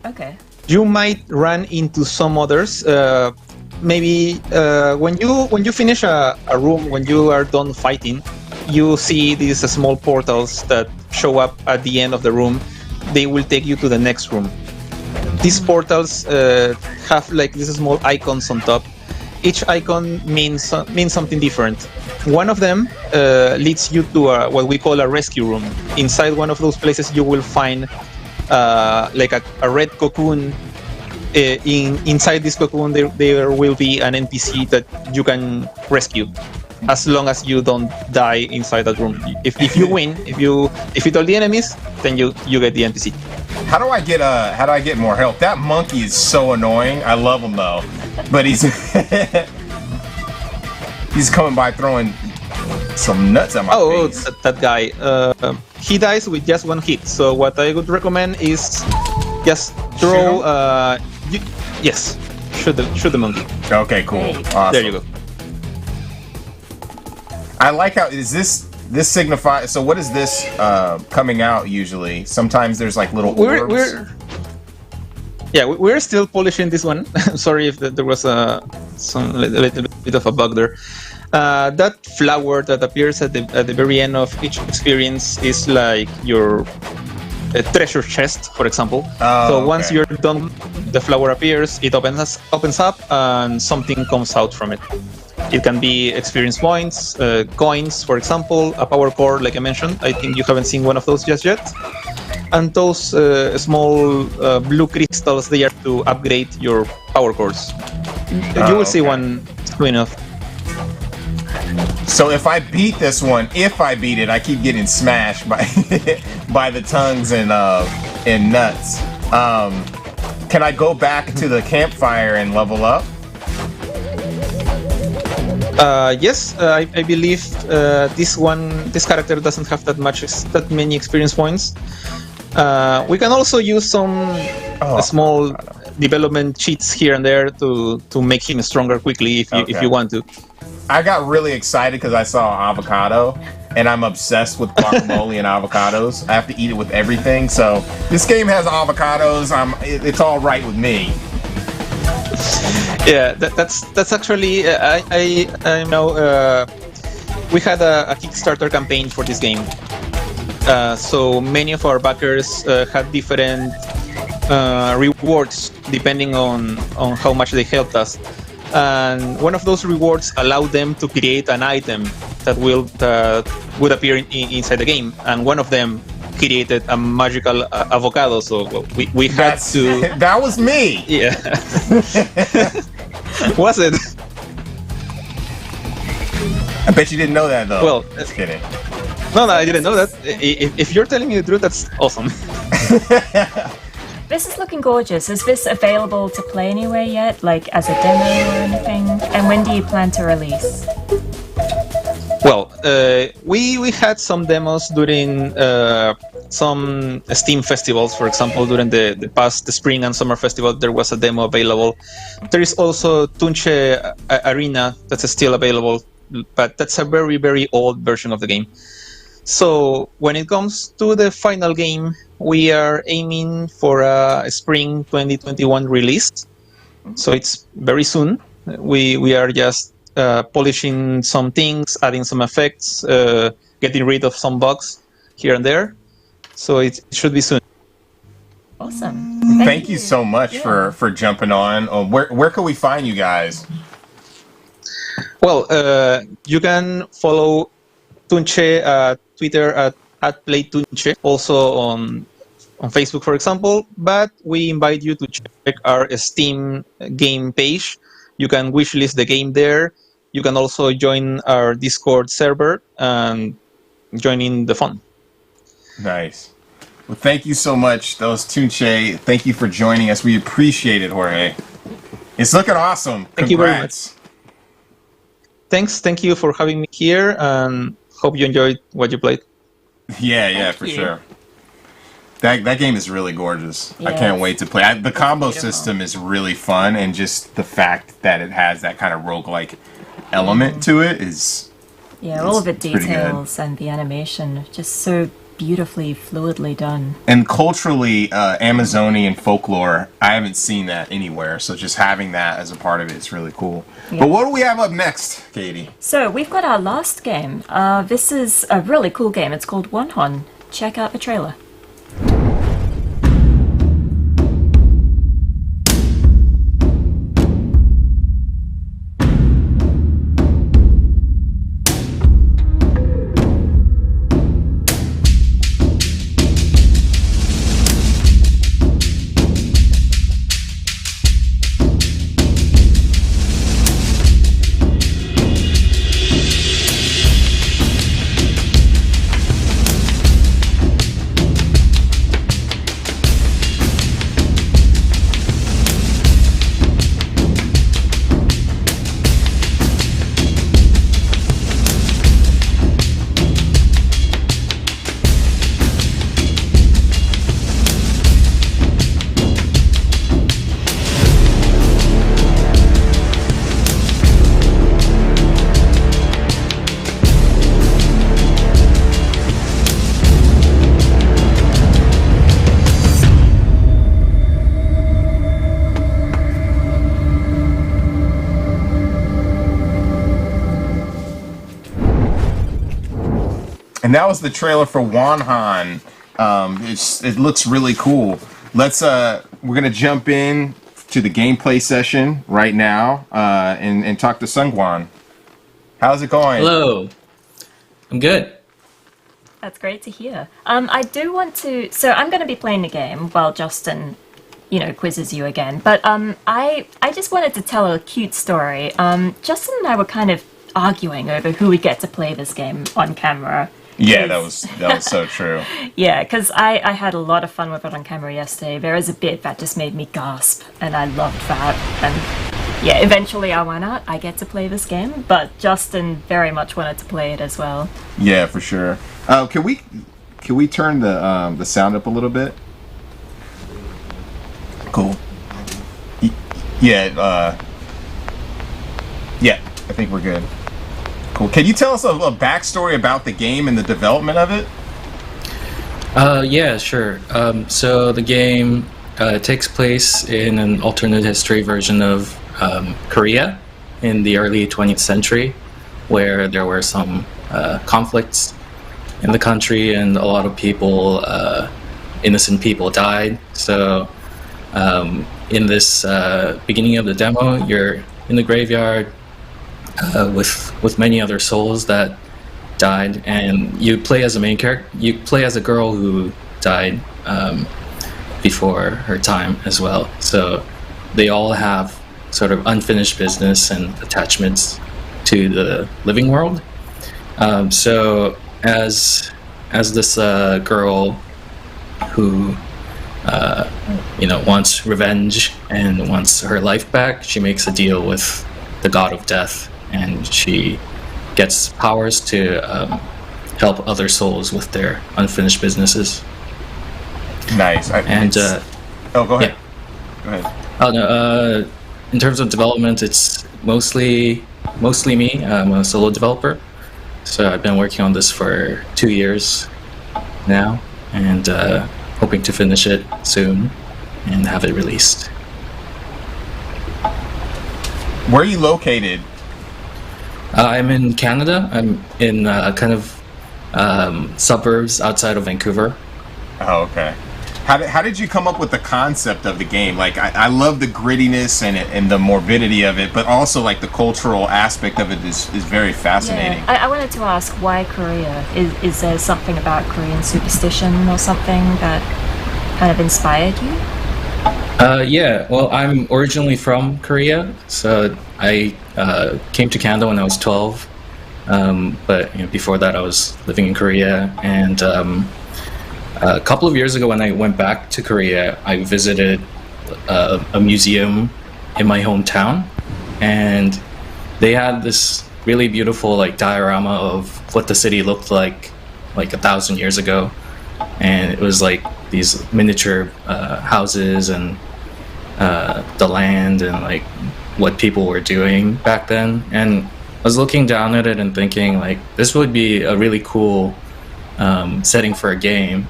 Okay. You might run into some others. Maybe when you finish a room, when you are done fighting, you see these small portals that show up at the end of the room. They will take you to the next room. These portals have like these small icons on top. Each icon means something different. One of them leads you to what we call a rescue room. Inside one of those places, you will find like a red cocoon. Inside this cocoon, there will be an NPC that you can rescue, as long as you don't die inside that room. If you win, if you defeat all the enemies, then you get the NPC. How do I get more help? That monkey is so annoying. I love him though, but he's he's coming by throwing some nuts at my face. That guy. He dies with just one hit. So what I would recommend is just throw. Yes, shoot the monkey. Okay, cool. Awesome. There you go. I like how this signifies. So what is this coming out usually? Sometimes there's like little orbs. We're still polishing this one. Sorry if there was some little bit of a bug there. That flower that appears at the very end of each experience is like your treasure chest, for example. So once you're done, the flower appears, it opens up, and something comes out from it. It can be experience points, coins, for example, a power core, like I mentioned. I think you haven't seen one of those just yet. And those small blue crystals, they are to upgrade your power cores. You will see one soon enough. So if I beat this one, I keep getting smashed by by the tongues and nuts. Can I go back to the campfire and level up? Yes, I believe this character doesn't have that many experience points. We can also use some small development cheats here and there to make him stronger quickly if you want to. I got really excited because I saw avocado, and I'm obsessed with guacamole and avocados. I have to eat it with everything. So this game has avocados. It's all right with me. Yeah, that's actually I know we had a Kickstarter campaign for this game. So many of our backers had different rewards depending on how much they helped us. And one of those rewards allowed them to create an item that would appear inside the game. And one of them created a magical avocado. So we had to. That was me. Yeah. Was it? I bet you didn't know that though. Well, just kidding. No, I didn't know that. If you're telling me the truth, that's awesome. This is looking gorgeous. Is this available to play anywhere yet, like as a demo or anything? And when do you plan to release? Well, we had some demos during some Steam festivals. For example, during the past spring and summer festival, there was a demo available. There is also Tunche Arena that's still available, but that's a very, very old version of the game. So when it comes to the final game, we are aiming for a spring 2021 release. So it's very soon. We are just polishing some things, adding some effects, getting rid of some bugs here and there. So it should be soon. Awesome. Thank you so much for jumping on. Where can we find you guys? Well, you can follow Tunche Twitter at PlayTunche, also on Facebook, for example. But we invite you to check our Steam game page. You can wishlist the game there. You can also join our Discord server and join in the fun. Nice. Well, thank you so much. That was Tunche. Thank you for joining us. We appreciate it, Jorge. It's looking awesome. Thank you very much. Thank you for having me here, and hope you enjoyed what you played. Yeah, for sure. That game is really gorgeous. Yes. I can't wait to play. The combo system is really fun, and just the fact that it has that kind of roguelike element to it is... Yeah, all of the details and the animation, just so beautifully, fluidly done. And culturally, Amazonian folklore, I haven't seen that anywhere, so just having that as a part of it is really cool. Yeah. But what do we have up next, Katie? So, we've got our last game. This is a really cool game. It's called Wonhon. Check out the trailer. And that was the trailer for Wonhon. It looks really cool. We're gonna jump in to the gameplay session right now and talk to Sungwon. How's it going? Hello. I'm good. That's great to hear. I do want to. So I'm going to be playing the game while Justin, quizzes you again. But I just wanted to tell a cute story. Justin and I were kind of arguing over who would get to play this game on camera. Yeah, that was so true. Yeah, because I had a lot of fun with it on camera yesterday. There was a bit that just made me gasp, and I loved that. And yeah, eventually why not? I get to play this game, but Justin very much wanted to play it as well. Yeah, for sure. Can we turn the sound up a little bit? Cool. Yeah, I think we're good. Cool. Can you tell us a backstory about the game and the development of it? Yeah, sure. So the game takes place in an alternate history version of Korea in the early 20th century, where there were some conflicts in the country and a lot of people, innocent people, died. So In this beginning of the demo, you're in the graveyard with many other souls that died, and you play as a main character. You play as a girl who died before her time as well. So they all have sort of unfinished business and attachments to the living world. So as this girl who wants revenge and wants her life back, she makes a deal with the god of death, and she gets powers to help other souls with their unfinished businesses. Nice. Go ahead. Yeah. Go ahead. Oh no. In terms of development, it's mostly me. I'm a solo developer, so I've been working on this for 2 years now, and hoping to finish it soon and have it released. Where are you located? I'm in Canada. I'm in kind of suburbs outside of Vancouver. Oh, okay. How did you come up with the concept of the game? Like, I love the grittiness and the morbidity of it, but also like the cultural aspect of it is very fascinating. Yeah. I wanted to ask, why Korea? Is there something about Korean superstition or something that kind of inspired you? Yeah, well, I'm originally from Korea, so I came to Canada when I was 12. But before that, I was living in Korea, and a couple of years ago, when I went back to Korea, I visited a museum in my hometown, and they had this really beautiful diorama of what the city looked like 1,000 years ago, and it was like these miniature houses and the land and what people were doing back then. And I was looking down at it and thinking this would be a really cool setting for a game.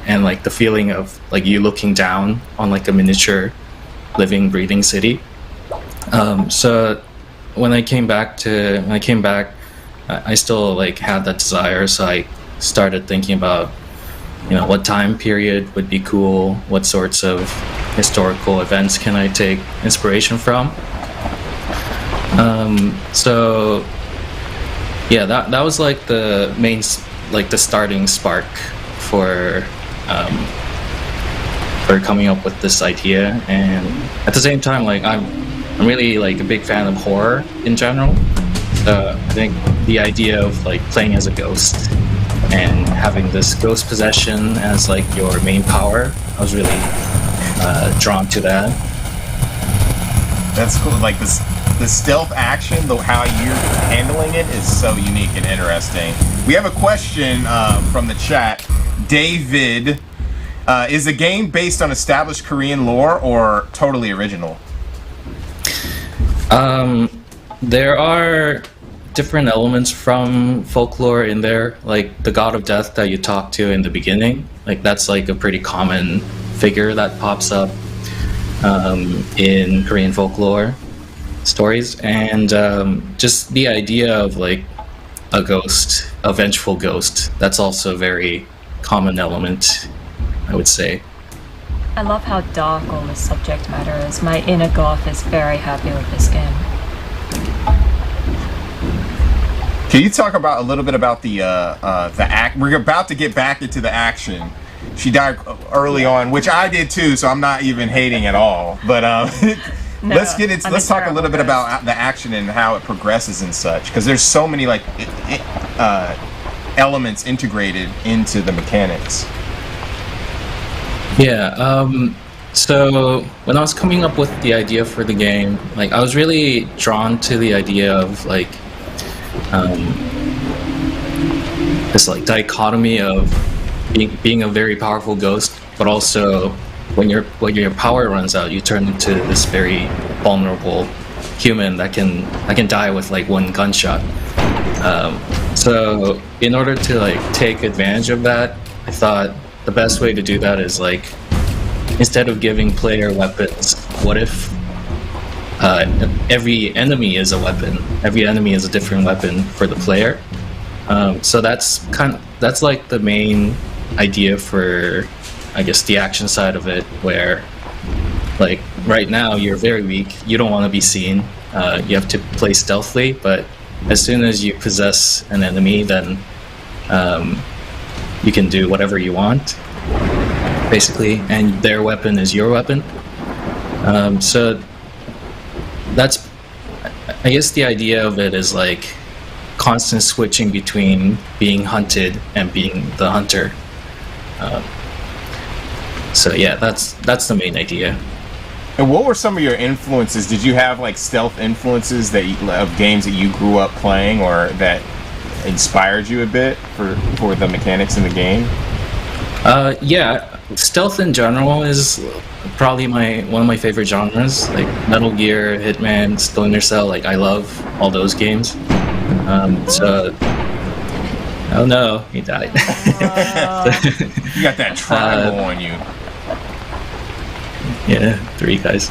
And the feeling of you looking down on a miniature living, breathing city. So when I came back, I still had that desire. So I started thinking about what time period would be cool, what sorts of historical events can I take inspiration from. So yeah, that was the main the starting spark for coming up with this idea. And at the same time, I'm really a big fan of horror in general. So I think the idea of playing as a ghost and having this ghost possession as your main power, I was really drawn to that. That's cool. The stealth action, how you're handling it is so unique and interesting. We have a question from the chat. David, is the game based on established Korean lore or totally original? There are different elements from folklore in there, like the god of death that you talk to in the beginning. That's a pretty common figure that pops up in Korean folklore stories. And just the idea of a ghost, a vengeful ghost, that's also a very common element, I would say. I love how dark all this subject matter is. My inner goth is very happy with this game. Can you talk about a little bit about the act? We're about to get back into the action. She died early on, which I did too, so I'm not even hating at all. But No, let's get into. Let's talk a little bit about the action and how it progresses and such, because there's so many elements integrated into the mechanics. Yeah. So when I was coming up with the idea for the game, I was really drawn to the idea of this dichotomy of being a very powerful ghost, but also when your power runs out, you turn into this very vulnerable human that can die with one gunshot. So in order to take advantage of that, I thought the best way to do that is instead of giving player weapons, what if every enemy is a weapon? Every enemy is a different weapon for the player. So that's the main idea for, I guess, the action side of it, where like right now you're very weak. You don't want to be seen. You have to play stealthily, but as soon as you possess an enemy, then you can do whatever you want, basically, and their weapon is your weapon. So that's, I guess the idea of it is like constant switching between being hunted and being the hunter. So yeah, that's the main idea. And what were some of your influences? Did you have like stealth influences that of games that you grew up playing, or that inspired you a bit for the mechanics in the game? Yeah, stealth in general is probably one of my favorite genres, like Metal Gear, Hitman, Splinter Cell. Like I love all those games. So, oh no, he died. You got that triangle on you. Yeah, 3 guys.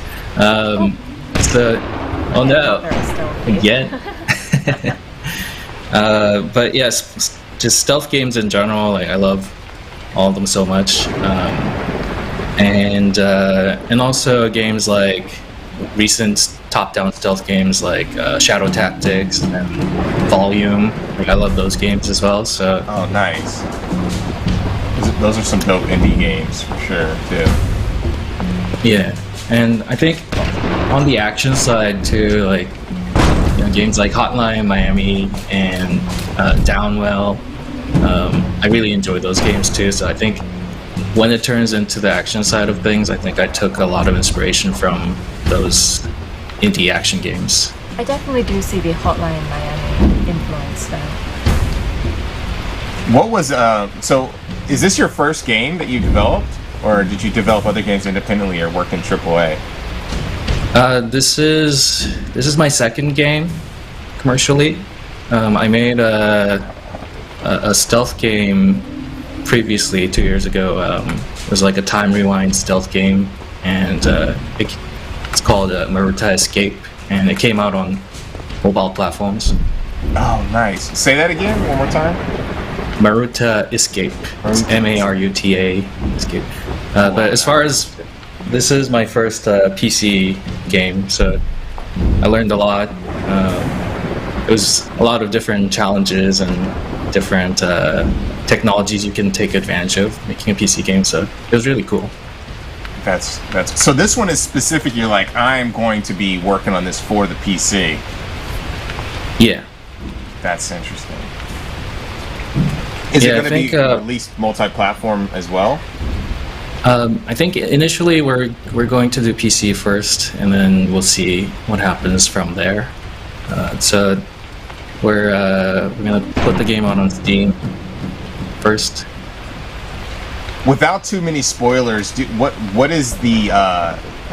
So, oh no, again. But yes, just stealth games in general. Like I love all of them so much, and also games like recent top-down stealth games like Shadow Tactics and Volume. Like I love those games as well. So oh, nice. Those are some dope indie games for sure too. Yeah, and I think on the action side too, like games like Hotline Miami and Downwell, I really enjoy those games too. So I think when it turns into the action side of things, I think I took a lot of inspiration from those indie action games. I definitely do see the Hotline Miami influence though. What was so? Is this your first game that you developed, or did you develop other games independently or work in AAA? This is my second game commercially. I made a stealth game previously 2 years ago. It was like a time rewind stealth game, and it's called Maruta Escape, and it came out on mobile platforms. Oh, nice. Say that again one more time. Maruta Escape. It's Maruta Escape. But as far as this is my first PC game, so I learned a lot. It was a lot of different challenges and different technologies you can take advantage of making a PC game, so it was really cool. That's so this one is specific. You're like, I'm going to be working on this for the PC. Yeah. That's interesting. Is it going to be at least multi-platform as well? I think initially we're going to do PC first, and then we'll see what happens from there. So we're gonna put the game out on Steam first. Without too many spoilers, what is the?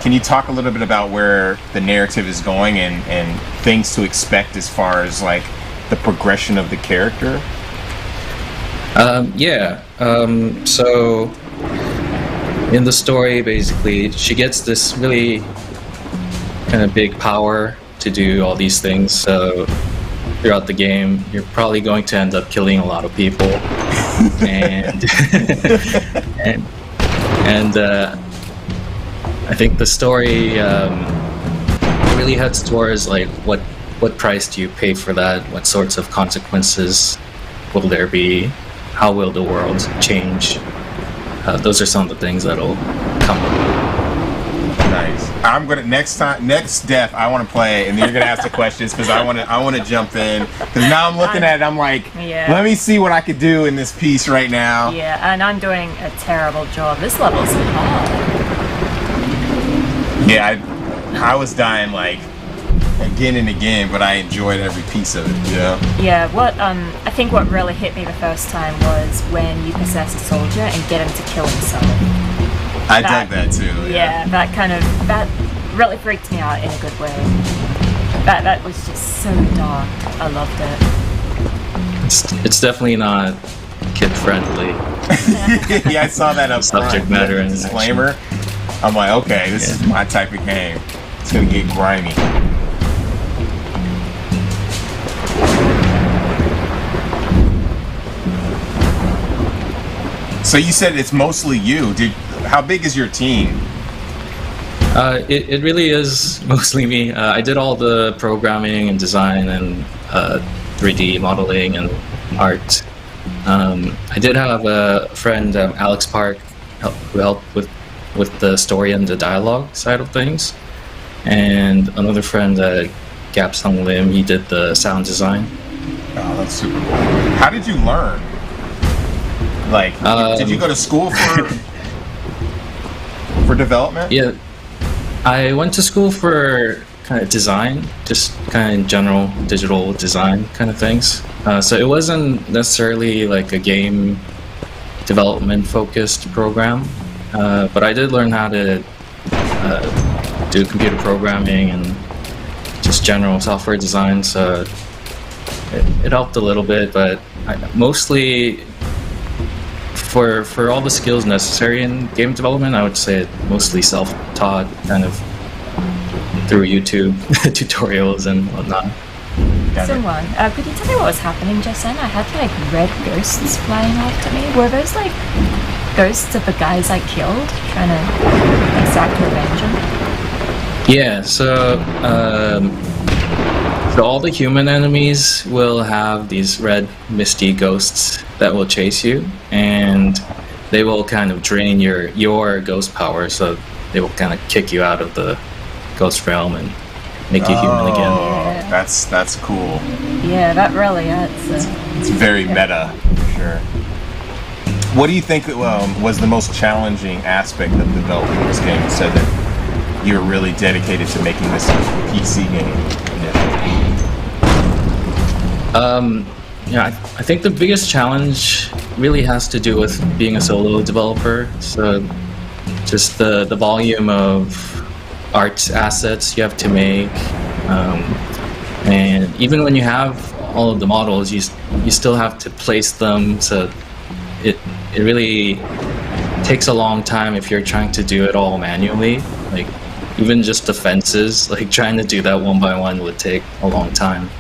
Can you talk a little bit about where the narrative is going and things to expect as far as like the progression of the character? Yeah. So in the story, basically, she gets this really kind of big power to do all these things. So throughout the game, you're probably going to end up killing a lot of people, and and I think the story really heads towards like what price do you pay for that? What sorts of consequences will there be? How will the world change? Those are some of the things that'll come up. Nice. I'm gonna next death I want to play, and then you're gonna ask the questions because I want to jump in because now I'm looking at it. I'm like, let me see what I could do in this piece right now. Yeah, and I'm doing a terrible job. This level's hard. Yeah, I was dying like again and again, but I enjoyed every piece of it. Yeah. What I think what really hit me the first time was when you possess a soldier and get him to kill himself. I dug that too. Yeah, that really freaked me out in a good way. That was just so dark. I loved it. It's definitely not kid friendly. Yeah, I saw that up subject front. matter and disclaimer. I'm like, okay, this is my type of game. It's gonna get grimy. So you said it's mostly you. How big is your team? It really is mostly me. I did all the programming and design and 3D modeling and art. I did have a friend, Alex Park, who helped with the story and the dialogue side of things. And another friend, Gap Sung Lim, he did the sound design. Oh, that's super cool. How did you learn? Like, did you go to school for development? Yeah, I went to school for kind of design, just kind of general digital design kind of things. So it wasn't necessarily like a game development focused program, but I did learn how to do computer programming and just general software design. So it helped a little bit, but mostly for all the skills necessary in game development, I would say mostly self-taught, kind of through YouTube tutorials and whatnot. Someone, could you tell me what was happening just then? I had like red ghosts flying after me. Were those like ghosts of the guys I killed, trying to exact revenge on me? Yeah, so all the human enemies will have these red misty ghosts that will chase you, and they will kind of drain your ghost power, so they will kind of kick you out of the ghost realm and make you human again. Oh, that's cool. Yeah, that really is. It's very meta, for sure. What do you think was the most challenging aspect of developing this game? You said that you're really dedicated to making this a PC game. Yeah, I think the biggest challenge really has to do with being a solo developer. So just the volume of art assets you have to make, and even when you have all of the models, you still have to place them. So it really takes a long time if you're trying to do it all manually. Like even just the fences, like trying to do that one by one would take a long time.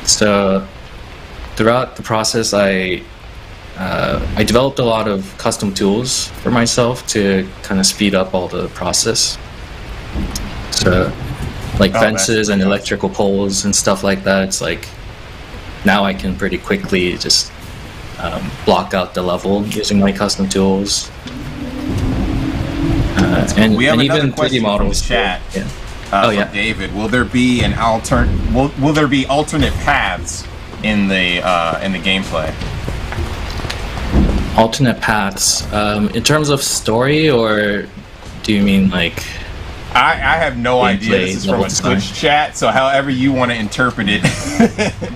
So throughout the process, I developed a lot of custom tools for myself to kind of speed up all the process. So like fences and electrical poles and stuff like that, it's like now I can pretty quickly just block out the level using my custom tools. And we have another even 3D question models. from the chat. Yeah. From David, will there be will there be alternate paths in the gameplay? Alternate paths. In terms of story, or do you mean like? I have no idea. This is from a Twitch chat, so however you want to interpret it.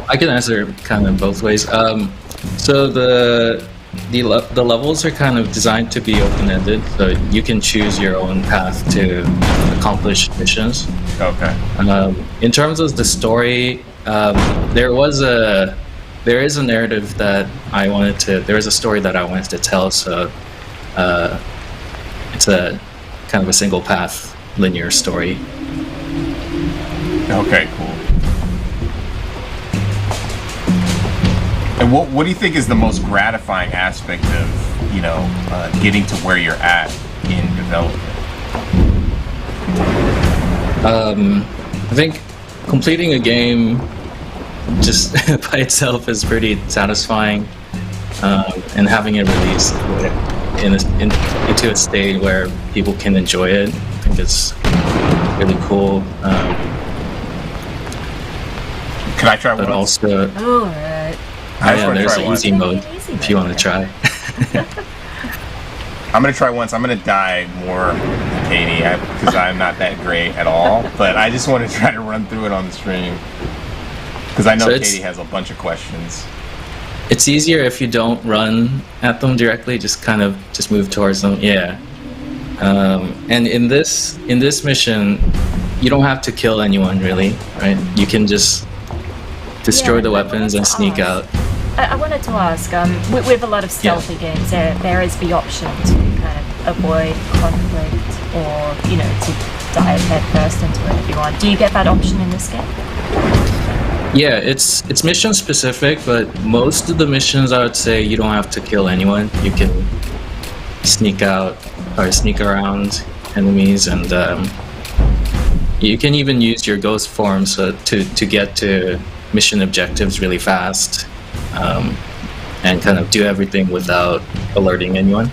I can answer kind of both ways. So the levels are kind of designed to be open-ended, so you can choose your own path to accomplish missions. Okay. In terms of the story, there is a narrative that I wanted to. There is a story that I wanted to tell, so it's a kind of a single path linear story. Okay, cool. And what do you think is the most gratifying aspect of getting to where you're at in development? I think completing a game just by itself is pretty satisfying, and having it released into a state where people can enjoy it, I think it's really cool. Can I try one? But also, Alright. there's an easy mode if you want to try. I'm gonna try once. I'm gonna die more than Katie because I'm not that great at all. But I just want to try to run through it on the stream because I know Katie has a bunch of questions. It's easier if you don't run at them directly. Just move towards them. Yeah. And in this mission, you don't have to kill anyone really, right? You can just destroy the weapons and sneak out. I wanted to ask, with a lot of stealthy games, there is the option to kind of avoid conflict or, to dive head first into it if you want. Do you get that option in this game? Yeah, it's mission specific, but most of the missions I would say you don't have to kill anyone. You can sneak out or sneak around enemies, and you can even use your ghost forms to get to mission objectives really fast, and kind of do everything without alerting anyone.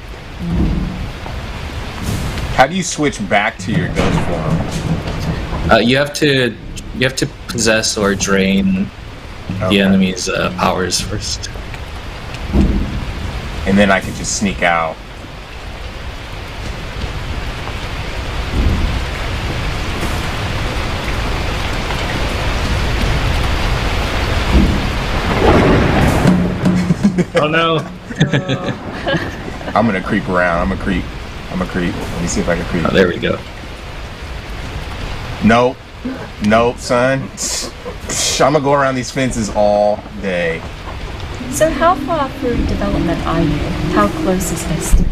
How do you switch back to your ghost form? You have to possess or drain the enemy's powers first. And then I can just sneak out. Oh no! I'm gonna creep around. I'm a creep. Let me see if I can creep. Oh, there we go. Nope, son. I'm gonna go around these fences all day. So how far through development are you? How close is this to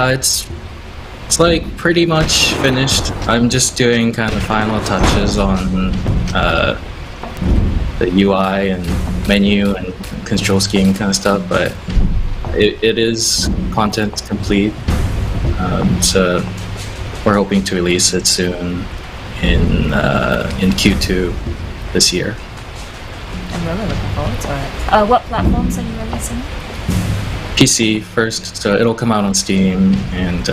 It's like pretty much finished. I'm just doing kind of final touches on the UI and menu and control scheme kind of stuff, but it is content complete. So we're hoping to release it soon in Q2 this year. I'm really looking forward to it. What platforms are you releasing? PC first, so it'll come out on Steam and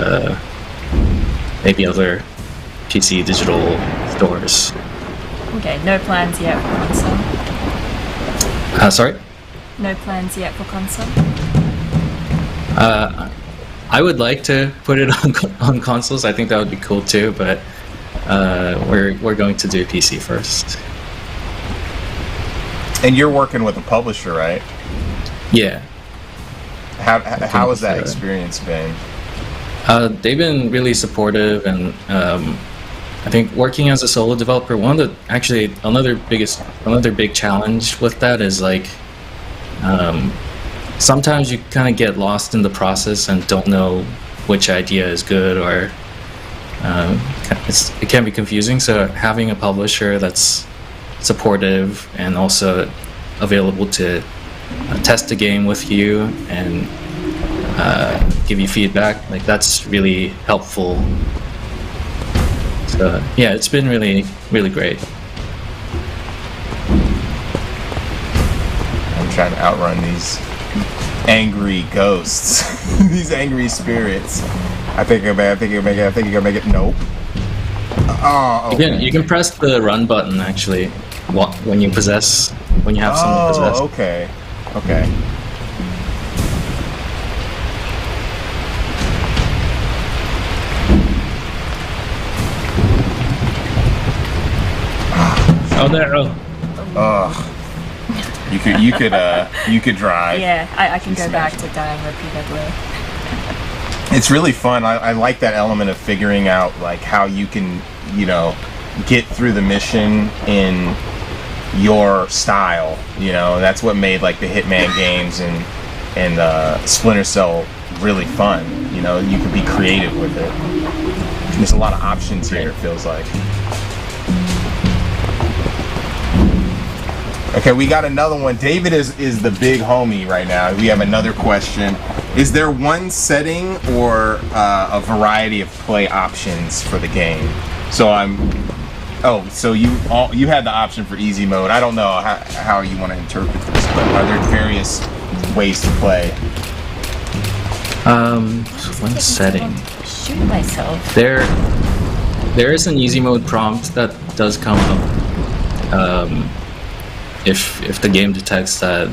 maybe other PC digital stores. Okay, no plans yet for console? Sorry? No plans yet for console? I would like to put it on consoles. I think that would be cool too, but we're going to do PC first. And you're working with a publisher, right? Yeah. How has that experience been? They've been really supportive, and I think working as a solo developer, another big challenge with that is like sometimes you kind of get lost in the process and don't know which idea is good, or it can be confusing. So having a publisher that's supportive and also available to test the game with you and give you feedback, like that's really helpful. So yeah, it's been really great. I'm trying to outrun these angry ghosts, these angry spirits. I think you're gonna make it. Nope. Oh, okay. You can press the run button actually when you have someone possessed. Okay. Oh, there. Oh. You could drive. Yeah, I can go back to dying repeatedly. It's really fun. I like that element of figuring out like how you can, get through the mission in your style. That's what made like the Hitman games and Splinter Cell really fun. You could be creative with it. There's a lot of options here, it feels like. Okay, we got another one. David is the big homie right now. We have another question. Is there one setting or a variety of play options for the game? So you had the option for easy mode. I don't know how you want to interpret this, but are there various ways to play? One setting. Shoot myself. There is an easy mode prompt that does come up. If the game detects that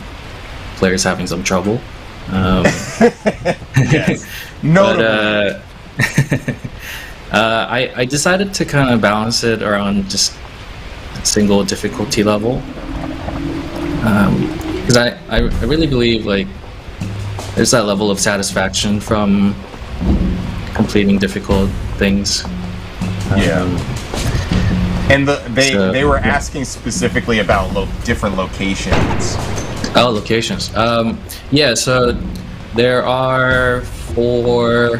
player's having some trouble. Yes. But I decided to kind of balance it around just a single difficulty level. Because I really believe like there's that level of satisfaction from completing difficult things. And they were asking specifically about different locations. Oh, locations. Yeah, so there are four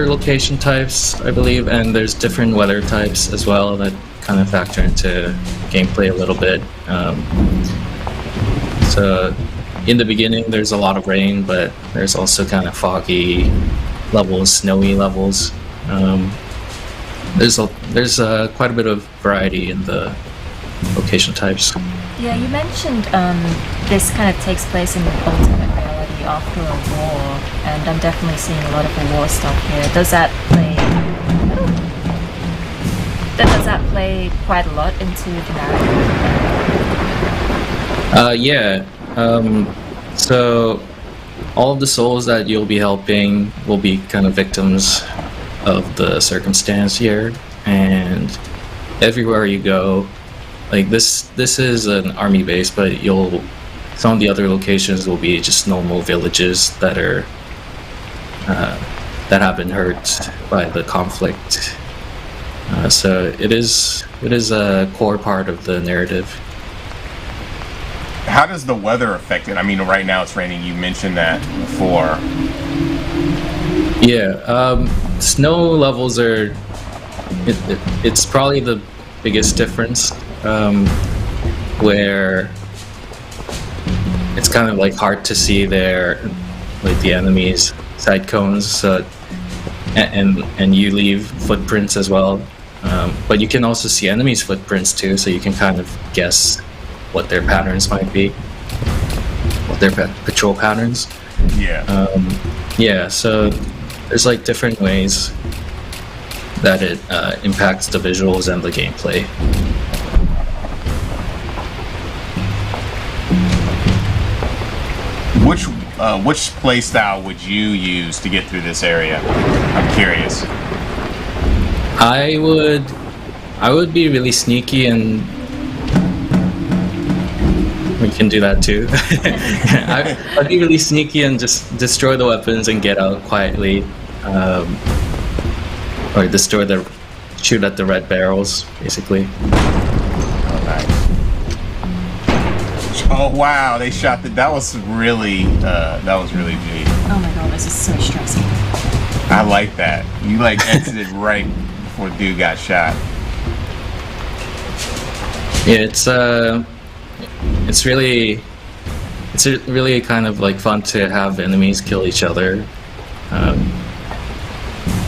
location types, I believe, and there's different weather types as well that kind of factor into gameplay a little bit. So in the beginning, there's a lot of rain, but there's also kind of foggy levels, snowy levels. There's quite a bit of variety in the location types. Yeah, you mentioned this kind of takes place in alternate reality after a war, and I'm definitely seeing a lot of the war stuff here. Does that play quite a lot into the narrative? Yeah. So all of the souls that you'll be helping will be kind of victims of the circumstance here, and everywhere you go, like this is an army base, but some of the other locations will be just normal villages that are that have been hurt by the conflict. So it is a core part of the narrative. How does the weather affect it? I mean, right now it's raining. You mentioned that before. Yeah, snow levels are. It's probably the biggest difference, where it's kind of like hard to see the enemies' side cones, and you leave footprints as well. But you can also see enemies' footprints too, so you can kind of guess what their patterns might be, what their patrol patterns. Yeah. Yeah. So there's like different ways that it impacts the visuals and the gameplay. Which play style would you use to get through this area? I'm curious. I would be really sneaky, and we can do that too. I'd be really sneaky and just destroy the weapons and get out quietly, or shoot at the red barrels, basically. Oh, nice. Oh wow, they shot that was really big. Oh my god, this is so stressful. I like that. You like exited right before dude got shot. Yeah, it's really kind of like fun to have enemies kill each other.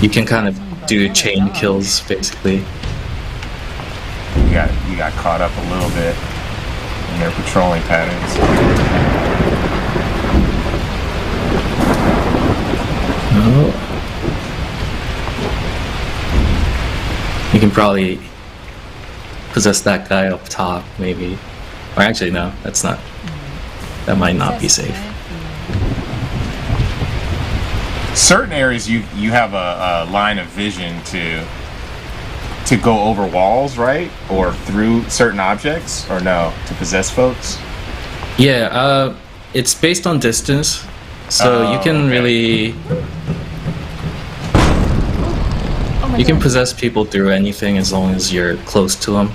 You can kind of do chain kills, basically. You got caught up a little bit in their patrolling patterns. Oh. You can probably possess that guy up top, maybe. Or actually, no, that might not be safe. Certain areas you have a line of vision to go over walls, right? Or through certain objects, or no, to possess folks? Yeah, it's based on distance, so you can really... You can possess people through anything as long as you're close to them.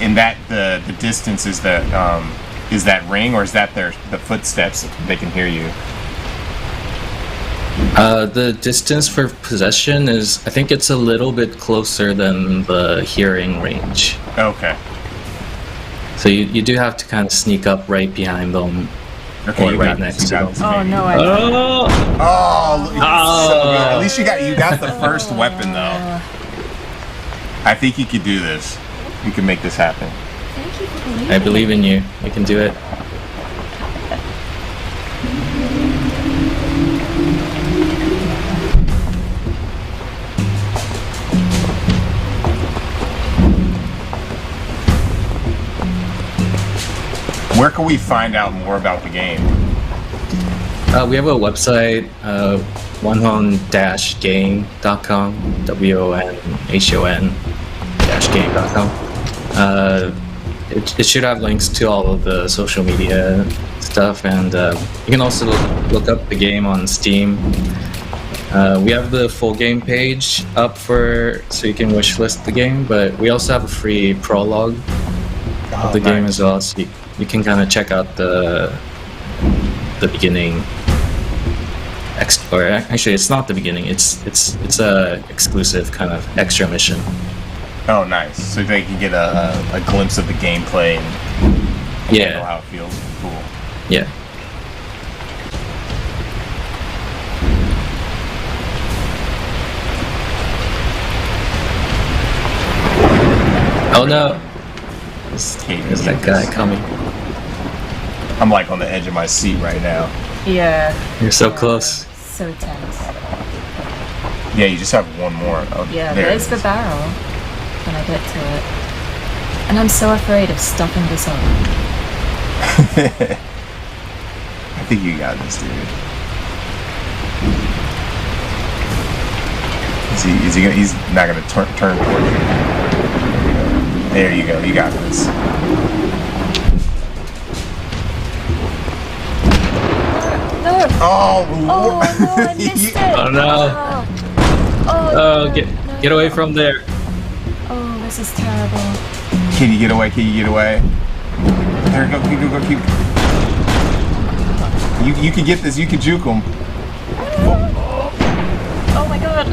In that the distance is that ring, or is that the footsteps? They can hear you. The distance for possession is, I think it's a little bit closer than the hearing range. Okay. So you do have to kind of sneak up right behind them, or right next to them. Oh no! Oh, so good. At least you got the first weapon though. I think you could do this. You can make this happen. Thank you for believing. I believe in you. You can do it. Where can we find out more about the game? We have a website, wonhon-game.com, wonhon-game.com. It should have links to all of the social media stuff, and you can also look up the game on Steam. We have the full game page up so you can wishlist the game, but we also have a free prologue of the game as well, so you can kind of check out the beginning. Or actually, it's not the beginning. It's a exclusive kind of extra mission. Oh, nice. So they can get a glimpse of the gameplay and know how it feels. Cool. Yeah. Oh no! There's that guy coming. I'm like on the edge of my seat right now. Yeah. You're so close. So tense. Yeah, you just have one more. Oh, Yeah, there it there's the is. barrel when I get to it. And I'm so afraid of stuffing this up. I think you got this, dude. Is he gonna, he's not gonna turn towards you. There you go. You got this. No! Oh, no, I missed it! Oh no! Oh, get away from there! Oh, this is terrible. Can you get away? Can you get away? There you go. Keep. You can get this. You can juke him. Oh my god.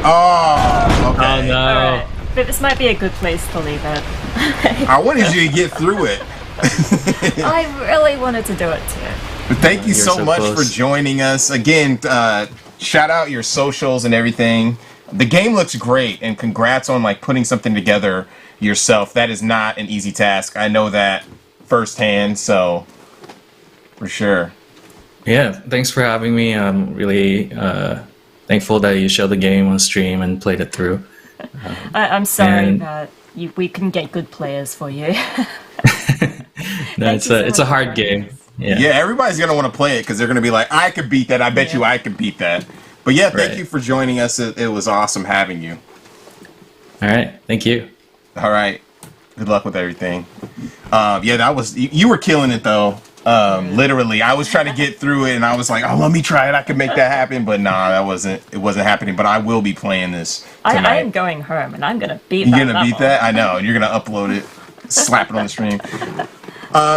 Oh, okay. Oh no. Alright, but this might be a good place to leave it. I wanted you to get through it. I really wanted to do it too. But thank you You're so so much close. for joining us. Again, shout out your socials and everything. The game looks great, and congrats on like putting something together yourself. That is not an easy task. I know that firsthand, so for sure. Yeah, thanks for having me. I'm really thankful that you showed the game on stream and played it through. I'm sorry and- that we couldn't get good players for you. No, it's a hard game. Yeah, everybody's gonna want to play it because they're gonna be like, I could beat that. I bet you I could beat that. But yeah, thank Right. you for joining us. It was awesome having you. All right, thank you. All right, good luck with everything. Yeah, that was you were killing it though. Literally, I was trying to get through it, and I was like, "Oh, let me try it. I could make that happen." But nah, it wasn't happening. But I will be playing this tonight. I am going home and I'm gonna beat You're that gonna beat level. that? I know. You're gonna upload it, slap it on the stream.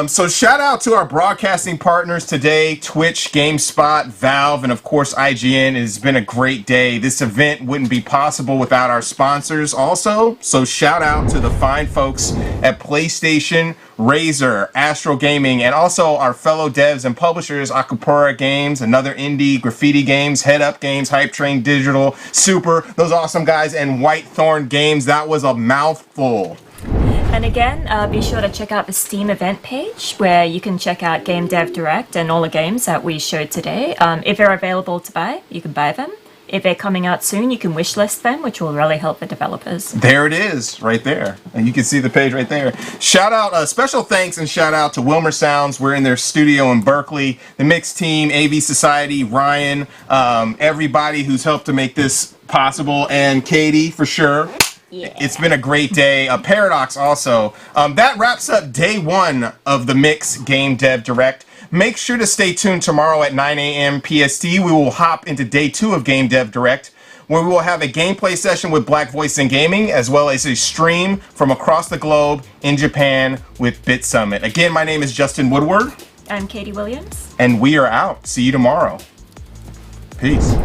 So shout out to our broadcasting partners today, Twitch, GameSpot, Valve, and of course IGN. It has been a great day. This event wouldn't be possible without our sponsors also. So shout out to the fine folks at PlayStation, Razer, Astro Gaming, and also our fellow devs and publishers, Akupura Games, Another Indie, Graffiti Games, Head Up Games, Hype Train Digital, Super, those awesome guys, and Whitethorn Games. That was a mouthful. And again, be sure to check out the Steam event page where you can check out Game Dev Direct and all the games that we showed today. If they're available to buy, you can buy them. If they're coming out soon, you can wishlist them, which will really help the developers. There it is, right there. And you can see the page right there. Shout out, special thanks and shout out to Wilmer Sounds. We're in their studio in Berkeley. The Mix team, AV Society, Ryan, everybody who's helped to make this possible, and Katie, for sure. Yeah. It's been a great day. Paradox also. That wraps up day one of the Mix Game Dev Direct. Make sure to stay tuned tomorrow at 9 a.m. PST. We will hop into day two of Game Dev Direct, where we will have a gameplay session with Black Voice in Gaming, as well as a stream from across the globe in Japan with Bit Summit. Again, my name is Justin Woodward. I'm Katie Williams. And we are out. See you tomorrow. Peace.